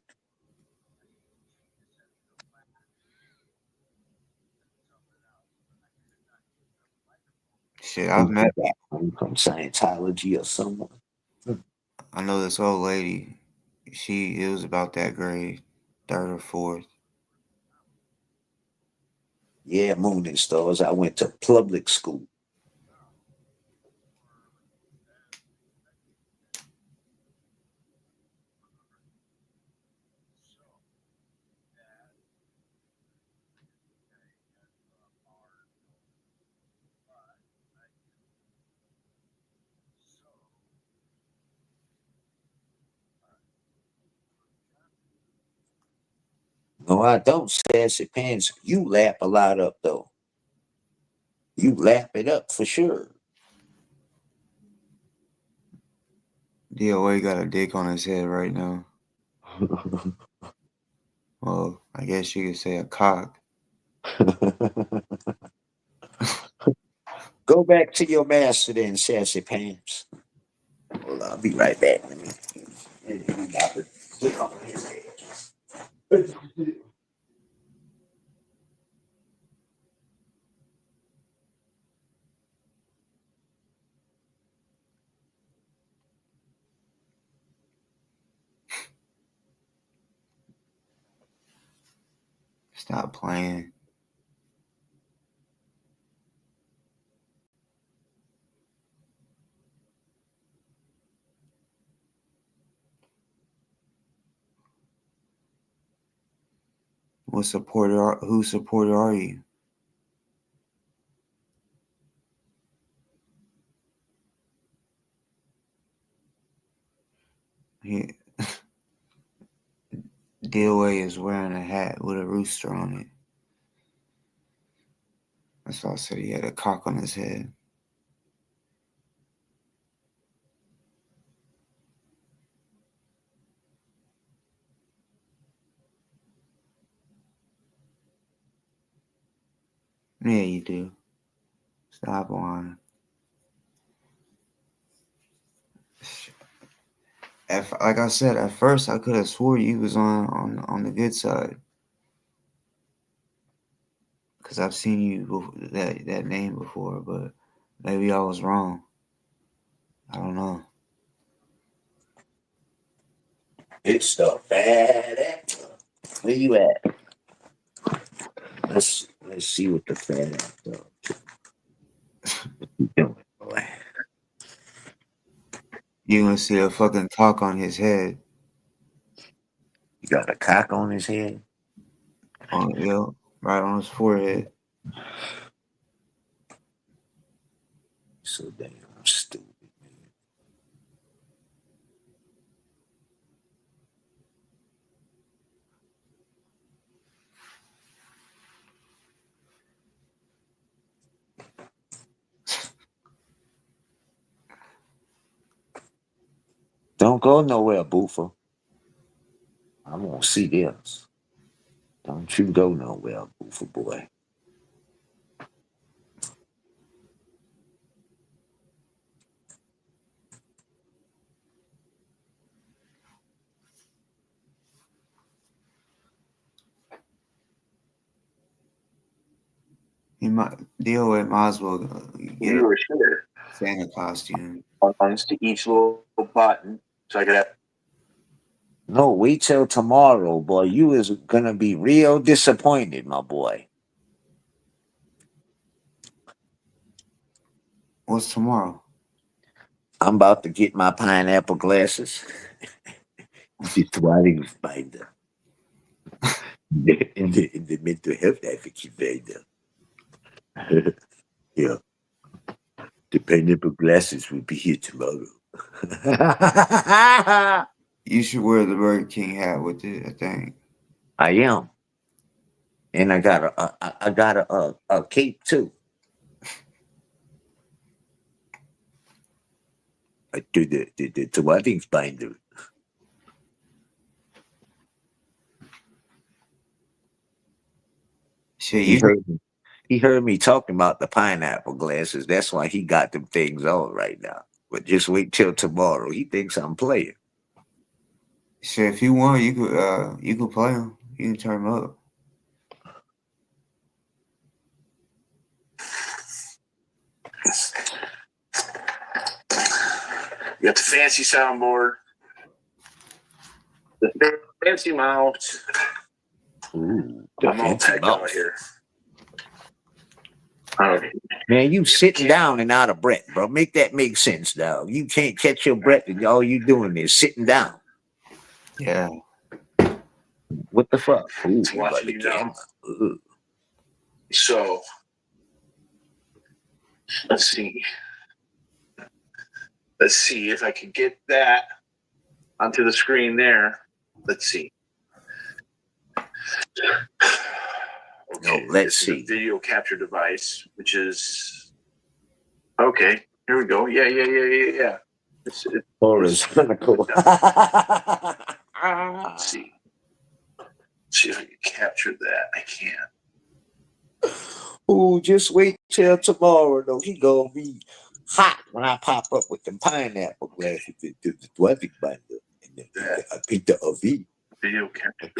Shit, Who I've met. think I'm from Scientology or someone? Hmm. I know this old lady. It was about that grade, third or fourth. Yeah, Moon and Stars. I went to public school. No, I don't, Sassy Pants. You lap a lot up though. You lap it up for sure. DOA got a dick on his head right now. Well, I guess you could say a cock. Go back to your master then, Sassy Pants. Hold on, I'll be right back. Let me. Click on his head. Stop playing. Whose supporter are you? He, DOA is wearing a hat with a rooster on it. That's why I said he had a cock on his head. Yeah, you do. Stop lying. Like I said, at first I could have swore you was on the good side, because I've seen you that name before, but maybe I was wrong. I don't know. It's the fat actor. Where you at? Let's see what the fat actor doing, boy. You gonna see a fucking cock on his head? You got a cock on his head? Right on his forehead. So damn stupid. Don't go nowhere, Boofer. I want to see this. Don't you go nowhere, Boofer boy. DOA might as well get You a were sure. Santa costume. Buttons to each little button, so I could have. No, wait till tomorrow, boy. You is gonna be real disappointed, my boy. What's tomorrow? I'm about to get my pineapple glasses. The twirling spider. In the mental health advocate finder. Yeah. The pineapple glasses will be here tomorrow. You should wear the Burger King hat with it, I think. I am. And I got a cape too. I do the twirling spider. Shit, He you heard me. He heard me talking about the pineapple glasses. That's why he got them things on right now. But just wait till tomorrow. He thinks I'm playing. shit. If you want, you could play them. You can turn them up. You got the fancy soundboard, the fancy mouse. Ooh, the fancy mouse. Here. Okay. Man, you sitting down and out of breath, bro. Make that make sense now. You can't catch your breath and all you doing is sitting down. Yeah. What the fuck? Ooh, watching you now. So, let's see. Let's see if I can get that onto the screen there. Let's see. Okay, no, let's see. Video capture device, which is okay. Here we go. Yeah. Horizontal. Let's see. See if I can capture that. I can't. Oh, just wait till tomorrow. Though he gonna be hot when I pop up with the pineapple glasses, the dwelling binder, and I picked the AV. Video capture.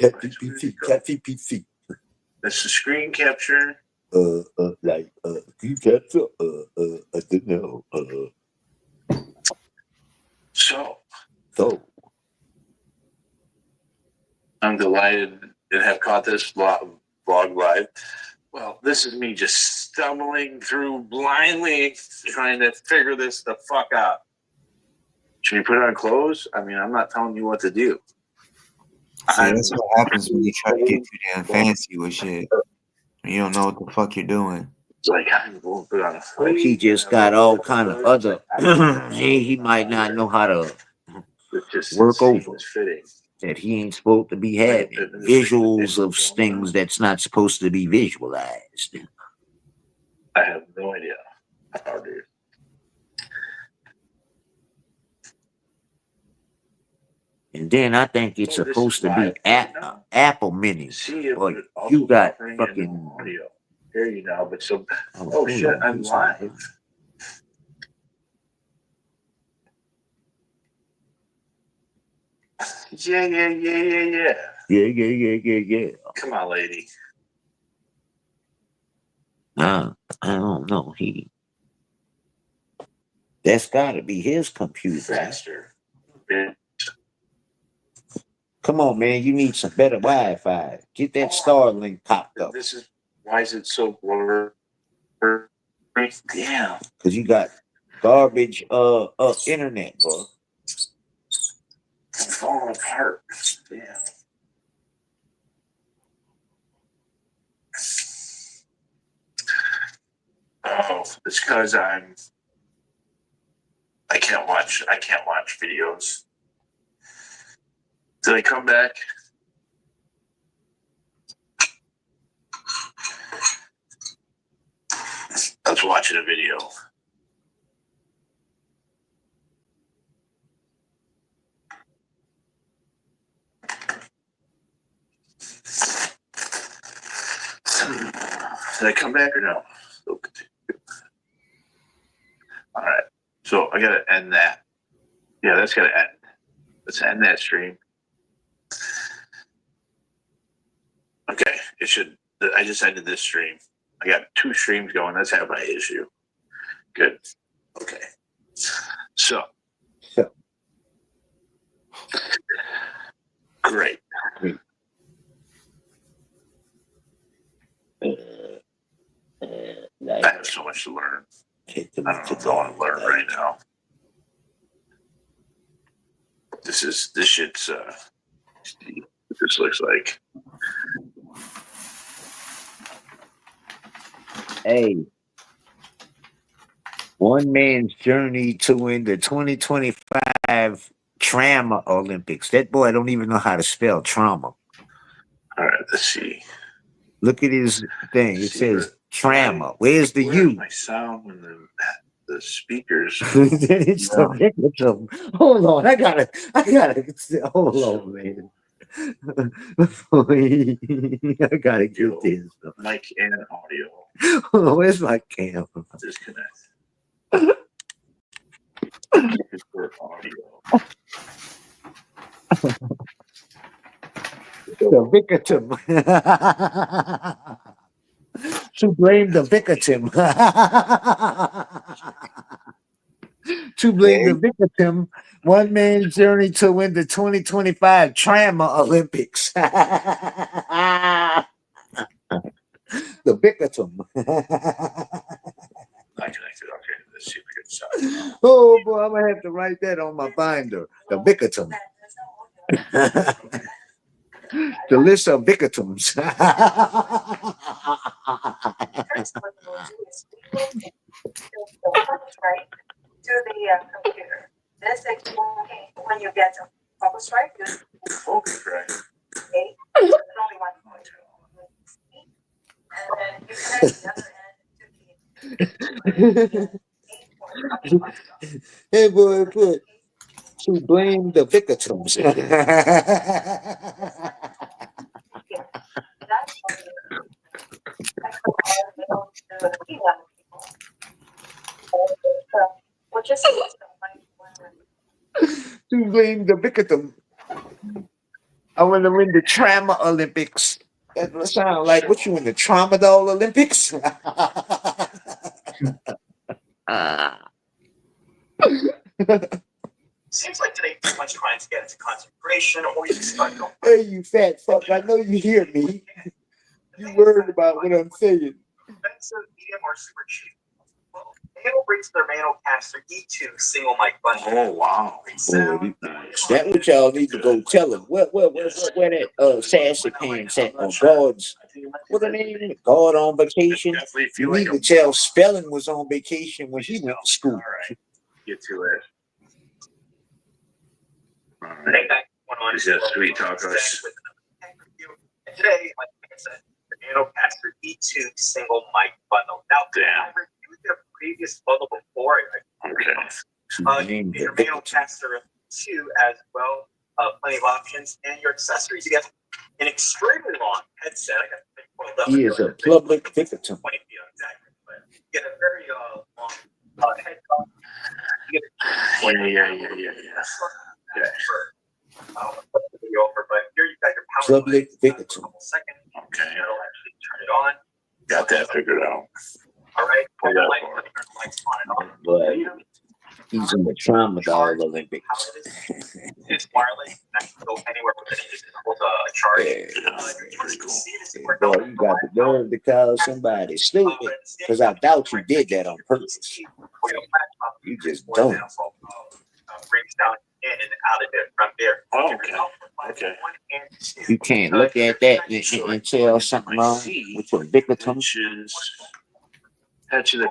Catchy PC. That's the screen capture. Screen capture. I don't know. So I'm delighted to have caught this vlog live. Well, this is me just stumbling through blindly trying to figure this the fuck out. Should you put on clothes? I mean, I'm not telling you what to do. See, that's what happens when you try to get too damn fancy with shit. You don't know what the fuck you're doing. It's like I'm going to put on a he just got all kind of other. he might not know how to work over. That he ain't supposed to be having visuals of things that's not supposed to be visualized. I have no idea how to. And then I think it's supposed to be Apple Mini, but you got fucking audio. Hear you now, but so shit, I'm live. Yeah. Yeah. Come on, lady. I don't know. That's got to be his computer. Faster. Come on, man. You need some better Wi-Fi. Get that Starlink popped up. Why is it so blurry? Yeah, because you got garbage internet, bro. It's falling apart. Yeah. Oh, it's because I can't watch videos. Did I come back? I was watching a video. Did I come back or no? All right. So I gotta end that. Yeah, that's gotta end. Let's end that stream. Okay, it should. I just ended this stream. I got 2 streams going. That's half my issue. Good. Okay. So. Great. I have so much to learn. I don't know if I want to learn right now. This shit's what this looks like. Hey, one man's journey to win the 2025 Trauma Olympics. That boy don't even know how to spell trauma. All right, let's see. Look at his thing. It says trauma. Where's the Where's U? my sound when the speakers? Then it's the victim. Hold on, I gotta. Hold on, man. I gotta get this. Mic and audio. Oh, where's my camera? Disconnect. For audio. The victim. To blame the victim. To blame the victim. One man's journey to win the 2025 Trauma Olympics. The victim. Not connected. Okay, let's see if we can sound. Oh boy, I'm gonna have to write that on my binder. The victim. The list of victims. First, what we'll do is we will take the focus right to the computer. This is when you get a focus right, you Focus right. okay, there's only one point. And then you connect the other end to the Hey boy, put to blame the victims. To blame the victim. I want to win the Trauma Olympics. That would sound like what you in the Tramadol Olympics? Seems like today pretty much trying to get into concentration or you start going. Hey, you fat fuck! I know you hear me. You worried about what I'm saying. Expensive, medium, or super cheap. Well, Nano brings their Nanocaster E2 single mic bundle. Oh wow! Boy, that what y'all need to go tell him. Where that sassy pants at on guards? What the name? God on vacation. You need to tell Spelling was on vacation when he went to school. All right, get to it. All Take right. that one on. Is that sweet tacos? And today, like I said, the Nanocaster E2 single mic bundle. Now, I reviewed their previous bundle before. Okay. Your Nanocaster 2 as well. Plenty of options. And your accessories, you get an extremely long headset. I got to think, He is a public victim. 20 feet exactly. But you get a very long head top. You get Yeah. but here you got your power Public victim. Second, Okay. that'll actually turn it on. Got that figured out. All right. Pull that Light, apart. turn the lights on and off. But he's in the Tramadol Olympics. It's wireless. I can go anywhere with it. It's hold a charge. Boy, you got the nerve to call somebody stupid. Because I doubt you did that on purpose. You just don't. Brings down in and out of there from there. Oh, okay. You can't look at that and tell something wrong with your victim. Which is to the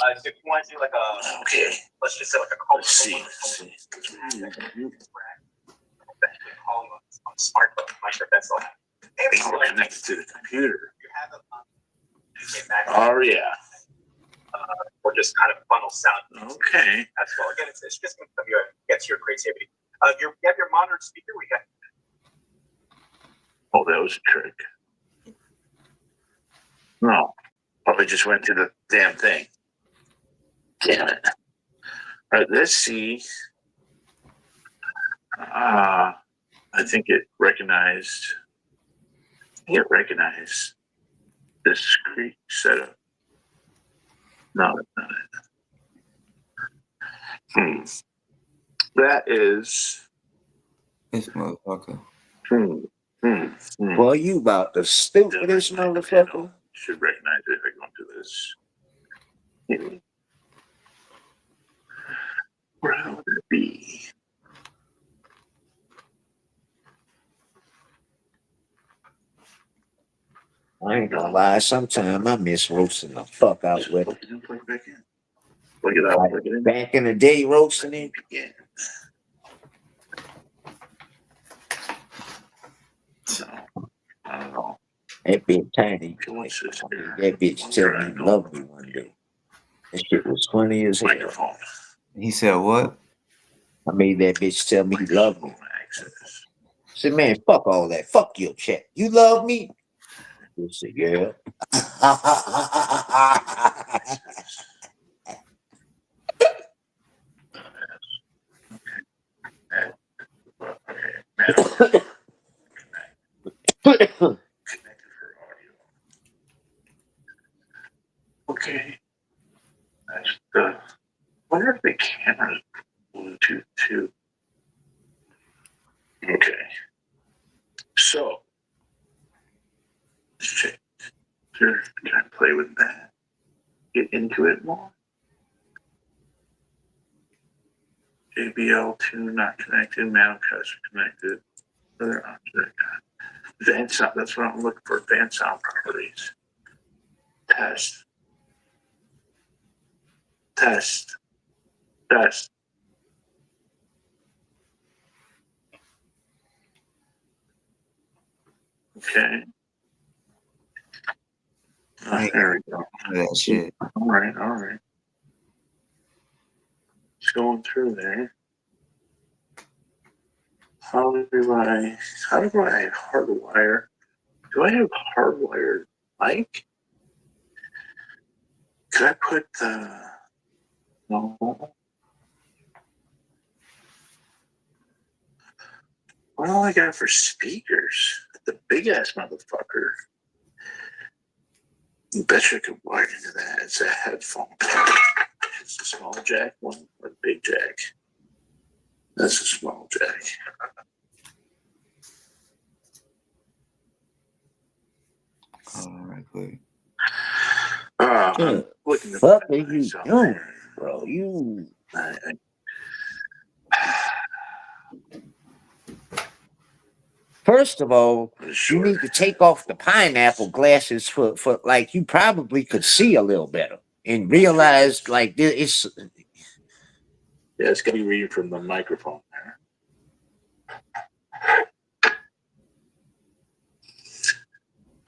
If you want to do like a, okay. let's just say like a Let's see. smartphone. I'm sure that's all. We're connected to the computer. You have a Oh yeah. or just kind of funnel sound. Okay. As well. Again, it's just going to get to your creativity. You have your monitored speaker. We got. Oh, that was a trick. No. Probably just went to the damn thing. Damn it. All right, let's see. I think it recognized. Discrete setup. No, that's not it. That is. This motherfucker. Boy, you about the stupidest motherfucker. Should recognize it if I go into this. Where would it be? I ain't gonna lie, sometimes I miss roasting the fuck out with it. Plug it in. Plug it out. Plug it in. Back in the day, roasting it. Again. No, not at all. That bitch tiny. What's this here? That bitch tell me he loved me one day. That shit was funny as hell. Microphone. He said what? I made that bitch tell me he loved me. I said, man, fuck all that. Fuck your chat. You love me? He said, yeah. Connected for audio. Okay. That's the. Wonder if the camera's Bluetooth too. Okay. So let's check. Sure. Can I play with that? Get into it more. JBL 2 not connected. Manocast connected. Other object. Advanced sound. That's what I'm looking for. Advanced sound properties. Test. Test. Test. Okay. There we go. That shit. All right. Just going through there. How do I hardwire? Do I have hardwired mic? Could I put the no? What do I got for speakers? The big ass motherfucker. You betcha I could wire into that. It's a headphone pack. It's a small jack one or the big jack. That's a small jack. All right, quick. I'm looking fuck are you doing, bro? You. First of all, you need to take off the pineapple glasses for like you probably could see a little better and realize like it's. Yeah, it's gonna be reading from the microphone there.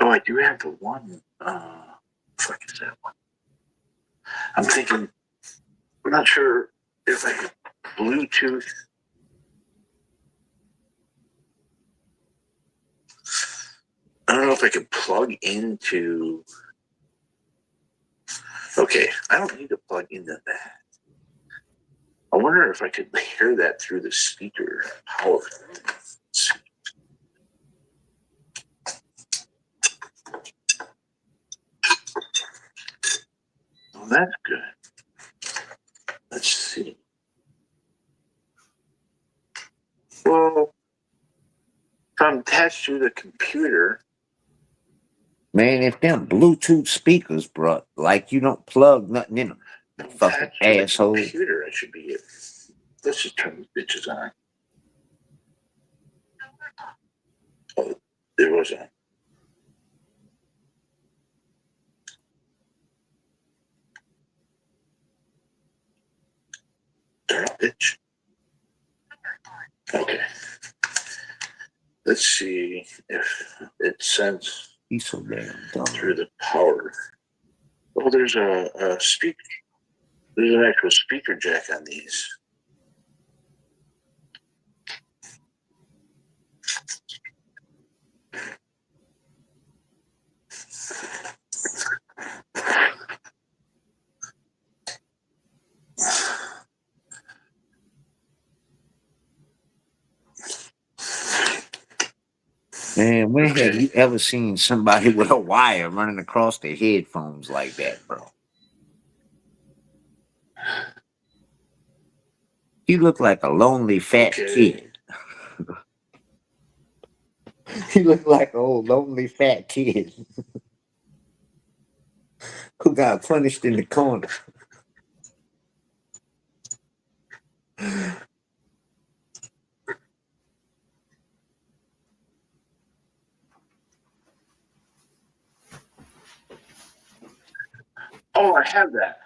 Oh, I do have the one. Fuck is that one? I'm thinking. I'm not sure if I could Bluetooth. I don't know if I could plug into. Okay, I don't need to plug into that. I wonder if I could hear that through the speaker. Power. Well, that's good. Let's see. Well, if I'm attached to the computer. Man, if them Bluetooth speakers, bro, like you don't plug nothing in them, fucking asshole. Computer, I should be. Let's just turn these bitches on. Oh, there was a. Turn up, bitch. Okay. Let's see if it sends. He's so damn dumb. Through the power. Oh, there's a speaker. There's an actual speaker jack on these. Man, when have you ever seen somebody with a wire running across their headphones like that, bro? You look like a lonely fat kid. You look like an old lonely fat kid who got punished in the corner. Oh, I have that.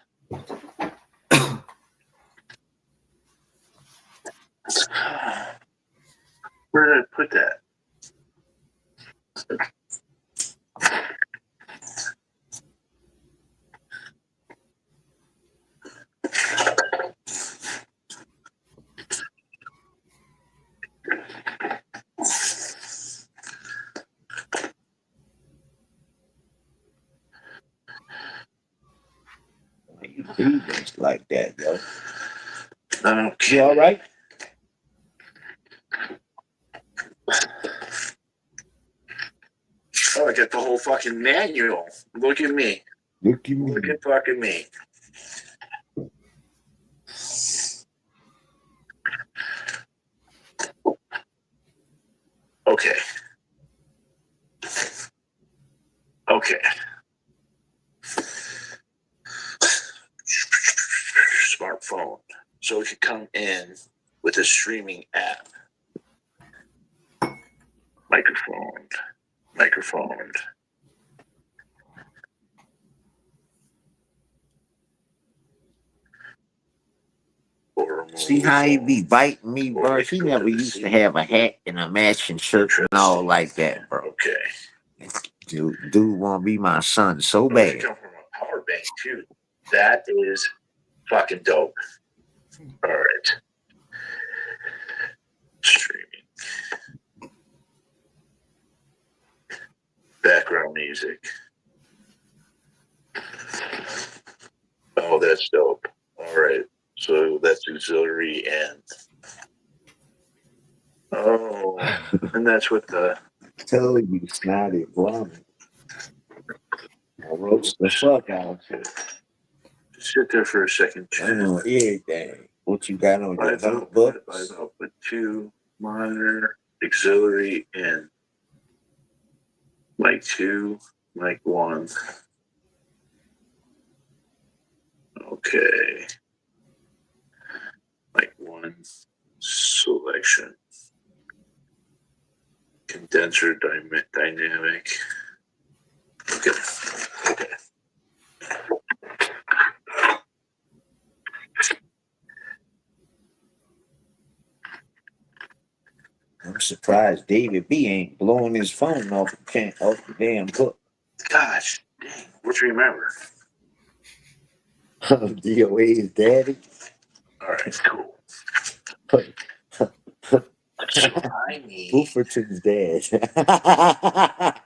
Where did I put that? You breathing like that, yo. Okay. You all right? Oh, I got the whole fucking manual. Look at me. Look at me. Look at fucking me. Okay. Okay. Smartphone. So it could come in with a streaming app. Microphone. Microphone. See how he be biting me, bro? He never used to have a hat and a matching shirt and all like that, bro. Okay. Dude want to be my son so It bad. come from a power bank too. That is fucking dope. All right. Streaming. Background music. Oh, that's dope. All right. So that's auxiliary and oh, and that's what the Tell you, snotty vomit. I roast the fuck out of it. sit there for a second. I know everything. What you got on your notebook? I've output 2, monitor, auxiliary, and mic 2, mic 1. Okay. Mic 1 selection. Condenser dynamic. Okay. Okay. I'm surprised David B ain't blowing his phone off the damn book. Gosh, dang. What you remember? DOA's daddy. All right, cool. So I need. Bufferton's dad. I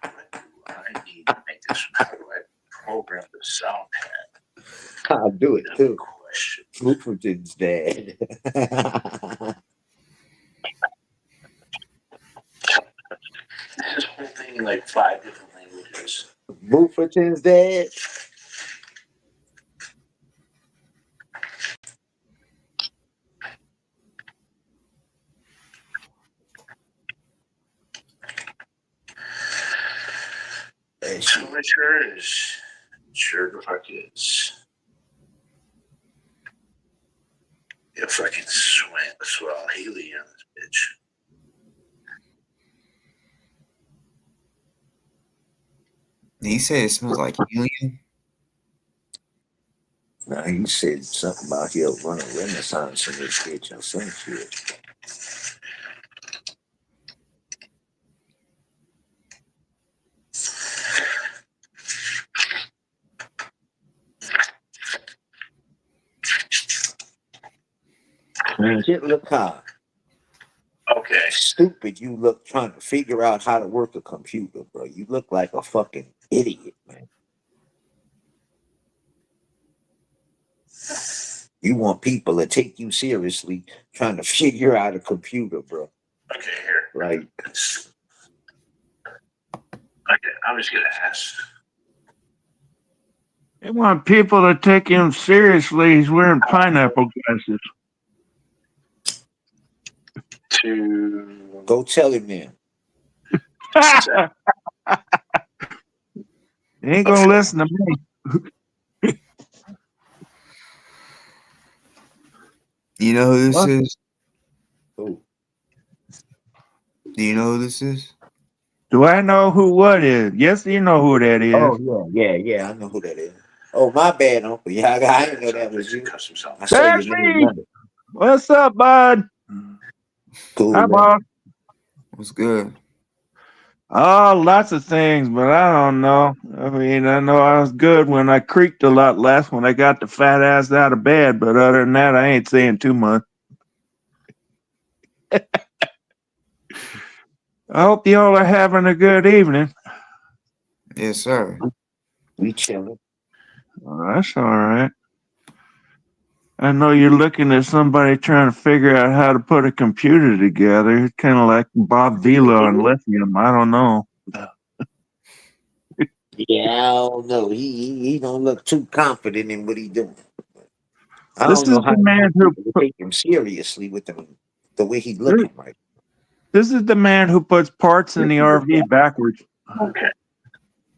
need to make this. How do I program the sound pad? I'll do it too. Question. Bufferton's dad. This whole thing in like 5 different languages. Bufferton's dad. Temperature is sure the fuck is. Yeah, fucking swell Haley on this bitch. He said it smells like helium. Now he said something about he'll run a renaissance in this bitch or some shit. Man, shit look hard. Okay. Stupid you look trying to figure out how to work a computer, bro. You look like a fucking idiot, man. You want people to take you seriously trying to figure out a computer, bro. Okay, here. Like, Okay, I'm just gonna ask. They want people to take him seriously. He's wearing pineapple glasses. To Go tell him then. He ain't gonna listen to me. You know who this What? is? Who? Do you know who this is? Do I know who what is? Yes, you know who that is. Oh yeah. I know who that is. Oh, my bad, Uncle. Yeah, I didn't know that was you. custom song. I saw That's your name me. number. What's up, bud? Cool, Hi, man. boss. What's good? Oh, lots of things, but I don't know. I mean, I know I was good when I creaked a lot less when I got the fat ass out of bed, but other than that, I ain't saying too much. I hope y'all are having a good evening. Yes, sir. We chilling. Oh, that's all right. I know you're looking at somebody trying to figure out how to put a computer together. It's kind of like Bob Vila on lithium. I don't know. Yeah, I don't know. He don't look too confident in what he doing. I This don't is know how the you man want who people to take him seriously with the way he's this, looking right. this is the man who puts parts in the RV backwards. Okay,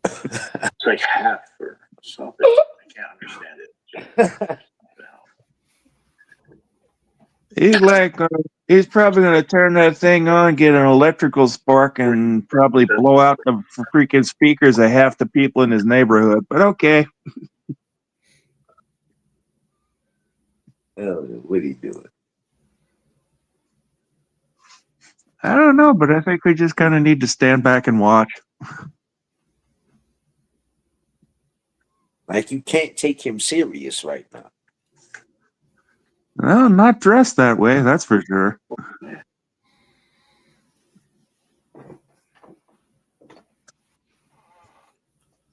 it's like half or something. I can't understand it. He's like, he's probably going to turn that thing on, get an electrical spark, and probably blow out the freaking speakers of half the people in his neighborhood. But okay. Oh, what he doing? I don't know, but I think we just kind of need to stand back and watch. Like you can't take him serious right now. No, not dressed that way, that's for sure.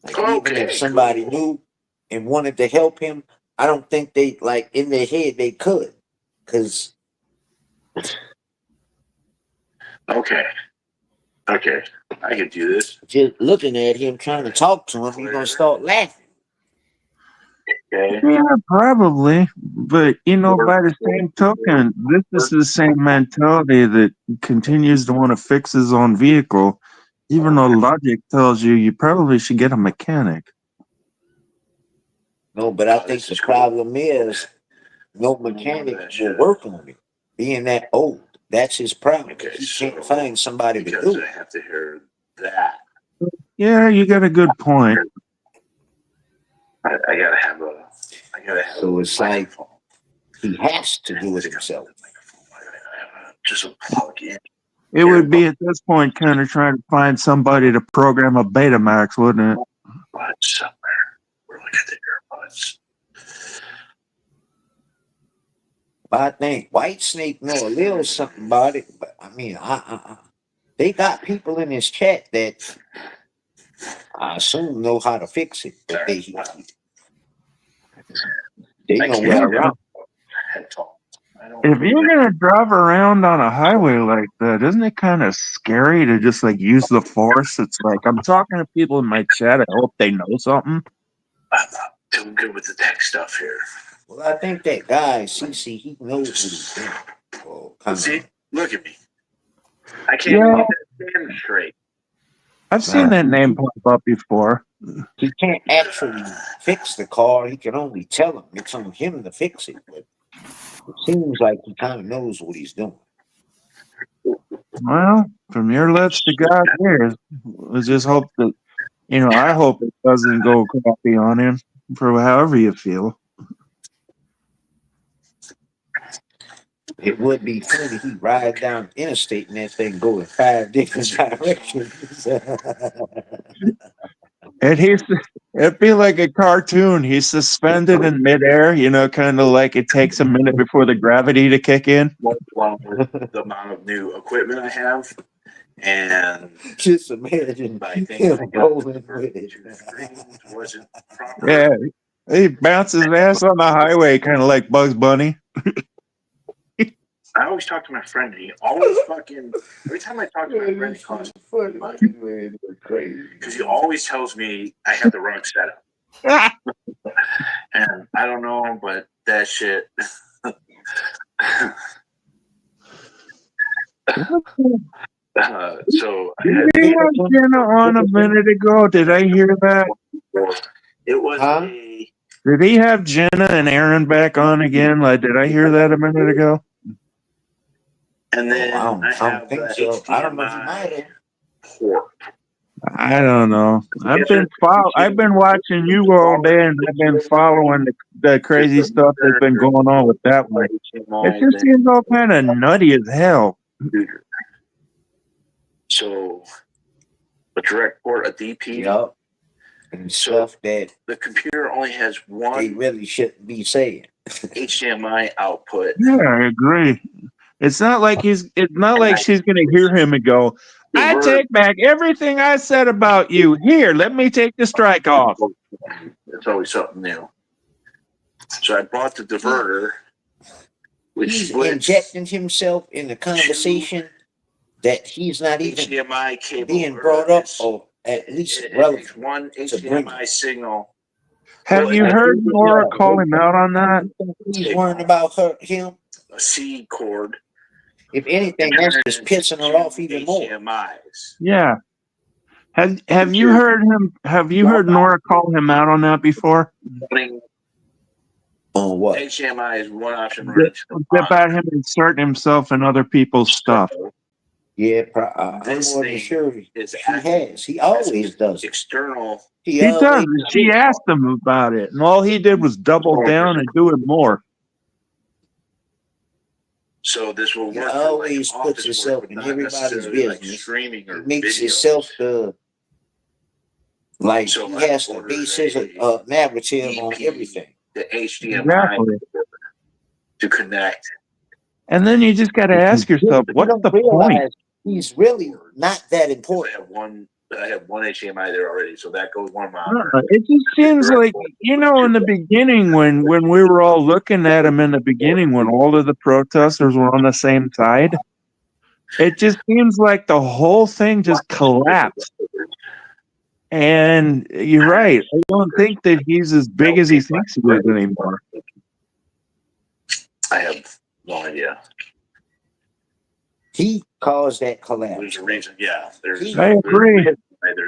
Like even if somebody knew and wanted to help him, I don't think they like in their head they could, because Okay, I can do this. just looking at him trying to talk to him, you're gonna start laughing. Okay, Yeah, probably. But, by the same token, this is the same mentality that continues to want to fix his own vehicle, even though logic tells you probably should get a mechanic. No, but I think the problem is no mechanic will work on it. Being that old, that's his problem. Okay, He so can't find somebody to because do I it. have to hear that. Yeah, you got a good point. I gotta have a. So it's like microphone. he has to do it himself. Just a plug in. It would be at this point kind of trying to find somebody to program a Betamax, wouldn't it? But somewhere. We're looking at the earbuds. But I think White Snake know a little something about it. But I mean, they got people in his chat that I assume know how to fix it, but they know where around. If you're gonna drive around on a highway like that, isn't it kind of scary to just like use the force? It's like I'm talking to people in my chat. I hope they know something. I'm not doing good with the tech stuff here. Well, I think that guy, CC, he knows what he's doing. Well, see, look at me. I can't even get that stand straight. I've seen that name pop up before. He can't actually fix the car. He can only tell him. It's on him to fix it. But it seems like he kind of knows what he's doing. Well, from your lips to God's ears, let's just hope that, I hope it doesn't go crappy on him for however you feel. It would be funny he ride down the interstate and that thing go in 5 different directions. And it'd be like a cartoon. He's suspended in midair, kind of like it takes a minute before the gravity to kick in. Along with the amount of new equipment I have, and just imagine him rolling with it. Wasn't proper. Yeah, he bounces ass on the highway, kind of like Bugs Bunny. I always talk to my friend, and he always fucking every time I talk to my friend, he calls me money because he always tells me I have the wrong setup, and I don't know, but that shit. So Did he have Jenna on a minute ago? Did I hear that? it was Did he have Jenna and Aaron back on again? Like, did I hear that a minute ago? and then I don't think so. I don't know if you HDMI might have. port. I don't know. I've been watching you all day, and I've been following the crazy stuff that's been going on with that one. It just seems all kind of nutty as hell. So a direct port, a DP. Yup. And stuff that the computer only has one they really shouldn't be saying. HDMI output. Yeah, I agree. It's not like she's gonna hear him and go, I take back everything I said about you. Here, let me take the strike off. It's always something new. So I bought the diverter. He's injecting himself in the conversation that he's not even HDMI cable being brought up, or at least relevant. One HDMI signal. Have you heard Laura call him out on that? He's worrying about him. A C cord. If anything, that's just pissing her off even more. Yeah. Have you heard him? Have you heard Nora call him out on that before? On what? HDMI is one option. About him inserting himself in other people's stuff. Yeah, I'm more than sure he has. He always does. External. He does. She asked him about it, and all he did was double down and do it more. So this will work. He always puts himself in everybody's business. Streaming or makes himself like he has to base his narrative on everything. The HDMI to connect. And then you just got to ask yourself, what's the point? He's really not that important. I have one HDMI there already, so that goes one monitor. It just seems like, in the beginning, when we were all looking at him in the beginning, when all of the protesters were on the same side, it just seems like the whole thing just collapsed. And you're right. I don't think that he's as big as he thinks he is anymore. I have no idea. He caused that collapse. There's a reason, yeah. I agree.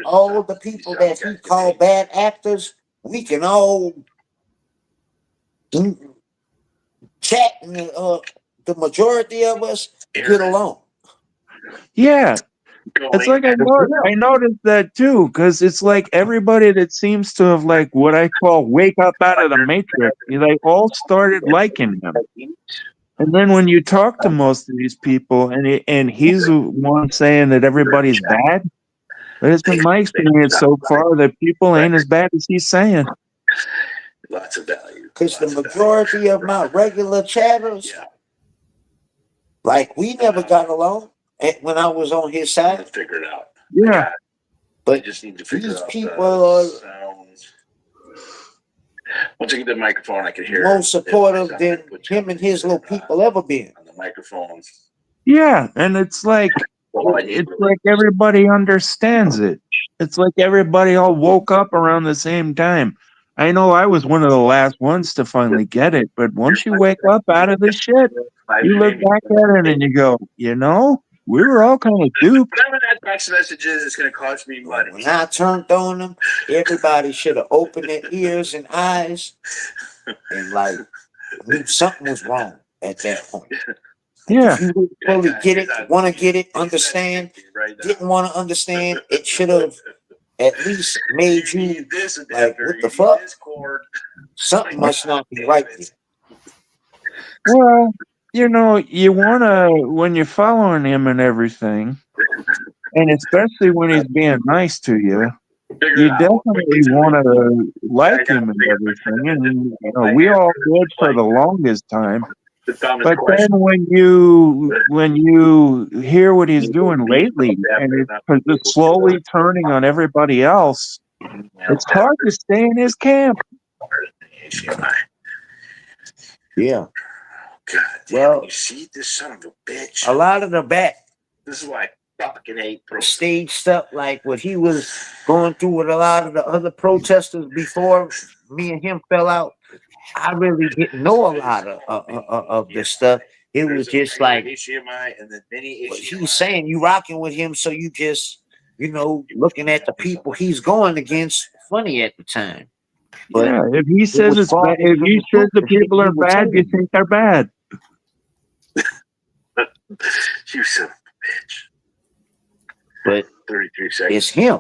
All the people that he called bad actors, we can all chat, and the majority of us get along. Yeah. It's like I noticed that too, because it's like everybody that seems to have like what I call wake up out of the matrix, they all started liking him. And then when you talk to most of these people, and he's the one saying that everybody's bad, but it's been my experience so far that people ain't as bad as he's saying. Lots of value. Because the majority of my regular chatters, like we never got along when I was on his side. Figure it out. Yeah. But I just need to figure out people sounds. Once I get the microphone, I can hear more supportive than him and his little people ever been. On the microphone. Yeah, and it's like everybody understands it. It's like everybody all woke up around the same time. I know I was one of the last ones to finally get it, but once you wake up out of this shit, you look back at it and you go, we were all kind of duped. Whatever that text message is, it's going to cost me money. When I turned on them, everybody should have opened their ears and eyes and knew something was wrong at that point. Yeah. If you didn't fully get it, want to get it, understand, didn't want to understand, it should have at least made you like, what the fuck? Something must not be right there. Well, you want to, when you're following him and everything, and especially when he's being nice to you, you definitely want to like him and everything. And, we all did for the longest time. But then when you hear what he's doing lately, and it's slowly turning on everybody else, it's hard to stay in his camp. Yeah. God damn, Well, you see this son of a bitch. a lot of the back This is why I fucking hate stage stuff, like what he was going through with a lot of the other protesters before me and him fell out. I really didn't know a lot of this stuff. It was just like HDMI and then mini what HDMI. he's saying. You rocking with him, so you just looking at the people he's going against. Funny at the time, but Yeah, if he it says was it's bad, farther if from he the says truth. the The shit people he are was bad, you saying. think they're bad. You son of a bitch. But 33 seconds. it's him.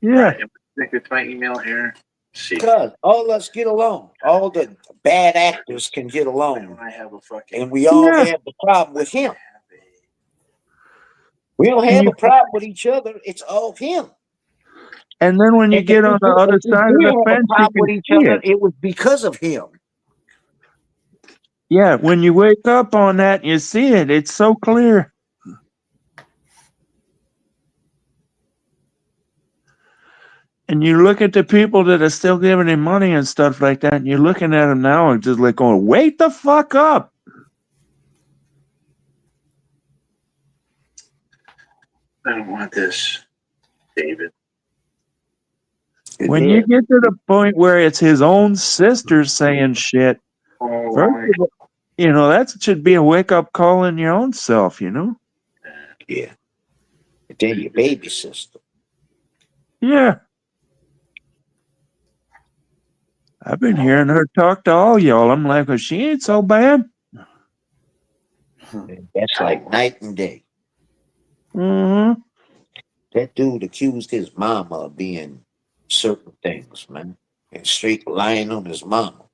Yeah. Right, think it's my email here. See. Because all of us get along. All the bad actors can get along. I have a fucking. And we all Yeah. have the problem with him. We don't have a problem with each other. It's all him. And then when you And get on the other if we side of did the have a fence, you problem can with each see other, it. it was because of him. Yeah, when you wake up on that, you see it. It's so clear. And you look at the people that are still giving him money and stuff like that, and you're looking at him now and just like going, wake the fuck up. I don't want this, David. When you get to the point where it's his own sister saying shit, Oh, first of all, that should be a wake up call in your own self, Yeah. And then your baby sister. Yeah. I've been hearing her talk to all y'all. I'm like, well, she ain't so bad. That's like night and day. Mm-hmm. That dude accused his mama of being certain things, man. And straight lying on his mama.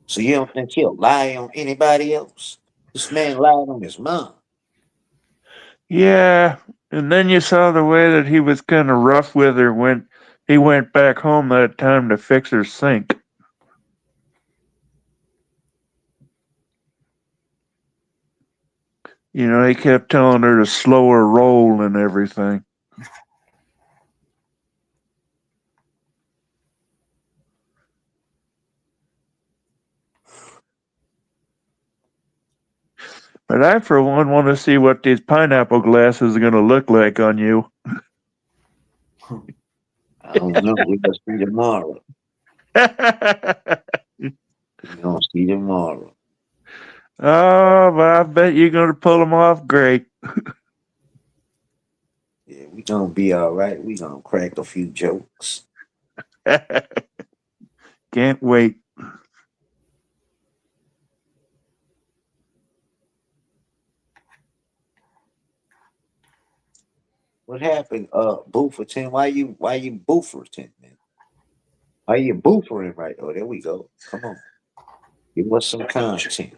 So you don't think he'll lie on anybody else? This man lied on his mom. Yeah. And then you saw the way that he was kind of rough with her when he went back home that time to fix her sink. He kept telling her to slow her roll and everything. But I, for one, want to see what these pineapple glasses are going to look like on you. I don't know. We're going to see tomorrow. We're going to see tomorrow. Oh, but I bet you're going to pull them off great. Yeah, we're going to be all right. We're going to crack a few jokes. Can't wait. What happened, Booferton? Why you Booferton, man? Why you boofering right? Oh, there we go. Come on. Give us some content.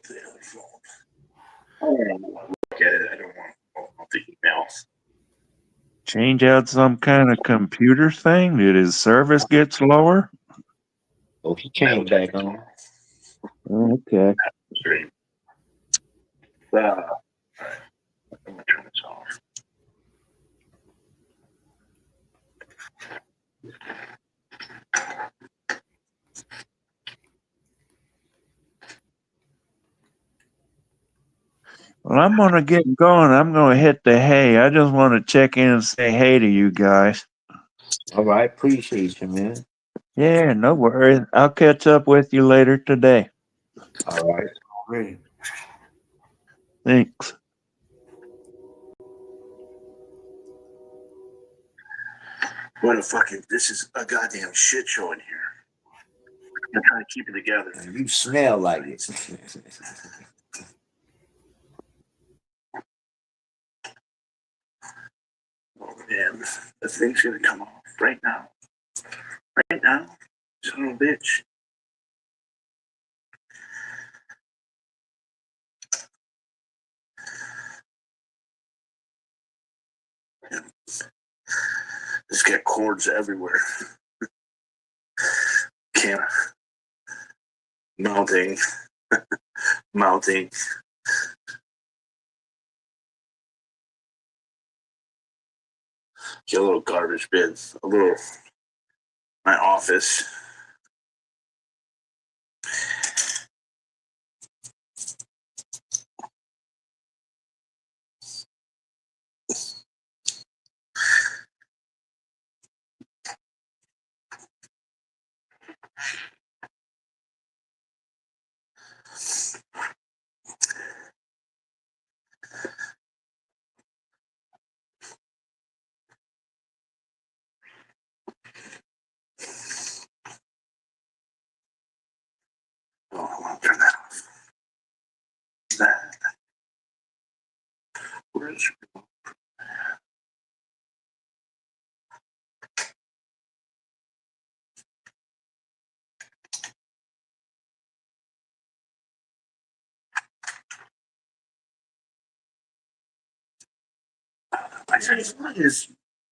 I don't want to look at it. I don't want the emails. Change out some kind of computer thing? Did his service get slower? Oh, he came back on. Okay. Stream. All right. I'm gonna turn this off. Well, I'm going to get going. I'm going to hit the hay. I just want to check in and say hey to you guys. All right. Appreciate you, man. Yeah, no worries. I'll catch up with you later today. All right. Great. Thanks. What a fucking, this is a goddamn shit show in here. I'm trying to keep it together. You smell like it. Oh man, the thing's gonna come off right now. Right now, son of a bitch. It's got cords everywhere. Can't mounting. Mounting. Get a little garbage bin. A little my office. that. Where's I said, what is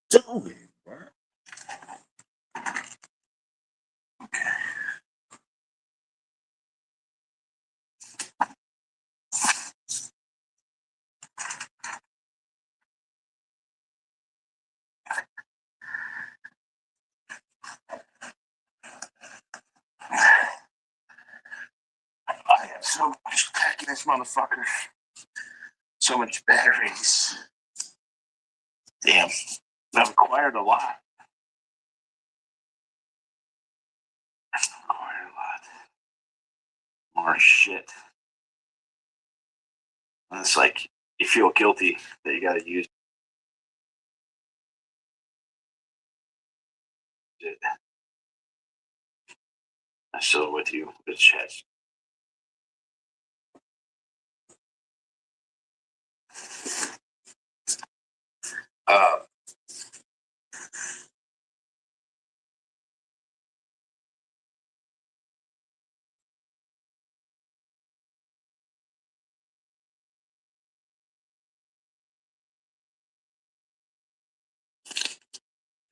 doing, bro? I have so much tech in this motherfucker. So much batteries. Damn. I've acquired a lot. Acquired a lot. More shit. And it's like you feel guilty that you gotta use it. I'm still with you, with chest. Uh,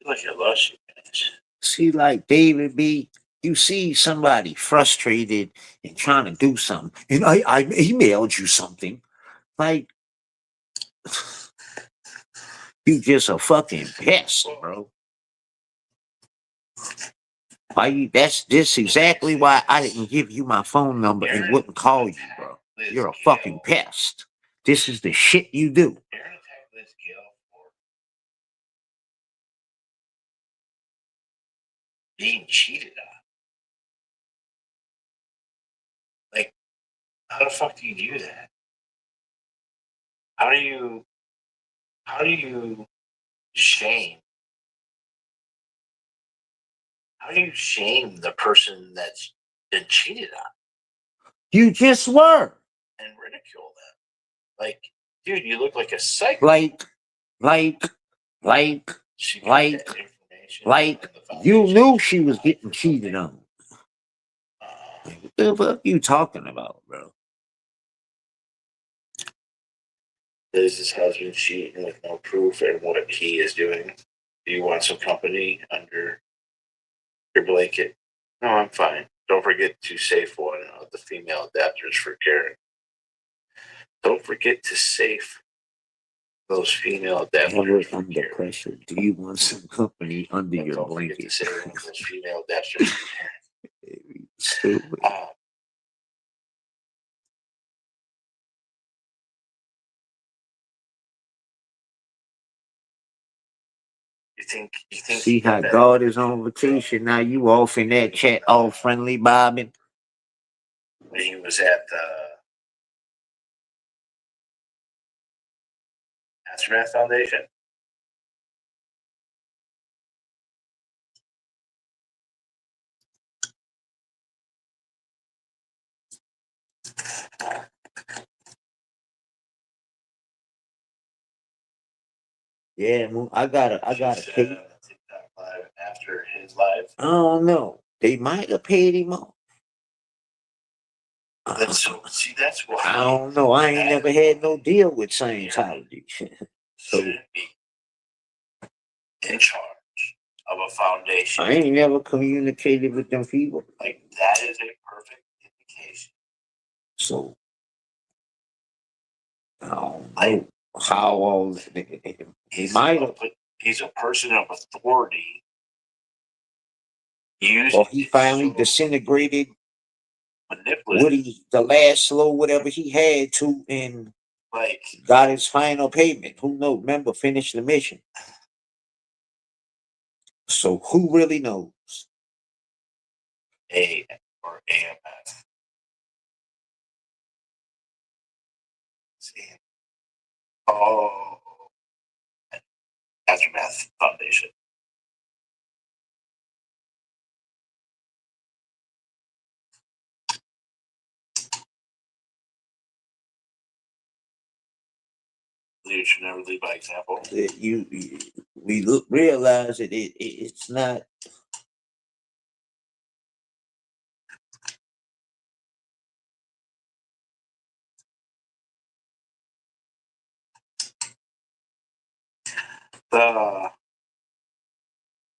like I lost you guys. See, like David B, you see somebody frustrated and trying to do something, and I emailed you something. Like, you just a fucking pest, bro. Why you? That's just exactly why I didn't give you my phone number and wouldn't call you, bro. You're a fucking pest. This is the shit you do. Being cheated on. Like, how the fuck do you do that? How do you shame? How do you shame the person that's been cheated on You just were. and ridicule them? Like, dude, you look like a psycho. Like, She got like, that information like, from the you foundation. knew she was getting cheated on. What the fuck you talking about, bro? This is husband cheating with no proof and what he is doing. Do you want some company under your blanket? No, I'm fine. Don't forget to save one of the female adapters for Karen. Don't forget to save those female Never adapters for under Karen. pressure. Do you want some company under your Don't forget to blanket? save one of those female adapters for Karen. Stupid. You think See how God is on vacation. Now you off in that chat, all friendly bobbing. when he was at the Aftermath Foundation? Yeah, I gotta pay. TikTok live after his live. I don't know. They might have paid him off. That's so. See, that's why. I don't know. I ain't never had no deal with Scientology. So Shouldn't be in charge of a foundation. I ain't never communicated with them people. Like that is a perfect indication. So I don't know how all he might have. He's a person of authority. Or he finally disintegrated manipulative. Woody the last slow whatever he had to and Like got his final payment. Who knows? Remember, finished the mission. So who really knows? A or AMF. See. Oh, Aftermath Foundation. You should never lead by example. We realize that it's not.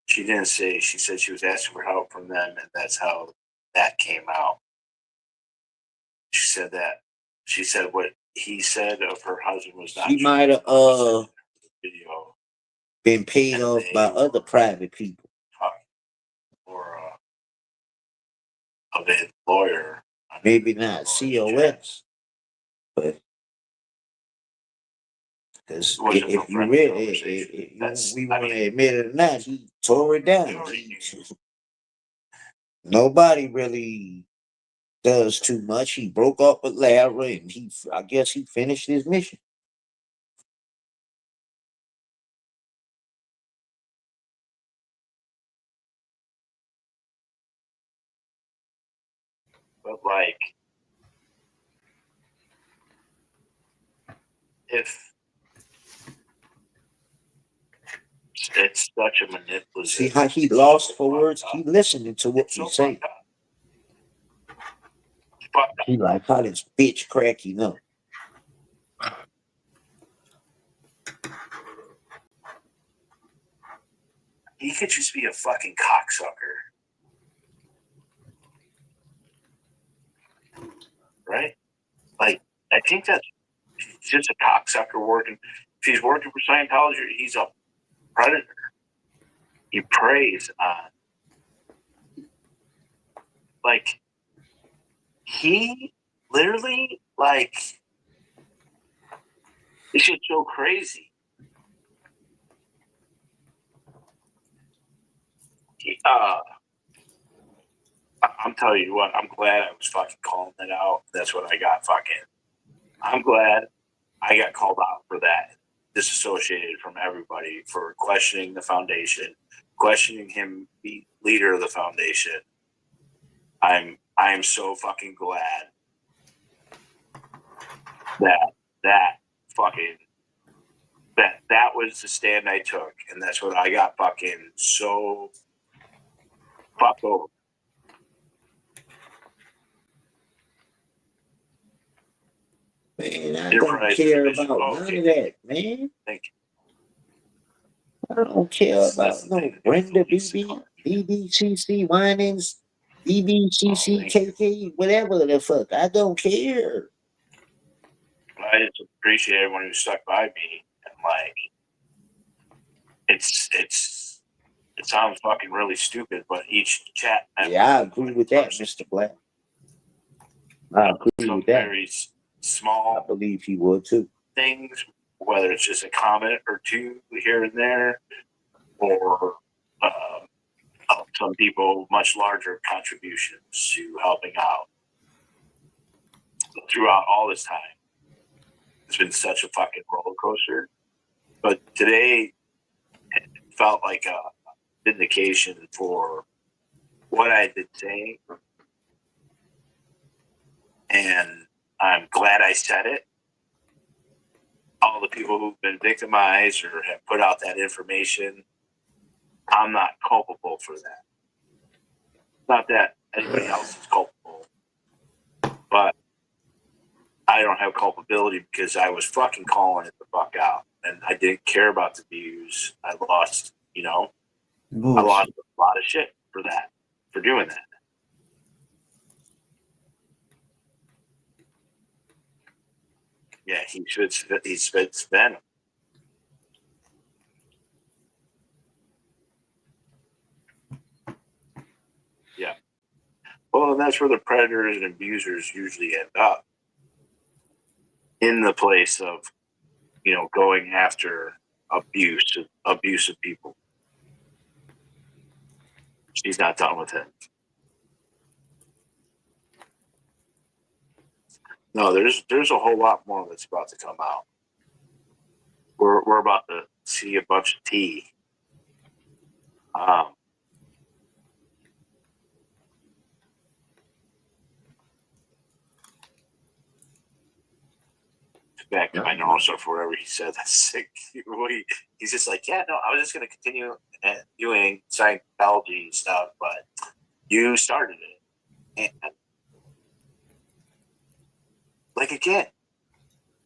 She didn't say. She said she was asking for help from them, and that's how that came out. She said that. She said what he said of her husband was not. She might have video been paid off by other private people. Or of a lawyer. Maybe not COS, but because if you really, we want to admit it or not, he tore it down. Nobody really does too much. He broke up with Lara, and I guess he finished his mission. But like, if it's such a manipulative. See how he lost for words? He listening to what we say. He like how this bitch cracky know. He could just be a fucking cocksucker. Right? Like, I think that's just a cocksucker working. If he's working for Scientology, he's a predator. He preys on. Like, he literally, like, this shit's so crazy. I'm telling you what, I'm glad I was fucking calling it out. That's what I got fucking. I'm glad I got called out for that. Disassociated from everybody for questioning the foundation, questioning him be leader of the foundation. I am so fucking glad that was the stand I took, and that's what I got fucking so fucked over. Man, I don't care about none of that, man. Thank you. I don't care about no Brenda BB, BBCC Winings, BBCC KK, whatever the fuck. I don't care. I just appreciate everyone who stuck by me, and like, it sounds fucking really stupid, but each chat. Yeah, I agree with that, Mr. Black. I agree with that. Very small. I believe he would too. Things, whether it's just a comment or two here and there, or some people much larger contributions to helping out throughout all this time. It's been such a fucking roller coaster. But today it felt like a vindication for what I been saying. And I'm glad I said it. All the people who've been victimized or have put out that information, I'm not culpable for that. Not that anybody else is culpable, but I don't have culpability because I was fucking calling it the fuck out, and I didn't care about the views. I lost, I lost a lot of shit for that, for doing that. Yeah, he spits venom. Yeah. Well, and that's where the predators and abusers usually end up. In the place of, going after abusive people. She's not done with him. No, there's a whole lot more that's about to come out. We're about to see a bunch of tea. back to my normal stuff for whatever he said. That's sick. He's just like, yeah, no, I was just going to continue doing Scientology stuff, but you started it. And, like, again,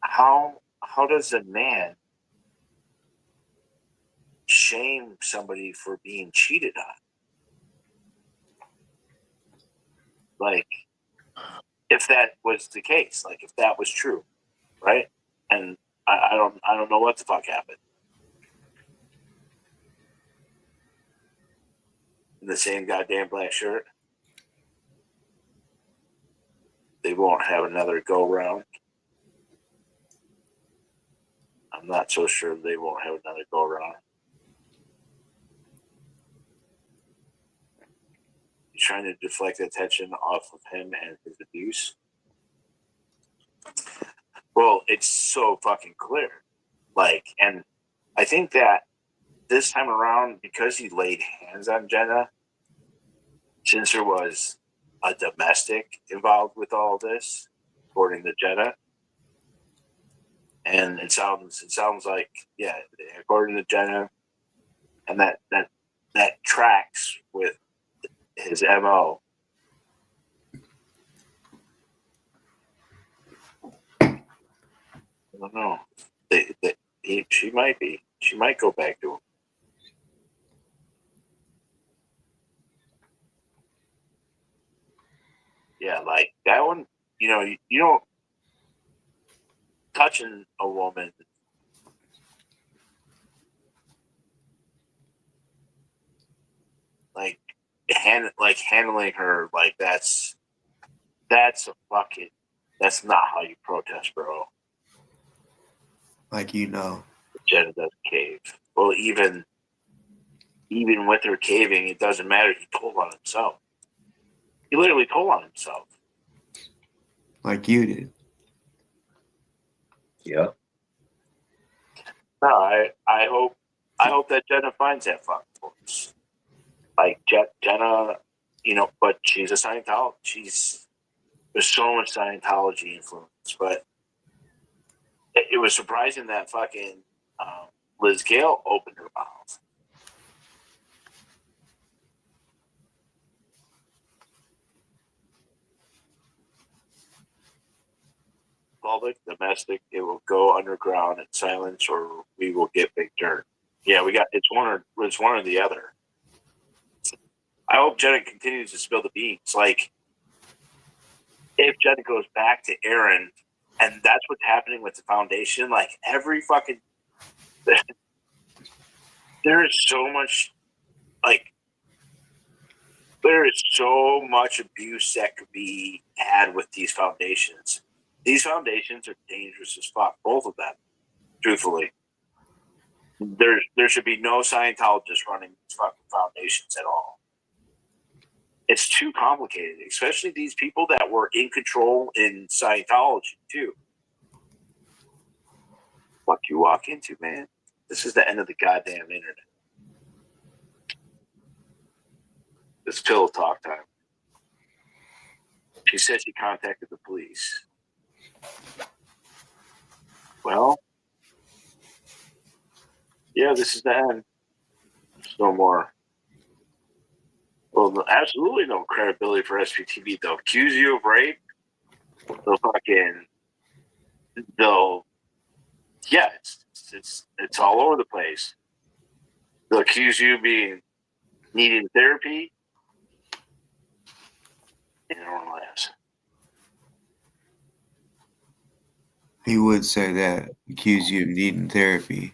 how does a man shame somebody for being cheated on? Like, if that was the case, like if that was true, right? And I don't know what the fuck happened. In the same goddamn black shirt, they won't have another go round. I'm not so sure they won't have another go round. He's trying to deflect attention off of him and his abuse. Well, it's so fucking clear. Like, and I think that this time around, because he laid hands on Jenna, since there was a domestic involved with all this, according to Jenna, and it sounds like, yeah, according to Jenna, and that tracks with his MO. I don't know. She might go back to him. Yeah, like that one, you don't touching a woman. Like handling her like that's a fucking, that's not how you protest, bro. Like, Jenna doesn't cave. Well, even with her caving, it doesn't matter. He told on himself. He literally told on himself. Like you did. Yeah. No, I hope that Jenna finds that fucking voice. Like Jenna, but she's a Scientologist. There's so much Scientology influence, but it was surprising that fucking Liz Gale opened her mouth. Public, domestic, it will go underground in silence, or we will get big dirt. Yeah, it's one or the other. I hope Jenna continues to spill the beans. Like, if Jenna goes back to Aaron, and that's what's happening with the foundation, like every fucking, there is so much, like, there is so much abuse that could be had with these foundations. These foundations are dangerous as fuck, both of them, truthfully. There should be no Scientologists running these fucking foundations at all. It's too complicated, especially these people that were in control in Scientology, too. What you walk into, man. This is the end of the goddamn internet. It's pillow talk time. She said she contacted the police. Well, yeah, this is the end. There's no more. Well, absolutely no credibility for SPTV. They'll accuse you of rape. Yeah, it's all over the place. They'll accuse you of needing therapy. And everyone laughs. He would say that, accuse you of needing therapy.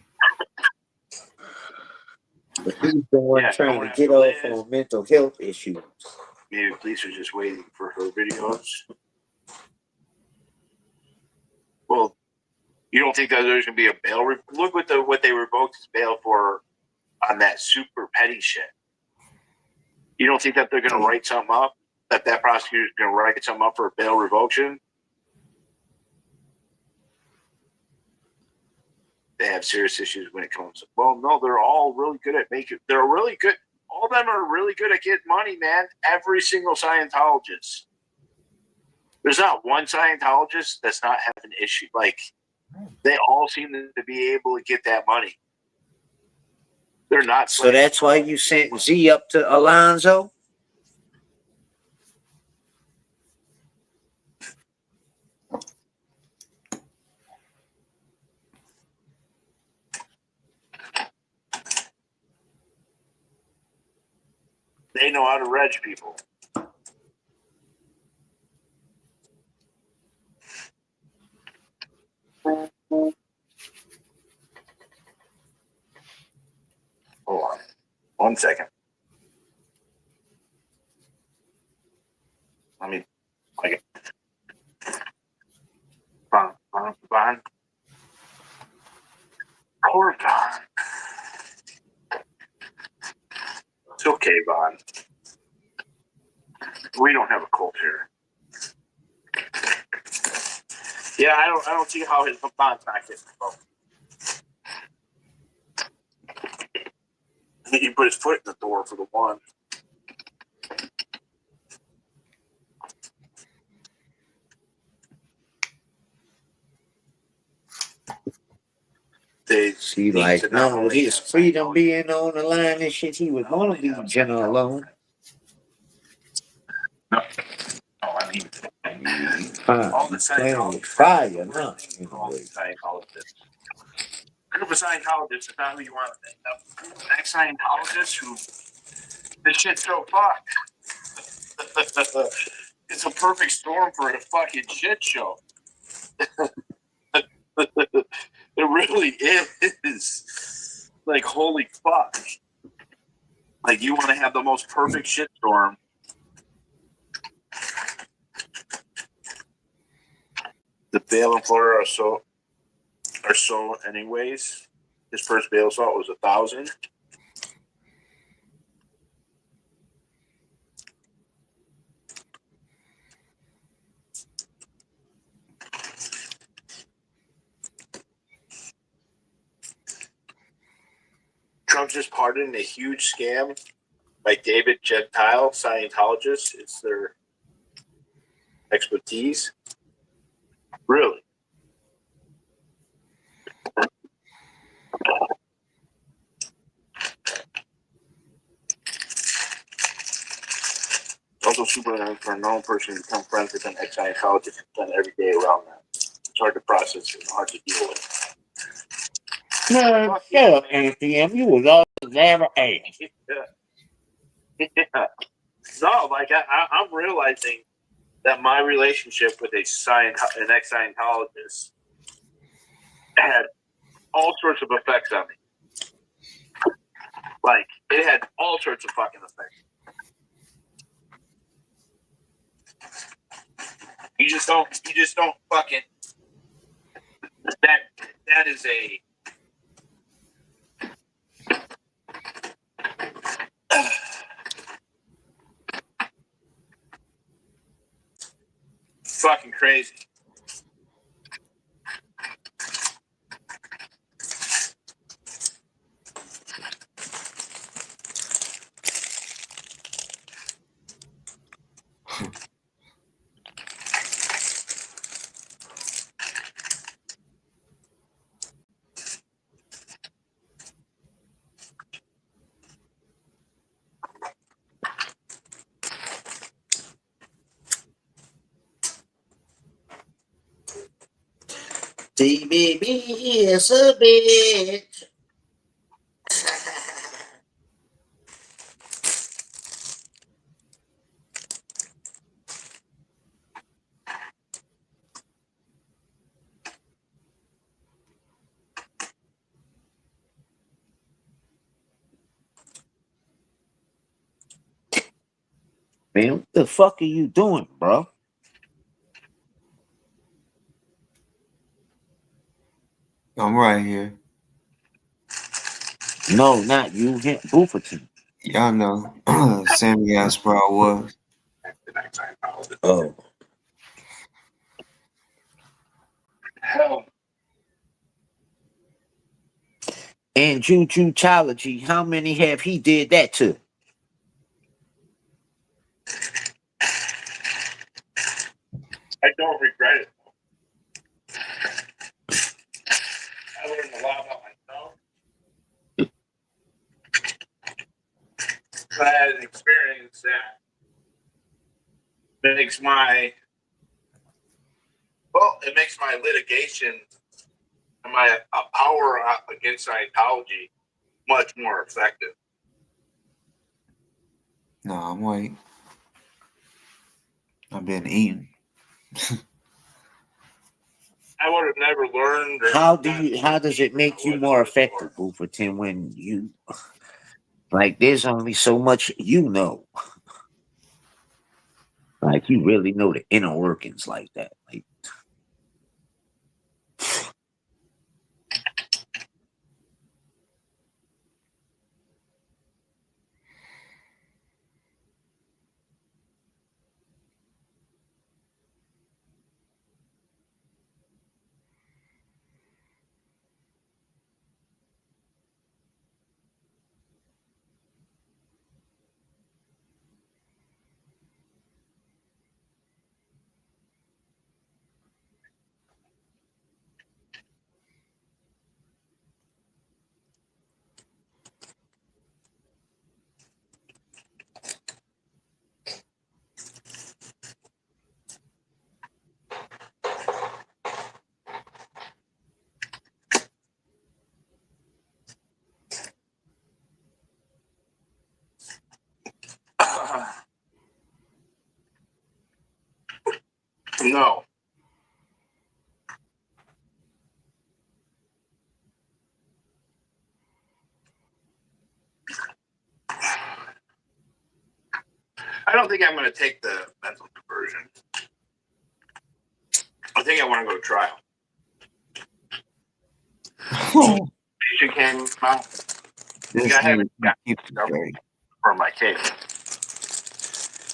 But he's the one trying to get off on mental health issues. Maybe police are just waiting for her videos. Well, you don't think that there's going to be a bail? Look what they revoked his bail for on that super petty shit. You don't think that they're going to write something up? That prosecutor's going to write something up for a bail revocation? They have serious issues when it comes. Well, no, they're all really good at making. They're really good. All of them are really good at getting money, man. Every single Scientologist. There's not one Scientologist that's not having an issue. Like, They all seem to be able to get that money. They're not. So that's why you sent Z up to Alonzo? They know how to reg people. Hold on. 1 second. Let me. Okay. Bon. Poor Bon. It's okay, Bon. We don't have a culture. Yeah, I don't see how his Bon's not getting the vote. He put his foot in the door for the one. They See, like, no, his freedom being on the line and shit, he was going to leave Jenna alone. No, I mean, All the Scientologists. Fire, no. All the Scientologists. Group of Scientologists is not who you want. Ex-Scientologists who this shit's so fucked. It's a perfect storm for a fucking shit show. It really is. Like, holy fuck. Like, you want to have the most perfect shitstorm. The bail in Florida are so anyways. His first bail assault was 1,000. Trump just pardoned a huge scam by David Gentile, Scientologist. It's their expertise. Really? Also super for a known person to become friends with an ex-Scientologist done every day around them. It's hard to process and hard to deal with. Man, shut up, Anthony. You was always never ass. Yeah. No, like I'm realizing that my relationship with an ex-Scientologist had all sorts of effects on me. Like, it had all sorts of fucking effects. You just don't fucking that is a fucking crazy. TBB is a bitch. Man, what the fuck are you doing, bro? I'm right here. No, not you. Him, Bufferton. Y'all know Sammy asked where I was. Oh. Hell, And Jujuchology, how many have he did that to? I don't regret it. traumatizing experience that makes my litigation and my power against Scientology much more effective. No, I'm white. I've been eating. I would have never learned. How does it make you more effective, Booferton, when you like there's only so much you know? Like you really know the inner workings like that. Like No. I don't think I'm going to take the mental diversion. I think I want to go to trial. Patient came out. This I haven't nigga keeps it straight. from my case.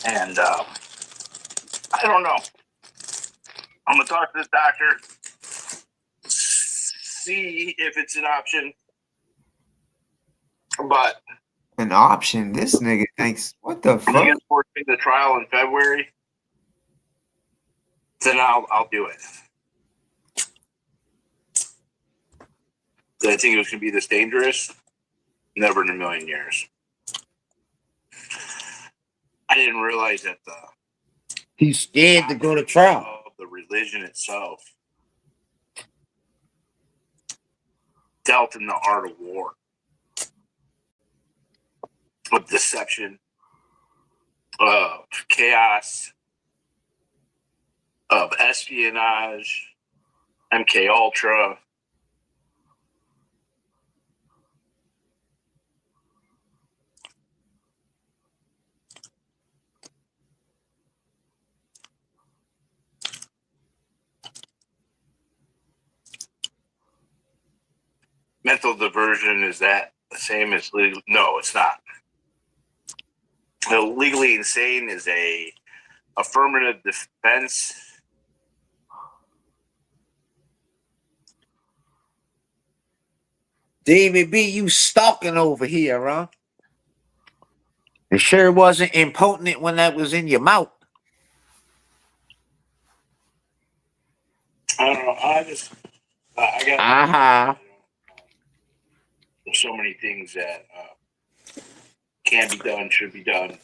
And I don't know. I'm going to talk to this doctor, see if it's an option. But An option? This nigga thinks, what the if fuck? he gets forced into trial in February, then I'll do it. Did I think it was going to be this dangerous? Never in a million years. I didn't realize that he's scared to go to trial. Of the religion itself dealt in the art of war, of deception, of chaos, of espionage, MK Ultra. Mental diversion, is that the same as legal? No, it's not. Legally insane is a affirmative defense. David B, you stalking over here, huh? It sure wasn't impotent when that was in your mouth. I don't know. I got there's so many things that can be done, should be done.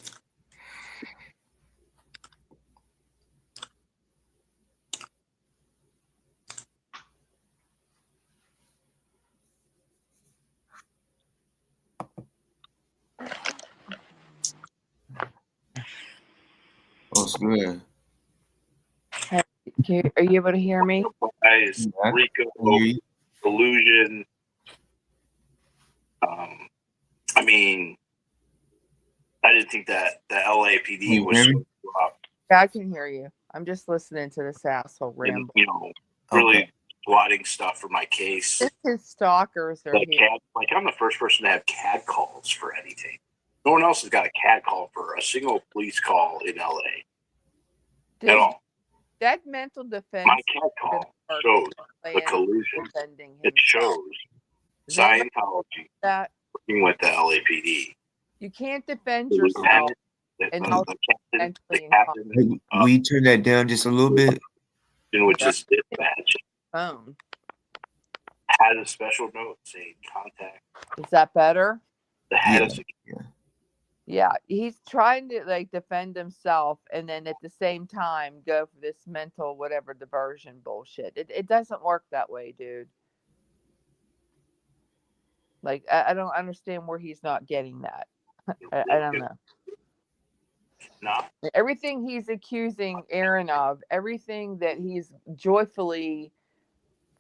What's good? Are you able to hear me? Guys, Yeah. Rico, illusion. I mean, I didn't think that the LAPD was so Yeah, I can hear you. I'm just listening to this asshole ramble. really plotting stuff for my case. Just his stalkers are here. I'm the first person to have CAD calls for anything. No one else has got a CAD call for a single police call in LA at all. That mental defense. My CAD call shows the collusion. It shows Scientology working with the LAPD. You can't defend yourself. We turn that down just a little bit. Which is dispatch. Phone has a special note saying contact. Is that better? The head of security. Yeah, he's trying to like defend himself and then at the same time go for this mental whatever diversion bullshit. It doesn't work that way, dude. Like I don't understand where he's not getting that. I don't know. No, Everything he's accusing Aaron of, everything that he's joyfully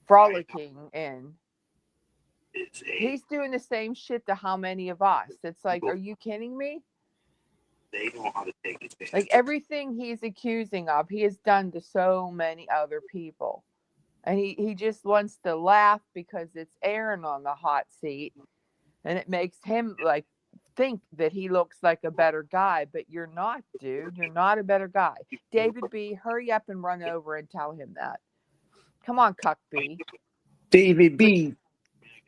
frolicking in, it's he's doing the same shit to how many of us? It's like, are you kidding me? they know how to take advantage. Like everything he's accusing of, he has done to so many other people. And he just wants to laugh because it's Aaron on the hot seat. And it makes him like think that he looks like a better guy, but you're not, dude. You're not a better guy. David B, hurry up and run over and tell him that. Come on, Cuck B. David B.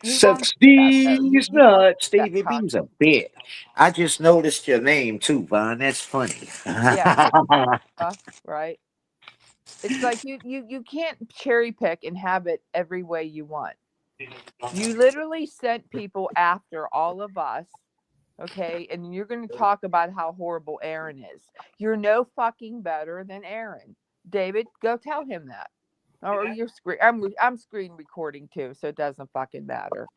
He sucks won't do that, though. these He won't nuts. do that, David Cuck. B's a bitch. I just noticed your name too, Vaughn. That's funny. Yeah, right. It's like you can't cherry pick and have it every way you want. You literally sent people after all of us, okay? And you're going to talk about how horrible Aaron is. You're no fucking better than Aaron. David, go tell him that. Or you're screen. I'm screen recording too, so it doesn't fucking matter.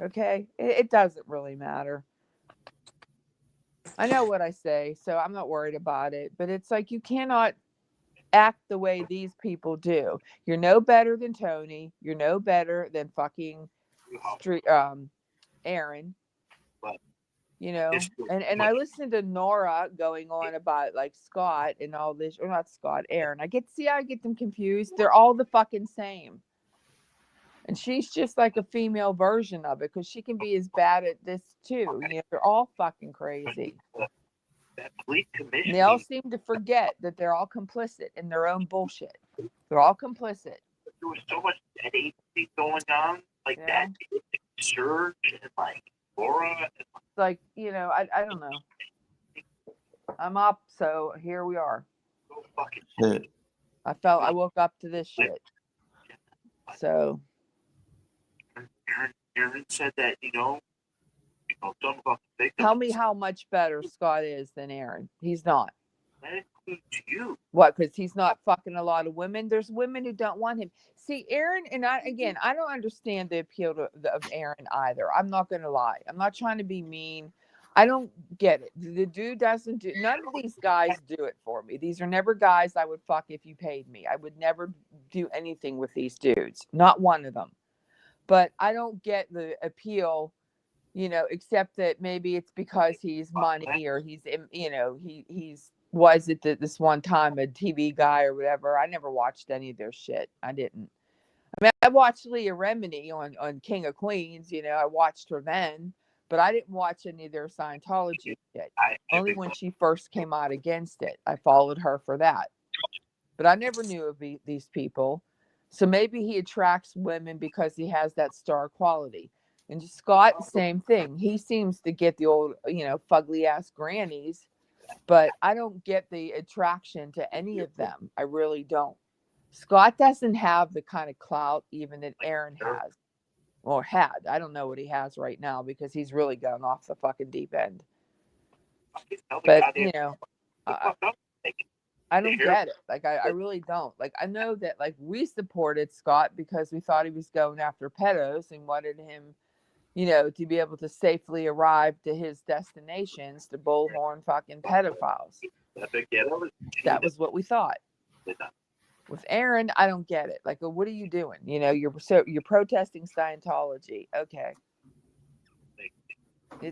Okay, it doesn't really matter. I know what I say, so I'm not worried about it. But it's like you cannot act the way these people do. You're no better than Tony. You're no better than fucking Aaron. You know, and I listened to Nora going on about like Scott and all this, or not Scott, Aaron. I get them confused. They're all the fucking same. And she's just like a female version of it because she can be as bad at this too. You know, they're all fucking crazy. That police commission. And they all seem to forget that they're all complicit in their own bullshit. They're all complicit. There was so much agency going on, like Yeah. that Serge and like Laura. It's like, you know, I don't know. I'm up, so here we are. So fucking Shit. I woke up to this shit. So Aaron said that, something about the victim. tell me how much better Scott is than Aaron. He's not. That includes you. What? Because he's not fucking a lot of women. There's women who don't want him. See, Aaron, and I don't understand the appeal of Aaron either. I'm not gonna lie. I'm not trying to be mean. I don't get it. The dude doesn't do. None of these guys do it for me. These are never guys I would fuck if you paid me. I would never do anything with these dudes. Not one of them. But I don't get the appeal. You know, except that maybe it's because he's money or he's, he's was it this one time a TV guy or whatever. I never watched any of their shit. I didn't. I mean, I watched Leah Remini on King of Queens. You know, I watched her then, but I didn't watch any of their Scientology shit. Only when she first came out against it, I followed her for that. But I never knew of these people. So maybe he attracts women because he has that star quality. And Scott, same thing. He seems to get the old, fugly ass grannies, but I don't get the attraction to any of them. I really don't. Scott doesn't have the kind of clout even that Aaron has or had. I don't know what he has right now because he's really gone off the fucking deep end. But, I don't get it. Like, I really don't. Like, I know that, like, we supported Scott because we thought he was going after pedos and wanted him, to be able to safely arrive to his destinations to bullhorn fucking pedophiles. That was what we thought. With Aaron, I don't get it. Like, what are you doing? You're protesting Scientology. Okay.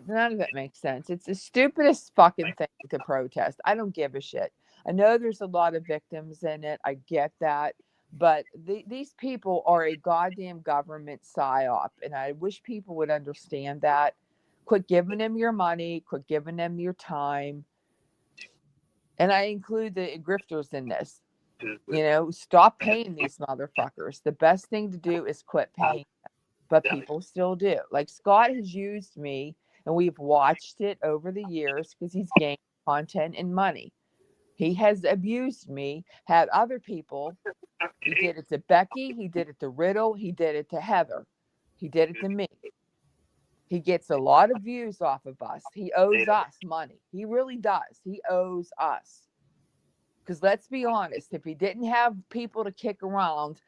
None of it makes sense. It's the stupidest fucking thing to protest. I don't give a shit. I know there's a lot of victims in it. I get that. But these people are a goddamn government psyop. And I wish people would understand that. Quit giving them your money. Quit giving them your time. And I include the grifters in this. Stop paying these motherfuckers. The best thing to do is quit paying them. But people still do. Like, Scott has used me, and we've watched it over the years because he's gained content and money. He has abused me, had other people. He did it to Becky. He did it to Riddle. He did it to Heather. He did it to me. He gets a lot of views off of us. He owes us money. He really does. He owes us. Because let's be honest, if he didn't have people to kick around,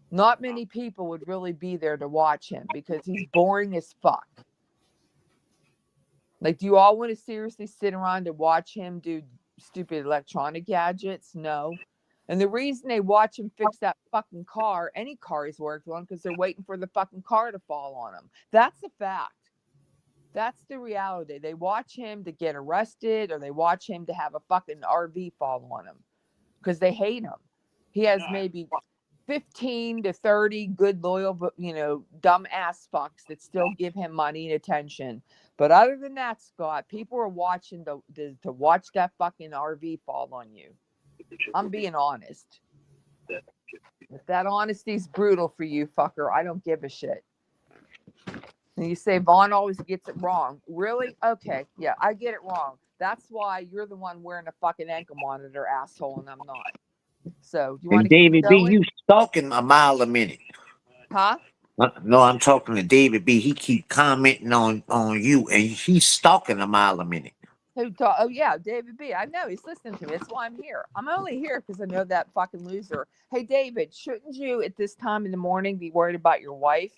not many people would really be there to watch him because he's boring as fuck. Like, do you all want to seriously sit around and watch him do stupid electronic gadgets? No. And the reason they watch him fix that fucking car, any car he's worked on, because they're waiting for the fucking car to fall on him. That's a fact. That's the reality. They watch him to get arrested, or they watch him to have a fucking RV fall on him because they hate him. He has maybe 15 to 30 good, loyal, dumb ass fucks that still give him money and attention. But other than that, Scott, people are watching to watch that fucking RV fall on you. I'm being honest. If that honesty's brutal for you, fucker, I don't give a shit. And you say Vaughn always gets it wrong. Really? Okay. Yeah, I get it wrong. That's why you're the one wearing a fucking ankle monitor, asshole, and I'm not. So you want And to keep David B, going? you stalking a mile a minute. Huh? No, I'm talking to David B. He keep commenting on you, and he's stalking a mile a minute. Oh yeah, David B. I know he's listening to me. That's why I'm here. I'm only here because I know that fucking loser. Hey David, shouldn't you at this time in the morning be worried about your wife?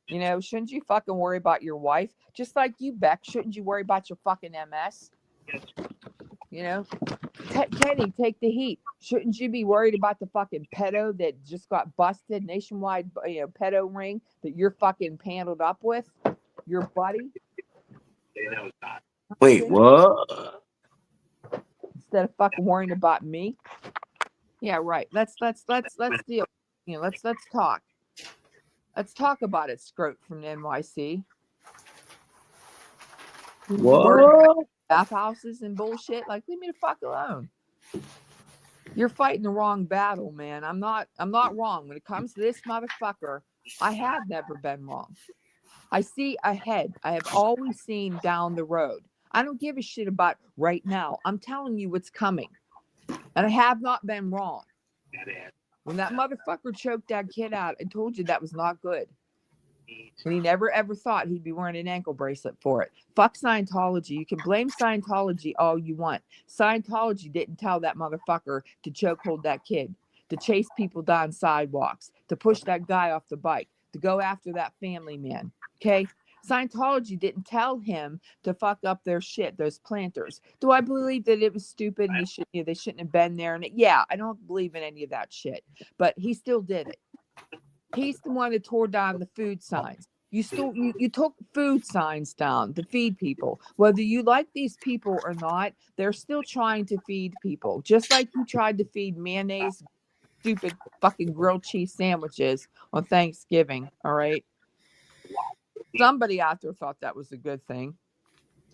Shouldn't you fucking worry about your wife? Just like you, Beck, shouldn't you worry about your fucking MS? Kenny, take the heat. Shouldn't you be worried about the fucking pedo that just got busted, nationwide, pedo ring that you're fucking paneled up with? Your buddy? Wait, what? Instead of fucking worrying about me. Yeah, right. Let's deal. Let's talk. Let's talk about it, Scroat from NYC. What? Bathhouses and bullshit. Like, leave me the fuck alone. You're fighting the wrong battle, man. I'm not wrong. When it comes to this motherfucker, I have never been wrong. I see ahead. I have always seen down the road. I don't give a shit about right now. I'm telling you what's coming. And I have not been wrong. When that motherfucker choked that kid out, I told you that was not good. And he never ever thought he'd be wearing an ankle bracelet for it. Fuck Scientology. You can blame Scientology all you want. Scientology didn't tell that motherfucker to chokehold that kid, to chase people down sidewalks, to push that guy off the bike, to go after that family man. Okay? Scientology didn't tell him to fuck up their shit, those planters. Do I believe that it was stupid and they shouldn't have been there? And yeah, I don't believe in any of that shit. But he still did it. He's the one that tore down the food signs. You took food signs down to feed people. Whether you like these people or not, they're still trying to feed people. Just like you tried to feed mayonnaise, stupid fucking grilled cheese sandwiches on Thanksgiving. All right. Somebody out there thought that was a good thing.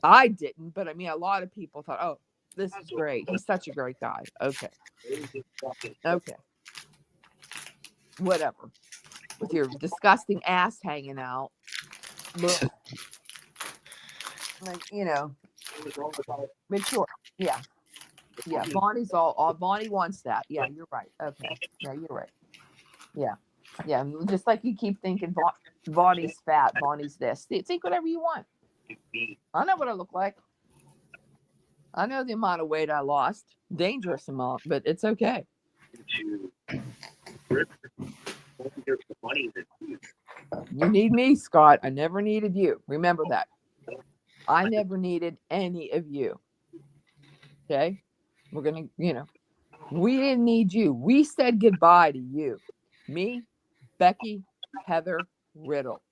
I didn't, but I mean, a lot of people thought, oh, this is great. He's such a great guy. Okay. Whatever. With your disgusting ass hanging out. Like, but sure. Yeah. Yeah. Bonnie's all Bonnie wants that. Yeah, you're right. Okay. Yeah, you're right. Yeah. Yeah. Just like you keep thinking Bonnie's fat, Bonnie's this. Think whatever you want. I know what I look like. I know the amount of weight I lost. Dangerous amount, but it's okay. You need me, Scott. I never needed you. Remember that. I never needed any of you. Okay? We're going to, we didn't need you. We said goodbye to you. Me, Becky, Heather, Riddle.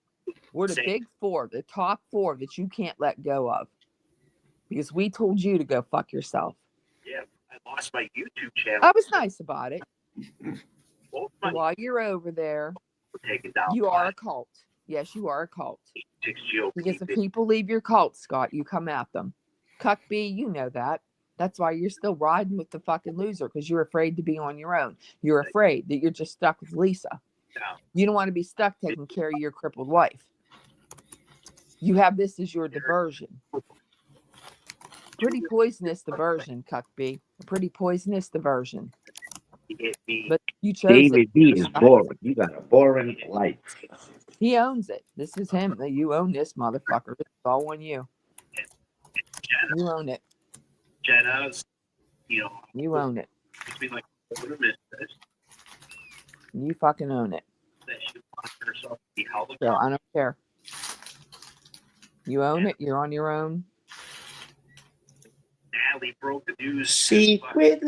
We're the big four, the top four that you can't let go of. Because we told you to go fuck yourself. Yeah, I lost my YouTube channel. I was nice about it. While you're over there, you are a cult. Yes, you are a cult. Because if people leave your cult, Scott, you come at them. Cuck B, you know that. That's why you're still riding with the fucking loser, because you're afraid to be on your own. You're afraid that you're just stuck with Lisa. You don't want to be stuck taking care of your crippled wife. You have this as your diversion. Pretty poisonous diversion, Cuck B. A pretty poisonous diversion. But you chose David B is boring. You got a boring life. He owns it. This is him. You own this motherfucker. It's all on you. You own it. Jenna's, You own it. between like older mistress You fucking own it. that she wants herself to be held So accountable. I don't care. You own it. You're on your own. Natalie broke the news. Secret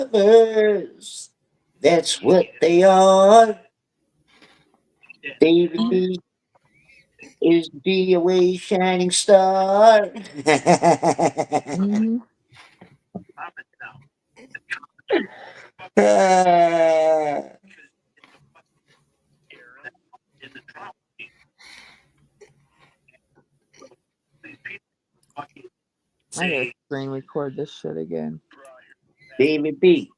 lovers. That's what they are. David B is DOA shining star. Mm-hmm. In the Trump. I gotta screen record this shit again. David B,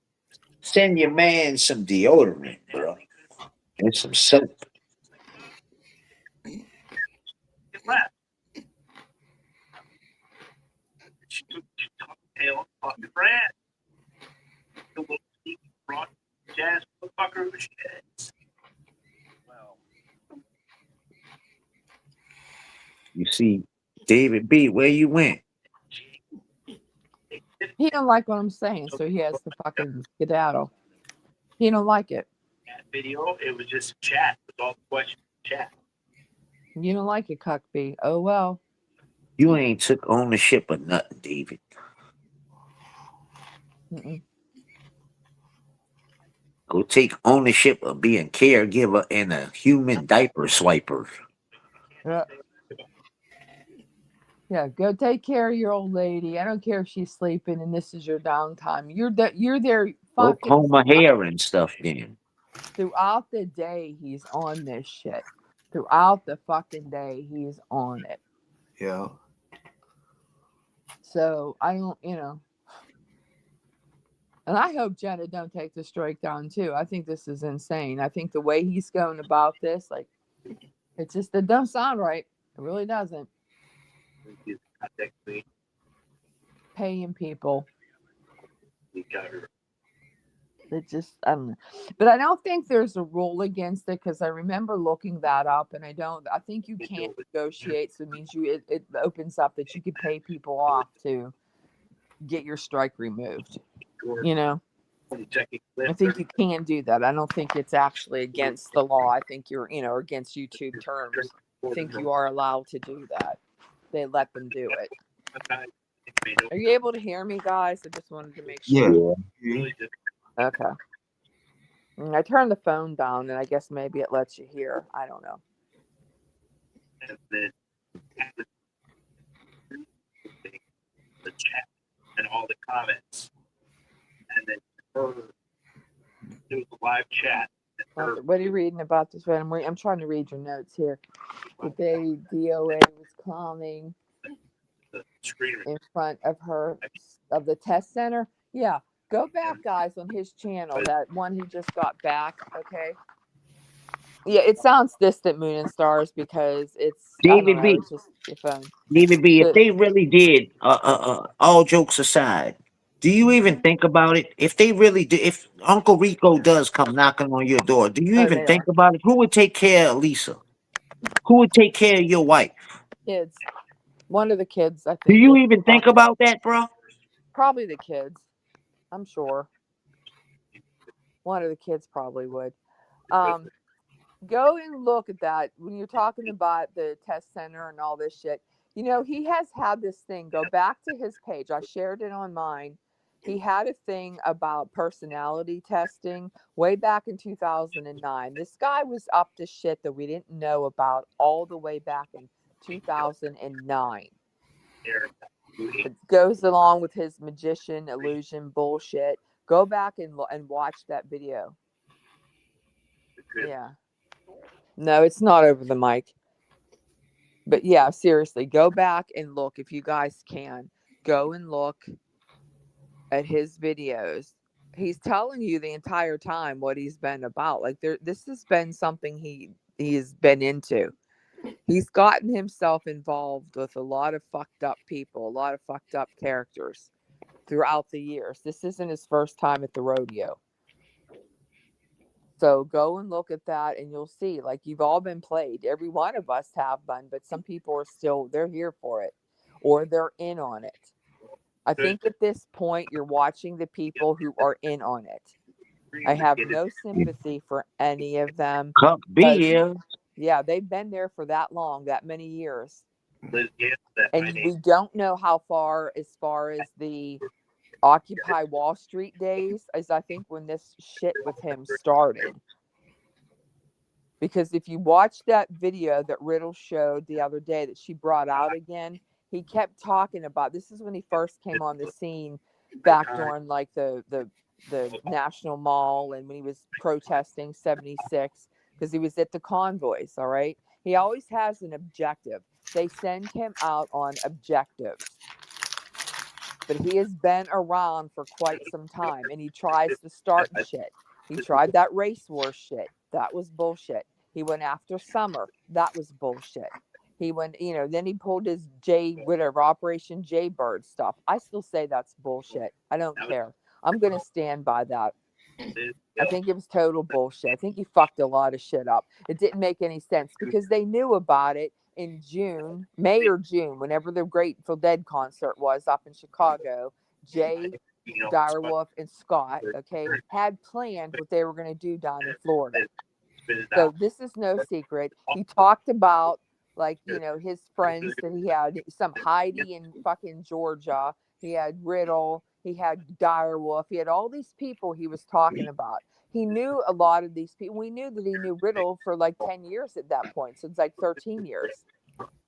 send your man some deodorant, bro, and some soap. She took tail off the brand. The little rock jazz motherfucker who she is. Well, You see, David B, where you went? He don't like what I'm saying, so he has to fucking skedaddle. He don't like it. that video, it was just chat. It was all questions chat. You don't like it, Cuck B. Oh well. You ain't took ownership of nothing, David. Mm-mm. Go take ownership of being caregiver and a human diaper swiper. Yeah, go take care of your old lady. I don't care if she's sleeping and this is your downtime. You're there Go fucking comb her hair and stuff then. throughout the day. He's on this shit. Throughout the fucking day, he's on it. Yeah. So I don't, and I hope Jenna don't take the strike down too. I think this is insane. I think the way he's going about this, like, it don't sound right. It really doesn't. Paying people. It just, I don't know. But I don't think there's a rule against it because I remember looking that up and I think you can't negotiate. So it means it opens up that you could pay people off to get your strike removed. I think you can do that. I don't think it's actually against the law. I think you're, against YouTube terms. I think you are allowed to do that. They let them do it. Are you able to hear me, guys? I just wanted to make sure. Yeah. Okay. I turned the phone down, and I guess maybe it lets you hear. I don't know. And then the chat and all the comments, and then there was a live chat. What are you reading about this? I'm trying to read your notes here. The day DOA was calming in front of the test center. Yeah, go back, guys, on his channel. That one he just got back. Okay. Yeah, it sounds distant, Moon and Stars, because it's David B. It's just your phone. David B, if they really did, all jokes aside, do you even think about it? If they really do, if Uncle Rico does come knocking on your door, do you even think about it? Who would take care of Lisa? Who would take care of your wife? Kids. One of the kids, I think. Do you even think about that, bro? Probably the kids. I'm sure. One of the kids probably would. Go and look at that when you're talking about the test center and all this shit. He has had this thing. Go back to his page. I shared it on mine. He had a thing about personality testing way back in 2009. This guy was up to shit that we didn't know about all the way back in 2009. It goes along with his magician illusion bullshit. Go back and watch that video. Yeah. No, it's not over the mic. But yeah, seriously, go back and look if you guys can. Go and look at his videos. He's telling you the entire time what he's been about. Like this has been something he's been into. He's gotten himself involved with a lot of fucked up people, a lot of fucked up characters throughout the years. This isn't his first time at the rodeo. So go and look at that and you'll see, like, you've all been played. Every one of us have been, but some people are still, they're here for it or they're in on it. I think at this point, you're watching the people who are in on it. I have no sympathy for any of them. Cup B, yeah. Yeah, they've been there for that long, that many years. Liz, yeah, that my And name. we don't know how far as the Occupy Wall Street days, as I think when this shit with him started. Because if you watch that video that Riddle showed the other day that she brought out again, he kept talking about, this is when he first came on the scene back during like the National Mall and when he was protesting 76 because he was at the convoys, all right? He always has an objective. They send him out on objectives. But he has been around for quite some time and he tries to start shit. He tried that race war shit. That was bullshit. He went after Summer. That was bullshit. He went, then he pulled his whatever, Operation Jaybird stuff. I still say that's bullshit. I don't care. I'm going to stand by that. I think it was total bullshit. I think he fucked a lot of shit up. It didn't make any sense because they knew about it in June, May or June, whenever the Grateful Dead concert was up in Chicago. Jay, Direwolf, and Scott, okay, had planned what they were going to do down in Florida. So this is no secret. He talked about, like, his friends that he had, some Heidi in fucking Georgia. He had Riddle. He had Direwolf. He had all these people he was talking about. He knew a lot of these people. We knew that he knew Riddle for like 10 years at that point. So it's like 13 years.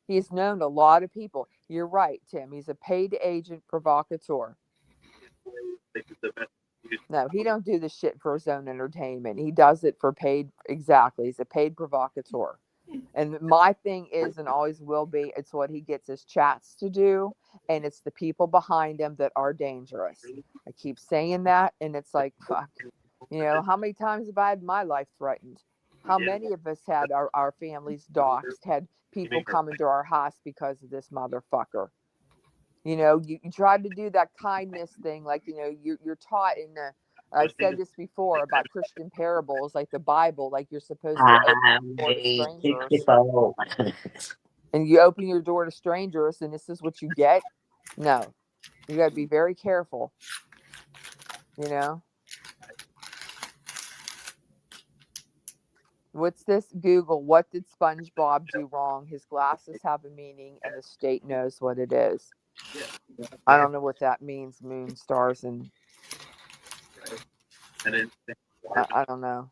He's known a lot of people. You're right, Tim. He's a paid agent provocateur. No, he don't do this shit for his own entertainment. He does it for paid. Exactly. He's a paid provocateur. And my thing is and always will be, it's what he gets his chats to do. And it's the people behind him that are dangerous. I keep saying that. And it's like, fuck. How many times have I had my life threatened? How many of us had our families doxxed, had people come into our house because of this motherfucker? You try to do that kindness thing, like, you're taught in the, I've said this before about Christian parables, like the Bible, like you're supposed to open your door to strangers. And you open your door to strangers and this is what you get? No. You got to be very careful. What's this? Google, what did SpongeBob do wrong? His glasses have a meaning and the state knows what it is. I don't know what that means, moon, stars, and I don't know.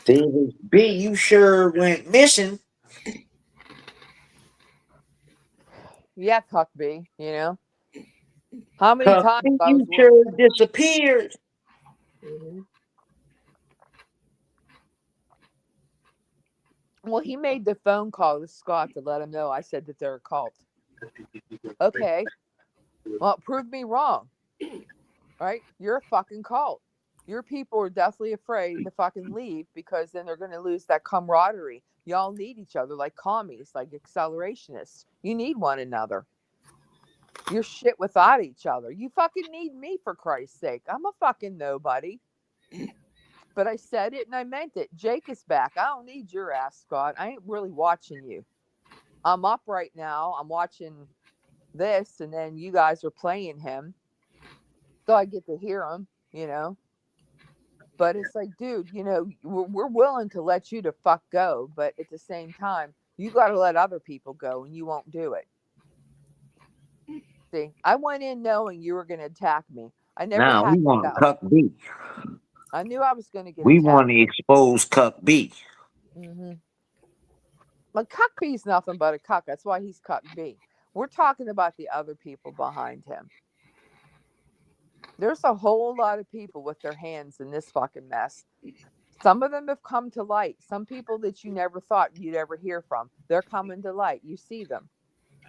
David B, you sure went missing. Yeah, Cuck B, How many Cup times B, I was you sure disappeared. Well, he made the phone call to Scott to let him know I said that they're a cult. Okay. Well, prove me wrong. Right? You're a fucking cult. Your people are definitely afraid to fucking leave because then they're going to lose that camaraderie. Y'all need each other like commies, like accelerationists. You need one another. You're shit without each other. You fucking need me, for Christ's sake. I'm a fucking nobody. But I said it and I meant it. Jake is back. I don't need your ass, Scott. I ain't really watching you. I'm up right now. I'm watching this, and then you guys are playing him. So I get to hear him, But it's like, dude, we're willing to let you to fuck go. But at the same time, you got to let other people go, and you won't do it. See, I went in knowing you were going to attack me. I never Now we want Cup B. I knew I was going to get We attacked. want to expose Cup B. Mm-hmm. But Cuck B's nothing but a cuck. That's why he's Cuck B. We're talking about the other people behind him. There's a whole lot of people with their hands in this fucking mess. Some of them have come to light. Some people that you never thought you'd ever hear from, they're coming to light. You see them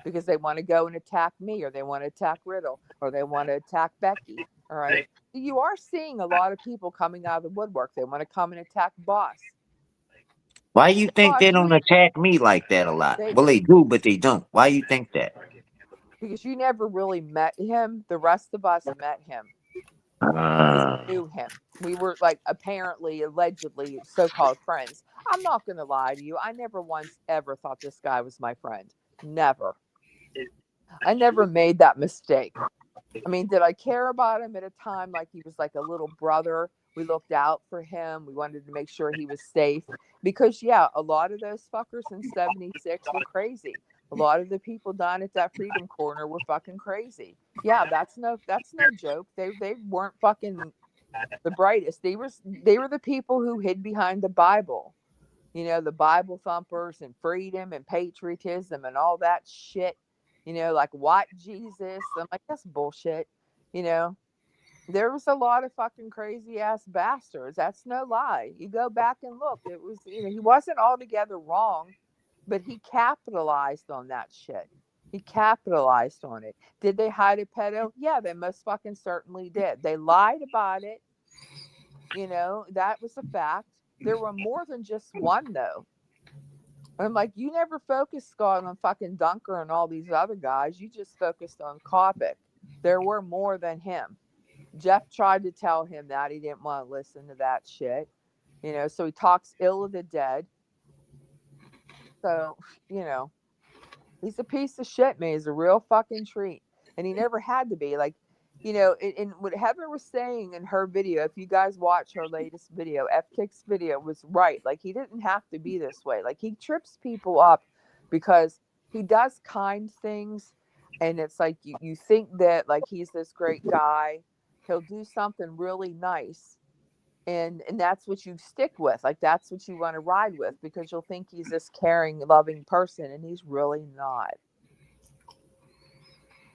because they want to go and attack me, or they want to attack Riddle, or they want to attack Becky. All right. You are seeing a lot of people coming out of the woodwork. They want to come and attack Boss. Why you think they don't attack me like that a lot? Well, they do, but they don't. Why you think that? Because you never really met him. The rest of us met him. Knew him. We were like apparently, allegedly, so-called friends. I'm not gonna lie to you. I never once ever thought this guy was my friend. Never. I never made that mistake. I mean, did I care about him at a time like he was like a little brother? We looked out for him. We wanted to make sure he was safe. Because yeah, a lot of those fuckers in 76 were crazy. A lot of the people down at that Freedom Corner were fucking crazy. Yeah, that's no joke. They weren't fucking the brightest. They were the people who hid behind the Bible. You know, the Bible thumpers and freedom and patriotism and all that shit. You know, like white Jesus. I'm like, that's bullshit. You know, there was a lot of fucking crazy ass bastards. That's no lie. You go back and look. It was, you know, he wasn't altogether wrong, but he capitalized on that shit. He capitalized on it. Did they hide a pedo? Yeah, they most fucking certainly did. They lied about it. You know, that was a fact. There were more than just one, though. I'm like, you never focused, Scott, on fucking Dunker and all these other guys. You just focused on Kopic. There were more than him. Jeff tried to tell him that. He didn't want to listen to that shit. You know, so he talks ill of the dead. So, you know, he's a piece of shit, man. He's a real fucking treat. And he never had to be. Like, you know, and what Heather was saying in her video, if you guys watch her latest video, F Kick's video, was right. Like, he didn't have to be this way. Like, he trips people up because he does kind things. And it's like, you think that, like, he's this great guy. He'll do something really nice. And that's what you stick with. Like, that's what you want to ride with because you'll think he's this caring, loving person. And he's really not.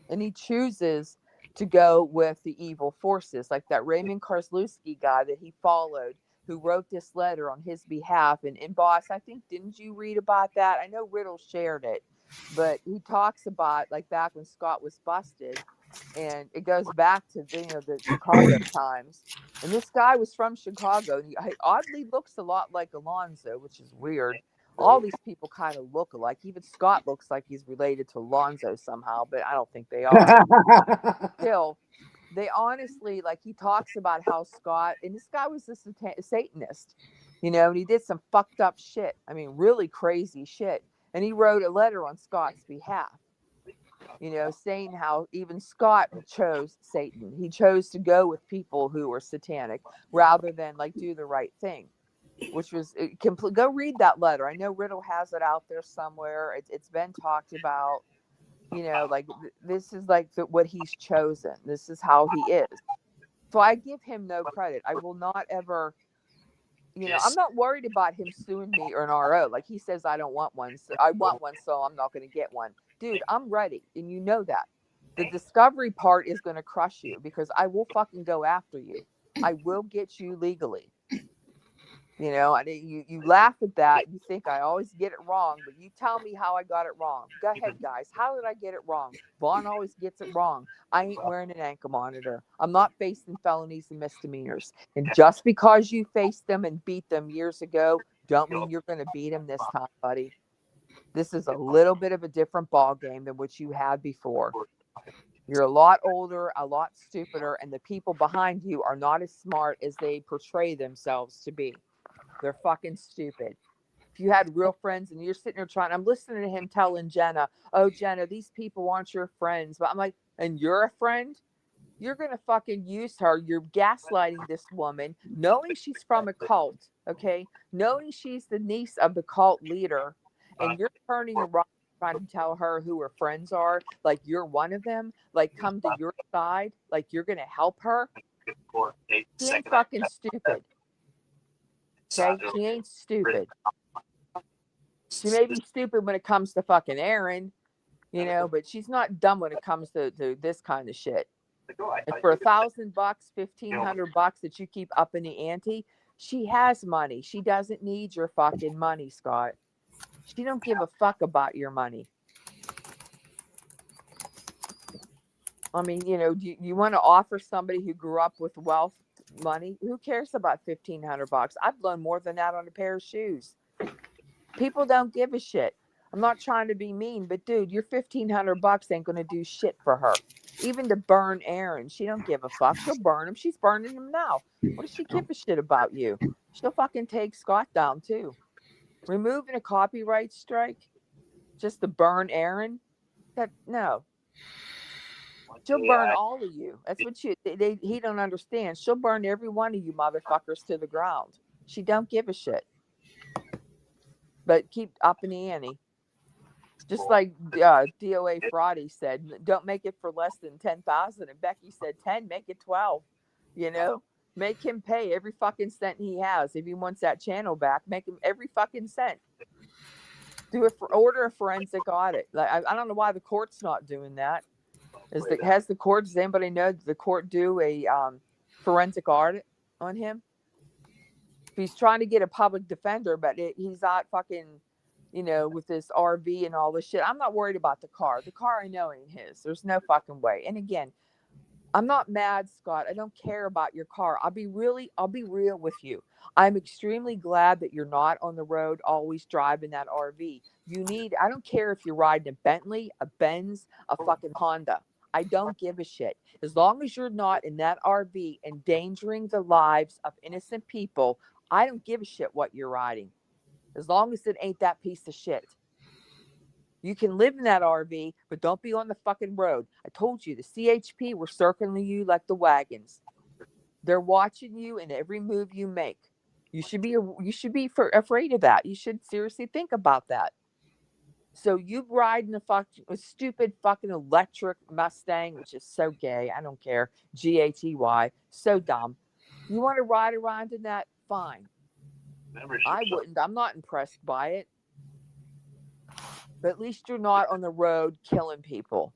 And he chooses to go with the evil forces, like that Raymond Karslewski guy that he followed, who wrote this letter on his behalf. And boss, I think, didn't you read about that? I know Riddle shared it, but he talks about like back when Scott was busted, and it goes back to the Chicago times. And this guy was from Chicago, and he oddly looks a lot like Alonzo, which is weird. All these people kind of look alike. Even Scott looks like he's related to Alonzo somehow, but I don't think they are. Still, they honestly, like, he talks about how Scott, and this guy was a Satanist, you know, and he did some fucked up shit. I mean, really crazy shit. And he wrote a letter on Scott's behalf, you know, saying how even Scott chose Satan. He chose to go with people who were satanic rather than like do the right thing. Which was go read that letter. I know Riddle has it out there somewhere. It's been talked about, you know, like this is like what he's chosen. This is how he is. So I give him no credit. I will not ever, you know, I'm not worried about him suing me or an RO. Like he says, I don't want one. So I want one, so I'm not going to get one. Dude, I'm ready. And you know that. The discovery part is going to crush you because I will fucking go after you. I will get you legally. You know, and you laugh at that. You think I always get it wrong, but you tell me how I got it wrong. Go ahead, guys. How did I get it wrong? Vaughn always gets it wrong. I ain't wearing an ankle monitor. I'm not facing felonies and misdemeanors. And just because you faced them and beat them years ago, don't mean you're going to beat them this time, buddy. This is a little bit of a different ball game than what you had before. You're a lot older, a lot stupider, and the people behind you are not as smart as they portray themselves to be. They're fucking stupid. If you had real friends and you're sitting there I'm listening to him telling Jenna, oh, Jenna, these people aren't your friends. But I'm like, and you're a friend? You're going to fucking use her. You're gaslighting this woman, knowing she's from a cult, okay? Knowing she's the niece of the cult leader. And you're turning around trying to tell her who her friends are. Like you're one of them. Like come to your side. Like you're going to help her. She ain't fucking stupid. Okay, she ain't stupid. She may be stupid when it comes to fucking Aaron, you know, but she's not dumb when it comes to this kind of shit. And for $1,000, $1,500 that you keep up in the ante, she has money. She doesn't need your fucking money, Scott. She don't give a fuck about your money. I mean, you know, you want to offer somebody who grew up with wealth money? Who cares about $1,500? I've blown more than that on a pair of shoes. People don't give a shit. I'm not trying to be mean, but dude, your $1,500 ain't gonna do shit for her. Even to burn Aaron, she don't give a fuck. She'll burn him. She's burning him now. What does she give a shit about you? She'll fucking take Scott down too. Removing a copyright strike just to burn Aaron? That no. She'll burn all of you. That's what he don't understand. She'll burn every one of you motherfuckers to the ground. She don't give a shit. But keep upping the ante. Just like DOA Friday said, don't make it for less than 10,000. And Becky said 10, make it 12. You know, make him pay every fucking cent he has. If he wants that channel back, make him every fucking cent. Order a forensic audit. Like I don't know why the court's not doing that. Has the court? Does anybody know? Does the court do a forensic audit on him? If he's trying to get a public defender, but he's not fucking, with this RV and all this shit. I'm not worried about the car. The car I know ain't his. There's no fucking way. And again, I'm not mad, Scott. I don't care about your car. I'll be real with you. I'm extremely glad that you're not on the road always driving that RV. I don't care if you're riding a Bentley, a Benz, a fucking Honda. I don't give a shit. As long as you're not in that RV endangering the lives of innocent people, I don't give a shit what you're riding. As long as it ain't that piece of shit. You can live in that RV, but don't be on the fucking road. I told you, the CHP were circling you like the wagons. They're watching you in every move you make. You should be afraid of that. You should seriously think about that. So you ride in a stupid fucking electric Mustang, which is so gay. I don't care. Gaty. So dumb. You want to ride around in that? Fine. I wouldn't. I'm not impressed by it. But at least you're not on the road killing people.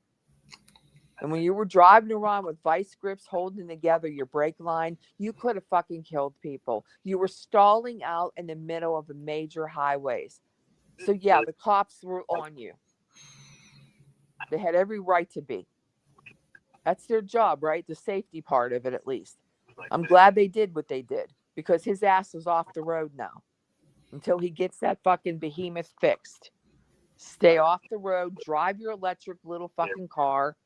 And when you were driving around with vice grips holding together your brake line, you could have fucking killed people. You were stalling out in the middle of the major highways. So yeah, the cops were on you. They had every right to be. That's their job, right? The safety part of it, at least. I'm glad they did what they did because his ass is off the road now until he gets that fucking behemoth fixed. Stay off the road, drive your electric little fucking car.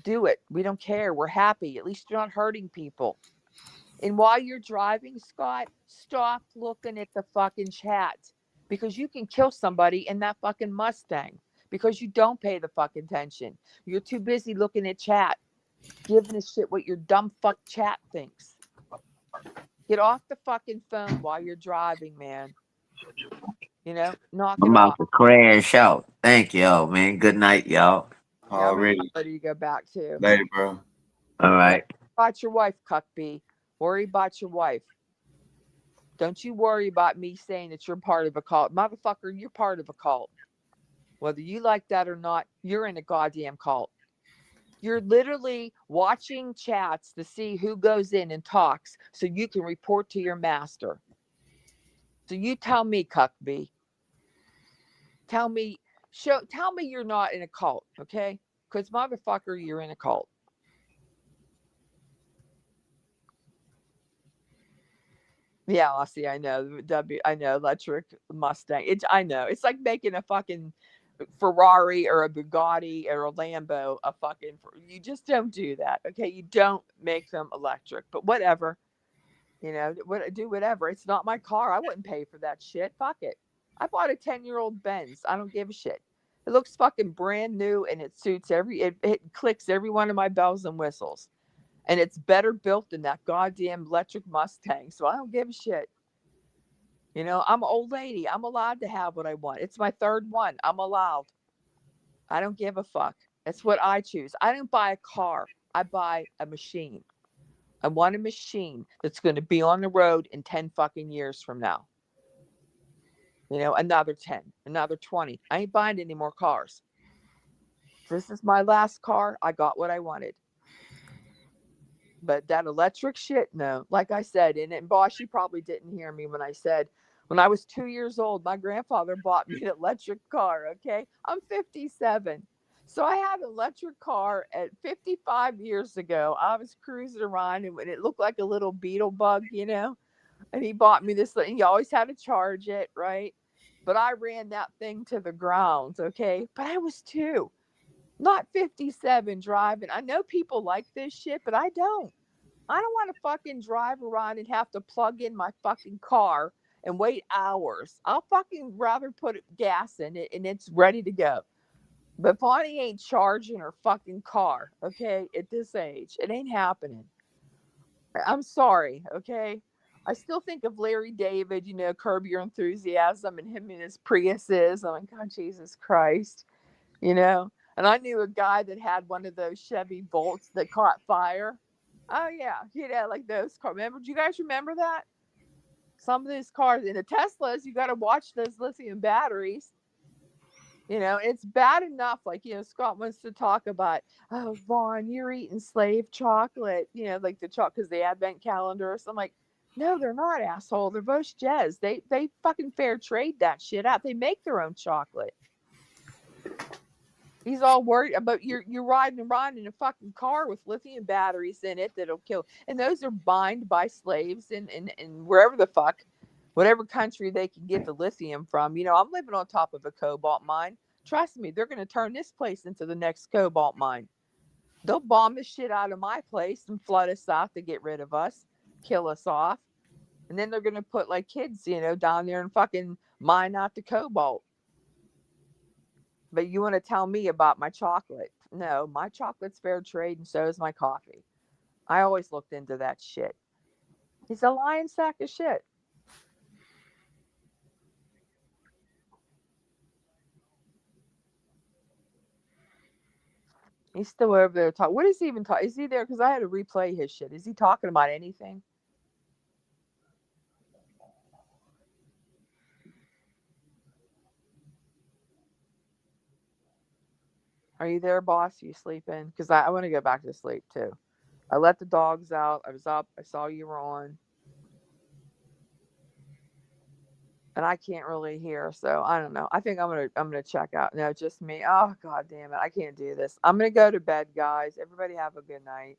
Do it. We don't care. We're happy. At least you're not hurting people. And while you're driving, Scott, stop looking at the fucking chat because you can kill somebody in that fucking Mustang because you don't pay the fucking attention. You're too busy looking at chat, giving a shit what your dumb fuck chat thinks. Get off the fucking phone while you're driving, man. Knock it I'm off. about to crash out. Thank y'all, man. Good night, y'all. Yeah, I'm Already. ready to go back to. Later, bro. All right. About your wife, Cuckbee. Worry about your wife. Don't you worry about me saying that you're part of a cult. Motherfucker, you're part of a cult. Whether you like that or not, you're in a goddamn cult. You're literally watching chats to see who goes in and talks so you can report to your master. So you tell me, Cuckbee. Tell me you're not in a cult, okay? Because motherfucker, you're in a cult. Yeah, Aussie, I know. I know, electric Mustang. I know. It's like making a fucking Ferrari or a Bugatti or a Lambo a fucking. You just don't do that, okay? You don't make them electric. But whatever, do whatever. It's not my car. I wouldn't pay for that shit. Fuck it. I bought a 10-year-old Benz. I don't give a shit. It looks fucking brand new and it suits it clicks every one of my bells and whistles. And it's better built than that goddamn electric Mustang. So I don't give a shit. I'm an old lady. I'm allowed to have what I want. It's my third one. I'm allowed. I don't give a fuck. That's what I choose. I don't buy a car. I buy a machine. I want a machine that's going to be on the road in 10 fucking years from now. Another 10, another 20. I ain't buying any more cars. This is my last car. I got what I wanted. But that electric shit, no. Like I said, and boss, you probably didn't hear me when I said, when I was 2 years old, my grandfather bought me an electric car, okay? I'm 57. So I had an electric car at 55 years ago. I was cruising around and it looked like a little beetle bug, and he bought me this thing. He always had to charge it, right? But I ran that thing to the ground, okay? But I was 2. Not 57 driving. I know people like this shit, but I don't. I don't want to fucking drive around and have to plug in my fucking car and wait hours. I'll fucking rather put gas in it and it's ready to go. But Bonnie ain't charging her fucking car, okay, at this age. It ain't happening. I'm sorry, okay? I still think of Larry David, Curb Your Enthusiasm and him and his Priuses. I'm like, God, Jesus Christ, you know? And I knew a guy that had one of those Chevy Volts that caught fire. Oh, yeah, like those cars. Remember, do you guys remember that? Some of these cars, in the Teslas, you got to watch those lithium batteries. It's bad enough. Like, Scott wants to talk about, oh, Vaughn, you're eating slave chocolate, like the chocolate, because the advent calendar. So I'm like, no, they're not, asshole. They're both Jez. They fucking fair trade that shit out. They make their own chocolate. He's all worried about you're riding around in a fucking car with lithium batteries in it that'll kill. And those are mined by slaves in wherever the fuck, whatever country they can get the lithium from. I'm living on top of a cobalt mine. Trust me, they're going to turn this place into the next cobalt mine. They'll bomb the shit out of my place and flood us out to get rid of us, kill us off. And then they're going to put like kids, down there and fucking mine out the cobalt. But you want to tell me about my chocolate? No, my chocolate's fair trade, and so is my coffee. I always looked into that shit. He's a lying sack of shit. He's still over there talking. What is he even talking? Is he there? Because I had to replay his shit. Is he talking about anything? Are you there, boss? You sleeping? Because I want to go back to sleep too. I let the dogs out. I was up. I saw you were on. And I can't really hear, so I don't know. I think I'm gonna check out. No, just me. Oh, God damn it. I can't do this. I'm gonna go to bed, guys. Everybody have a good night.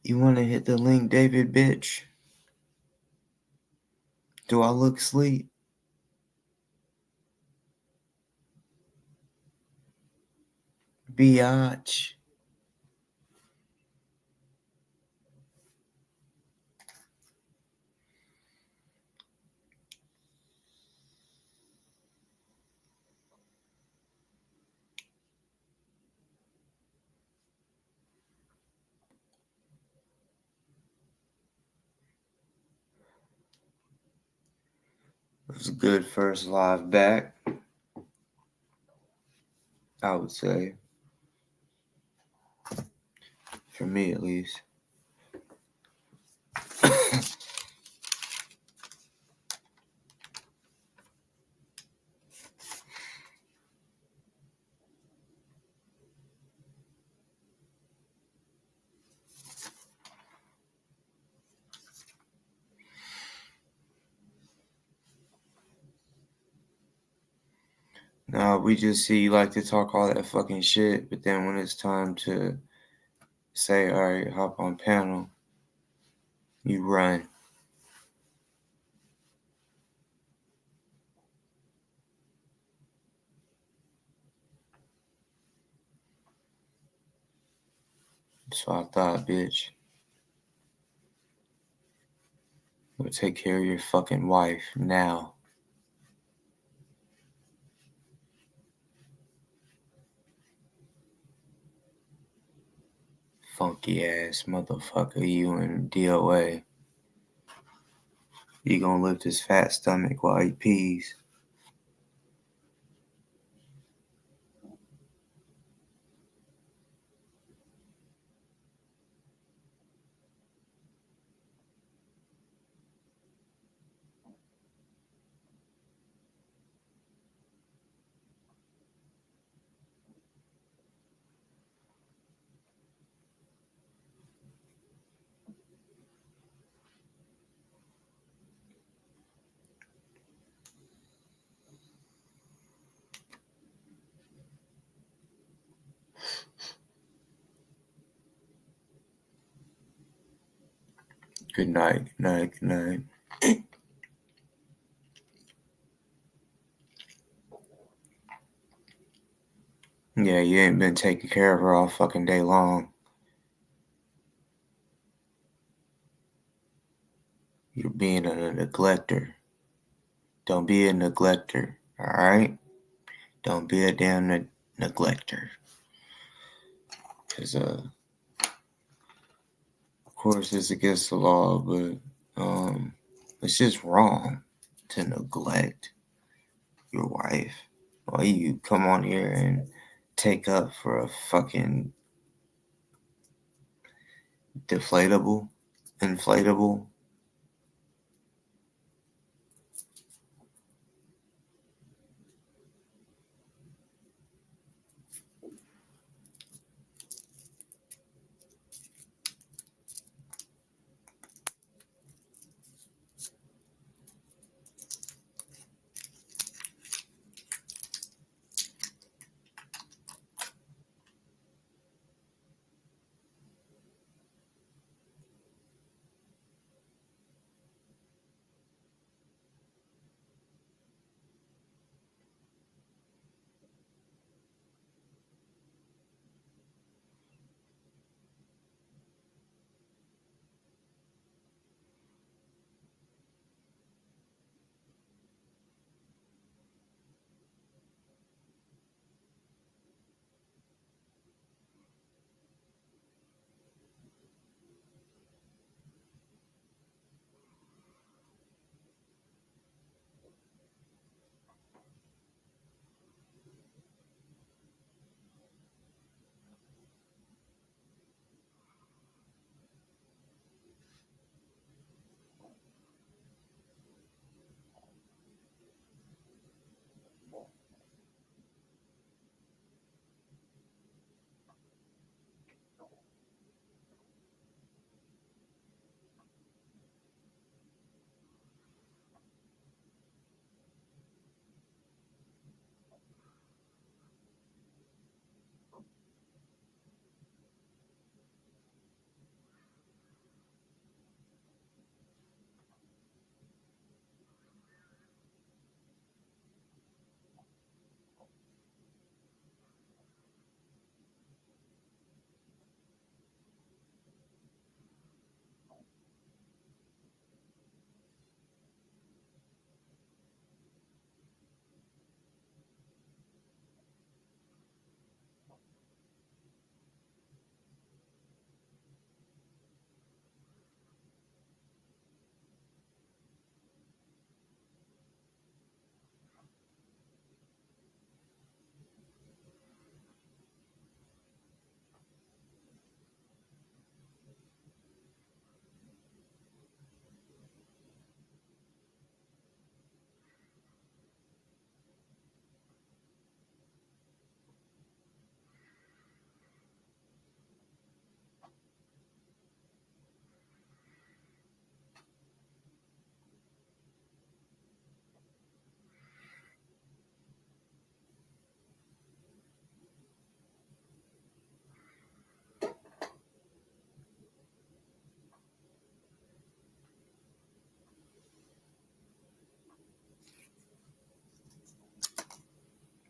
You want to hit the link, David, bitch? Do I look sleep? Biatch. It was a good first live back, I would say. For me, at least. No, we just see you like to talk all that fucking shit, but then when it's time to say, all right, hop on panel, you run. So I thought, bitch, go take care of your fucking wife now. Funky ass motherfucker, you in DOA. You gonna lift his fat stomach while he pees. Good night, good night, good night. Yeah, you ain't been taking care of her all fucking day long. You're being a neglector. Don't be a neglector, alright? Don't be a damn neglector. Because, of course, it's against the law, but it's just wrong to neglect your wife. Why you come on here and take up for a fucking inflatable?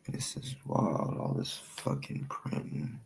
This is wild, all this fucking printing.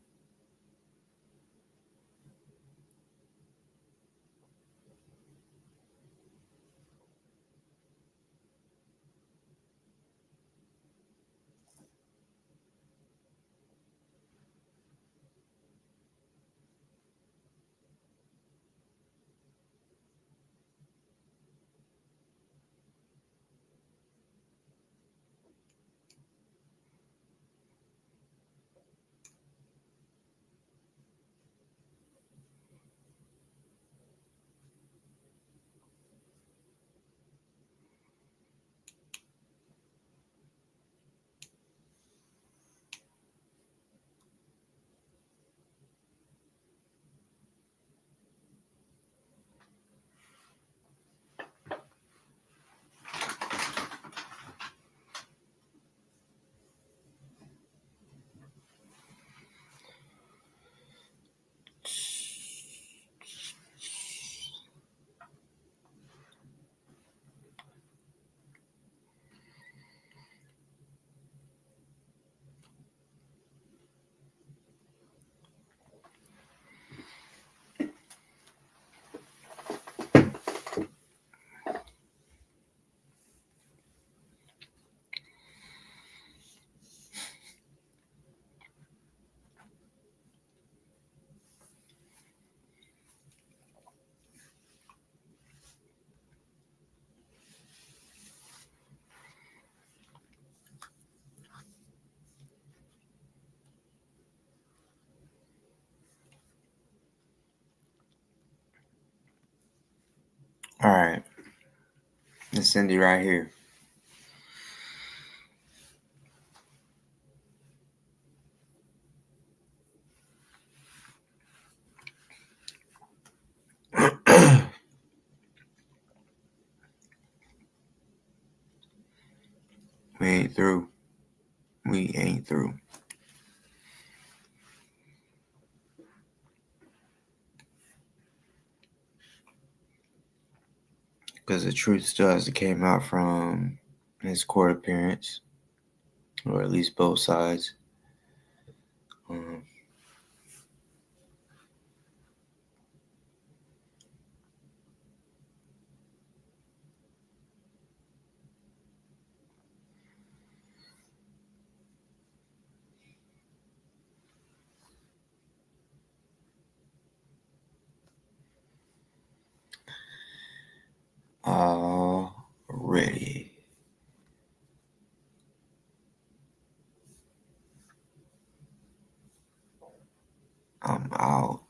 All right. It's Cindy right here. We ain't through. We ain't through. Because the truth still hasn't came out from his court appearance, or at least both sides. Already. I'm out.